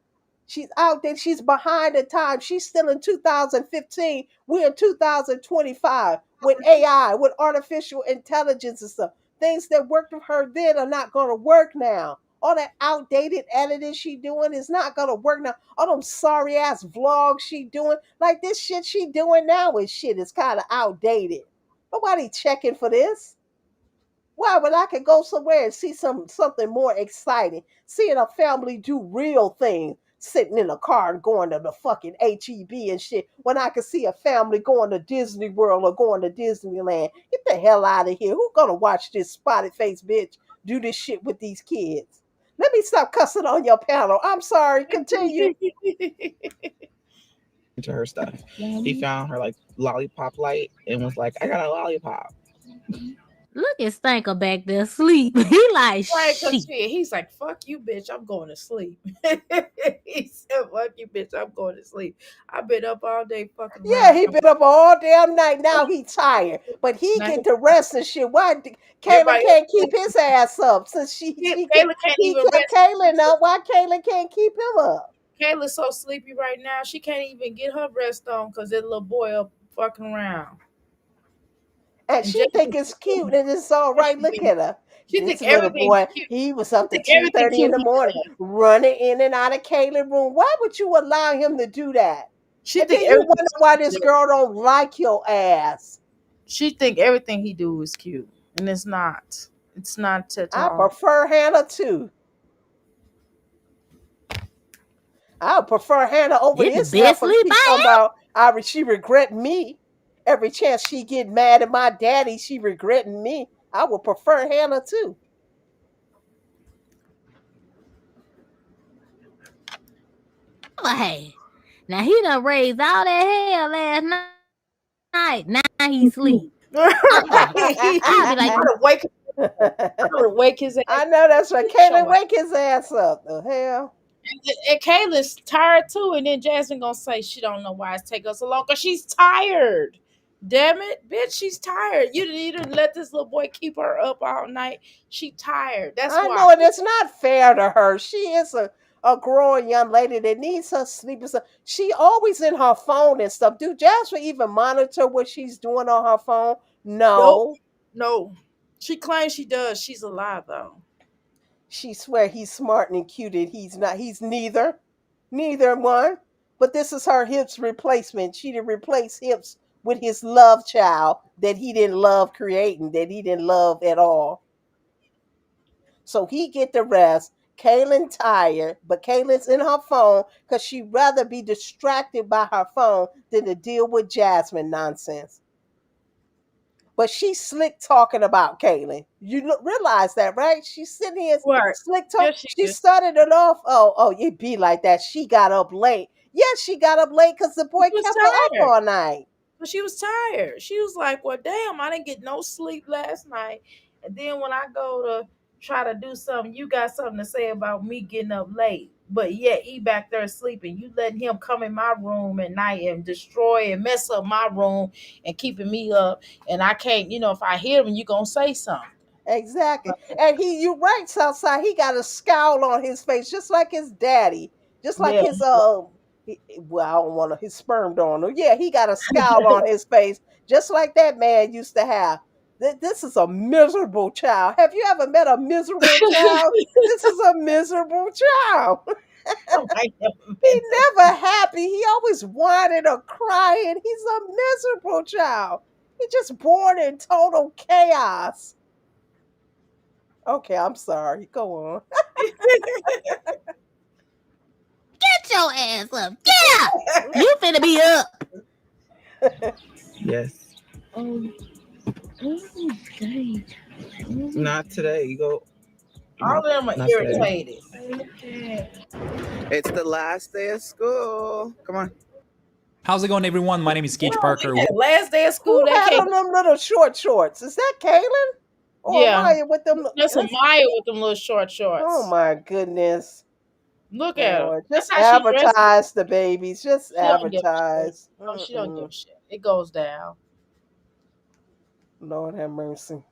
She's outdated. She's behind the time. She's still in 2015. We're in 2025 with AI, with artificial intelligence and stuff. Things that worked with her then are not going to work now. All that outdated editing she doing is not gonna work now. All them sorry ass vlogs she doing, like this shit she doing now is shit is kind of outdated. Nobody checking for this. Why? When I could go somewhere and see something more exciting, seeing a family do real things, sitting in a car and going to the fucking HEB and shit. When I could see a family going to Disney World or going to Disneyland, get the hell out of here. Who gonna watch this spotted face bitch do this shit with these kids? Let me stop cussing on your panel. I'm sorry. Continue. into her stuff. He found her like lollipop light and was like, I got a lollipop. Look at Stanker back there asleep. He like Right, because shit. he's like, fuck you, bitch, I'm going to sleep. He said, fuck you, bitch, I'm going to sleep. I've been up all day fucking Yeah, around. he been up all damn night. Now he tired, but he Now, get to rest and shit. Why Kayla everybody else, can't keep his ass up since Kayla can't he even kept rest. Kayla up? Why Kayla can't keep him up? Kayla's so sleepy right now, she can't even get her rest on because that little boy up fucking around. And And she think it's cute and it's all right. Look at her. she This think little everything boy, cute. he was She up to think everything 2:30 in cute the he morning, does. running in and out of Kayla's room. Why would you allow him to do that? She And think then you everything wonder why he this does. girl don't like your ass. She think everything he do is cute. And it's not. It's not at I all. prefer Hannah too. I would prefer Hannah over It's the this best heifer. sleep Keep I talking about she regret me. Every chance she get mad at my daddy, she regretting me. I would prefer Hannah too. ever had. Now he done raised all that hell last night. Now he sleep. Right. I'll be like, I would wake. I would wake his ass. I know that's right. Show Kaylin, it. wake his ass up. The hell? And Kayla's tired too, and then Jasmine gonna say she don't know why it's taking us so long because she's tired. Damn it, bitch, she's tired. You didn't let this little boy keep her up all night. She tired. That's I why. know, and it's not fair to her. She is a growing young lady that needs her sleep and stuff. She always in her phone and stuff. Do Jasmine even monitor what she's doing on her phone? Nope. No. No. She claims she does. She's a lie though. She swear he's smart and cute and he's not. He's neither. Neither one. But this is her hips replacement. She did replace hips with his love child that he didn't love creating, that he didn't love at all. So he get the rest. Kaylin tired, but Kaylin's in her phone because she'd rather be distracted by her phone than to deal with Jasmine nonsense. But she's slick talking about Kaylin. You realize that, right? She's sitting here Right. slick talk. Yes, she She is. started it off. Oh, it be like that. She got up late. Yes, she got up late because the boy She was kept her up tired. all night. But she was tired. She was like, well, damn, I didn't get no sleep last night. And then when I go to try to do something, you got something to say about me getting up late. But yet he back there sleeping. You letting him come in my room at night and destroy and mess up my room and keeping me up. And I can't, if I hear him, you gonna say something. Exactly. And you right, Southside. He got a scowl on his face, just like his daddy. Just like Yeah. his well, I don't want to his sperm donor. Yeah, he got a scowl on his face, just like that man used to have. This is a miserable child. Have you ever met a miserable child? This is a miserable child. Oh, I never He been never happy. He always whining or crying. He's a miserable child. He just born in total chaos. Okay, I'm sorry. Go on. get your ass up. Get up. You finna be up. Yes. Oh, okay. Not today. You go. all of them are Not today. irritated. It's the last day of school. Come on. How's it going, everyone? My name is Gage Parker. Last day of school, Who they had can't. on them little short shorts? Is that Kaylin? Or Yeah. Maya with them? That's a Maya with them little short shorts. Oh my goodness. Look at her. Lord, That's just how she dresses. advertise the babies. Just She don't give a shit. advertise. No, she don't give a shit. It goes down. Lord have mercy.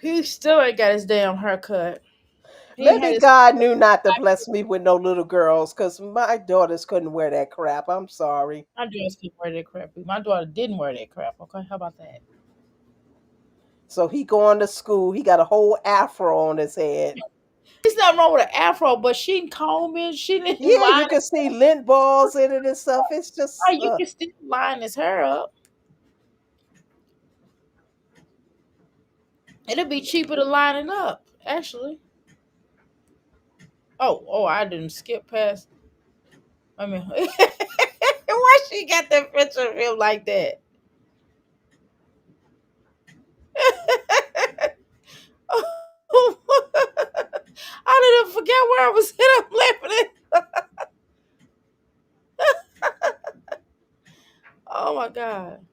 He still ain't got his damn haircut. He had Maybe his- God knew not to bless me with no little girls because my daughters couldn't wear that crap. I'm sorry. My daughter didn't wear that crap. My daughter didn't wear that crap. Okay, how about that? So he going to school. He got a whole afro on his head. There's nothing wrong with an afro, but she didn't comb it. She didn't Yeah, line you can see lint balls in it and stuff. It's just it. You can still line his hair up. It'll be cheaper to line it up, actually. Oh, I didn't skip past. I mean, why she got that picture of him like that? I didn't forget where I was sitting. I'm laughing at. Oh my god!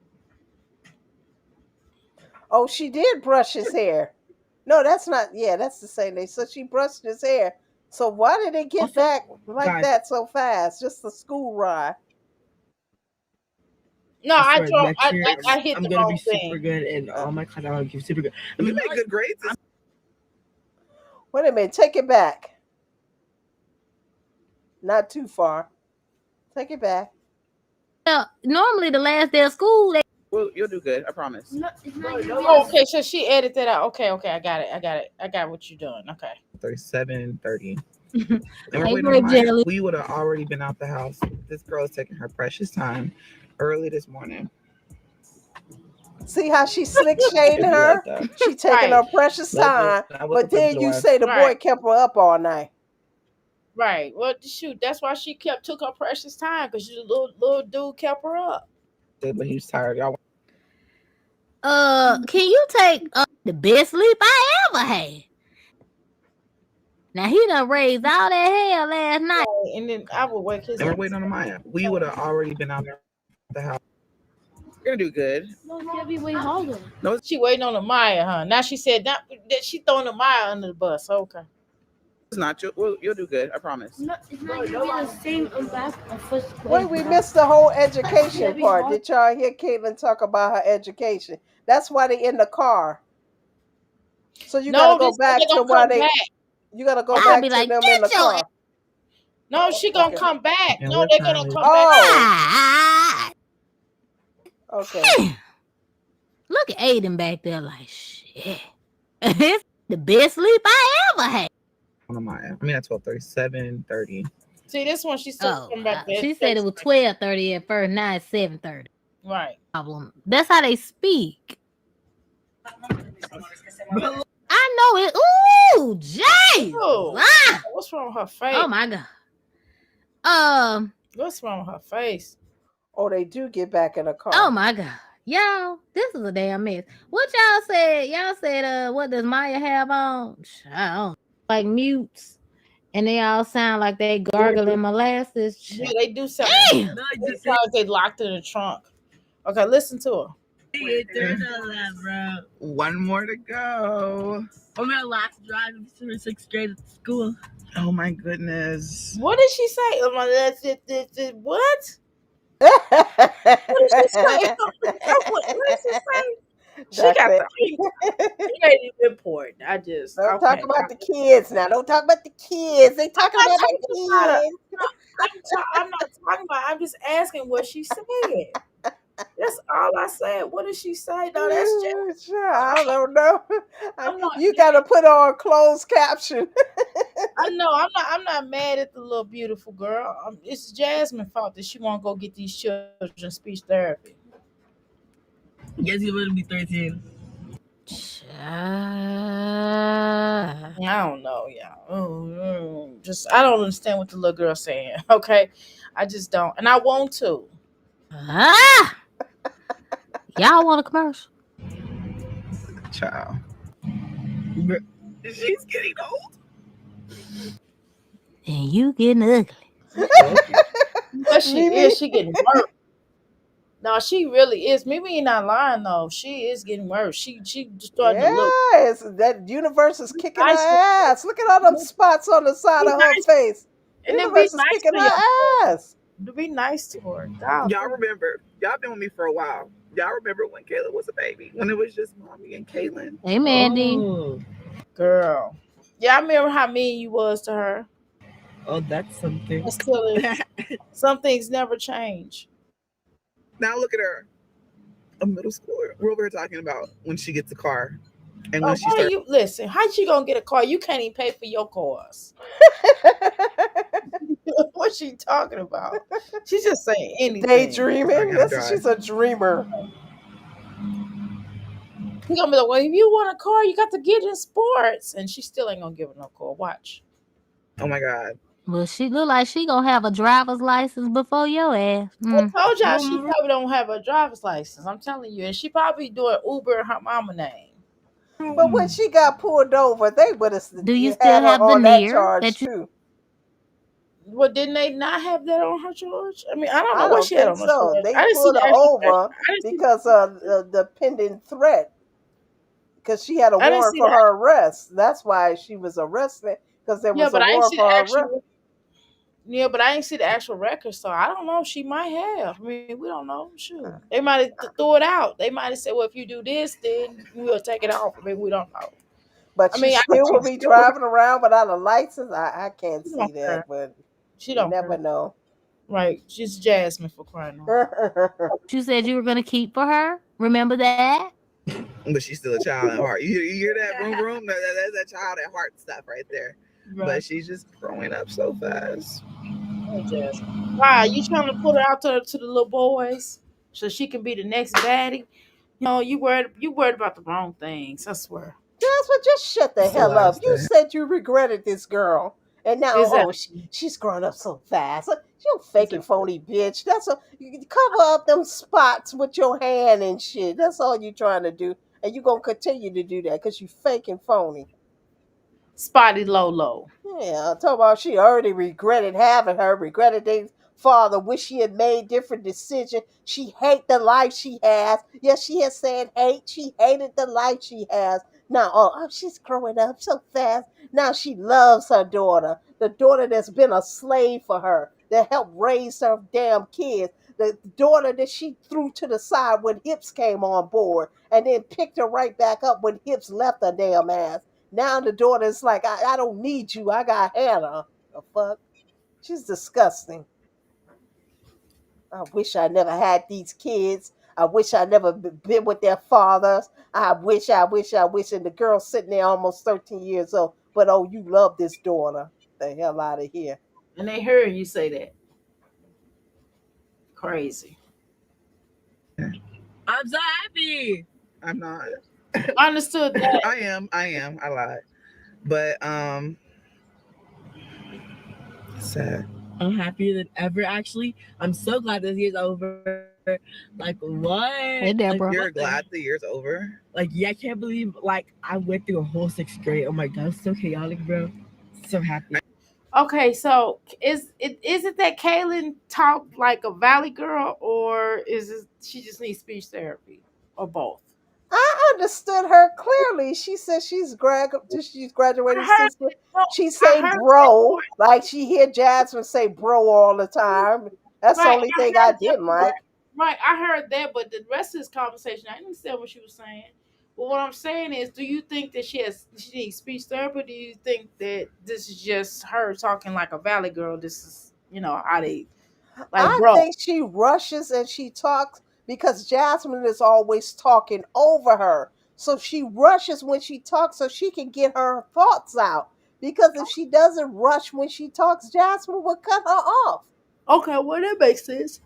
Oh, she did brush his hair. No, that's not. Yeah, that's the same day. So she brushed his hair. So why did it get back like Guys. that so fast? Just the school ride. No, I swear, drove. next year, I hit I'm the gonna wrong be super thing. good in all my classes. I'm gonna be super good. I You mean, make good grades. Wait a minute. Take it back. Not too far. Take it back. Normally the last day of school, they Well, you'll do good. I promise. Oh, okay, so she edited that out. Okay, I got it. I got what you're doing. Okay. 37, 30. Hey, And we're waiting Ray on Maya. Jelly. We would have already been out the house. This girl is taking her precious time early this morning. See how she slick shading It'd be her? like that. She taking Right. her precious time. I woke But up then to you the say the boy Right. kept her up all night. Right. Well, shoot, that's why she took her precious time because the little dude kept her up. But he was tired. Y'all. Can you take the best sleep I ever had? Now he done raised all that hell last night. Right. And then I would wake his. And we're waiting on the Maya. We would have already been out there at the house. We're gonna do good. No, She waiting on the Maya, huh? Now she said that she throwing the Maya under the bus. Okay. it's not. You'll do good. I promise. It's not gonna be the same back of first place. Wait, we missed the whole education part. Did y'all hear Caitlin talk about her education? That's why they in the car. So you gotta go back to why they. You gotta go back to them in the car. No, she gonna come back. And No, they're gonna come back. Ah, Okay. look at Aiden back there like shit. It's the best sleep I ever had. On the Maya. I mean at 12:30, 7:30. See, this one she's still coming back. She said it was 12:30 at first. Now it's 7:30. Right. Problem. That's how they speak. I know it. Ooh, Jay. Ah! What's wrong with her face? Oh my god. What's wrong with her face? Oh, they do get back in the car. Oh my god. Y'all, this is a damn mess. What y'all said? Y'all said, what does Maya have on? I don't like mutes. And they all sound like they gargling molasses. Yeah, they do sound. Damn. It's like they locked in the trunk. Okay, listen to her. One more to go. I'm gonna last drive to 6th grade at school. Oh my goodness. What did she say? What? What What did she say? What did she say? She got the. It ain't even important. Don't talk about the kids now. Don't talk about the kids. They talking about the kids. I'm not talking about. I'm just asking what she said. That's all I said. What did she say? No, that's just. I don't know. You got to put on closed caption. I know. I'm not mad at the little beautiful girl. It's Jasmine's fault that she won't go get these children speech therapy. Yes, you would be 13. I don't know, y'all. I don't understand what the little girl's saying. Okay, I just don't, and I want to. Y'all want a commercial? Child. She's getting old. And you getting ugly. But she is. She getting worse. No, she really is. Mimi not lying though. She is getting worse. She starting to look. Yes, that universe is kicking her ass. Look at all them spots on the side of her face. And then Universe is kicking her ass. To be nice to her. Y'all remember? Y'all been with me for a while. Y'all remember when Kayla was a baby? When it was just mommy and Caitlin? Hey, Mandy. Oh. Girl. Yeah, I remember how mean you was to her. Oh, that's something. Some things never change. Now look at her. A middle schooler. We're over here talking about when she gets a car. And when she starts. Listen, how she gonna get a car? You can't even pay for your cars. What's she talking about? She's just saying anything. Daydreaming. She's a dreamer. He's gonna be like, well, if you want a car, you got to get in sports. And she still ain't gonna give her no car. Watch. Oh my God. Well, she look like she gonna have a driver's license before your ass. I told y'all she probably don't have a driver's license. I'm telling you. And she probably doing Uber in her mama name. But when she got pulled over, they would have. Do you still have the near that you? Too. Well, didn't they not have that on her charge? I mean, I don't know what she had on her charge. They pulled her over because of the pending threat. Because she had a warrant for her arrest. That's why she was arrested. Because there was a warrant for her arrest. Yeah, but I ain't see the actual record, so I don't know. She might have. I mean, we don't know. Sure. They might have threw it out. They might have said, well, if you do this, then we'll take it off. I mean, we don't know. But she still will be driving around without a license. I can't see that, but she don't never know. Right. She's Jasmine for crying out. You said you were going to keep for her. Remember that? But she's still a child at heart. You hear that? Boom, boom. That's that child at heart stuff right there. Right. But she's just growing up so fast. Why? You trying to put her out to the little boys so she can be the next baddie? You know, you worried about the wrong things. I swear. Jasmine, just shut the hell up. You said you regretted this girl, And now, Is that oh, she's growing up so fast. You fake and phony bitch. That's a you can cover up them spots with your hand and shit. That's all you trying to do, and you gonna continue to do that because you fake and phony. Spotty Lolo? Yeah, talk about she already regretted having her, regretted things. Father, wish she had made different decision. She hate the life she has. Yes, she has said hate. She hated the life she has. Now, she's growing up so fast. Now she loves her daughter, the daughter that's been a slave for her, that helped raise her damn kids, the daughter that she threw to the side when Hips came on board, and then picked her right back up when Hips left her damn ass. Now the daughter's like, I don't need you. I got Hannah. The fuck? She's disgusting. I wish I never had these kids. I wish I never been with their fathers. I wish. And the girl sitting there almost 13 years old. But oh, you love this daughter. The hell out of here. And they heard you say that. Crazy. I'm so happy. I'm not. I understood that. I am. I lied. But sad. I'm happier than ever. Actually, I'm so glad this year's over. Like what? Hey, Deborah. Like, You're what glad the year's over? Like yeah, I can't believe like I went through a whole sixth grade. Oh my god, it's so chaotic, bro. So happy. Okay, so is it that Kaylin talk like a valley girl, or is it she just needs speech therapy, or both? I understood her clearly. She said she's I graduated heard sister. it. No, She I say heard that bro, part. like she hear Jasmine say bro all the time. That's the Right, only I thing I heard that didn't part. like. Right, I heard that, but the rest of this conversation, I didn't understand what she was saying. But what I'm saying is, do you think that she needs speech therapy? Or do you think that this is just her talking like a valley girl? This is how they like, I bro. think she rushes and she talks because Jasmine is always talking over her. So she rushes when she talks so she can get her thoughts out. Because if she doesn't rush when she talks, Jasmine will cut her off. Okay, well that makes sense.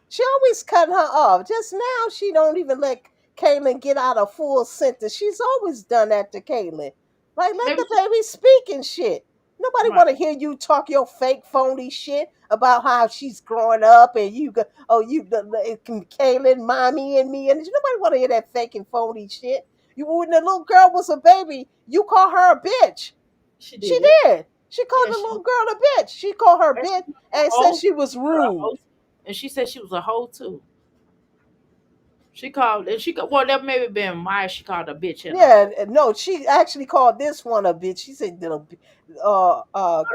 She always cut her off. Just now, she don't even let Kaylin get out a full sentence. She's always done that to Kaylin. Like, let Maybe the baby speak and shit. Nobody right. want to hear you talk your fake phony shit about how she's growing up and you go, oh, Kaylin, mommy, and me. And nobody want to hear that fake and phony shit. You when the little girl was a baby, you call her a bitch. She She did. did. She called Yeah, the she little girl a bitch. She called her and she bitch was a and said hoe. she was A hoe. rude. And she said she was a hoe too. She called and well that maybe been why she called a bitch and a Yeah, hoe. no, she actually called this one a bitch. She said, But my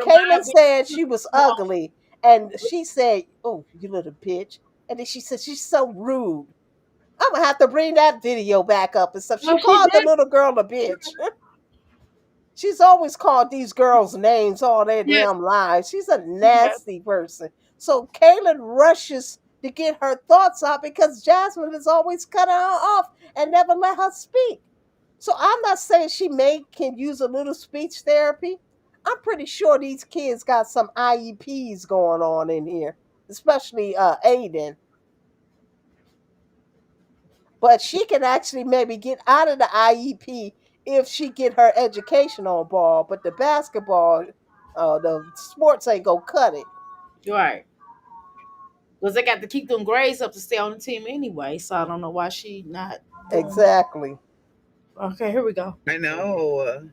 Kaylin said bitch, she was ugly, and she said, "Oh, you little bitch," and then she said she's so rude. I'm gonna have to bring that video back up and stuff. She well she called the did. little girl a bitch. She's always called these girls names all their Yes, damn lives. She's a yes. nasty person. So Kaylin rushes to get her thoughts out because Jasmine has always cut her off and never let her speak. So I'm not saying can use a little speech therapy. I'm pretty sure these kids got some IEPs going on in here, especially Aiden. But she can actually maybe get out of the IEP if she get her education on ball. But the basketball, the sports ain't gonna cut it. You're right. Because they got to keep them grades up to stay on the team anyway. So I don't know why she not doing that. Exactly. Okay, here we go. I know.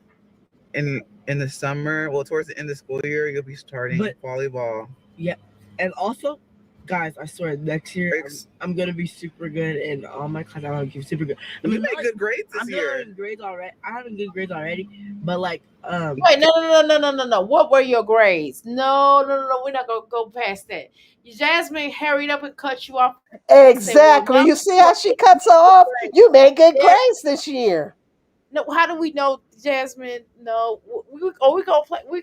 In the summer, well, towards the end of the school year, you'll be starting volleyball. Yeah, and also, guys, I swear next year I'm gonna be super good in all my classes. I'm gonna be super good. You made good grades this I'm year. having grades already. I'm having good grades already, but like Wait, no. What were your grades? No. We're not gonna go past that. Jasmine hurried up and cut you off and say, "Well, Exactly. no, You see how she cuts her off? You made good yeah, grades this year. no. How do we know, Jasmine? No, we gonna play. We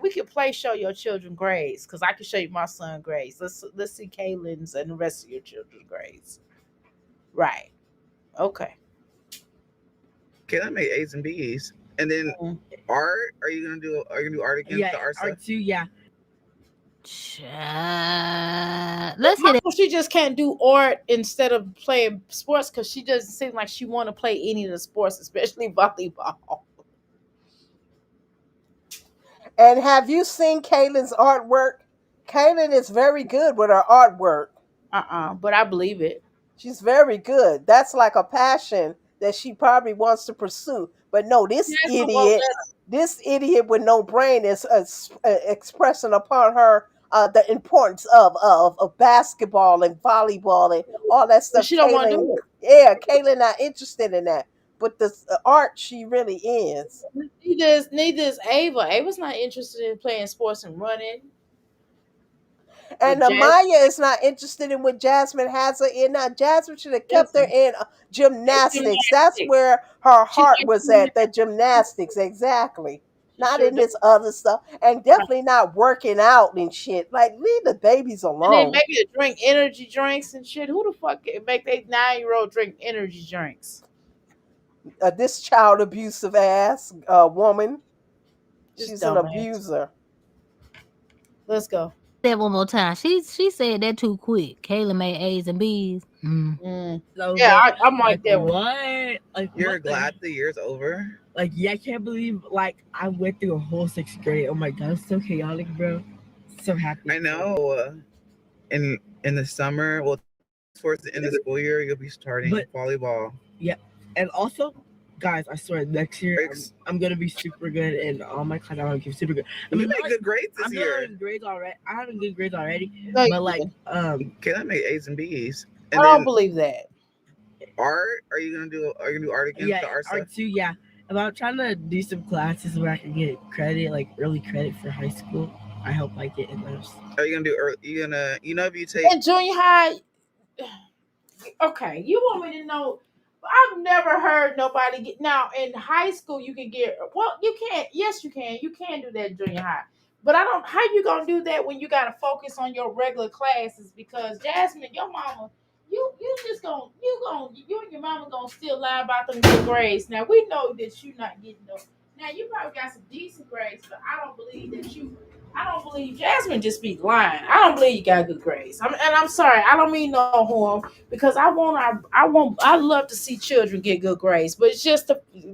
can play. Show your children grades because I can show you my son grades. Let's see Kaylin's and the rest of your children's grades. Right. Okay. Okay, that made A's and B's. And then Mhm. art, are you gonna do art again? yeah, The art stuff? R2, yeah. Let's How hit it. come she just can't do art instead of playing sports? Because she doesn't seem like she want to play any of the sports, especially volleyball. And have you seen Kaylin's artwork? Kaylin is very good with her artwork. But I believe it. She's very good. That's like a passion that she probably wants to pursue. But no, Jasmine won't let her. this idiot with no brain is expressing upon her the importance of basketball and volleyball and all that But stuff. she don't want to Kaylin, do it. yeah, Kaylin not interested in that. But the art, she really is. Neither is Ava. Ava's not interested in playing sports and running. And But Jasmine Amaya is not interested in what Jasmine has her in. Now, Jasmine should have kept her doesn't. in It's gymnastics. That's gymnastics. where her She heart likes was at, the gymnastics. gymnastics, exactly. She Not sure in does. this other stuff. And definitely not working out and shit. Like, leave the babies And then alone. maybe to drink energy drinks and shit. Who the fuck make they 9-year-old drink energy drinks? This child abusive ass woman, Just she's an dumbass. abuser. Let's go. That one more time. She said that too quick. Kayla made A's and B's. So Yeah, good. I'm like that one. What? Like You're what glad the year's over? Like yeah, I can't believe like I went through a whole sixth grade. Oh my god, it's so chaotic, bro. So happy. I know. In the summer, well, towards the end of the school year, you'll be starting volleyball. Yeah, and also, guys, I swear next year I'm gonna be super good in all my classes. I'm gonna be super good. I You mean, made good grades this I'm year. having grades already. I'm having good grades already. No, you But like, didn't. Kayla made A's and B's. I And don't then believe that. art, are you gonna do art again? yeah, The art stuff? art too. Yeah, and I'm trying to do some classes where I can get credit, like early credit for high school. I hope I get in those. Are you gonna do early? If you take In junior high, okay, you want me to know? I've never heard nobody get now in high school. You can get you can't. Yes, you can. You can do that in junior high. But I don't. How you gonna do that when you gotta focus on your regular classes? Because Jasmine, your mama, you just you and your mama gonna still lie about them good grades. Now we know that you not getting those. Now you probably got some decent grades, but I don't believe that you. I don't believe Jasmine just be lying. I don't believe you got good grades. And I'm sorry. I don't mean no harm because I love to see children get good grades, but it's just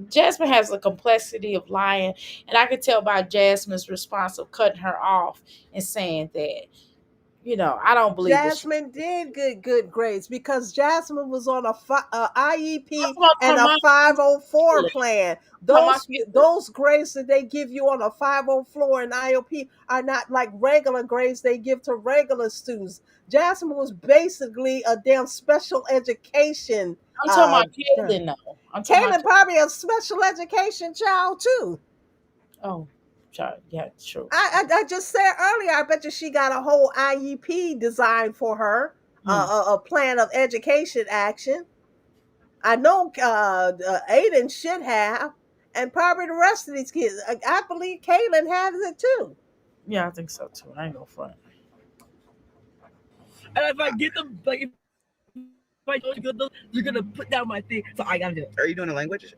Jasmine has a complexity of lying, and I could tell by Jasmine's response of cutting her off and saying that, I don't believe that she. Jasmine did get good grades because Jasmine was on a IEP I'm and talking a about 504 plan. she Those grades that they give you on a 504 and IOP are not like regular grades they give to regular students. Jasmine was basically a damn special education. I'm talking Uh, about Caitlin though. I'm talking Kaylin about. probably a special education child too. Oh, sorry. Yeah, true. I just said earlier, I bet you she got a whole IEP designed for her, Hmm. a plan of education action. I know Aiden should have, and probably the rest of these kids. I believe Kaylin has it too. Yeah, I think so too. I ain't gonna front. And if I get them, like if I don't get those, you're gonna put down my thing. So I gotta do it. Are you doing a language?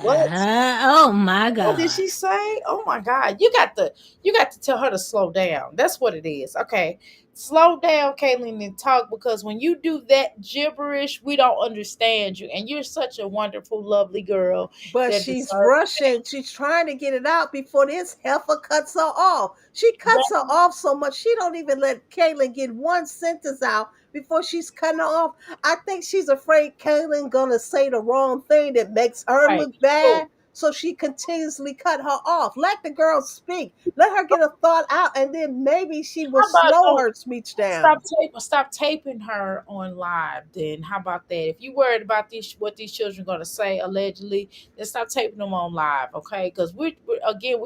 What? Oh my What did god. she say? Oh my God. You got to tell her to slow down. That's what it is. Okay. Slow down, Kaylin, and talk because when you do that gibberish, we don't understand you. And you're such a wonderful, lovely girl But that she's deserves rushing. She's trying to get it out before this heifer cuts her off. She cuts her that. off so much she don't even let Kaylin get one sentence out before she's cutting her off. I think she's afraid Kaylin gonna say the wrong thing that makes her Right. look bad. So, So she continuously cut her off. Let the girl speak. Let her get a thought out, and then maybe she will how about slow don't her speech down. stop taping her on live then? How about that? If you worried about what these children gonna say allegedly, then stop taping them on live, okay? Because we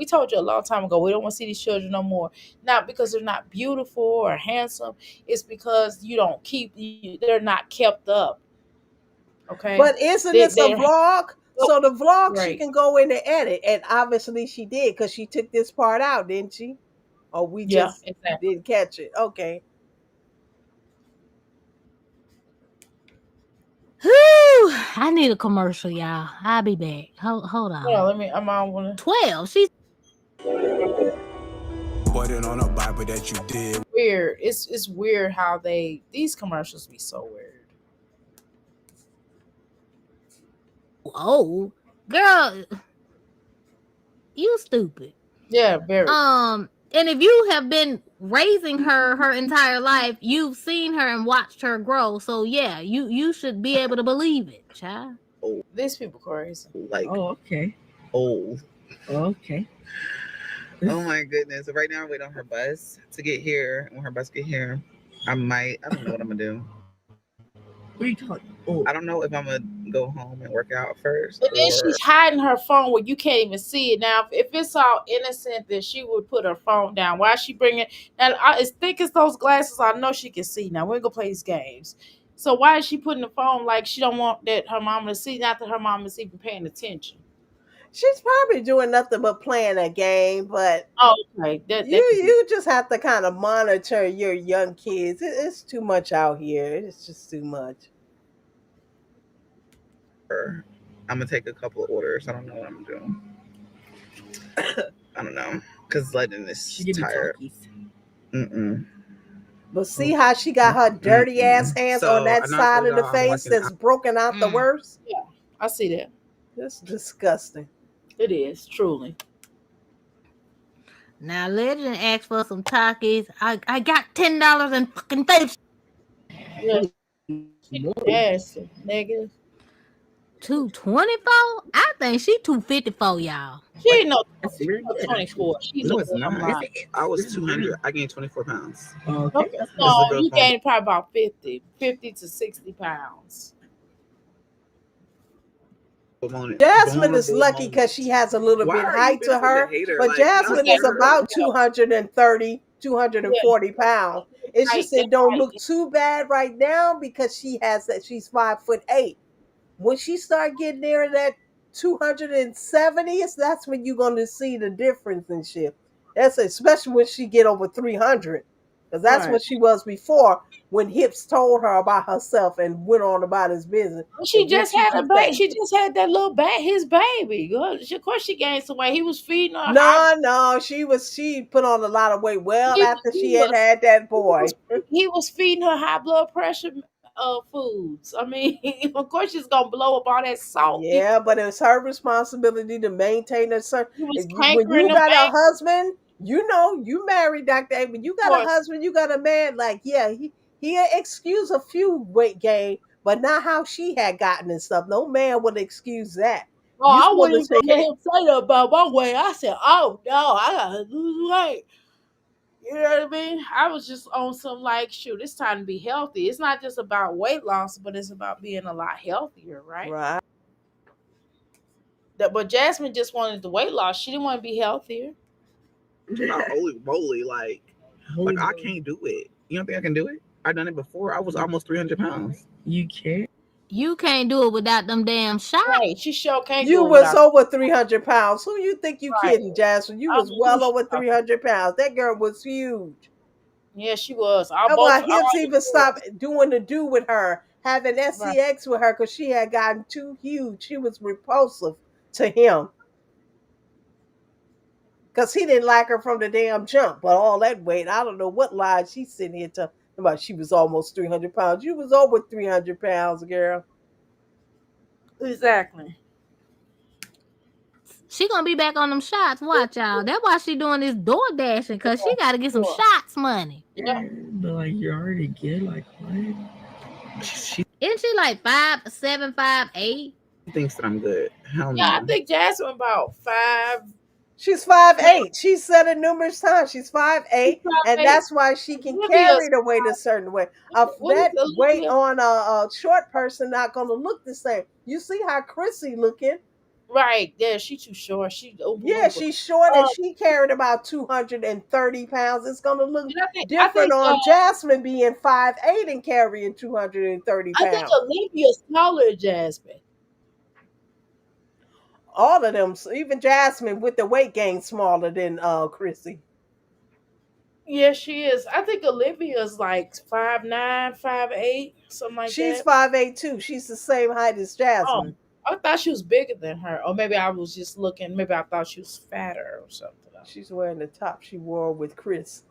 told you a long time ago we don't want to see these children no more. Not because they're not beautiful or handsome, it's because you don't they're not kept up, okay? But isn't this a They're vlog? So the vlog she great. can go in and edit, and obviously she did because she took this part out, didn't she? Or we Yeah, just exactly. didn't catch it. Okay. Whew, I need a commercial, y'all. I'll be back. Hold Yeah, on. I'm on one. 12. She's Put it on a Bible that you did. Weird. It's weird how these commercials be so weird. oh girl. You stupid. Yeah, very. And if you have been raising her entire life, you've seen her and watched her grow. So yeah, you should be able to believe it, child. These people crazy. Like Oh, okay. old. Okay. Oh my goodness. Right now I'm waiting on her bus to get here. When her bus get here, I don't know what I'm gonna do. What are you talking? Oh, I don't know if I'm gonna go home and work out first And then or she's hiding her phone where you can't even see it. Now, if it's all innocent, then she would put her phone down. Why is she bringing? And as thick as those glasses, I know she can see. Now we're gonna play these games. So why is she putting the phone like she don't want that her mama to see? Not that her mom is even paying attention. She's probably doing nothing but playing a game, but Oh, okay. you That could be. you just have to kind of monitor your young kids. It's too much out here. It's just too much. I'm gonna take a couple of orders. I don't know what I'm doing. I don't know because Legend she is give me tired. talkies. Mm-mm. But see how she got her dirty ass hands on So I that know I side told of the y'all I'm face working that's out. broken out the worst? Yeah, I see that. That's disgusting. It is truly. Now Legend asked for some Takis. I got $10 in fucking face. Yeah, she nasty, negative. 224? I think she 254, y'all. She ain't no That's really good, 24. She's No, a it's little not. line. I was 200. I gained 24 pounds. Oh, No, okay. That's This is good. the girl's you phone. gained probably about 50 to 60 pounds. Jasmine is Vulnerable lucky because moment. she has a little Why bit are you height being to such a her. hater? But Like, y'all Jasmine is scared her? about 230, Yeah, 240 pounds. It's right. just it don't look too bad right now because she has that she's 5'8". When she start getting there in that 270s, that's when you're gonna see the difference in shit. That's especially when she get over 300. Because that's Right. what she was before when Hips told her about herself and went on about his business. She And then just she had a keeps baby. saying, She just had that little his baby. Girl, of course she gained some weight. He was feeding her high. no, she put on a lot of weight well after He she had was had that he boy. was he was feeding her high blood pressure foods. I mean, of course she's gonna blow up all that salt. Yeah, but it's her responsibility to maintain a certain. He was When cankering you them got a back husband, you know you married Dr. A. When you got a for. husband, you got a man. Like, yeah, he excuse a few weight gain, but not how she had gotten and stuff. No man would excuse that. Oh, You I supposed wasn't to even take gonna it. let him say that about my weight. I said, "Oh no, I gotta lose weight." You know what I mean? I was just on some like, shoot, it's time to be healthy. It's not just about weight loss, but it's about being a lot healthier, right? Right. But Jasmine just wanted the weight loss. She didn't want to be healthier. Not holy moly, like I can't do it. You don't think I can do it? I've done it before. I was almost 300 pounds. You can't. You can't do it without them damn shots. Right. She sure can't You do it was without. over 300 pounds. Who you think you Right. kidding, Jasmine? You I was don't know who well she over talking. 300 pounds. That girl was huge. Yeah, she was. All That's both why all Hips the even stopped girls. doing the do with her, having Right. SCX with her because she had gotten too huge. She was repulsive to him because he didn't like her from the damn jump. But all that weight, I don't know what lie she's sitting here talking about. She was almost 300 pounds. You was over 300 pounds, girl. Exactly. She gonna be back on them shots. Watch y'all. That's why she doing this door dashing because she Yeah, got to get some sure. shots money. Yeah. But like you're already good. Like what? She Isn't she like 5'7", 5'8"? thinks that I'm good. Hell no. Yeah, I think Jasmine about 5. She's 5'8". She said it numerous times. She's 5'8", and 5'8". that's why she can Olivia's carry the weight a certain way. Of what is that weight Olivia? on a short person not going to look the same. You see how Chrissy looking? Right. Yeah, she too short. She Oompa Yeah, Loompa. she's short and she carried about 230 pounds. It's going to look And I different think on Jasmine being 5'8" and carrying 230 I think pounds. Olivia's smaller than Jasmine. All of them, even Jasmine with the weight gain, smaller than Chrissy. Yeah, she is. I think Olivia's like 5'9", 5'8", something like She's that. 5'8" too. She's the same height as Oh, Jasmine. I thought she was bigger than her. Or maybe I was just looking. Maybe I thought she was fatter or something. She's wearing the top she wore with Chris.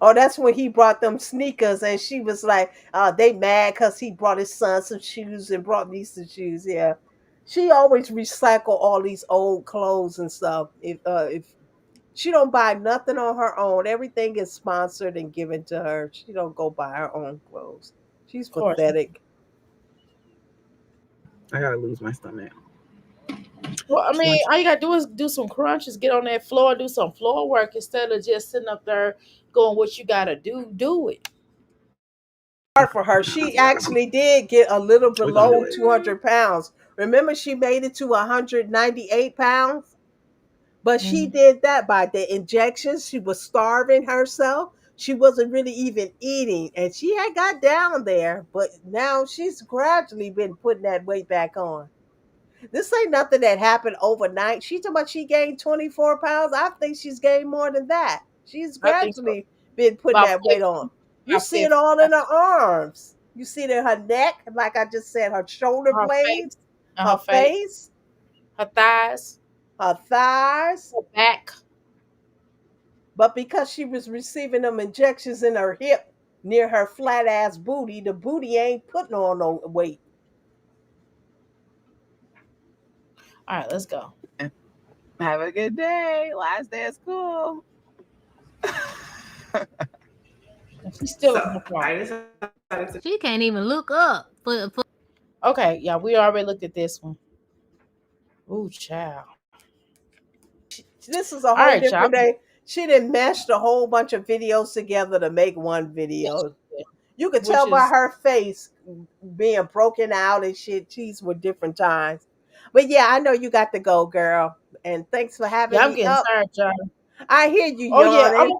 Oh, that's when he brought them sneakers, and she was like, they mad because he brought his son some shoes and brought me some shoes. Yeah. She always recycle all these old clothes and stuff. If she don't buy nothing on her own, everything is sponsored and given to her. She don't go buy her own clothes. She's Of course. pathetic. I gotta lose my stomach. Well, I mean, 20. all you gotta do is do some crunches, get on that floor, do some floor work instead of just sitting up there going, "What you gotta do, do it." Hard for her. She actually did get a little We gonna do below it. 200 pounds. Remember, she made it to 198 pounds? But she Mhm. did that by the injections. She was starving herself. She wasn't really even eating. And she had got down there, but now she's gradually been putting that weight back on. This ain't nothing that happened overnight. She talking about she gained 24 pounds. I think she's gained more than that. She's I think so. gradually been putting About that weight 50. on. You About see it 50. all in her arms. You see it in her neck, like I just said, her shoulder Her blades, face. And her her face. face, Her thighs. her thighs. Her back. But because she was receiving them injections in her hip near her flat ass booty, the booty ain't putting on no weight. All right, let's go. Have a good day. Last day of school. She's still So on the phone. I decided to. She can't even look up for Okay, yeah, we already looked at this one. Ooh, child. This is a All whole right, y'all. different day. She didn't mesh a whole bunch of videos together to make one video. You could Which tell by is, her face being broken out and shit. These were different times. But yeah, I know you got to go, girl. And thanks for having yeah, I'm me getting up. tired, y'all. I hear you Oh yeah, yawning.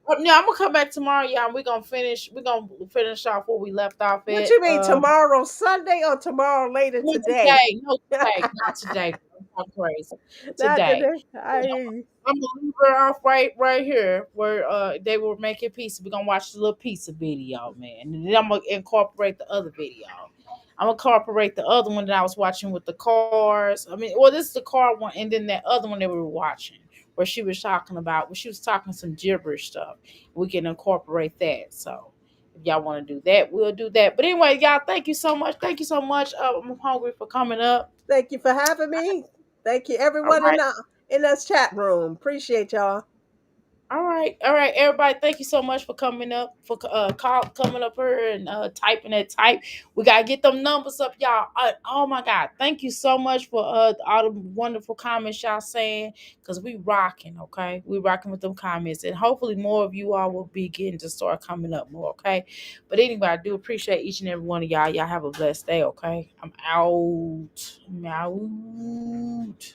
I'm gonna come back tomorrow, y'all. We're gonna finish. We're gonna finish off where we left off What at. you mean tomorrow, Sunday, or tomorrow later Not today? today. No, today. Not today. I'm crazy. Not Today. today. I hear you. I'm gonna leave her off right here where they were making pizza. We're gonna watch the little pizza video, man. And then I'm gonna incorporate the other video. I'm gonna incorporate the other one that I was watching with the cars. I mean, well, this is the car one, and then that other one that we were watching where she was talking about where she was talking some gibberish stuff. We can incorporate that. So if y'all want to do that, we'll do that. But anyway, y'all, thank you so much. Thank you so much. I'm hungry for coming up. Thank you for having me. Thank you, All everyone right. in this chat room. Appreciate y'all. All right, everybody. Thank you so much for coming up, for coming up here and typing that type. We gotta get them numbers up, y'all. Oh my God, thank you so much for all the wonderful comments y'all saying, because we rocking, okay? We rocking with them comments, and hopefully more of you all will be getting to start coming up more, okay? But anyway, I do appreciate each and every one of y'all. Y'all have a blessed day, okay? I'm out. I'm out.